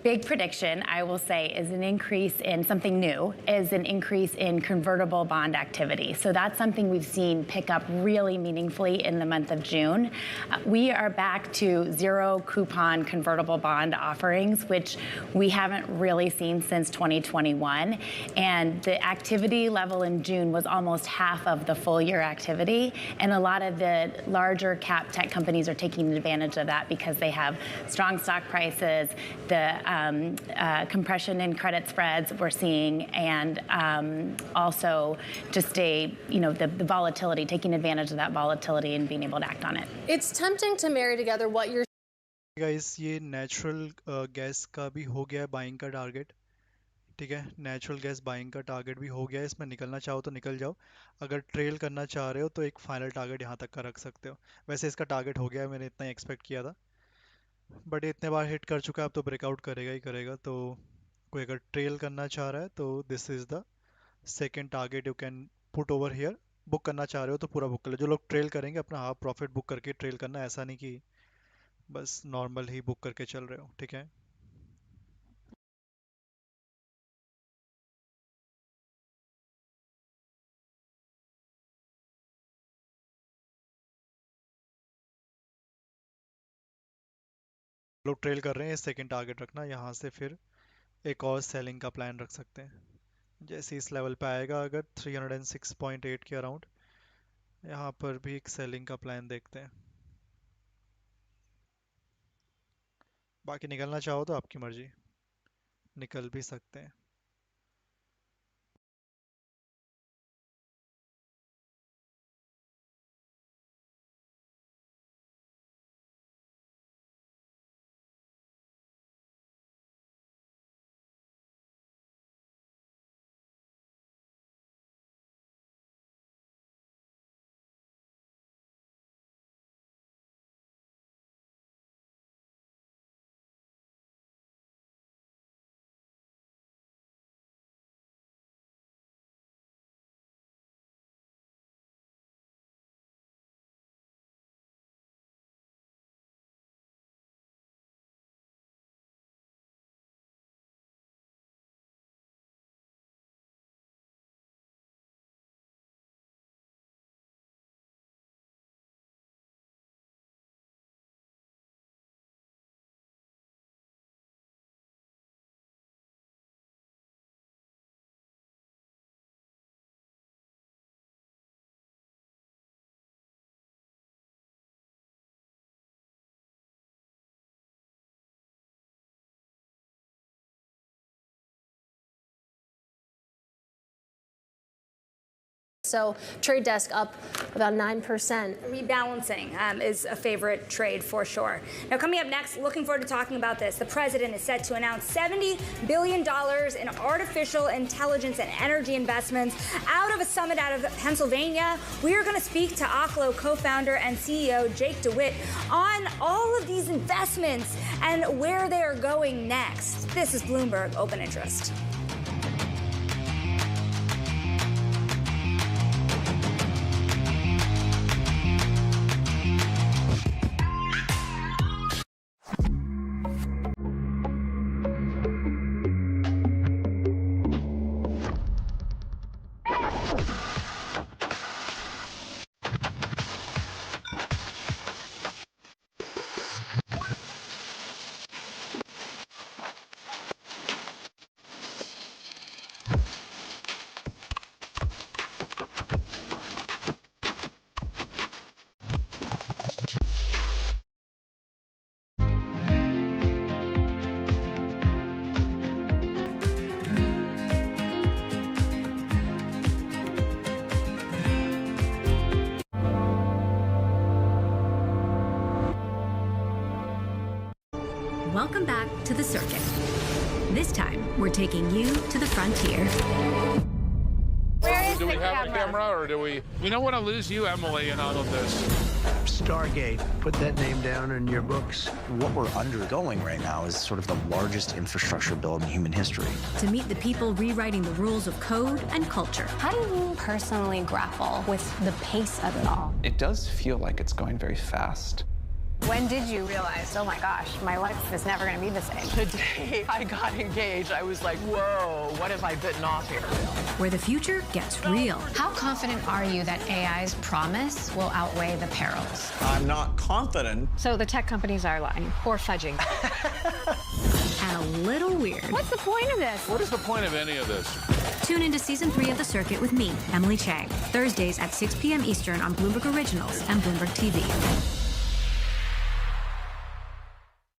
Big prediction, I will say, is an increase in something new, is an increase in convertible bond activity. So that's something we've seen pick up really meaningfully in the month of June. We are back to zero coupon convertible bond offerings, which we haven't really seen since 2021. And the activity level in June was almost half of the full year activity. And a lot of the larger cap tech companies are taking advantage of that because they have strong stock prices, the compression in credit spreads we're seeing, and also just the volatility, taking advantage of that volatility and being able to act on it. It's tempting to marry together what you're guys, ये natural gas का भी हो गया है buying का target. ठीक है, natural gas buying का टारगेट भी हो गया है. इसमें निकलना चाहो तो निकल जाओ. अगर ट्रेल करना चाह रहे हो तो एक फाइनल टारगेट यहाँ तक का रख सकते हो. वैसे इसका टारगेट हो गया है, मैंने इतना ही एक्सपेक्ट किया था, बट इतने बार हिट कर चुका है, अब तो ब्रेकआउट करेगा ही करेगा. तो कोई अगर ट्रेल करना चाह रहा है तो this is the second target you can put over here. Book करना चाह रहे हो तो पूरा बुक कर लो. जो लोग ट्रेल करेंगे अपना हाफ प्रॉफिट बुक करके ट्रेल करना, ऐसा नहीं कि बस नॉर्मल ही बुक करके चल रहे हो. ठीक है. लोग ट्रेल कर रहे हैं, सेकंड टारगेट रखना. यहाँ से फिर एक और सेलिंग का प्लान रख सकते हैं. जैसे इस लेवल पे आएगा अगर 306.8 के अराउंड, यहाँ पर भी एक सेलिंग का प्लान देखते हैं. बाकी निकलना चाहो तो आपकी मर्जी, निकल भी सकते हैं. So trade desk up about 9%. Rebalancing is a favorite trade for sure. Now, coming up next, looking forward to talking about this. The president is set to announce $70 billion in artificial intelligence and energy investments out of a summit out of Pennsylvania. We are going to speak to Oklo co-founder and CEO Jake DeWitt on all of these investments and where they are going next. This is Bloomberg Open Interest. Welcome back to the circuit. This time, we're taking you to the frontier. Do we have a camera, or do we don't want to lose you, Emily, in all of this? Stargate. Put that name down in your books. What we're undergoing right now is sort of the largest infrastructure build in human history. To meet the people rewriting the rules of code and culture. How do you personally grapple with the pace of it all? It does feel like it's going very fast. When did you realize, oh my gosh, my life is never going to be the same? The day I got engaged, I was like, whoa, what have I bitten off here? Where the future gets real. How confident are you that AI's promise will outweigh the perils? I'm not confident. So the tech companies are lying or fudging. And a little weird. What's the point of this? What is the point of any of this? Tune into Season 3 of The Circuit with me, Emily Chang, Thursdays at 6 p.m. Eastern on Bloomberg Originals and Bloomberg TV.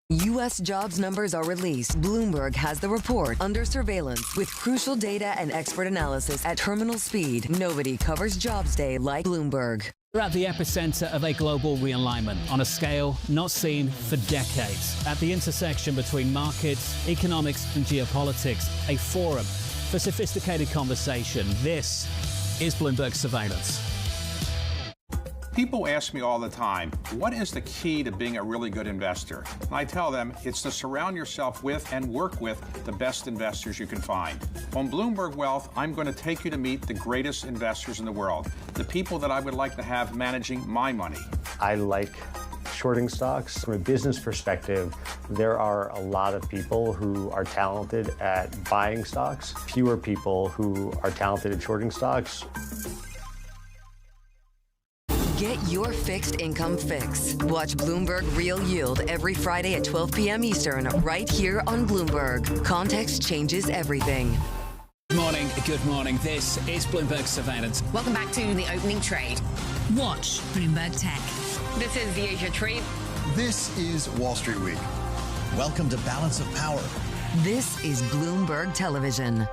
U.S. jobs numbers are released. Bloomberg has the report under surveillance with crucial data and expert analysis at terminal speed. Nobody covers Jobs Day like Bloomberg. We're at the epicenter of a global realignment on a scale not seen for decades. At the intersection between markets, economics, and geopolitics, a forum for sophisticated conversation. This is Bloomberg Surveillance. People ask me all the time, what is the key to being a really good investor? And I tell them it's to surround yourself with and work with the best investors you can find. On Bloomberg Wealth, I'm going to take you to meet the greatest investors in the world, the people that I would like to have managing my money. I like shorting stocks. From a business perspective, there are a lot of people who are talented at buying stocks, fewer people who are talented at shorting stocks. Get your fixed income fix. Watch Bloomberg Real Yield every Friday at 12 p.m. Eastern, right here on Bloomberg. Context changes everything. Good morning. This is Bloomberg Surveillance. Welcome back to the opening trade. Watch Bloomberg Tech. This is the Asia trade. This is Wall Street Week. Welcome to Balance of Power. This is Bloomberg Television.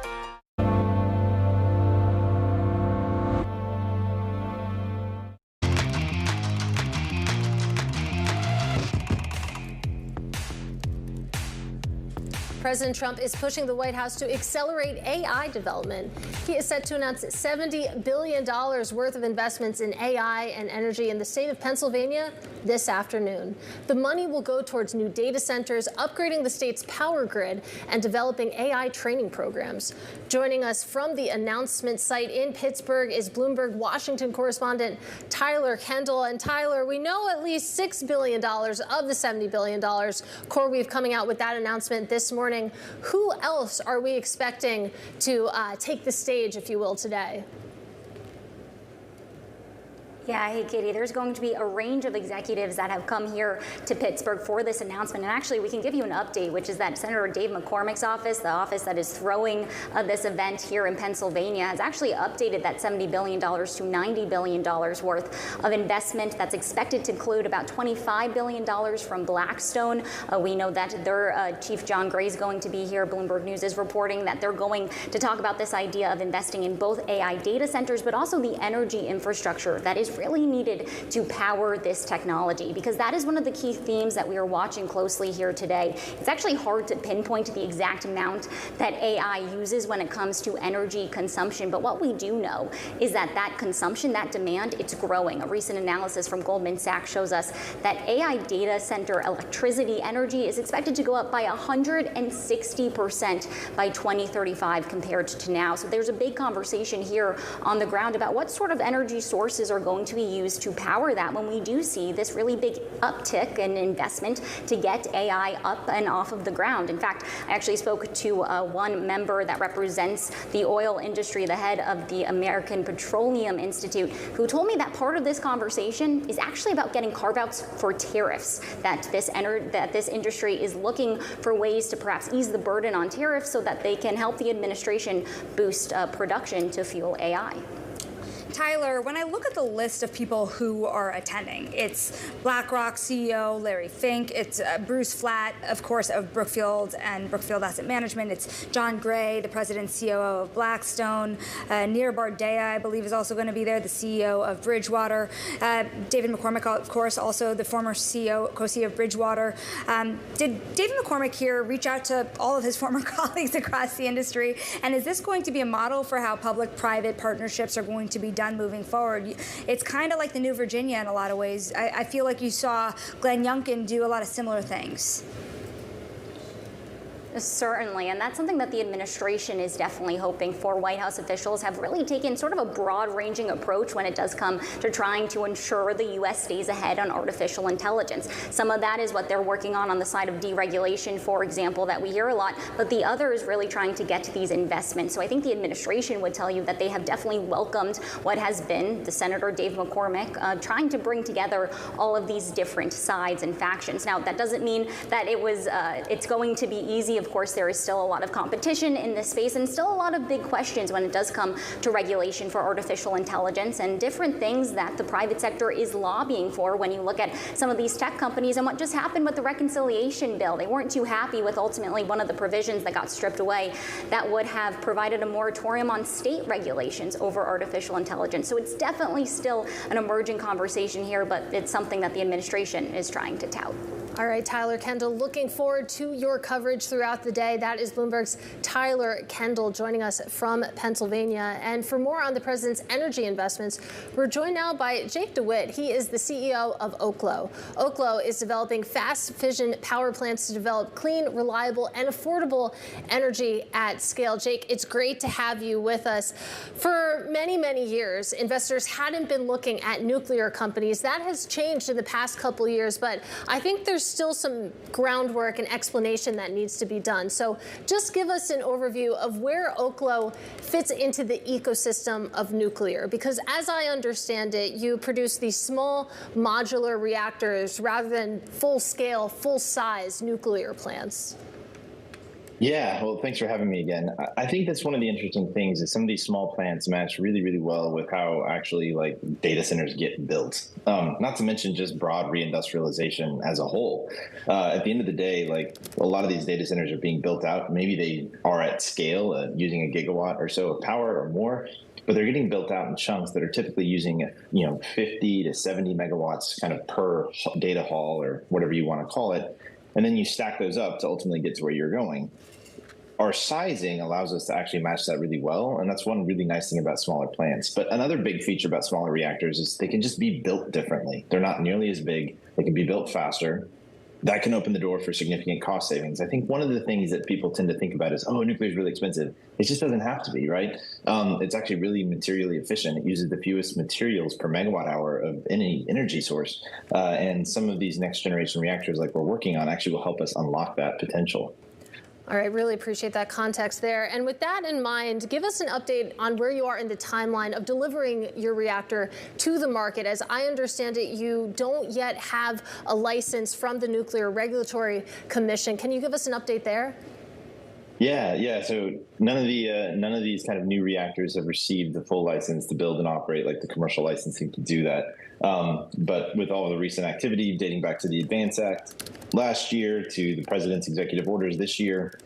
President Trump is pushing the White House to accelerate AI development. He is set to announce $70 billion worth of investments in AI and energy in the state of Pennsylvania this afternoon. The money will go towards new data centers, upgrading the state's power grid, and developing AI training programs. Joining us from the announcement site in Pittsburgh is Bloomberg Washington correspondent Tyler Kendall. And Tyler, we know at least $6 billion of the $70 billion. CoreWeave coming out with that announcement this morning. Who else are we expecting to take the stage, if you will, today? Yeah, hey, Katie, there's going to be a range of executives that have come here to Pittsburgh for this announcement. And actually, we can give you an update, which is that Senator Dave McCormick's office, the office that is throwing this event here in Pennsylvania, has actually updated that $70 billion to $90 billion worth of investment. That's expected to include about $25 billion from Blackstone. We know that their chief John Gray is going to be here. Bloomberg News is reporting that they're going to talk about this idea of investing in both AI data centers, but also the energy infrastructure that is really needed to power this technology, because that is one of the key themes that we are watching closely here today. It's actually hard to pinpoint the exact amount that AI uses when it comes to energy consumption, but what we do know is that that consumption, that demand, it's growing. A recent analysis from Goldman Sachs shows us that AI data center electricity energy is expected to go up by 160% by 2035 compared to now. So there's a big conversation here on the ground about what sort of energy sources are going to be used to power that when we do see this really big uptick in investment to get AI up and off of the ground. In fact, I actually spoke to one member that represents the oil industry, the head of the American Petroleum Institute, who told me that part of this conversation is actually about getting carve-outs for tariffs, that this industry is looking for ways to perhaps ease the burden on tariffs so that they can help the administration boost production to fuel AI. Tyler, when I look at the list of people who are attending, it's BlackRock CEO Larry Fink, it's Bruce Flatt, of course, of Brookfield and Brookfield Asset Management, it's John Gray, the president and COO of Blackstone, Nir Bardea, I believe, is also going to be there, the CEO of Bridgewater, David McCormick, of course, also the former CEO, co-CEO of Bridgewater. Did David McCormick here reach out to all of his former colleagues across the industry, and is this going to be a model for how public-private partnerships are going to be done moving forward? It's kind of like the New Virginia in a lot of ways. I feel like you saw Glenn Youngkin do a lot of similar things. Certainly, and that's something that the administration is definitely hoping for. White House officials have really taken sort of a broad-ranging approach when it does come to trying to ensure the U.S. stays ahead on artificial intelligence. Some of that is what they're working on the side of deregulation, for example, that we hear a lot, but the other is really trying to get to these investments. So I think the administration would tell you that they have definitely welcomed what has been the Senator Dave McCormick trying to bring together all of these different sides and factions. Now, that doesn't mean that it's going to be easy. Of course, there is still a lot of competition in this space and still a lot of big questions when it does come to regulation for artificial intelligence and different things that the private sector is lobbying for. When you look at some of these tech companies and what just happened with the reconciliation bill, they weren't too happy with ultimately one of the provisions that got stripped away that would have provided a moratorium on state regulations over artificial intelligence. So it's definitely still an emerging conversation here, but it's something that the administration is trying to tout. All right, Tyler Kendall, looking forward to your coverage throughout the day. That is Bloomberg's Tyler Kendall joining us from Pennsylvania. And for more on the president's energy investments, we're joined now by Jake DeWitt. He is the CEO of Oklo. Oklo is developing fast fission power plants to develop clean, reliable, and affordable energy at scale. Jake, it's great to have you with us. For many, many years, investors hadn't been looking at nuclear companies. That has changed in the past couple years, but I think there's still some groundwork and explanation that needs to be done. So just give us an overview of where Oklo fits into the ecosystem of nuclear, because as I understand it, you produce these small modular reactors rather than full-scale, full-size nuclear plants. Yeah, well, thanks for having me again. I think that's one of the interesting things is some of these small plants match really, really well with how actually like data centers get built. Not to mention just broad reindustrialization as a whole. At the end of the day, like a lot of these data centers are being built out. Maybe they are at scale using a gigawatt or so of power or more, but they're getting built out in chunks that are typically using, 50 to 70 megawatts kind of per data hall or whatever you want to call it. And then you stack those up to ultimately get to where you're going. Our sizing allows us to actually match that really well, and that's one really nice thing about smaller plants. But another big feature about smaller reactors is they can just be built differently. They're not nearly as big. They can be built faster. That can open the door for significant cost savings. I think one of the things that people tend to think about is, nuclear is really expensive. It just doesn't have to be, right? It's actually really materially efficient. It uses the fewest materials per megawatt hour of any energy source. And some of these next generation reactors like we're working on actually will help us unlock that potential. All right, really appreciate that context there. And with that in mind, give us an update on where you are in the timeline of delivering your reactor to the market. As I understand it, you don't yet have a license from the Nuclear Regulatory Commission. Can you give us an update there? Yeah. So none of these kind of new reactors have received the full license to build and operate, like the commercial licensing to do that. But with all of the recent activity dating back to the Advance Act last year to the president's executive orders this year,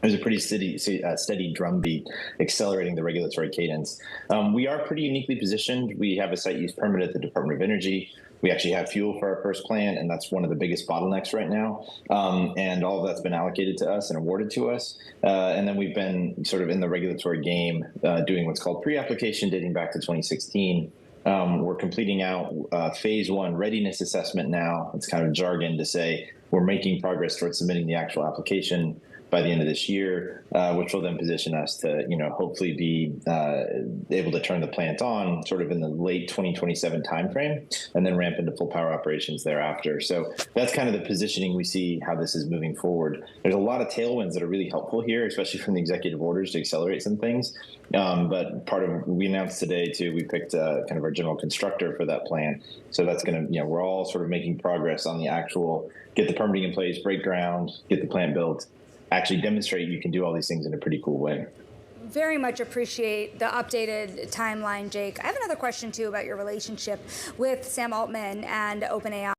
there's a pretty steady drumbeat accelerating the regulatory cadence. We are pretty uniquely positioned. We have a site use permit at the Department of Energy. We actually have fuel for our first plant, and that's one of the biggest bottlenecks right now. And all of that's been allocated to us and awarded to us. And then we've been sort of in the regulatory game doing what's called pre-application dating back to 2016. We're completing out phase one readiness assessment now. It's kind of jargon to say we're making progress towards submitting the actual application by the end of this year, which will then position us to, hopefully be able to turn the plant on sort of in the late 2027 timeframe and then ramp into full power operations thereafter. So that's kind of the positioning we see how this is moving forward. There's a lot of tailwinds that are really helpful here, especially from the executive orders to accelerate some things. But part of we announced today, too, we picked kind of our general constructor for that plant. So that's going to, we're all sort of making progress on the actual get the permitting in place, break ground, get the plant built, actually demonstrate you can do all these things in a pretty cool way. very much appreciate the updated timeline, Jake. I have another question, too, about your relationship with Sam Altman and OpenAI.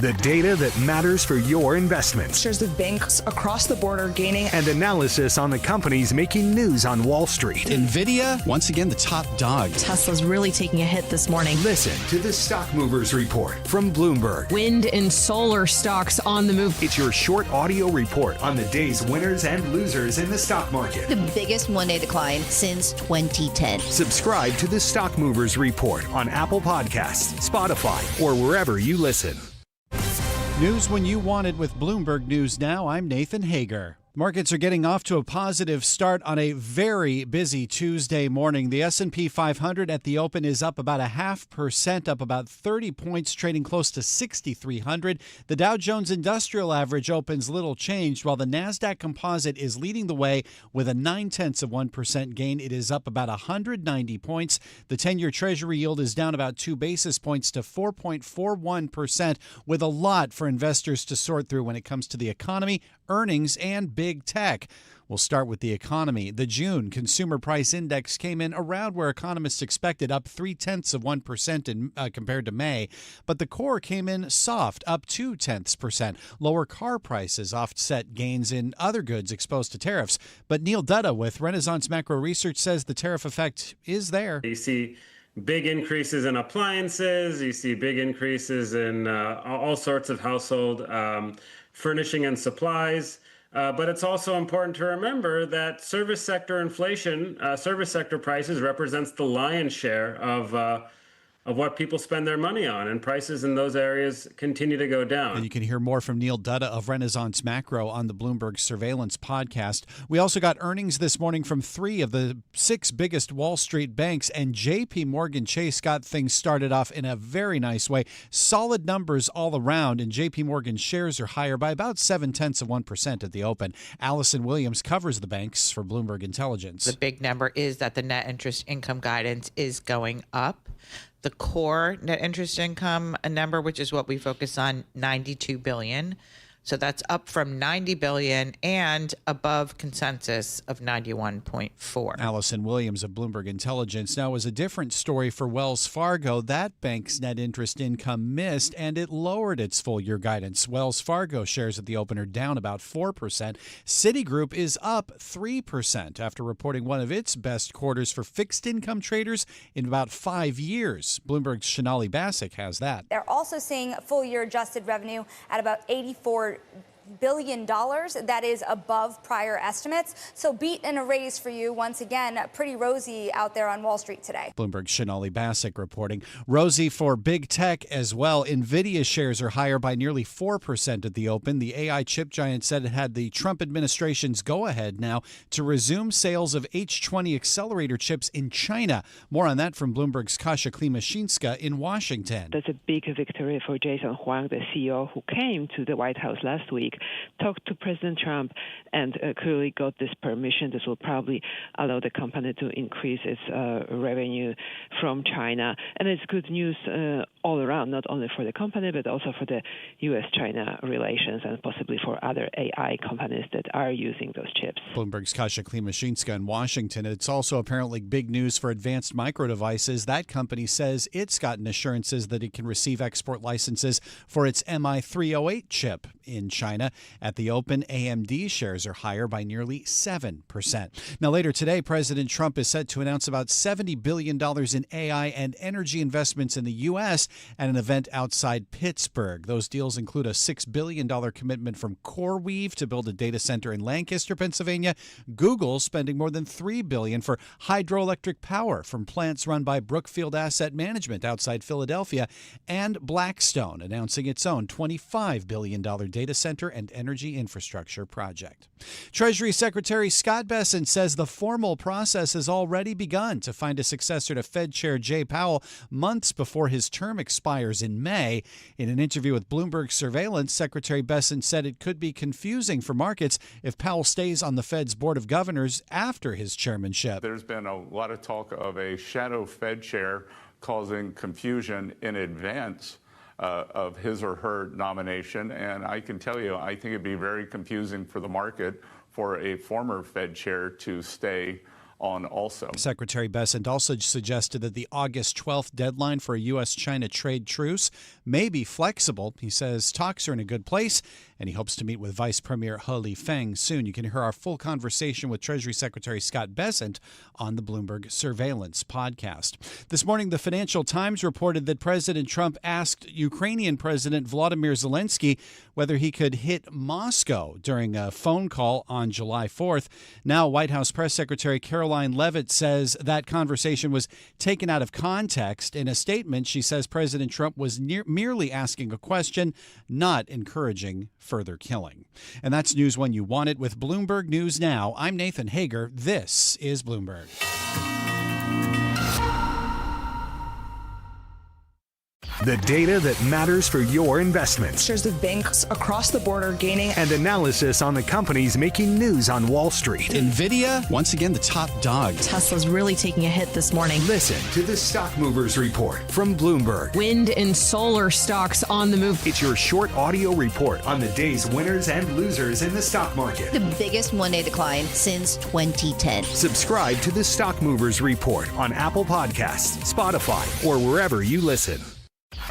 The data that matters for your investments. Shares of banks across the board are gaining. And analysis on the companies making news on Wall Street. NVIDIA, once again, the top dog. Tesla's really taking a hit this morning. Listen to the Stock Movers Report from Bloomberg. Wind and solar stocks on the move. It's your short audio report on the day's winners and losers in the stock market. The biggest one-day decline since 2010. Subscribe to the Stock Movers Report on Apple Podcasts, Spotify, or wherever you listen. News when you want it with Bloomberg News Now. I'm Nathan Hager. Markets are getting off to a positive start on a very busy Tuesday morning. The S&P 500 at the open is up about 0.5%, up about 30 points, trading close to 6,300. The Dow Jones Industrial Average opens little changed, while the NASDAQ Composite is leading the way with a 0.9% gain. It is up about 190 points. The 10-year Treasury yield is down about 2 basis points to 4.41%, with a lot for investors to sort through when it comes to the economy, earnings, and big tech. We'll start with the economy. The June Consumer Price Index came in around where economists expected, up 0.3% compared to May. But the core came in soft, up 0.2%. Lower car prices offset gains in other goods exposed to tariffs. But Neil Dutta with Renaissance Macro Research says the tariff effect is there. You see big increases in appliances. You see big increases in all sorts of household furnishing and supplies. But it's also important to remember that service sector inflation, service sector prices represents the lion's share of what people spend their money on, and prices in those areas continue to go down. And you can hear more from Neil Dutta of Renaissance Macro on the Bloomberg Surveillance podcast. We also got earnings this morning from 3 of the 6 biggest Wall Street banks, and JP Morgan Chase got things started off in a very nice way. Solid numbers all around, and JP Morgan shares are higher by about 0.7% at the open. Allison Williams covers the banks for Bloomberg Intelligence. The big number is that the net interest income guidance is going up. The core net interest income, a number which is what we focus on, $92 billion. So that's up from $90 billion and above consensus of $91.4. Allison Williams of Bloomberg Intelligence. Now, was a different story for Wells Fargo. That bank's net interest income missed, and it lowered its full-year guidance. Wells Fargo shares at the open are down about 4%. Citigroup is up 3% after reporting one of its best quarters for fixed income traders in about 5 years. Bloomberg's Sonali Basak has that. They're also seeing full-year adjusted revenue at about $84 billion. That is above prior estimates. So beat and a raise for you. Once again, pretty rosy out there on Wall Street today. Bloomberg's Sonali Basak reporting. Rosy for big tech as well. NVIDIA shares are higher by nearly 4% at the open. The AI chip giant said it had the Trump administration's go-ahead now to resume sales of H20 accelerator chips in China. More on that from Bloomberg's Kasia Klimashinska in Washington. That's a big victory for Jason Huang, the CEO who came to the White House last week, talked to President Trump, and clearly got this permission. This will probably allow the company to increase its revenue from China. And it's good news all around, not only for the company, but also for the U.S.-China relations and possibly for other AI companies that are using those chips. Bloomberg's Kasia Klimashinska in Washington. It's also apparently big news for Advanced Micro Devices. That company says it's gotten assurances that it can receive export licenses for its MI308 chip in China. At the open, AMD shares are higher by nearly 7%. Now, later today, President Trump is set to announce about $70 billion in AI and energy investments in the U.S. at an event outside Pittsburgh. Those deals include a $6 billion commitment from CoreWeave to build a data center in Lancaster, Pennsylvania. Google spending more than $3 billion for hydroelectric power from plants run by Brookfield Asset Management outside Philadelphia. And Blackstone announcing its own $25 billion data center and energy infrastructure project. Treasury Secretary Scott Bessent says the formal process has already begun to find a successor to Fed Chair Jay Powell months before his term expires in May. In an interview with Bloomberg Surveillance, Secretary Bessent said it could be confusing for markets if Powell stays on the Fed's Board of Governors after his chairmanship. There's been a lot of talk of a shadow Fed chair causing confusion in advance of his or her nomination. And I can tell you, I think it'd be very confusing for the market for a former Fed chair to stay on also. Secretary Bessent also suggested that the August 12th deadline for a U.S.-China trade truce may be flexible. He says talks are in a good place, and he hopes to meet with Vice Premier He Lifeng soon. You can hear our full conversation with Treasury Secretary Scott Bessent on the Bloomberg Surveillance podcast. This morning, the Financial Times reported that President Trump asked Ukrainian President Volodymyr Zelensky whether he could hit Moscow during a phone call on July 4th. Now, White House Press Secretary Caroline Leavitt says that conversation was taken out of context. In a statement, she says President Trump was merely asking a question, not encouraging further killing. And that's news when you want it with Bloomberg News Now. I'm Nathan Hager. This is Bloomberg. The data that matters for your investments. Shares of banks across the border gaining. And analysis on the companies making news on Wall Street. NVIDIA, once again, the top dog. Tesla's really taking a hit this morning. Listen to the Stock Movers Report from Bloomberg. Wind and solar stocks on the move. It's your short audio report on the day's winners and losers in the stock market. The biggest one-day decline since 2010. Subscribe to the Stock Movers Report on Apple Podcasts, Spotify, or wherever you listen.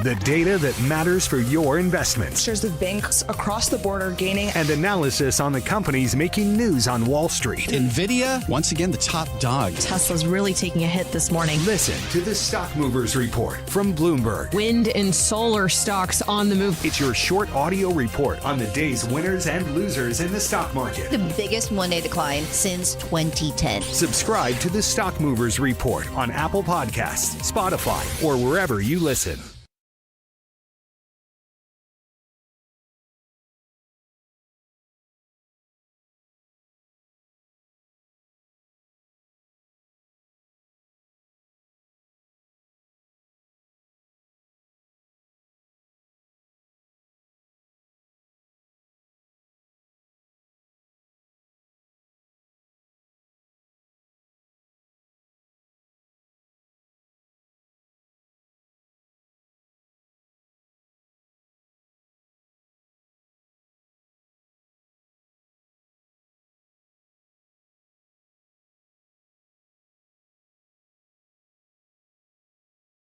The data that matters for your investments. Shares of banks across the border gaining. And analysis on the companies making news on Wall Street. NVIDIA, once again, the top dog. Tesla's really taking a hit this morning. Listen to the Stock Movers Report from Bloomberg. Wind and solar stocks on the move. It's your short audio report on the day's winners and losers in the stock market. The biggest one-day decline since 2010. Subscribe to the Stock Movers Report on Apple Podcasts, Spotify, or wherever you listen.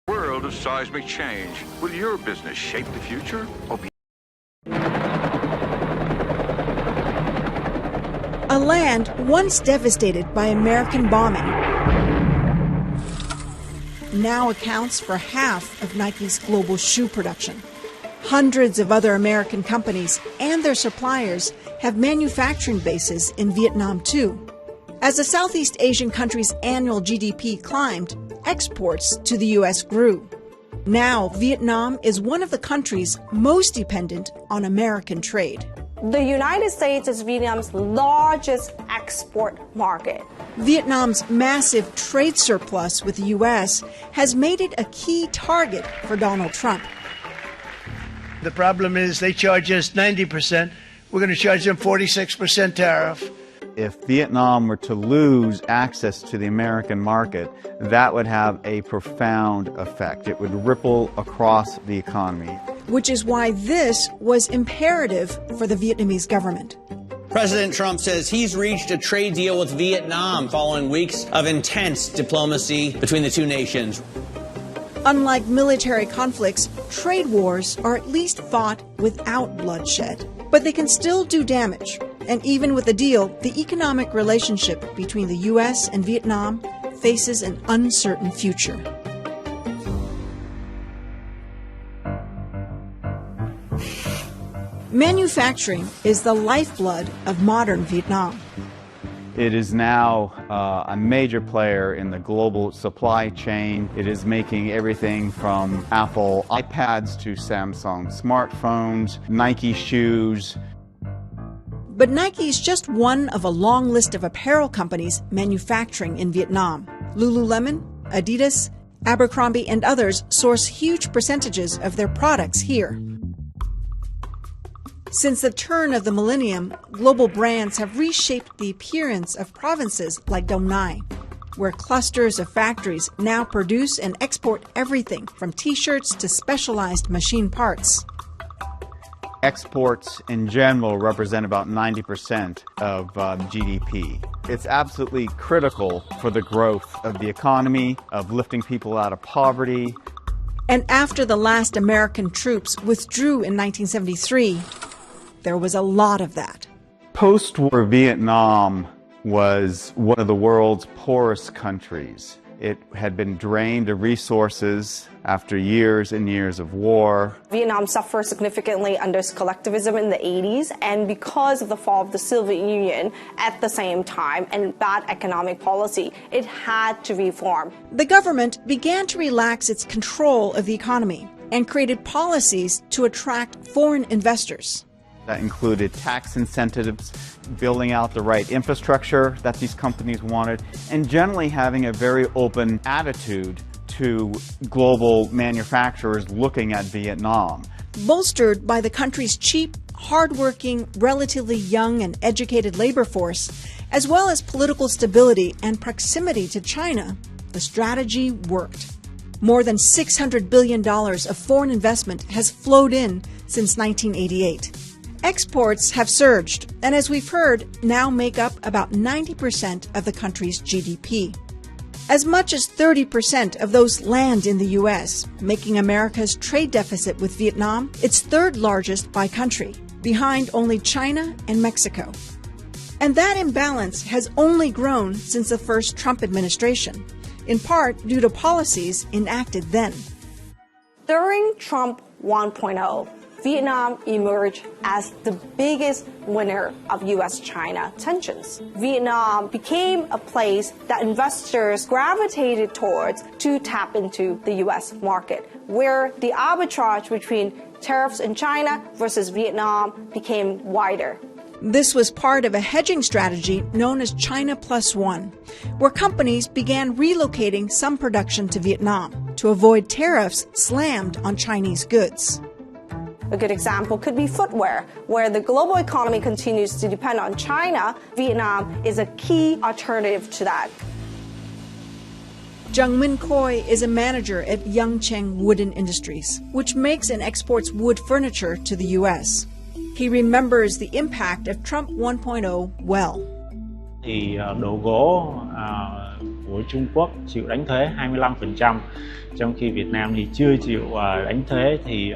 World of seismic change. Will your business shape the future or be? A land once devastated by American bombing now accounts for half of Nike's global shoe production. Hundreds of other American companies and their suppliers have manufacturing bases in Vietnam too. As the Southeast Asian country's annual GDP climbed, exports to the U.S. grew. Now, Vietnam is one of the countries most dependent on American trade. The United States is Vietnam's largest export market. Vietnam's massive trade surplus with the U.S. has made it a key target for Donald Trump. The problem is they charge us 90%. We're going to charge them 46% tariff. If Vietnam were to lose access to the American market, that would have a profound effect. It would ripple across the economy. Which is why this was imperative for the Vietnamese government. President Trump says he's reached a trade deal with Vietnam following weeks of intense diplomacy between the two nations. Unlike military conflicts, trade wars are at least fought without bloodshed. But they can still do damage. And even with a deal, the economic relationship between the U.S. and Vietnam faces an uncertain future. Manufacturing is the lifeblood of modern Vietnam. It is now a major player in the global supply chain. It is making everything from Apple iPads to Samsung smartphones, Nike shoes. But Nike is just one of a long list of apparel companies manufacturing in Vietnam. Lululemon, Adidas, Abercrombie, and others source huge percentages of their products here. Since the turn of the millennium, global brands have reshaped the appearance of provinces like Dong Nai, where clusters of factories now produce and export everything from T-shirts to specialized machine parts. Exports in general represent about 90% of GDP. It's absolutely critical for the growth of the economy, of lifting people out of poverty. And after the last American troops withdrew in 1973, there was a lot of that. Post-war Vietnam was one of the world's poorest countries. It had been drained of resources after years and years of war. Vietnam suffered significantly under collectivism in the 80s, and because of the fall of the Soviet Union at the same time and bad economic policy, it had to reform. The government began to relax its control of the economy and created policies to attract foreign investors. That included tax incentives, building out the right infrastructure that these companies wanted, and generally having a very open attitude to global manufacturers looking at Vietnam. Bolstered by the country's cheap, hardworking, relatively young and educated labor force, as well as political stability and proximity to China, the strategy worked. More than $600 billion of foreign investment has flowed in since 1988. Exports have surged, and as we've heard, now make up about 90% of the country's GDP. As much as 30% of those land in the U.S., making America's trade deficit with Vietnam its third largest by country, behind only China and Mexico. And that imbalance has only grown since the first Trump administration, in part due to policies enacted then. During Trump 1.0, Vietnam emerged as the biggest winner of U.S.-China tensions. Vietnam became a place that investors gravitated towards to tap into the U.S. market, where the arbitrage between tariffs in China versus Vietnam became wider. This was part of a hedging strategy known as China Plus One, where companies began relocating some production to Vietnam to avoid tariffs slammed on Chinese goods. A good example could be footwear, where the global economy continues to depend on China. Vietnam is a key alternative to that. Jung Min Khoi is a manager at Yangcheng Wooden Industries, which makes and exports wood furniture to the U.S. He remembers the impact of Trump 1.0 well. Thì đồ gỗ của Trung Quốc chịu đánh thuế 25%, trong khi Việt Nam thì chưa chịu đánh thuế, thì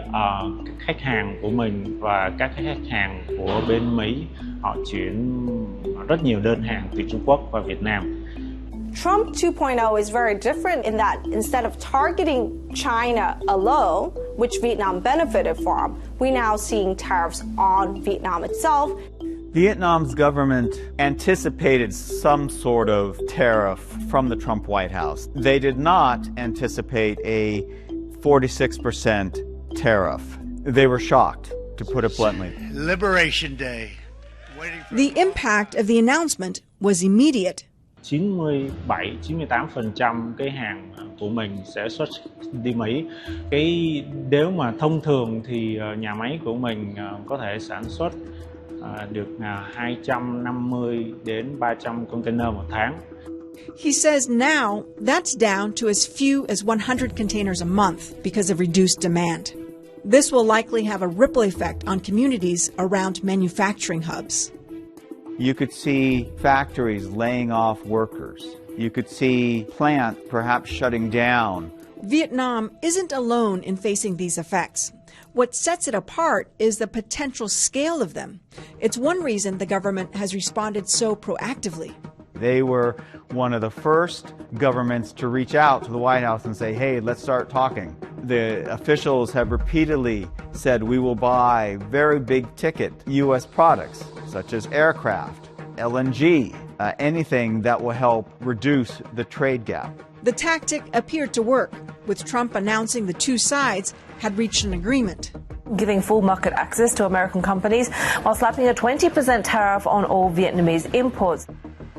các khách hàng của mình và các khách hàng của bên Mỹ họ chuyển rất nhiều đơn hàng từ Trung Quốc vào Việt Nam. Trump 2.0 is very different in that instead of targeting China alone, which Vietnam benefited from, we're now seeing tariffs on Vietnam itself. Vietnam's government anticipated some sort of tariff from the Trump White House. They did not anticipate a 46% tariff. They were shocked, to put it bluntly. Liberation Day. The impact of the announcement was immediate. 97-98% cái hàng của mình sẽ xuất đi Mỹ. Nếu mà thông thường thì nhà máy của mình có thể sản xuất được 250 đến 300 container một tháng. He says now that's down to as few as 100 containers a month because of reduced demand. This will likely have a ripple effect on communities around manufacturing hubs. You could see factories laying off workers. You could see plants perhaps shutting down. Vietnam isn't alone in facing these effects. What sets it apart is the potential scale of them. It's one reason the government has responded so proactively. They were one of the first governments to reach out to the White House and say, hey, let's start talking. The officials have repeatedly said we will buy very big ticket U.S. products, such as aircraft, LNG, anything that will help reduce the trade gap. The tactic appeared to work, with Trump announcing the two sides had reached an agreement. Giving full market access to American companies while slapping a 20% tariff on all Vietnamese imports.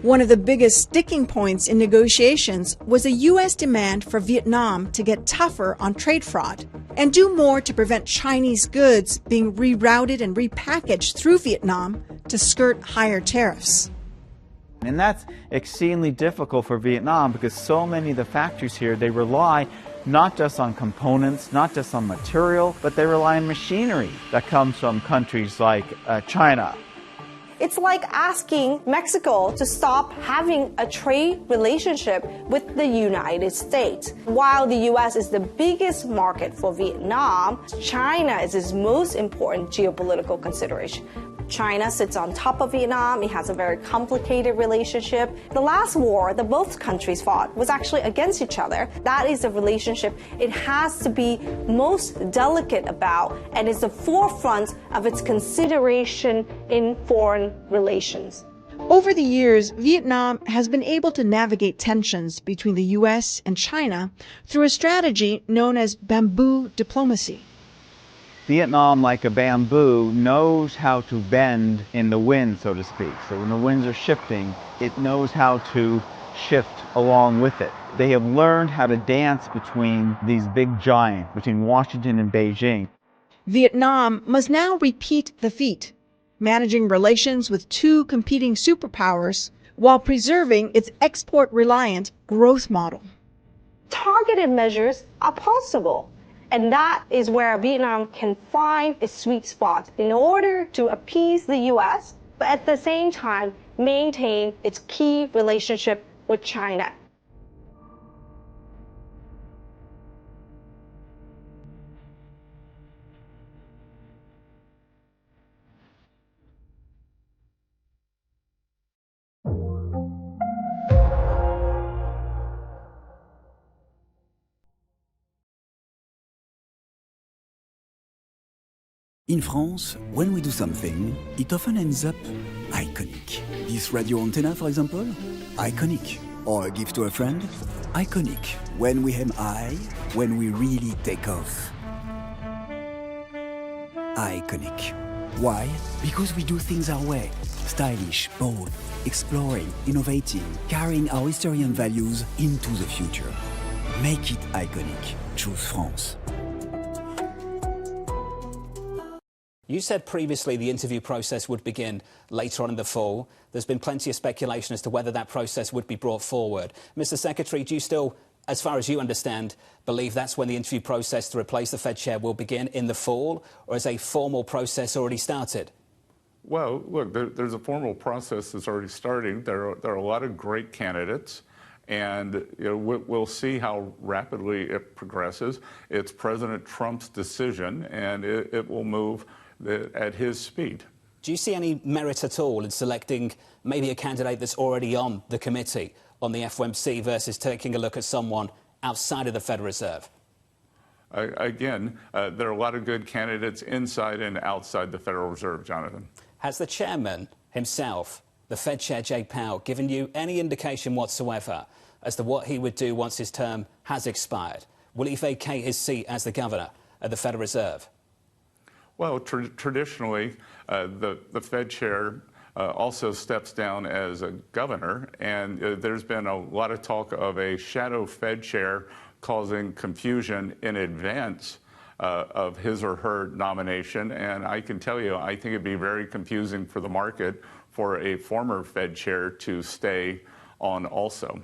One of the biggest sticking points in negotiations was a U.S. demand for Vietnam to get tougher on trade fraud and do more to prevent Chinese goods being rerouted and repackaged through Vietnam to skirt higher tariffs. And that's exceedingly difficult for Vietnam because so many of the factories here, they rely not just on components, not just on material, but they rely on machinery that comes from countries like China. It's like asking Mexico to stop having a trade relationship with the United States. While the U.S. is the biggest market for Vietnam, China is its most important geopolitical consideration. China sits on top of Vietnam. It has a very complicated relationship. The last war that both countries fought was actually against each other. That is the relationship it has to be most delicate about and is the forefront of its consideration in foreign relations. Over the years, Vietnam has been able to navigate tensions between the U.S. and China through a strategy known as bamboo diplomacy. Vietnam, like a bamboo, knows how to bend in the wind, so to speak. So when the winds are shifting, it knows how to shift along with it. They have learned how to dance between these big giants, between Washington and Beijing. Vietnam must now repeat the feat, managing relations with two competing superpowers while preserving its export-reliant growth model. Targeted measures are possible. And that is where Vietnam can find its sweet spot in order to appease the U.S., but at the same time maintain its key relationship with China. In France, when we do something, it often ends up iconic. This radio antenna, for example, iconic. Or a gift to a friend, iconic. When we aim high, when we really take off. Iconic. Why? Because we do things our way. Stylish, bold, exploring, innovating, carrying our history and values into the future. Make it iconic. Choose France. You said previously the interview process would begin later on in the fall. There's been plenty of speculation as to whether that process would be brought forward. Mr. Secretary, do you still, as far as you understand, believe that's when the interview process to replace the Fed chair will begin in the fall, or has a formal process already started? Well, look, there's a formal process that's already starting. There are a lot of great candidates, and we'll see how rapidly it progresses. It's President Trump's decision, and it will move at his speed. Do you see any merit at all in selecting maybe a candidate that's already on the committee on the FOMC versus taking a look at someone outside of the Federal Reserve? Again, there are a lot of good candidates inside and outside the Federal Reserve, Jonathan. Has the chairman himself, the Fed Chair Jay Powell, given you any indication whatsoever as to what he would do once his term has expired? Will he vacate his seat as the governor of the Federal Reserve? Well, traditionally, the Fed chair also steps down as a governor, and there's been a lot of talk of a shadow Fed chair causing confusion in advance of his or her nomination. And I can tell you, I think it'd be very confusing for the market for a former Fed chair to stay on also.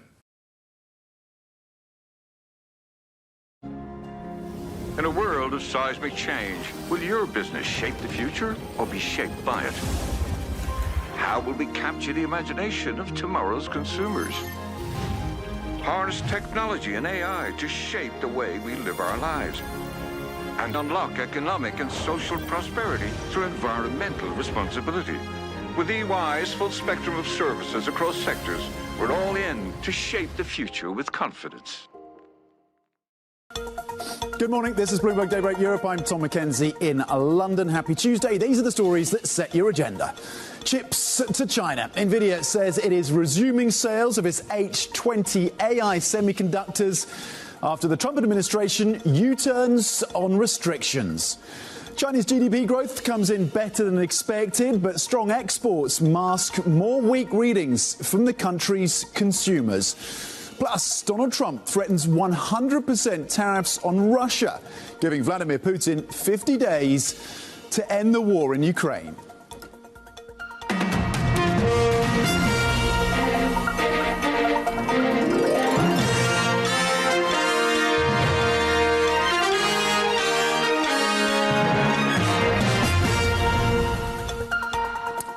In a world of seismic change, will your business shape the future or be shaped by it? How will we capture the imagination of tomorrow's consumers? Harness technology and AI to shape the way we live our lives. And unlock economic and social prosperity through environmental responsibility. With EY's full spectrum of services across sectors, we're all in to shape the future with confidence. Good morning, this is Bloomberg Daybreak Europe. I'm Tom McKenzie in London. Happy Tuesday. These are the stories that set your agenda. Chips to China. Nvidia says it is resuming sales of its H20 AI semiconductors after the Trump administration U-turns on restrictions. Chinese GDP growth comes in better than expected, but strong exports mask more weak readings from the country's consumers. Plus, Donald Trump threatens 100% tariffs on Russia, giving Vladimir Putin 50 days to end the war in Ukraine.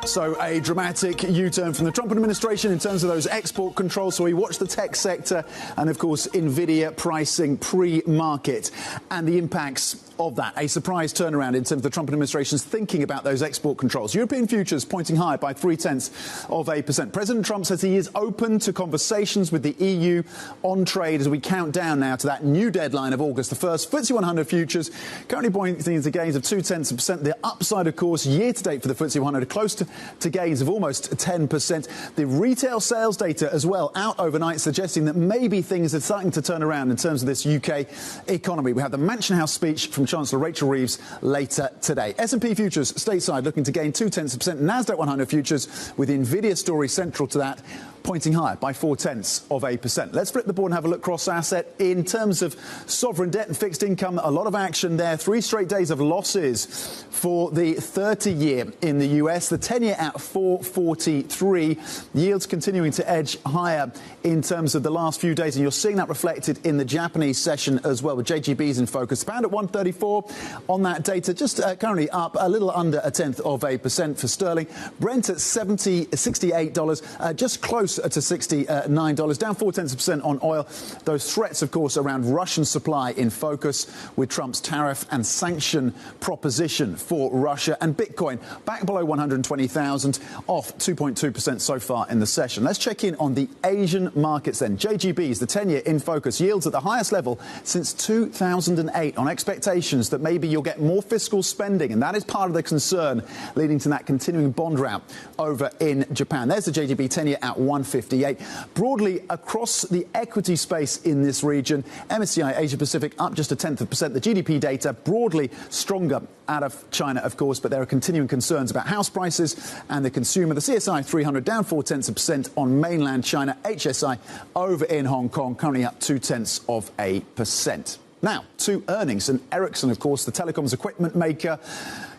So a dramatic U-turn from the Trump administration in terms of those export controls. So we watch the tech sector and, of course, Nvidia pricing pre-market and the impacts of that. A surprise turnaround in terms of the Trump administration's thinking about those export controls. European futures pointing higher by 0.3%. President Trump says he is open to conversations with the EU on trade as we count down now to that new deadline of August the 1st. FTSE 100 futures currently pointing to gains of 0.2%. The upside, of course, year to date for the FTSE 100 close to gains of almost 10%. The retail sales data as well out overnight, suggesting that maybe things are starting to turn around in terms of this UK economy. We have the Mansion House speech from Chancellor Rachel Reeves later today. S&P futures stateside looking to gain 0.2%. Nasdaq 100 futures with the Nvidia story central to that, pointing higher by 0.4%. Let's flip the board and have a look cross-asset. In terms of sovereign debt and fixed income, a lot of action there. 3 straight days of losses for the 30-year in the US. The 10-year at 4.43. Yields continuing to edge higher in terms of the last few days, and you're seeing that reflected in the Japanese session as well, with JGBs in focus. Pound at 134 on that data, just currently up a little under 0.1% for sterling. Brent at $68, just close close to $69, down 0.4% on oil. Those threats, of course, around Russian supply in focus with Trump's tariff and sanction proposition for Russia. And Bitcoin back below 120,000, off 2.2% so far in the session. Let's check in on the Asian markets then. JGBs, the 10-year in focus, yields at the highest level since 2008 on expectations that maybe you'll get more fiscal spending, and that is part of the concern leading to that continuing bond rout over in Japan. There's the JGB 10-year at 158. Broadly across the equity space in this region, MSCI Asia Pacific up just 0.1%. The GDP data broadly stronger out of China, of course, but there are continuing concerns about house prices and the consumer. The CSI 300 down 0.4% on mainland China. HSI over in Hong Kong currently up 0.2%. Now to earnings, and Ericsson, of course, the telecoms equipment maker,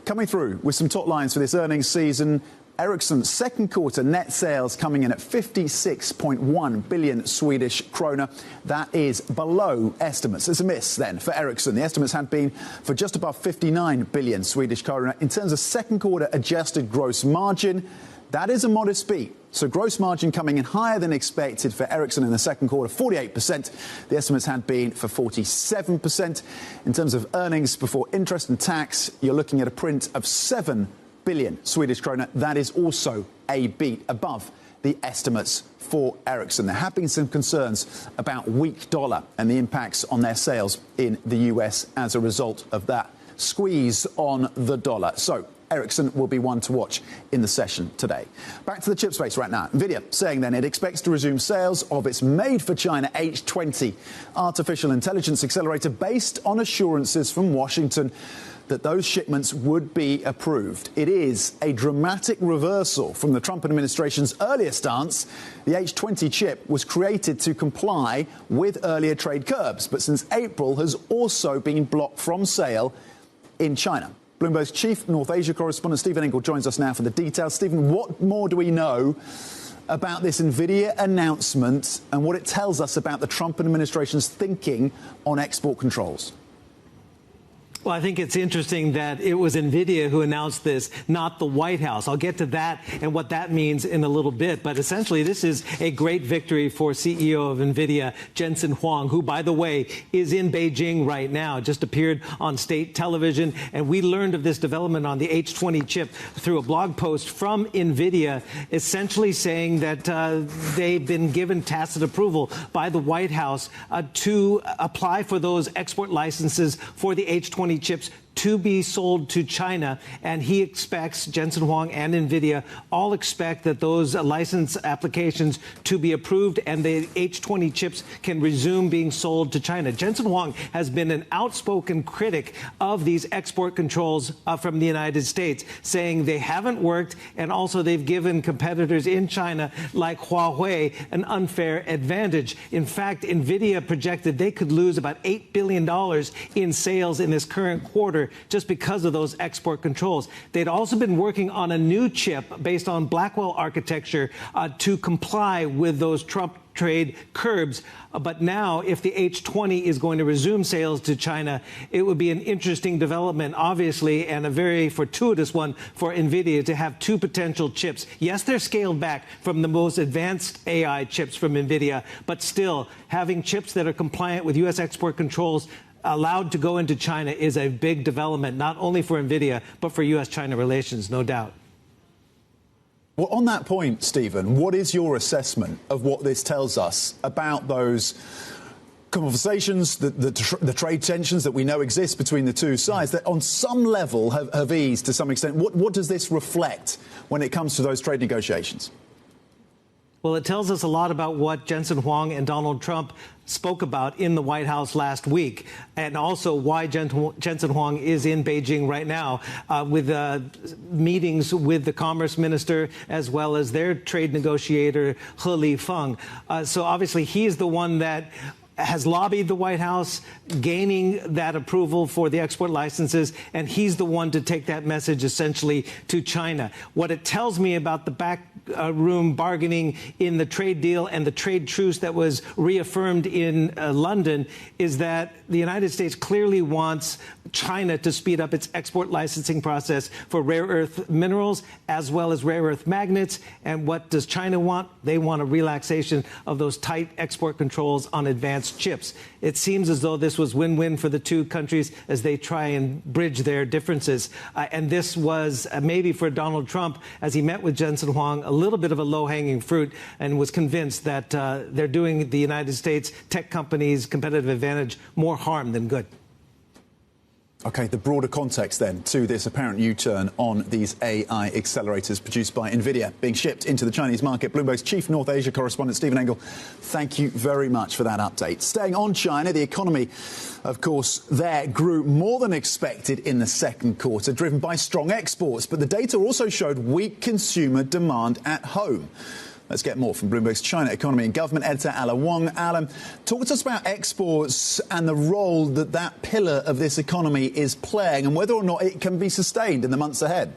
coming through with some top lines for this earnings season. Ericsson's second quarter net sales coming in at 56.1 billion Swedish krona. That is below estimates. It's a miss then for Ericsson. The estimates had been for just above 59 billion Swedish krona. In terms of second quarter adjusted gross margin, that is a modest beat. So gross margin coming in higher than expected for Ericsson in the second quarter, 48%. The estimates had been for 47%. In terms of earnings before interest and tax, you're looking at a print of 7 billion Swedish krona. That is also a beat above the estimates for Ericsson. There have been some concerns about weak dollar and the impacts on their sales in the US as a result of that squeeze on the dollar. So Ericsson will be one to watch in the session today. Back to the chip space right now. Nvidia saying then it expects to resume sales of its made-for-China H20 artificial intelligence accelerator based on assurances from Washington that those shipments would be approved. It is a dramatic reversal from the Trump administration's earlier stance. The H20 chip was created to comply with earlier trade curbs, but since April has also been blocked from sale in China. Bloomberg's chief North Asia correspondent Stephen Engel joins us now for the details. Stephen, what more do we know about this Nvidia announcement and what it tells us about the Trump administration's thinking on export controls? Well, I think it's interesting that it was Nvidia who announced this, not the White House. I'll get to that and what that means in a little bit. But essentially, this is a great victory for CEO of Nvidia, Jensen Huang, who, by the way, is in Beijing right now, just appeared on state television. And we learned of this development on the H20 chip through a blog post from Nvidia, essentially saying that they've been given tacit approval by the White House to apply for those export licenses for the H20 chips to be sold to China, and he expects, Jensen Huang and Nvidia all expect that those license applications to be approved and the H20 chips can resume being sold to China. Jensen Huang has been an outspoken critic of these export controls from the United States, saying they haven't worked, and also they've given competitors in China like Huawei an unfair advantage. In fact, Nvidia projected they could lose about $8 billion in sales in this current quarter just because of those export controls. They'd also been working on a new chip based on Blackwell architecture to comply with those Trump trade curbs. But now, if the H20 is going to resume sales to China, it would be an interesting development, obviously, and a very fortuitous one for Nvidia to have two potential chips. Yes, they're scaled back from the most advanced AI chips from Nvidia, but still, having chips that are compliant with U.S. export controls allowed to go into China is a big development, not only for Nvidia, but for U.S.-China relations, no doubt. Well, on that point, Stephen, what is your assessment of what this tells us about those conversations, the trade tensions that we know exist between the two sides, that on some level have eased to some extent? What does this reflect when it comes to those trade negotiations? Well, it tells us a lot about what Jensen Huang and Donald Trump spoke about in the White House last week, and also why Jensen Huang is in Beijing right now with meetings with the Commerce Minister as well as their trade negotiator, He Lifeng. So obviously, he's the one that has lobbied the White House, gaining that approval for the export licenses, and he's the one to take that message essentially to China. What it tells me about the backroom bargaining in the trade deal and the trade truce that was reaffirmed in London is that the United States clearly wants China to speed up its export licensing process for rare earth minerals as well as rare earth magnets. And what does China want? They want a relaxation of those tight export controls on advanced chips. It seems as though this was win-win for the two countries as they try and bridge their differences. And this was maybe for Donald Trump, as he met with Jensen Huang, a little bit of a low-hanging fruit and was convinced that they're doing the United States tech companies' competitive advantage more harm than good. OK, the broader context then to this apparent U-turn on these AI accelerators produced by NVIDIA being shipped into the Chinese market. Bloomberg's chief North Asia correspondent, Stephen Engel, thank you very much for that update. Staying on China, the economy, of course, there grew more than expected in the second quarter, driven by strong exports. But the data also showed weak consumer demand at home. Let's get more from Bloomberg's China economy and government editor Alan Wong. Alan, talk to us about exports and the role that that pillar of this economy is playing and whether or not it can be sustained in the months ahead.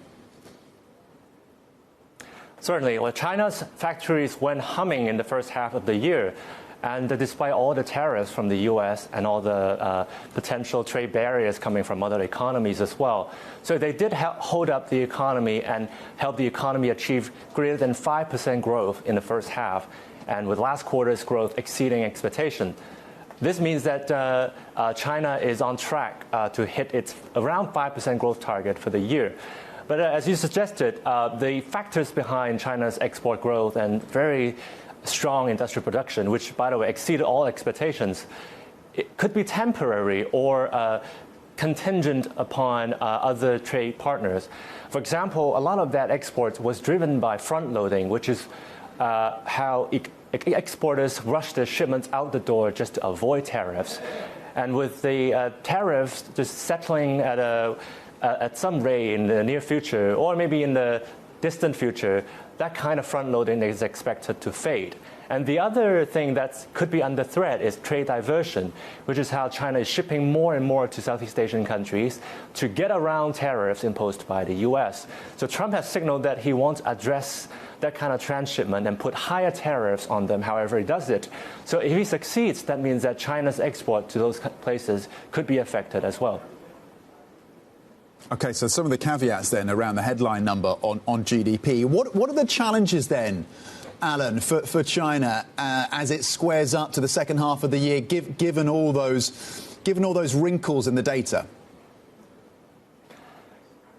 Certainly. Well, China's factories went humming in the first half of the year. And despite all the tariffs from the U.S. and all the potential trade barriers coming from other economies as well. So they did hold up the economy and help the economy achieve greater than 5% growth in the first half, and with last quarter's growth exceeding expectation. This means that China is on track to hit its around 5% growth target for the year. But as you suggested, the factors behind China's export growth and very strong industrial production, which, by the way, exceeded all expectations, it could be temporary or contingent upon other trade partners. For example, a lot of that export was driven by front-loading, which is how exporters rush their shipments out the door just to avoid tariffs. And with the tariffs just settling at some rate in the near future, or maybe in the distant future, that kind of front-loading is expected to fade. And the other thing that could be under threat is trade diversion, which is how China is shipping more and more to Southeast Asian countries to get around tariffs imposed by the U.S. So Trump has signaled that he wants to address that kind of transshipment and put higher tariffs on them, however he does it. So if he succeeds, that means that China's export to those places could be affected as well. OK, so some of the caveats then around the headline number on GDP. What are the challenges then, Alan, for China as it squares up to the second half of the year, given all those wrinkles in the data?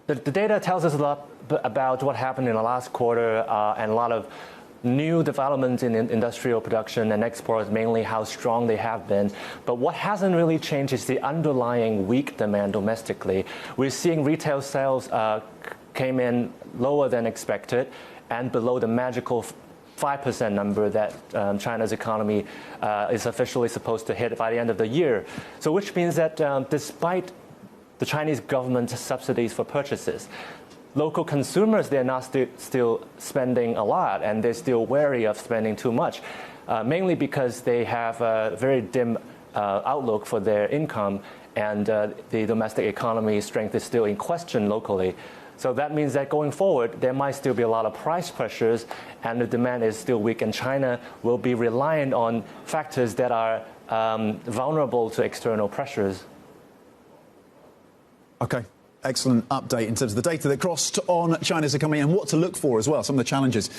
The data tells us a lot about what happened in the last quarter and a lot of new developments in industrial production and exports, mainly how strong they have been. But what hasn't really changed is the underlying weak demand domestically. We're seeing retail sales came in lower than expected and below the magical 5% number that China's economy is officially supposed to hit by the end of the year. So which means that despite the Chinese government subsidies for purchases, local consumers, they're not still spending a lot, and they're still wary of spending too much, mainly because they have a very dim outlook for their income, and the domestic economy strength is still in question locally. So that means that going forward, there might still be a lot of price pressures, and the demand is still weak, and China will be reliant on factors that are vulnerable to external pressures. OK. Excellent update in terms of the data that crossed on China's economy and what to look for as well, some of the challenges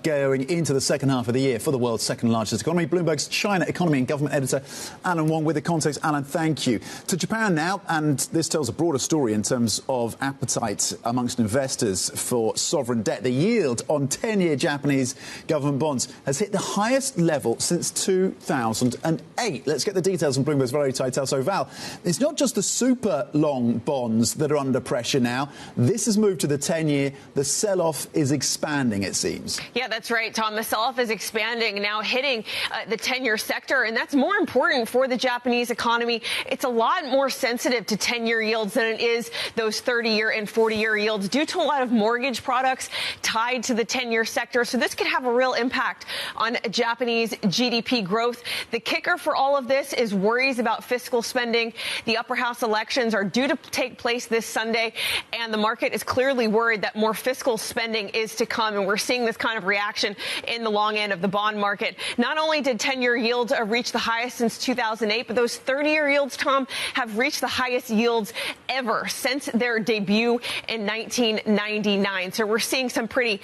going into the second half of the year for the world's second largest economy. Bloomberg's China economy and government editor Alan Wong with the context. Alan, thank you. To Japan now, and this tells a broader story in terms of appetite amongst investors for sovereign debt. The yield on 10-year Japanese government bonds has hit the highest level since 2008. Let's get the details from Bloomberg's Valerie Taitel. So, Val, it's not just the super long bonds that are under pressure now. This has moved to the 10-year. The sell-off is expanding, it seems. Yeah, that's right, Tom. The sell-off is expanding, now hitting the 10-year sector, and that's more important for the Japanese economy. It's a lot more sensitive to 10-year yields than it is those 30-year and 40-year yields due to a lot of mortgage products tied to the 10-year sector. So this could have a real impact on Japanese GDP growth. The kicker for all of this is worries about fiscal spending. The upper house elections are due to take place this Sunday, and the market is clearly worried that more fiscal spending is to come. And we're seeing this kind of reaction in the long end of the bond market. Not only did 10-year yields reach the highest since 2008, but those 30-year yields, Tom, have reached the highest yields ever since their debut in 1999. So we're seeing some pretty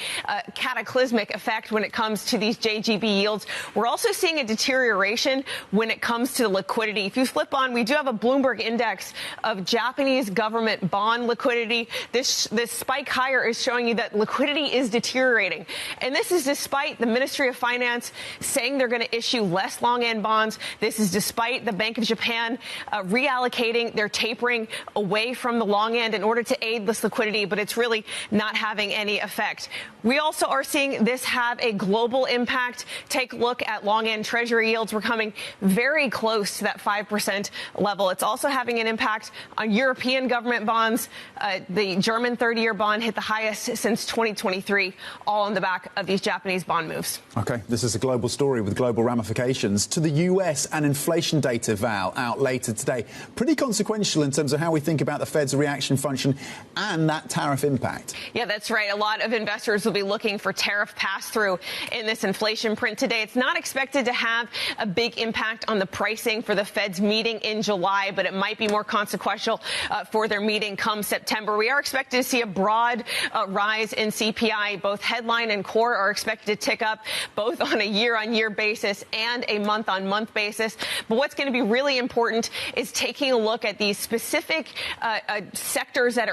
cataclysmic effect when it comes to these JGB yields. We're also seeing a deterioration when it comes to liquidity. If you flip on, we do have a Bloomberg index of Japanese government bond liquidity. This spike higher is showing you that liquidity is deteriorating. And this is despite the Ministry of Finance saying they're going to issue less long-end bonds. This is despite the Bank of Japan reallocating their tapering away from the long end in order to aid this liquidity, but it's really not having any effect. We also are seeing this have a global impact. Take a look at long-end Treasury yields. We're coming very close to that 5% level. It's also having an impact on European government bonds. The German 30-year bond hit the highest since 2023, all on the back of these Japanese bond moves. OK, this is a global story with global ramifications. To the US and inflation data, Val, out later today. Pretty consequential in terms of how we think about the Fed's reaction function and that tariff impact. Yeah, that's right. A lot of investors will be looking for tariff pass-through in this inflation print today. It's not expected to have a big impact on the pricing for the Fed's meeting in July, but it might be more consequential for their meeting come September. We are expected to see a broad rise in CPI. Both headline and core are expected to tick up, both on a year-on-year basis and a month-on-month basis. But what's going to be really important is taking a look at these specific sectors that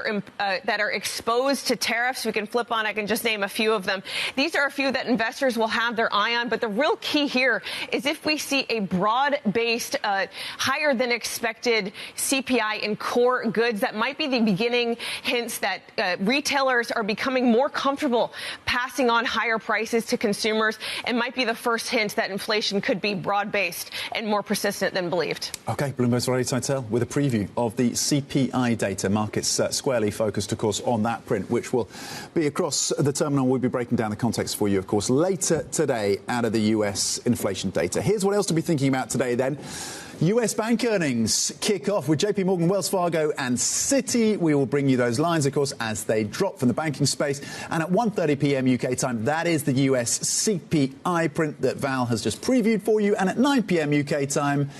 are exposed to tariffs. We can flip on. I can just name a few of them. These are a few that investors will have their eye on. But the real key here is if we see a broad-based, higher than expected CPI in core goods, that might be the beginning hints that retailers are becoming more comfortable passing on higher prices to consumers, and might be the first hint that inflation could be broad-based and more persistent than believed. OK, Bloomberg's Roddy Teitel with a preview of the CPI data. Markets squarely focused, of course, on that print, which will be across the terminal. We'll be breaking down the context for you, of course, later today out of the US inflation data. Here's what else to be thinking about today, then. US bank earnings kick off with JP Morgan, Wells Fargo and Citi. We will bring you those lines, of course, as they drop from the banking space. And at 1:30 p.m. UK time, that is the US CPI print that Val has just previewed for you. And at 9 p.m. UK time,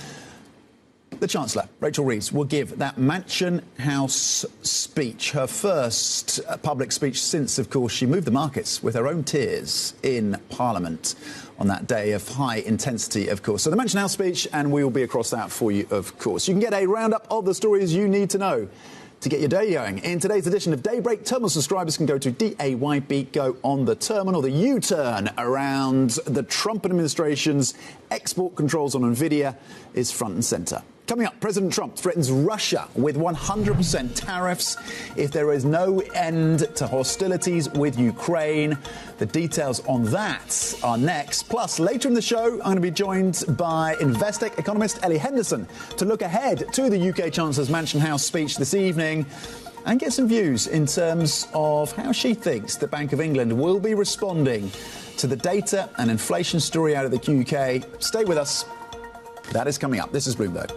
the Chancellor, Rachel Reeves, will give that Mansion House speech, her first public speech since, of course, she moved the markets with her own tears in Parliament on that day of high intensity, of course. So the Mansion House speech, and we will be across that for you, of course. You can get a roundup of the stories you need to know to get your day going. In today's edition of Daybreak, terminal subscribers can go to DAYB Go on the terminal. The U-turn around the Trump administration's export controls on Nvidia is front and centre. Coming up, President Trump threatens Russia with 100% tariffs if there is no end to hostilities with Ukraine. The details on that are next. Plus, later in the show, I'm going to be joined by Investec economist Ellie Henderson to look ahead to the UK Chancellor's Mansion House speech this evening and get some views in terms of how she thinks the Bank of England will be responding to the data and inflation story out of the UK. Stay with us. That is coming up. This is Bloomberg.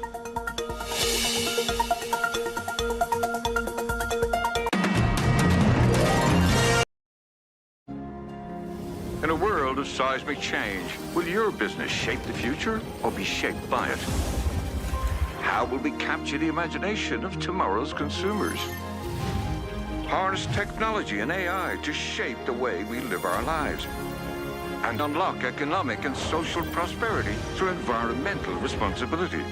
In a world of seismic change, will your business shape the future or be shaped by it? How will we capture the imagination of tomorrow's consumers? Harness technology and AI to shape the way we live our lives and unlock economic and social prosperity through environmental responsibility.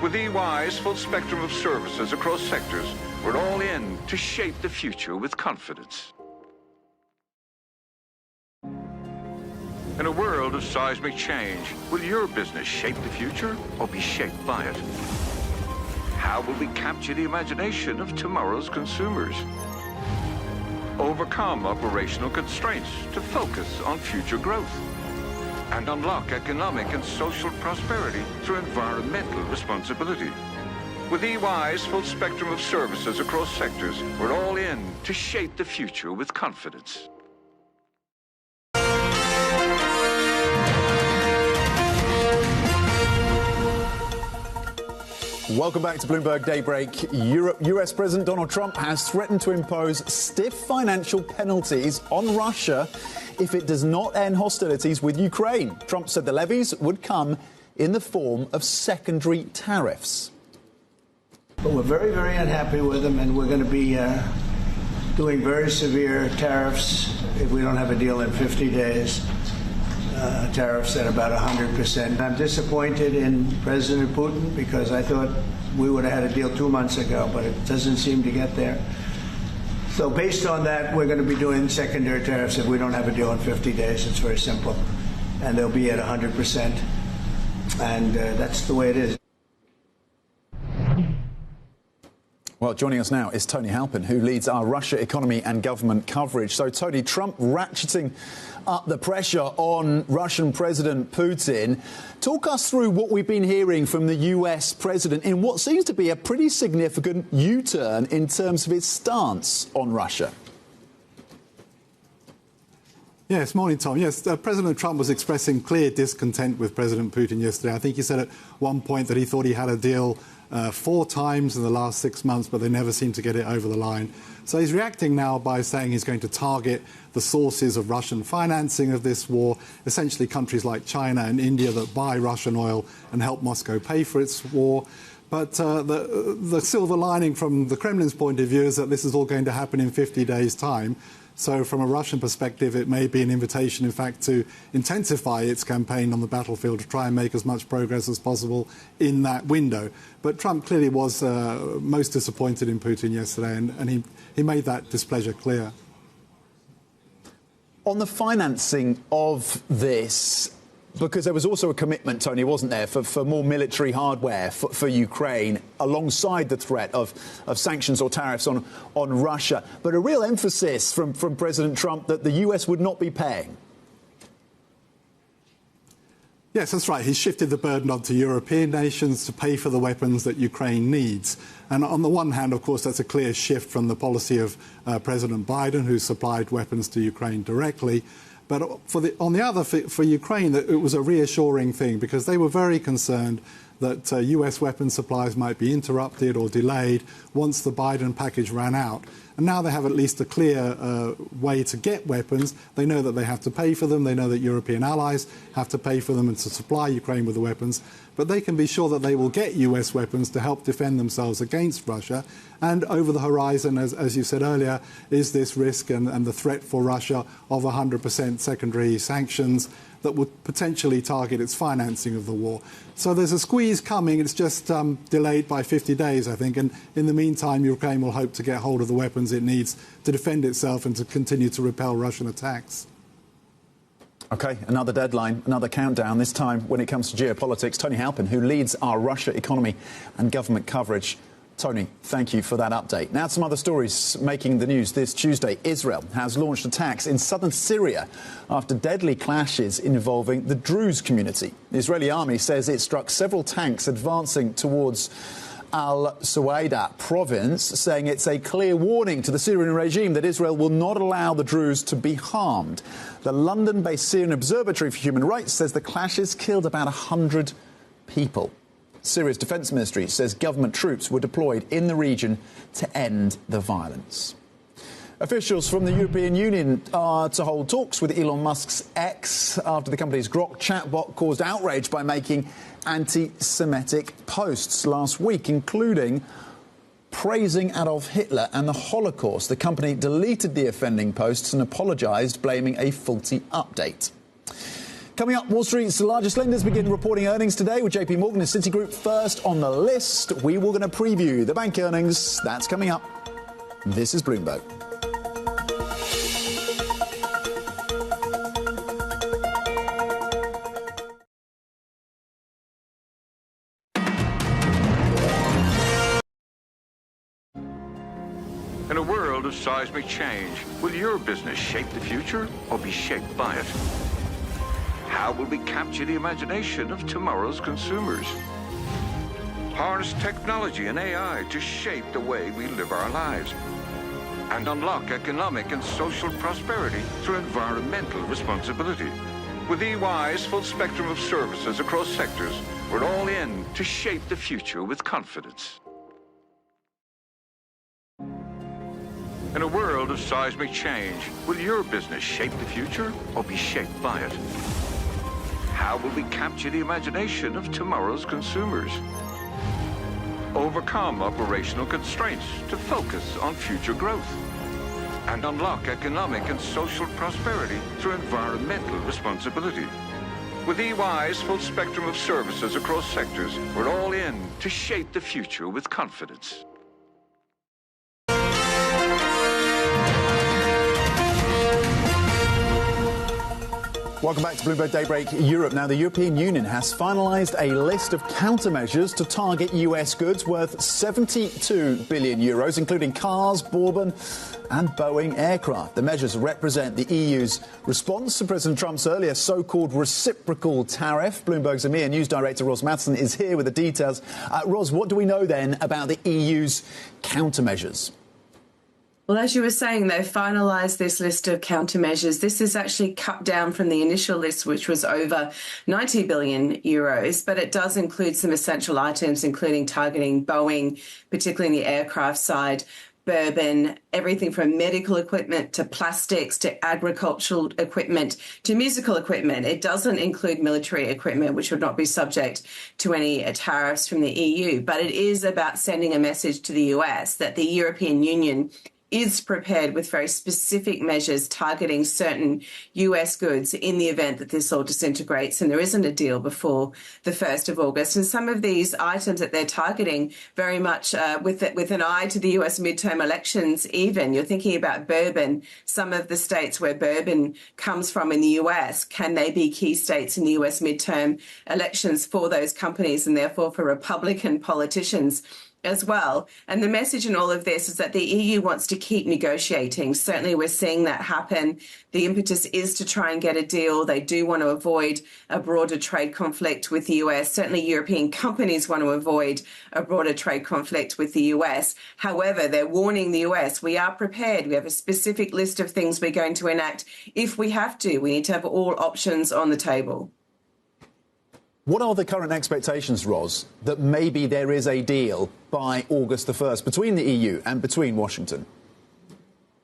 With EY's full spectrum of services across sectors, we're all in to shape the future with confidence. In a world of seismic change, will your business shape the future or be shaped by it? How will we capture the imagination of tomorrow's consumers? Overcome operational constraints to focus on future growth? And unlock economic and social prosperity through environmental responsibility? With EY's full spectrum of services across sectors, we're all in to shape the future with confidence. Welcome back to Bloomberg Daybreak. US President Donald Trump has threatened to impose stiff financial penalties on Russia if it does not end hostilities with Ukraine. Trump said the levies would come in the form of secondary tariffs. But we're very, very unhappy with them, and we're going to be doing very severe tariffs if we don't have a deal in 50 days. Tariffs at about 100%. I'm disappointed in President Putin because I thought we would have had a deal 2 months ago, but it doesn't seem to get there. So based on that, we're going to be doing secondary tariffs if we don't have a deal in 50 days. It's very simple. And they'll be at 100%. And that's the way it is. Well, joining us now is Tony Halpin, who leads our Russia economy and government coverage. So, Tony, Trump ratcheting up the pressure on Russian President Putin. Talk us through what we've been hearing from the US president in what seems to be a pretty significant U-turn in terms of his stance on Russia. Yes, morning, Tom. Yes, President Trump was expressing clear discontent with President Putin yesterday. I think he said at one point that he thought he had a deal 4 times in the last 6 months, but they never seemed to get it over the line. So he's reacting now by saying he's going to target the sources of Russian financing of this war, essentially countries like China and India that buy Russian oil and help Moscow pay for its war. But the silver lining from the Kremlin's point of view is that this is all going to happen in 50 days' time. So from a Russian perspective, it may be an invitation, in fact, to intensify its campaign on the battlefield to try and make as much progress as possible in that window. But Trump clearly was most disappointed in Putin yesterday, and he made that displeasure clear. On the financing of this, because there was also a commitment, Tony, wasn't there, for more military hardware for Ukraine alongside the threat of sanctions or tariffs on Russia, but a real emphasis from President Trump that the US would not be paying. Yes, that's right. He's shifted the burden onto European nations to pay for the weapons that Ukraine needs. And on the one hand, of course, that's a clear shift from the policy of President Biden, who supplied weapons to Ukraine directly. But on the other, for Ukraine, it was a reassuring thing because they were very concerned that US weapons supplies might be interrupted or delayed once the Biden package ran out. And now they have at least a clear way to get weapons. They know that they have to pay for them. They know that European allies have to pay for them and to supply Ukraine with the weapons. But they can be sure that they will get US weapons to help defend themselves against Russia. And over the horizon, as you said earlier, is this risk and the threat for Russia of 100% secondary sanctions that would potentially target its financing of the war. So there's a squeeze coming. It's just delayed by 50 days, I think. And in the meantime, Ukraine will hope to get hold of the weapons it needs to defend itself and to continue to repel Russian attacks. OK, another deadline, another countdown, this time when it comes to geopolitics. Tony Halpin, who leads our Russia economy and government coverage. Tony, thank you for that update. Now, some other stories making the news this Tuesday. Israel has launched attacks in southern Syria after deadly clashes involving the Druze community. The Israeli army says it struck several tanks advancing towards al-Suwaida province, saying it's a clear warning to the Syrian regime that Israel will not allow the Druze to be harmed. The London-based Syrian Observatory for Human Rights says the clashes killed about 100 people. Syria's defence ministry says government troops were deployed in the region to end the violence. Officials from the European Union are to hold talks with Elon Musk's X after the company's Grok chatbot caused outrage by making anti-Semitic posts last week, including praising Adolf Hitler and the Holocaust. The company deleted the offending posts and apologised, blaming a faulty update. Coming up, Wall Street's largest lenders begin reporting earnings today, with JP Morgan and Citigroup first on the list. We were going to preview the bank earnings. That's coming up. This is Bloomberg. of seismic change, will your business shape the future or be shaped by it? How will we capture the imagination of tomorrow's consumers? Harness technology and AI to shape the way we live our lives, and unlock economic and social prosperity through environmental responsibility. With EY's full spectrum of services across sectors, we're all in to shape the future with confidence. In a world of seismic change, will your business shape the future or be shaped by it? How will we capture the imagination of tomorrow's consumers? Overcome operational constraints to focus on future growth, and unlock economic and social prosperity through environmental responsibility. With EY's full spectrum of services across sectors, we're all in to shape the future with confidence. Welcome back to Bloomberg Daybreak Europe. Now, the European Union has finalised a list of countermeasures to target US goods worth 72 billion euros, including cars, Bourbon and Boeing aircraft. The measures represent the EU's response to President Trump's earlier so-called reciprocal tariff. Bloomberg's EMEA News Director Ros Mattson is here with the details. Ros, what do we know then about the EU's countermeasures? Well, as you were saying, they've finalised this list of countermeasures. This is actually cut down from the initial list, which was over 90 billion euros, but it does include some essential items, including targeting Boeing, particularly in the aircraft side, Bourbon, everything from medical equipment to plastics to agricultural equipment to musical equipment. It doesn't include military equipment, which would not be subject to any tariffs from the EU, but it is about sending a message to the US that the European Union is prepared with very specific measures targeting certain US goods in the event that this all disintegrates and there isn't a deal before the 1st of August. And some of these items that they're targeting very much with an eye to the US midterm elections even. You're thinking about Bourbon, some of the states where Bourbon comes from in the US. Can they be key states in the US midterm elections for those companies and therefore for Republican politicians as well? And the message in all of this is that the EU wants to keep negotiating. Certainly we're seeing that happen. The impetus is to try and get a deal. They do want to avoid a broader trade conflict with the US. Certainly European companies want to avoid a broader trade conflict with the US. However, they're warning the US, we are prepared. We have a specific list of things we're going to enact if we have to. We need to have all options on the table. What are the current expectations, Ros, that maybe there is a deal by August the 1st between the EU and between Washington?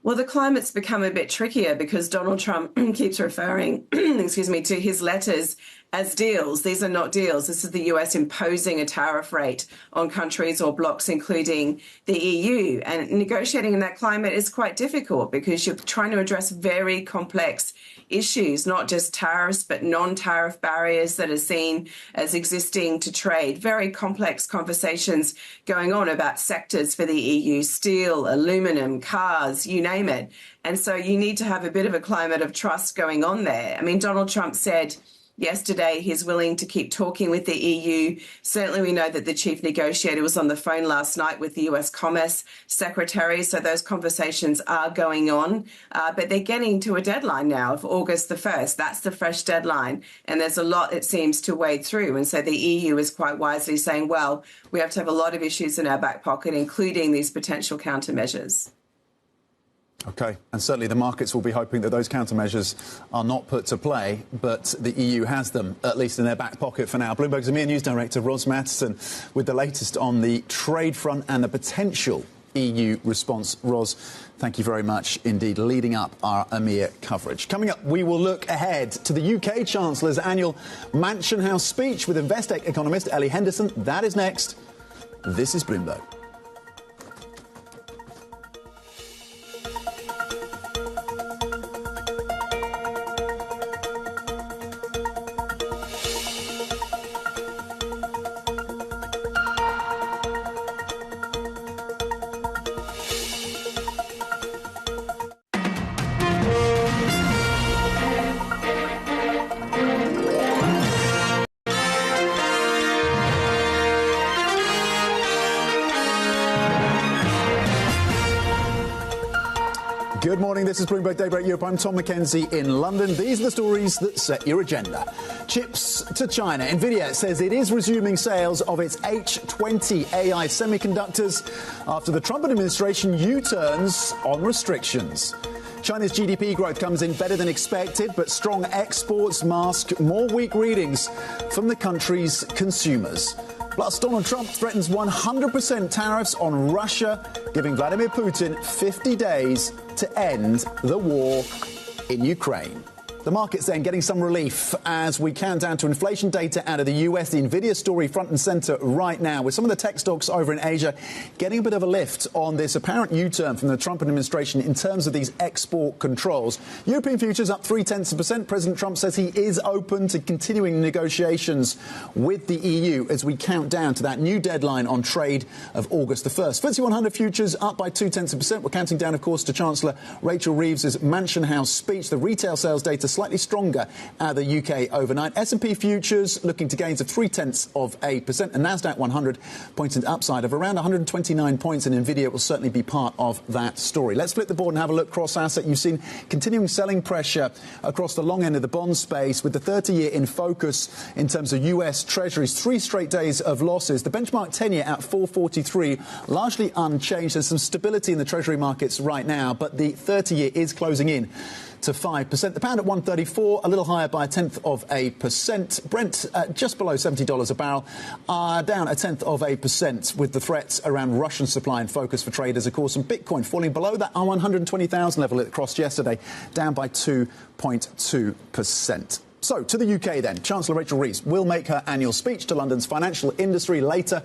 Well, the climate's become a bit trickier because Donald Trump keeps referring, to his letters as deals. These are not deals. This is the US imposing a tariff rate on countries or blocs, including the EU. And negotiating in that climate is quite difficult because you're trying to address very complex issues, not just tariffs, but non-tariff barriers that are seen as existing to trade. Very complex conversations going on about sectors for the EU, steel, aluminum, cars, you name it. And so you need to have a bit of a climate of trust going on there. I mean, Donald Trump said yesterday he's willing to keep talking with the EU. Certainly we know that the chief negotiator was on the phone last night with the US Commerce Secretary, so those conversations are going on. But they're getting to a deadline now of August the 1st. That's the fresh deadline. And there's a lot, it seems, to wade through. And so the EU is quite wisely saying, well, we have to have a lot of issues in our back pocket, including these potential countermeasures. OK, and certainly the markets will be hoping that those countermeasures are not put to play, but the EU has them, at least in their back pocket for now. Bloomberg's EMEA News Director Ros Mattson with the latest on the trade front and the potential EU response. Ros, thank you very much indeed, leading up our EMEA coverage. Coming up, we will look ahead to the UK Chancellor's annual Mansion House speech with Investec economist Ellie Henderson. That is next. This is Bloomberg. morning. This is Bloomberg Daybreak Europe. I'm Tom Mackenzie in London. These are the stories that set your agenda. Chips to China. Nvidia says it is resuming sales of its H20 AI semiconductors after the Trump administration U-turns on restrictions. China's GDP growth comes in better than expected, but strong exports mask more weak readings from the country's consumers. Plus, Donald Trump threatens 100% tariffs on Russia, giving Vladimir Putin 50 days to end the war in Ukraine. The market's then getting some relief as we count down to inflation data out of the US. The Nvidia story front and center right now, with some of the tech stocks over in Asia getting a bit of a lift on this apparent U-turn from the Trump administration in terms of these export controls. European futures up 0.3%. President Trump says he is open to continuing negotiations with the EU as we count down to that new deadline on trade of August the 1st. FTSE 100 futures up by 0.2%. We're counting down, of course, to Chancellor Rachel Reeves's Mansion House speech. The retail sales data slightly stronger out of the UK overnight. S&P futures looking to gains of 0.3%, and Nasdaq 100 pointing to upside of around 129 points, and Nvidia will certainly be part of that story. Let's flip the board and have a look cross asset. You've seen continuing selling pressure across the long end of the bond space, with the 30-year in focus in terms of US Treasuries. 3 straight days of losses. The benchmark 10-year at 443, largely unchanged. There's some stability in the Treasury markets right now, but the 30-year is closing in to 5%. The pound at 134, a little higher by 0.1%. Brent just below $70 a barrel, down 0.1%, with the threats around Russian supply in focus for traders, of course, and Bitcoin falling below that 120,000 level it crossed yesterday, down by 2.2%. So, to the UK then. Chancellor Rachel Reeves will make her annual speech to London's financial industry later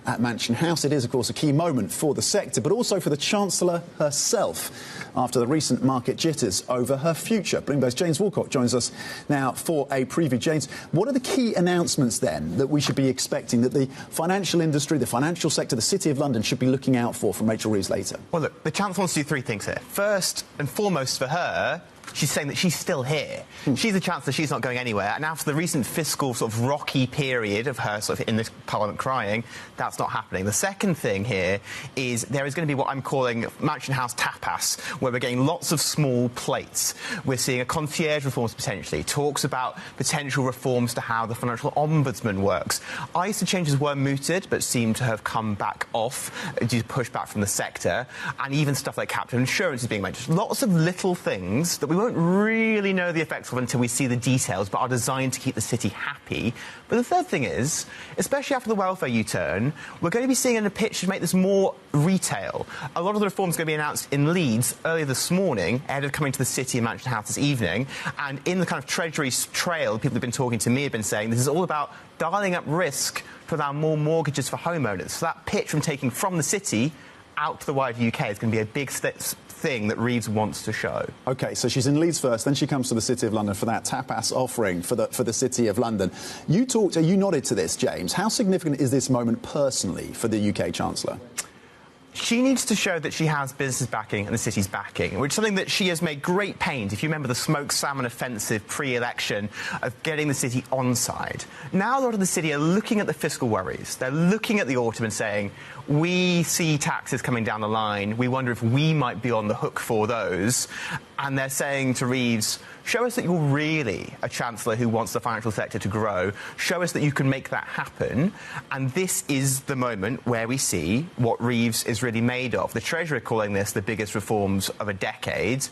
at Mansion House. It is, of course, a key moment for the sector, but also for the Chancellor herself after the recent market jitters over her future. Bloomberg's James Woolcock joins us now for a preview. James, what are the key announcements then that we should be expecting, that the financial industry, the financial sector, the City of London should be looking out for from Rachel Reeves later? Well, look, the Chancellor wants to do 3 things here. First and foremost for her, she's saying that she's still here. She's the Chancellor, she's not going anywhere. And after the recent fiscal sort of rocky period of her sort of in this Parliament crying, that's not happening. The second thing here is there is going to be what I'm calling Mansion House tapas, where we're getting lots of small plates. We're seeing a concierge reforms potentially, talks about potential reforms to how the financial ombudsman works. ISA changes were mooted, but seem to have come back off due to pushback from the sector. And even stuff like capital insurance is being mentioned. Lots of little things that we won't really know the effects of until we see the details, but are designed to keep the city happy. But the third thing is, especially after the welfare U-turn, we're going to be seeing a pitch to make this more retail. A lot of the reforms are going to be announced in Leeds earlier this morning, ahead of coming to the city and Mansion House this evening. And in the kind of Treasury trail, people have been talking to me have been saying this is all about dialing up risk to allow more mortgages for homeowners. So that pitch from taking from the city out to the wider UK is going to be a big thing that Reeves wants to show. OK, so she's in Leeds first, then she comes to the City of London for that tapas offering for the City of London. You nodded to this, James. How significant is this moment personally for the UK Chancellor? She needs to show that she has business backing and the city's backing, which is something that she has made great pains, if you remember the smoked salmon offensive pre-election, of getting the city on side. Now a lot of the city are looking at the fiscal worries. They're looking at the autumn and saying, we see taxes coming down the line. We wonder if we might be on the hook for those. And they're saying to Reeves, show us that you're really a Chancellor who wants the financial sector to grow. Show us that you can make that happen. And this is the moment where we see what Reeves is really made of. The Treasury are calling this the biggest reforms of a decade.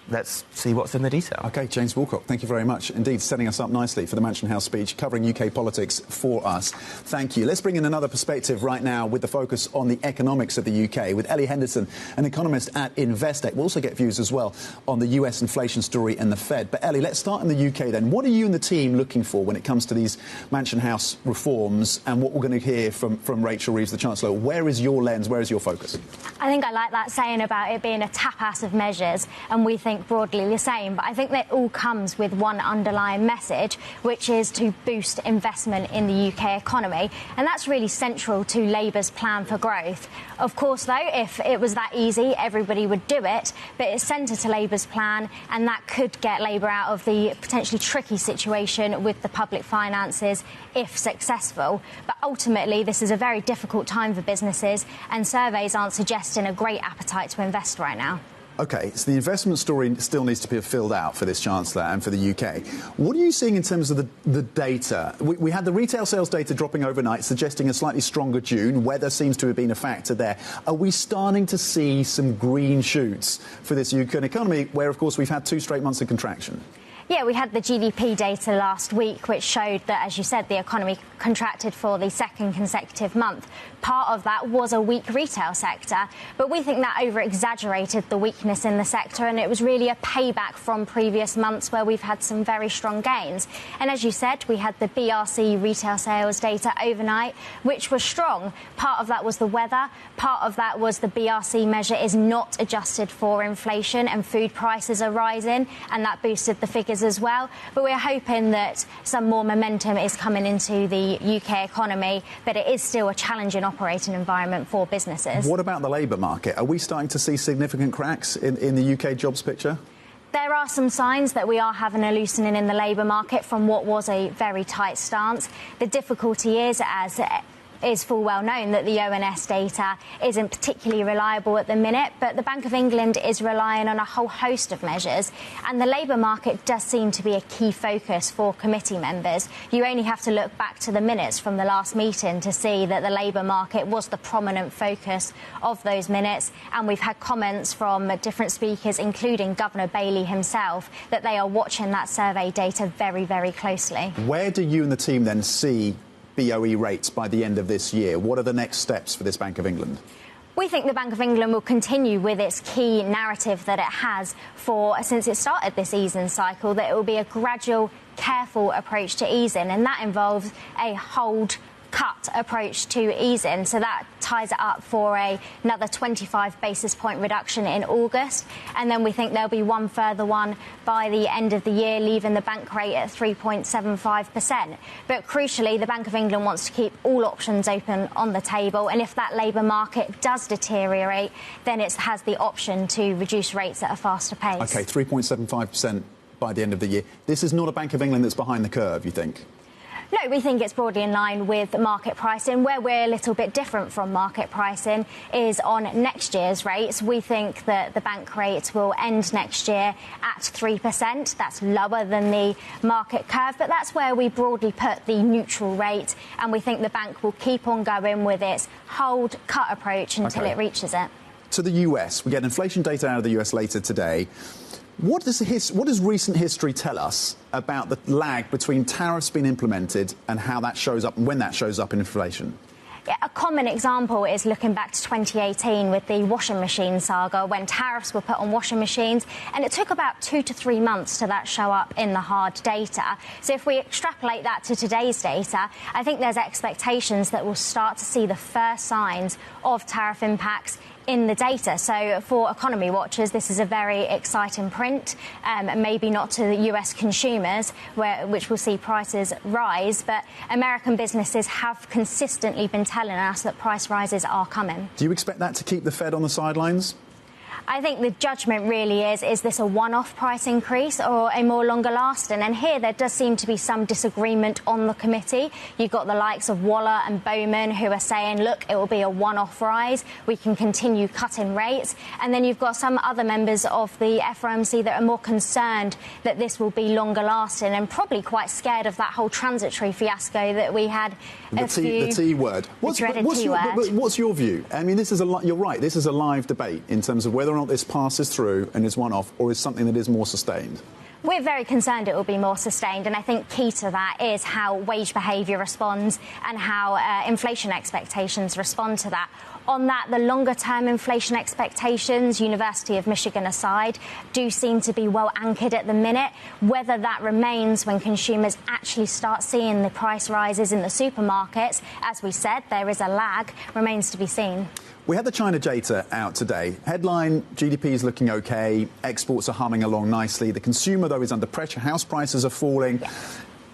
Let's see what's in the detail. OK, James Woolcock, thank you very much indeed, setting us up nicely for the Mansion House speech, covering UK politics for us. Thank you. Let's bring in another perspective right now with the focus on the economics of the UK with Ellie Henderson, an economist at Investec. We'll also get views as well on the US inflation story and the Fed. But Ellie, let's start in the UK then. What are you and the team looking for when it comes to these Mansion House reforms and what we're going to hear from Rachel Reeves, the Chancellor? Where is your lens? Where is your focus? I think I like that saying about it being a tapas of measures, and we think broadly the same, but I think that all comes with one underlying message, which is to boost investment in the UK economy, and that's really central to Labour's plan for growth. Of course, though, if it was that easy, everybody would do it, but it's centre to Labour's plan, and that could get Labour out of the potentially tricky situation with the public finances if successful. But ultimately, this is a very difficult time for businesses, and surveys aren't suggesting a great appetite to invest right now. OK, so the investment story still needs to be filled out for this Chancellor and for the UK. What are you seeing in terms of the data? We had the retail sales data dropping overnight, suggesting a slightly stronger June. Weather seems to have been a factor there. Are we starting to see some green shoots for this UK economy, where, of course, we've had 2 straight months of contraction? Yeah, we had the GDP data last week, which showed that, as you said, the economy contracted for the second consecutive month. Part of that was a weak retail sector, but we think that over-exaggerated the weakness in the sector, and it was really a payback from previous months where we've had some very strong gains. And as you said, we had the BRC retail sales data overnight, which was strong. Part of that was the weather. Part of that was the BRC measure is not adjusted for inflation, and food prices are rising, and that boosted the figures as well. But we're hoping that some more momentum is coming into the UK economy, but it is still a challenging operating environment for businesses. What about the labour market? Are we starting to see significant cracks in the UK jobs picture? There are some signs that we are having a loosening in the labour market from what was a very tight stance. The difficulty is, as is full well known, that the ONS data isn't particularly reliable at the minute, but the Bank of England is relying on a whole host of measures, and the labour market does seem to be a key focus for committee members. You only have to look back to the minutes from the last meeting to see that the labour market was the prominent focus of those minutes, and we've had comments from different speakers, including Governor Bailey himself, that they are watching that survey data very, very closely. Where do you and the team then see BOE rates by the end of this year? What are the next steps for this Bank of England? We think the Bank of England will continue with its key narrative that it has since it started this easing cycle, that it will be a gradual, careful approach to easing, and that involves a hold cut approach to easing. So that ties it up for another 25 basis point reduction in August. And then we think there'll be one further one by the end of the year, leaving the bank rate at 3.75%. But crucially, the Bank of England wants to keep all options open on the table. And if that labour market does deteriorate, then it has the option to reduce rates at a faster pace. OK, 3.75% by the end of the year. This is not a Bank of England that's behind the curve, you think? No, we think it's broadly in line with market pricing. Where we're a little bit different from market pricing is on next year's rates. We think that the bank rate will end next year at 3%. That's lower than the market curve, but that's where we broadly put the neutral rate, and we think the bank will keep on going with its hold-cut approach until it reaches it. To the US, we get inflation data out of the US later today. What does recent history tell us about the lag between tariffs being implemented and how that shows up and when that shows up in inflation? A common example is looking back to 2018 with the washing machine saga, when tariffs were put on washing machines, and it took about 2 to 3 months to that show up in the hard data. So if we extrapolate that to today's data, I think there's expectations that we'll start to see the first signs of tariff impacts in the data. So for economy watchers, this is a very exciting print, maybe not to the US consumers, which will see prices rise, but American businesses have consistently been telling us that price rises are coming. Do you expect that to keep the Fed on the sidelines? I think the judgment really is this a one-off price increase or a more longer lasting? And here there does seem to be some disagreement on the committee. You've got the likes of Waller and Bowman who are saying, look, it will be a one-off rise. We can continue cutting rates. And then you've got some other members of the FOMC that are more concerned that this will be longer lasting and probably quite scared of that whole transitory fiasco that we had. The T word. What's your view? I mean, you're right. This is a live debate in terms of whether or not this passes through and is one-off, or is something that is more sustained. We're very concerned it will be more sustained, and I think key to that is how wage behaviour responds and how inflation expectations respond to that. On that, the longer-term inflation expectations, University of Michigan aside, do seem to be well anchored at the minute. Whether that remains when consumers actually start seeing the price rises in the supermarkets, as we said, there is a lag, remains to be seen. We had the China data out today. Headline, GDP is looking OK. Exports are humming along nicely. The consumer, though, is under pressure. House prices are falling. Yeah.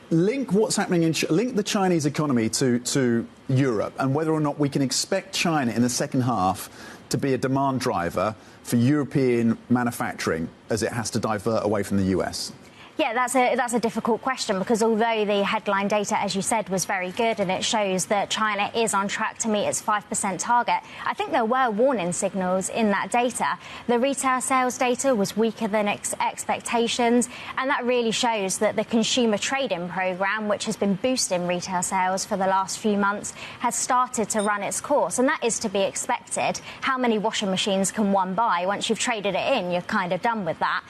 Link what's happening link the Chinese economy to Europe, and whether or not we can expect China in the second half to be a demand driver for European manufacturing as it has to divert away from the US. Yeah, that's a difficult question, because although the headline data, as you said, was very good and it shows that China is on track to meet its 5% target, I think there were warning signals in that data. The retail sales data was weaker than expectations, and that really shows that the consumer trade-in program, which has been boosting retail sales for the last few months, has started to run its course, and that is to be expected. How many washing machines can one buy? Once you've traded it in, you're kind of done with that.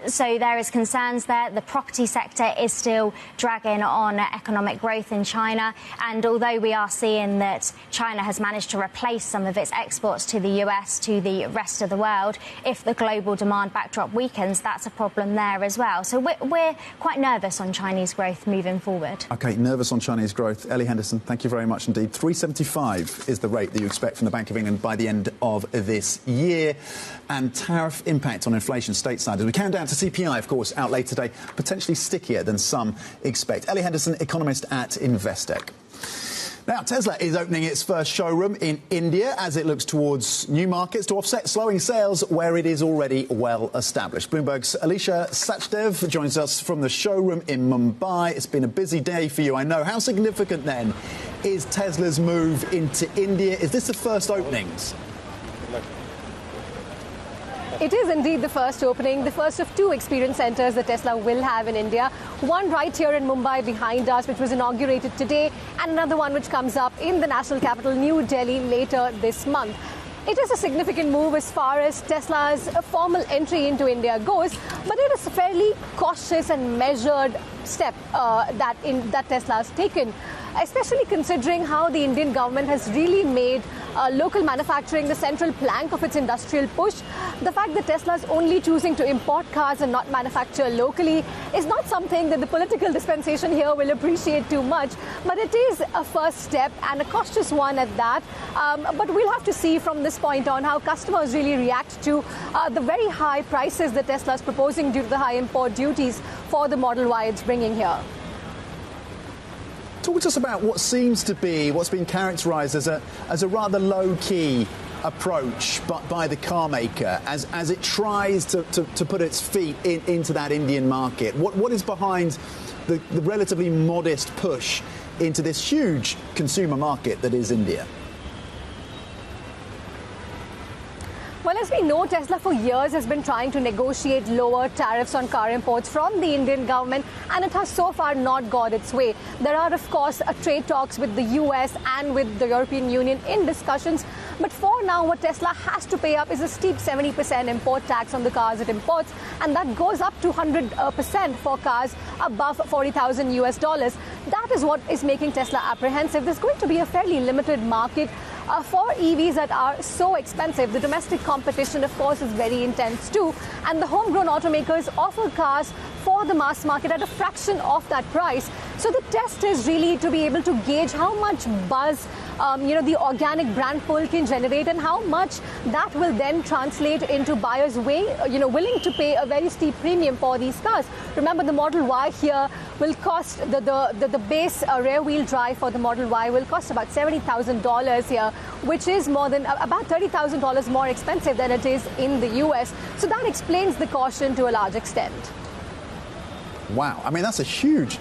So there is concerns there. The property sector is still dragging on economic growth in China, and although we are seeing that China has managed to replace some of its exports to the US, to the rest of the world, if the global demand backdrop weakens, that's a problem there as well. So we're quite nervous on Chinese growth moving forward. OK, nervous on Chinese growth. Ellie Henderson, thank you very much indeed. 3.75 is the rate that you expect from the Bank of England by the end of this year. And tariff impact on inflation stateside as we count down to CPI, of course, out late today, potentially stickier than some expect. Ellie Henderson, economist at Investec. Now, Tesla is opening its first showroom in India as it looks towards new markets to offset slowing sales where it is already well established. Bloomberg's Alicia Sachdev joins us from the showroom in Mumbai. It's been a busy day for you, I know. How significant, then, is Tesla's move into India? Is this the first openings? It is indeed the first opening, the first of two experience centres that Tesla will have in India. One right here in Mumbai behind us, which was inaugurated today, and another one which comes up in the national capital, New Delhi, later this month. It is a significant move as far as Tesla's formal entry into India goes, but it is a fairly cautious and measured step that Tesla has taken, especially considering how the Indian government has really made local manufacturing the central plank of its industrial push. The fact that Tesla is only choosing to import cars and not manufacture locally is not something that the political dispensation here will appreciate too much, but it is a first step and a cautious one at that. But we'll have to see from this point on how customers really react to the very high prices that Tesla is proposing due to the high import duties for the Model Y it's bringing here. Talk to us about what seems to be what's been characterised as a rather low-key approach by the car maker as it tries to put its feet into that Indian market. What is behind the relatively modest push into this huge consumer market that is India? Well, as we know, Tesla for years has been trying to negotiate lower tariffs on car imports from the Indian government, and it has so far not got its way. There are, of course, trade talks with the US and with the European Union in discussions. But for now, what Tesla has to pay up is a steep 70% import tax on the cars it imports, and that goes up to 100% for cars above $40,000 US. That is what is making Tesla apprehensive. There's going to be a fairly limited market for EVs that are so expensive. The domestic competition, of course, is very intense too, and the homegrown automakers offer cars for the mass market at a fraction of that price. So the test is really to be able to gauge how much buzz the organic brand pull can generate, and how much that will then translate into buyers willing to pay a very steep premium for these cars. Remember, the Model Y here will cost the base rear wheel drive for the Model Y will cost about $70,000 here, which is more than about $30,000 more expensive than it is in the US. So that explains the caution to a large extent. Wow, I mean that's a huge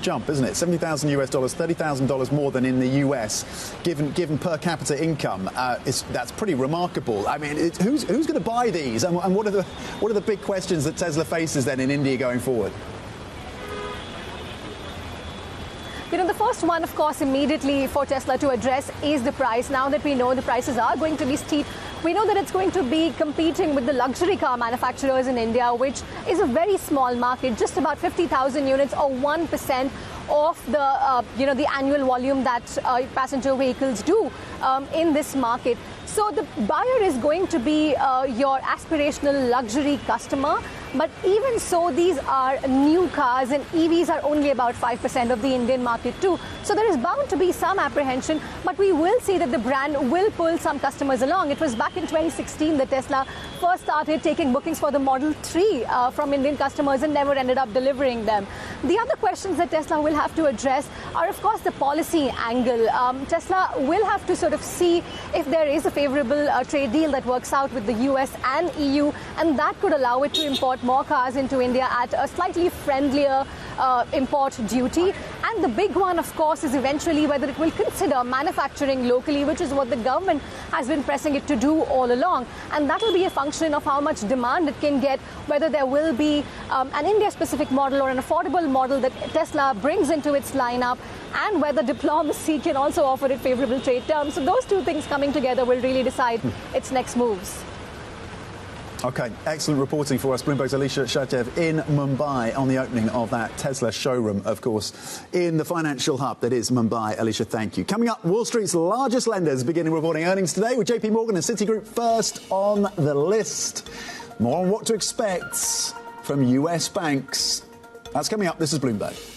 jump, isn't it? $70,000 US, $30,000 more than in the US, given per capita income. That's pretty remarkable. I mean, who's going to buy these, and what are the big questions that Tesla faces then in India going forward? The first one, of course, immediately for Tesla to address is the price. Now that we know the prices are going to be steep, we know that it's going to be competing with the luxury car manufacturers in India, which is a very small market, just about 50,000 units or 1% of the annual volume that passenger vehicles do in this market. So the buyer is going to be your aspirational luxury customer. But even so, these are new cars, and EVs are only about 5% of the Indian market too. So there is bound to be some apprehension, but we will see that the brand will pull some customers along. It was back in 2016 that Tesla first started taking bookings for the Model 3 from Indian customers and never ended up delivering them. The other questions that Tesla will have to address are, of course, the policy angle. Tesla will have to sort of see if there is a favorable trade deal that works out with the US and EU, and that could allow it to import more cars into India at a slightly friendlier import duty. And the big one, of course, is eventually whether it will consider manufacturing locally, which is what the government has been pressing it to do all along. And that will be a function of how much demand it can get, whether there will be an India-specific model or an affordable model that Tesla brings into its lineup, and whether diplomacy can also offer it favorable trade terms. So those two things coming together will really decide its next moves. OK, excellent reporting for us. Bloomberg's Alicia Shachev in Mumbai on the opening of that Tesla showroom, of course, in the financial hub that is Mumbai. Alicia, thank you. Coming up, Wall Street's largest lenders beginning reporting earnings today, with JP Morgan and Citigroup first on the list. More on what to expect from US banks. That's coming up. This is Bloomberg.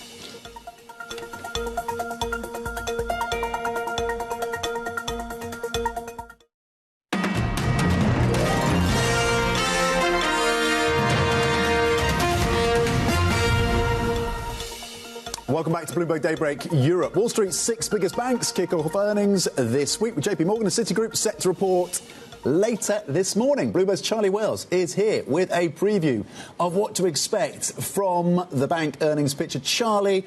Welcome back to Bloomberg Daybreak Europe. Wall Street's 6 biggest banks kick off earnings this week, with JP Morgan and Citigroup set to report later this morning. Bloomberg's Charlie Wells is here with a preview of what to expect from the bank earnings picture. Charlie,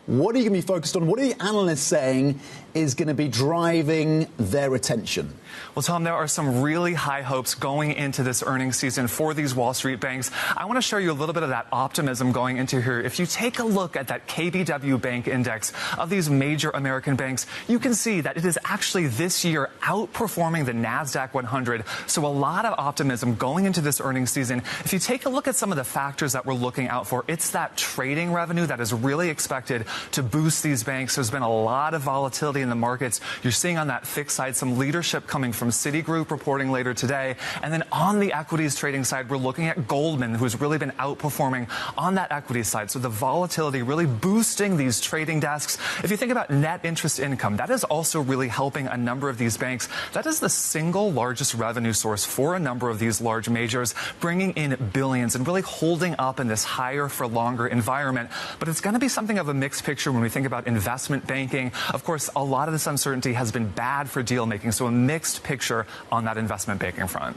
what are you going to be focused on? What are the analysts saying is going to be driving their attention? Well, Tom, there are some really high hopes going into this earnings season for these Wall Street banks. I want to show you a little bit of that optimism going into here. If you take a look at that KBW bank index of these major American banks, you can see that it is actually this year outperforming the NASDAQ 100. So a lot of optimism going into this earnings season. If you take a look at some of the factors that we're looking out for, it's that trading revenue that is really expected to boost these banks. There's been a lot of volatility in the markets. You're seeing on that fixed side some leadership coming from Citigroup reporting later today. And then on the equities trading side, we're looking at Goldman, who's really been outperforming on that equity side. So the volatility really boosting these trading desks. If you think about net interest income, that is also really helping a number of these banks. That is the single largest revenue source for a number of these large majors, bringing in billions and really holding up in this higher for longer environment. But it's going to be something of a mixed picture when we think about investment banking. Of course, a lot of this uncertainty has been bad for deal making. So a mixed picture on that investment banking front.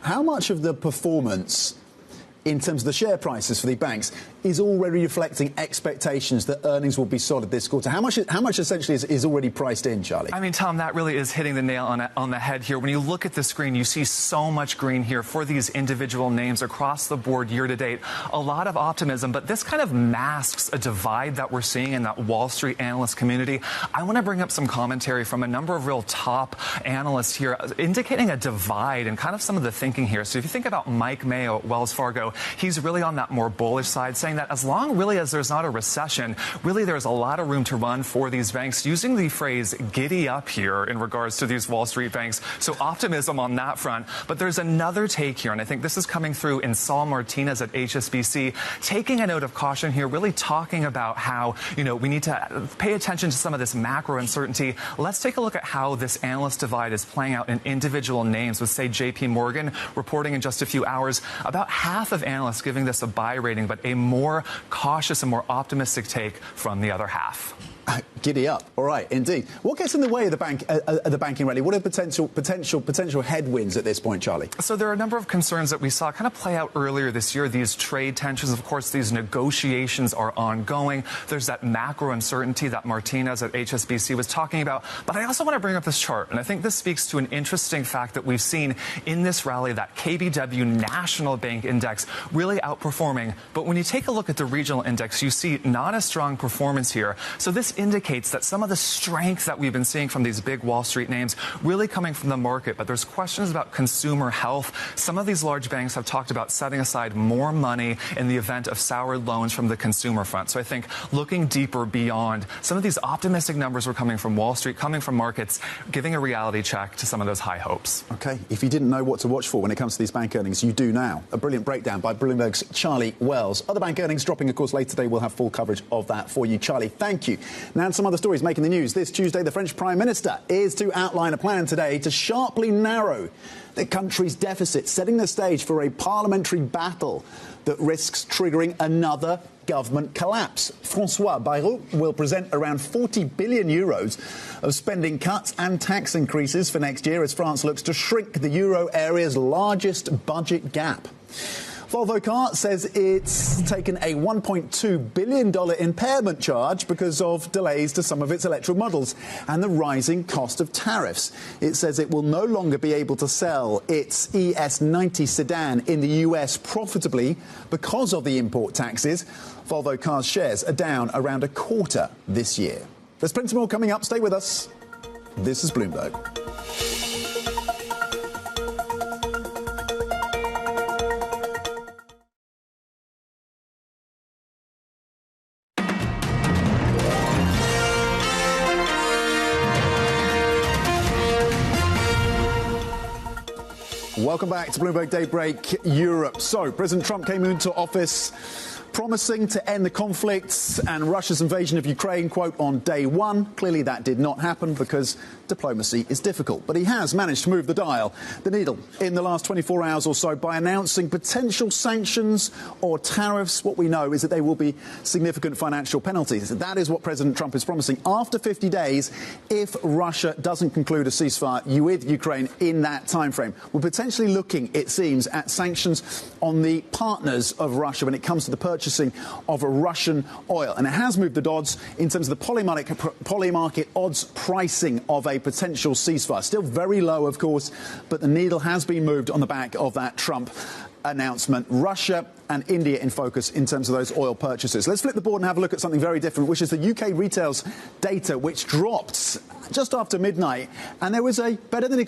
How much of the performance in terms of the share prices for the banks is already reflecting expectations that earnings will be solid this quarter? How much essentially is already priced in, Charlie? I mean, Tom, that really is hitting the nail on the head here. When you look at the screen, you see so much green here for these individual names across the board year to date. A lot of optimism, but this kind of masks a divide that we're seeing in that Wall Street analyst community. I want to bring up some commentary from a number of real top analysts here indicating a divide and kind of some of the thinking here. So if you think about Mike Mayo at Wells Fargo, he's really on that more bullish side, saying that as long really as there's not a recession, really there's a lot of room to run for these banks, using the phrase giddy up here in regards to these Wall Street banks. So optimism on that front. But there's another take here, and I think this is coming through in Saul Martinez at HSBC, taking a note of caution here, really talking about how, we need to pay attention to some of this macro uncertainty. Let's take a look at how this analyst divide is playing out in individual names, with, say, JP Morgan reporting in just a few hours. About half of analysts giving this a buy rating, but a more cautious and more optimistic take from the other half. Giddy up. All right, indeed. What gets in the way of the banking rally? What are potential headwinds at this point, Charlie? So there are a number of concerns that we saw kind of play out earlier this year. These trade tensions, of course, these negotiations are ongoing. There's that macro uncertainty that Martinez at HSBC was talking about. But I also want to bring up this chart, and I think this speaks to an interesting fact that we've seen in this rally, that KBW National Bank Index really outperforming. But when you take a look at the regional index, you see not a strong performance here. So this indicates that some of the strength that we've been seeing from these big Wall Street names really coming from the market. But there's questions about consumer health. Some of these large banks have talked about setting aside more money in the event of soured loans from the consumer front. So I think looking deeper beyond some of these optimistic numbers were coming from Wall Street, coming from markets, giving a reality check to some of those high hopes. OK, if you didn't know what to watch for when it comes to these bank earnings, you do now. A brilliant breakdown by Bloomberg's Charlie Wells. Other bank earnings dropping, of course, later today. We'll have full coverage of that for you. Charlie, thank you. Now, and some other stories making the news. This Tuesday, the French Prime Minister is to outline a plan today to sharply narrow the country's deficit, setting the stage for a parliamentary battle that risks triggering another government collapse. François Bayrou will present around 40 billion euros of spending cuts and tax increases for next year as France looks to shrink the euro area's largest budget gap. Volvo car says it's taken a $1.2 billion impairment charge because of delays to some of its electric models and the rising cost of tariffs. It says it will no longer be able to sell its ES90 sedan in the US profitably because of the import taxes. Volvo Cars shares are down around a quarter this year. There's plenty more coming up. Stay with us. This is Bloomberg. Welcome back to Bloomberg Daybreak Europe. So, President Trump came into office promising to end the conflicts and Russia's invasion of Ukraine, quote, on day one. Clearly that did not happen because diplomacy is difficult. But he has managed to move the needle, in the last 24 hours or so by announcing potential sanctions or tariffs. What we know is that there will be significant financial penalties. That is what President Trump is promising after 50 days if Russia doesn't conclude a ceasefire with Ukraine in that time frame. We're potentially looking, it seems, at sanctions on the partners of Russia when it comes to the purchasing of Russian oil. And it has moved the odds in terms of the poly market odds pricing of a potential ceasefire. Still very low, of course, but the needle has been moved on the back of that Trump announcement. Russia and India in focus in terms of those oil purchases. Let's flip the board and have a look at something very different, which is the UK retail's data, which dropped just after midnight. And there was a better than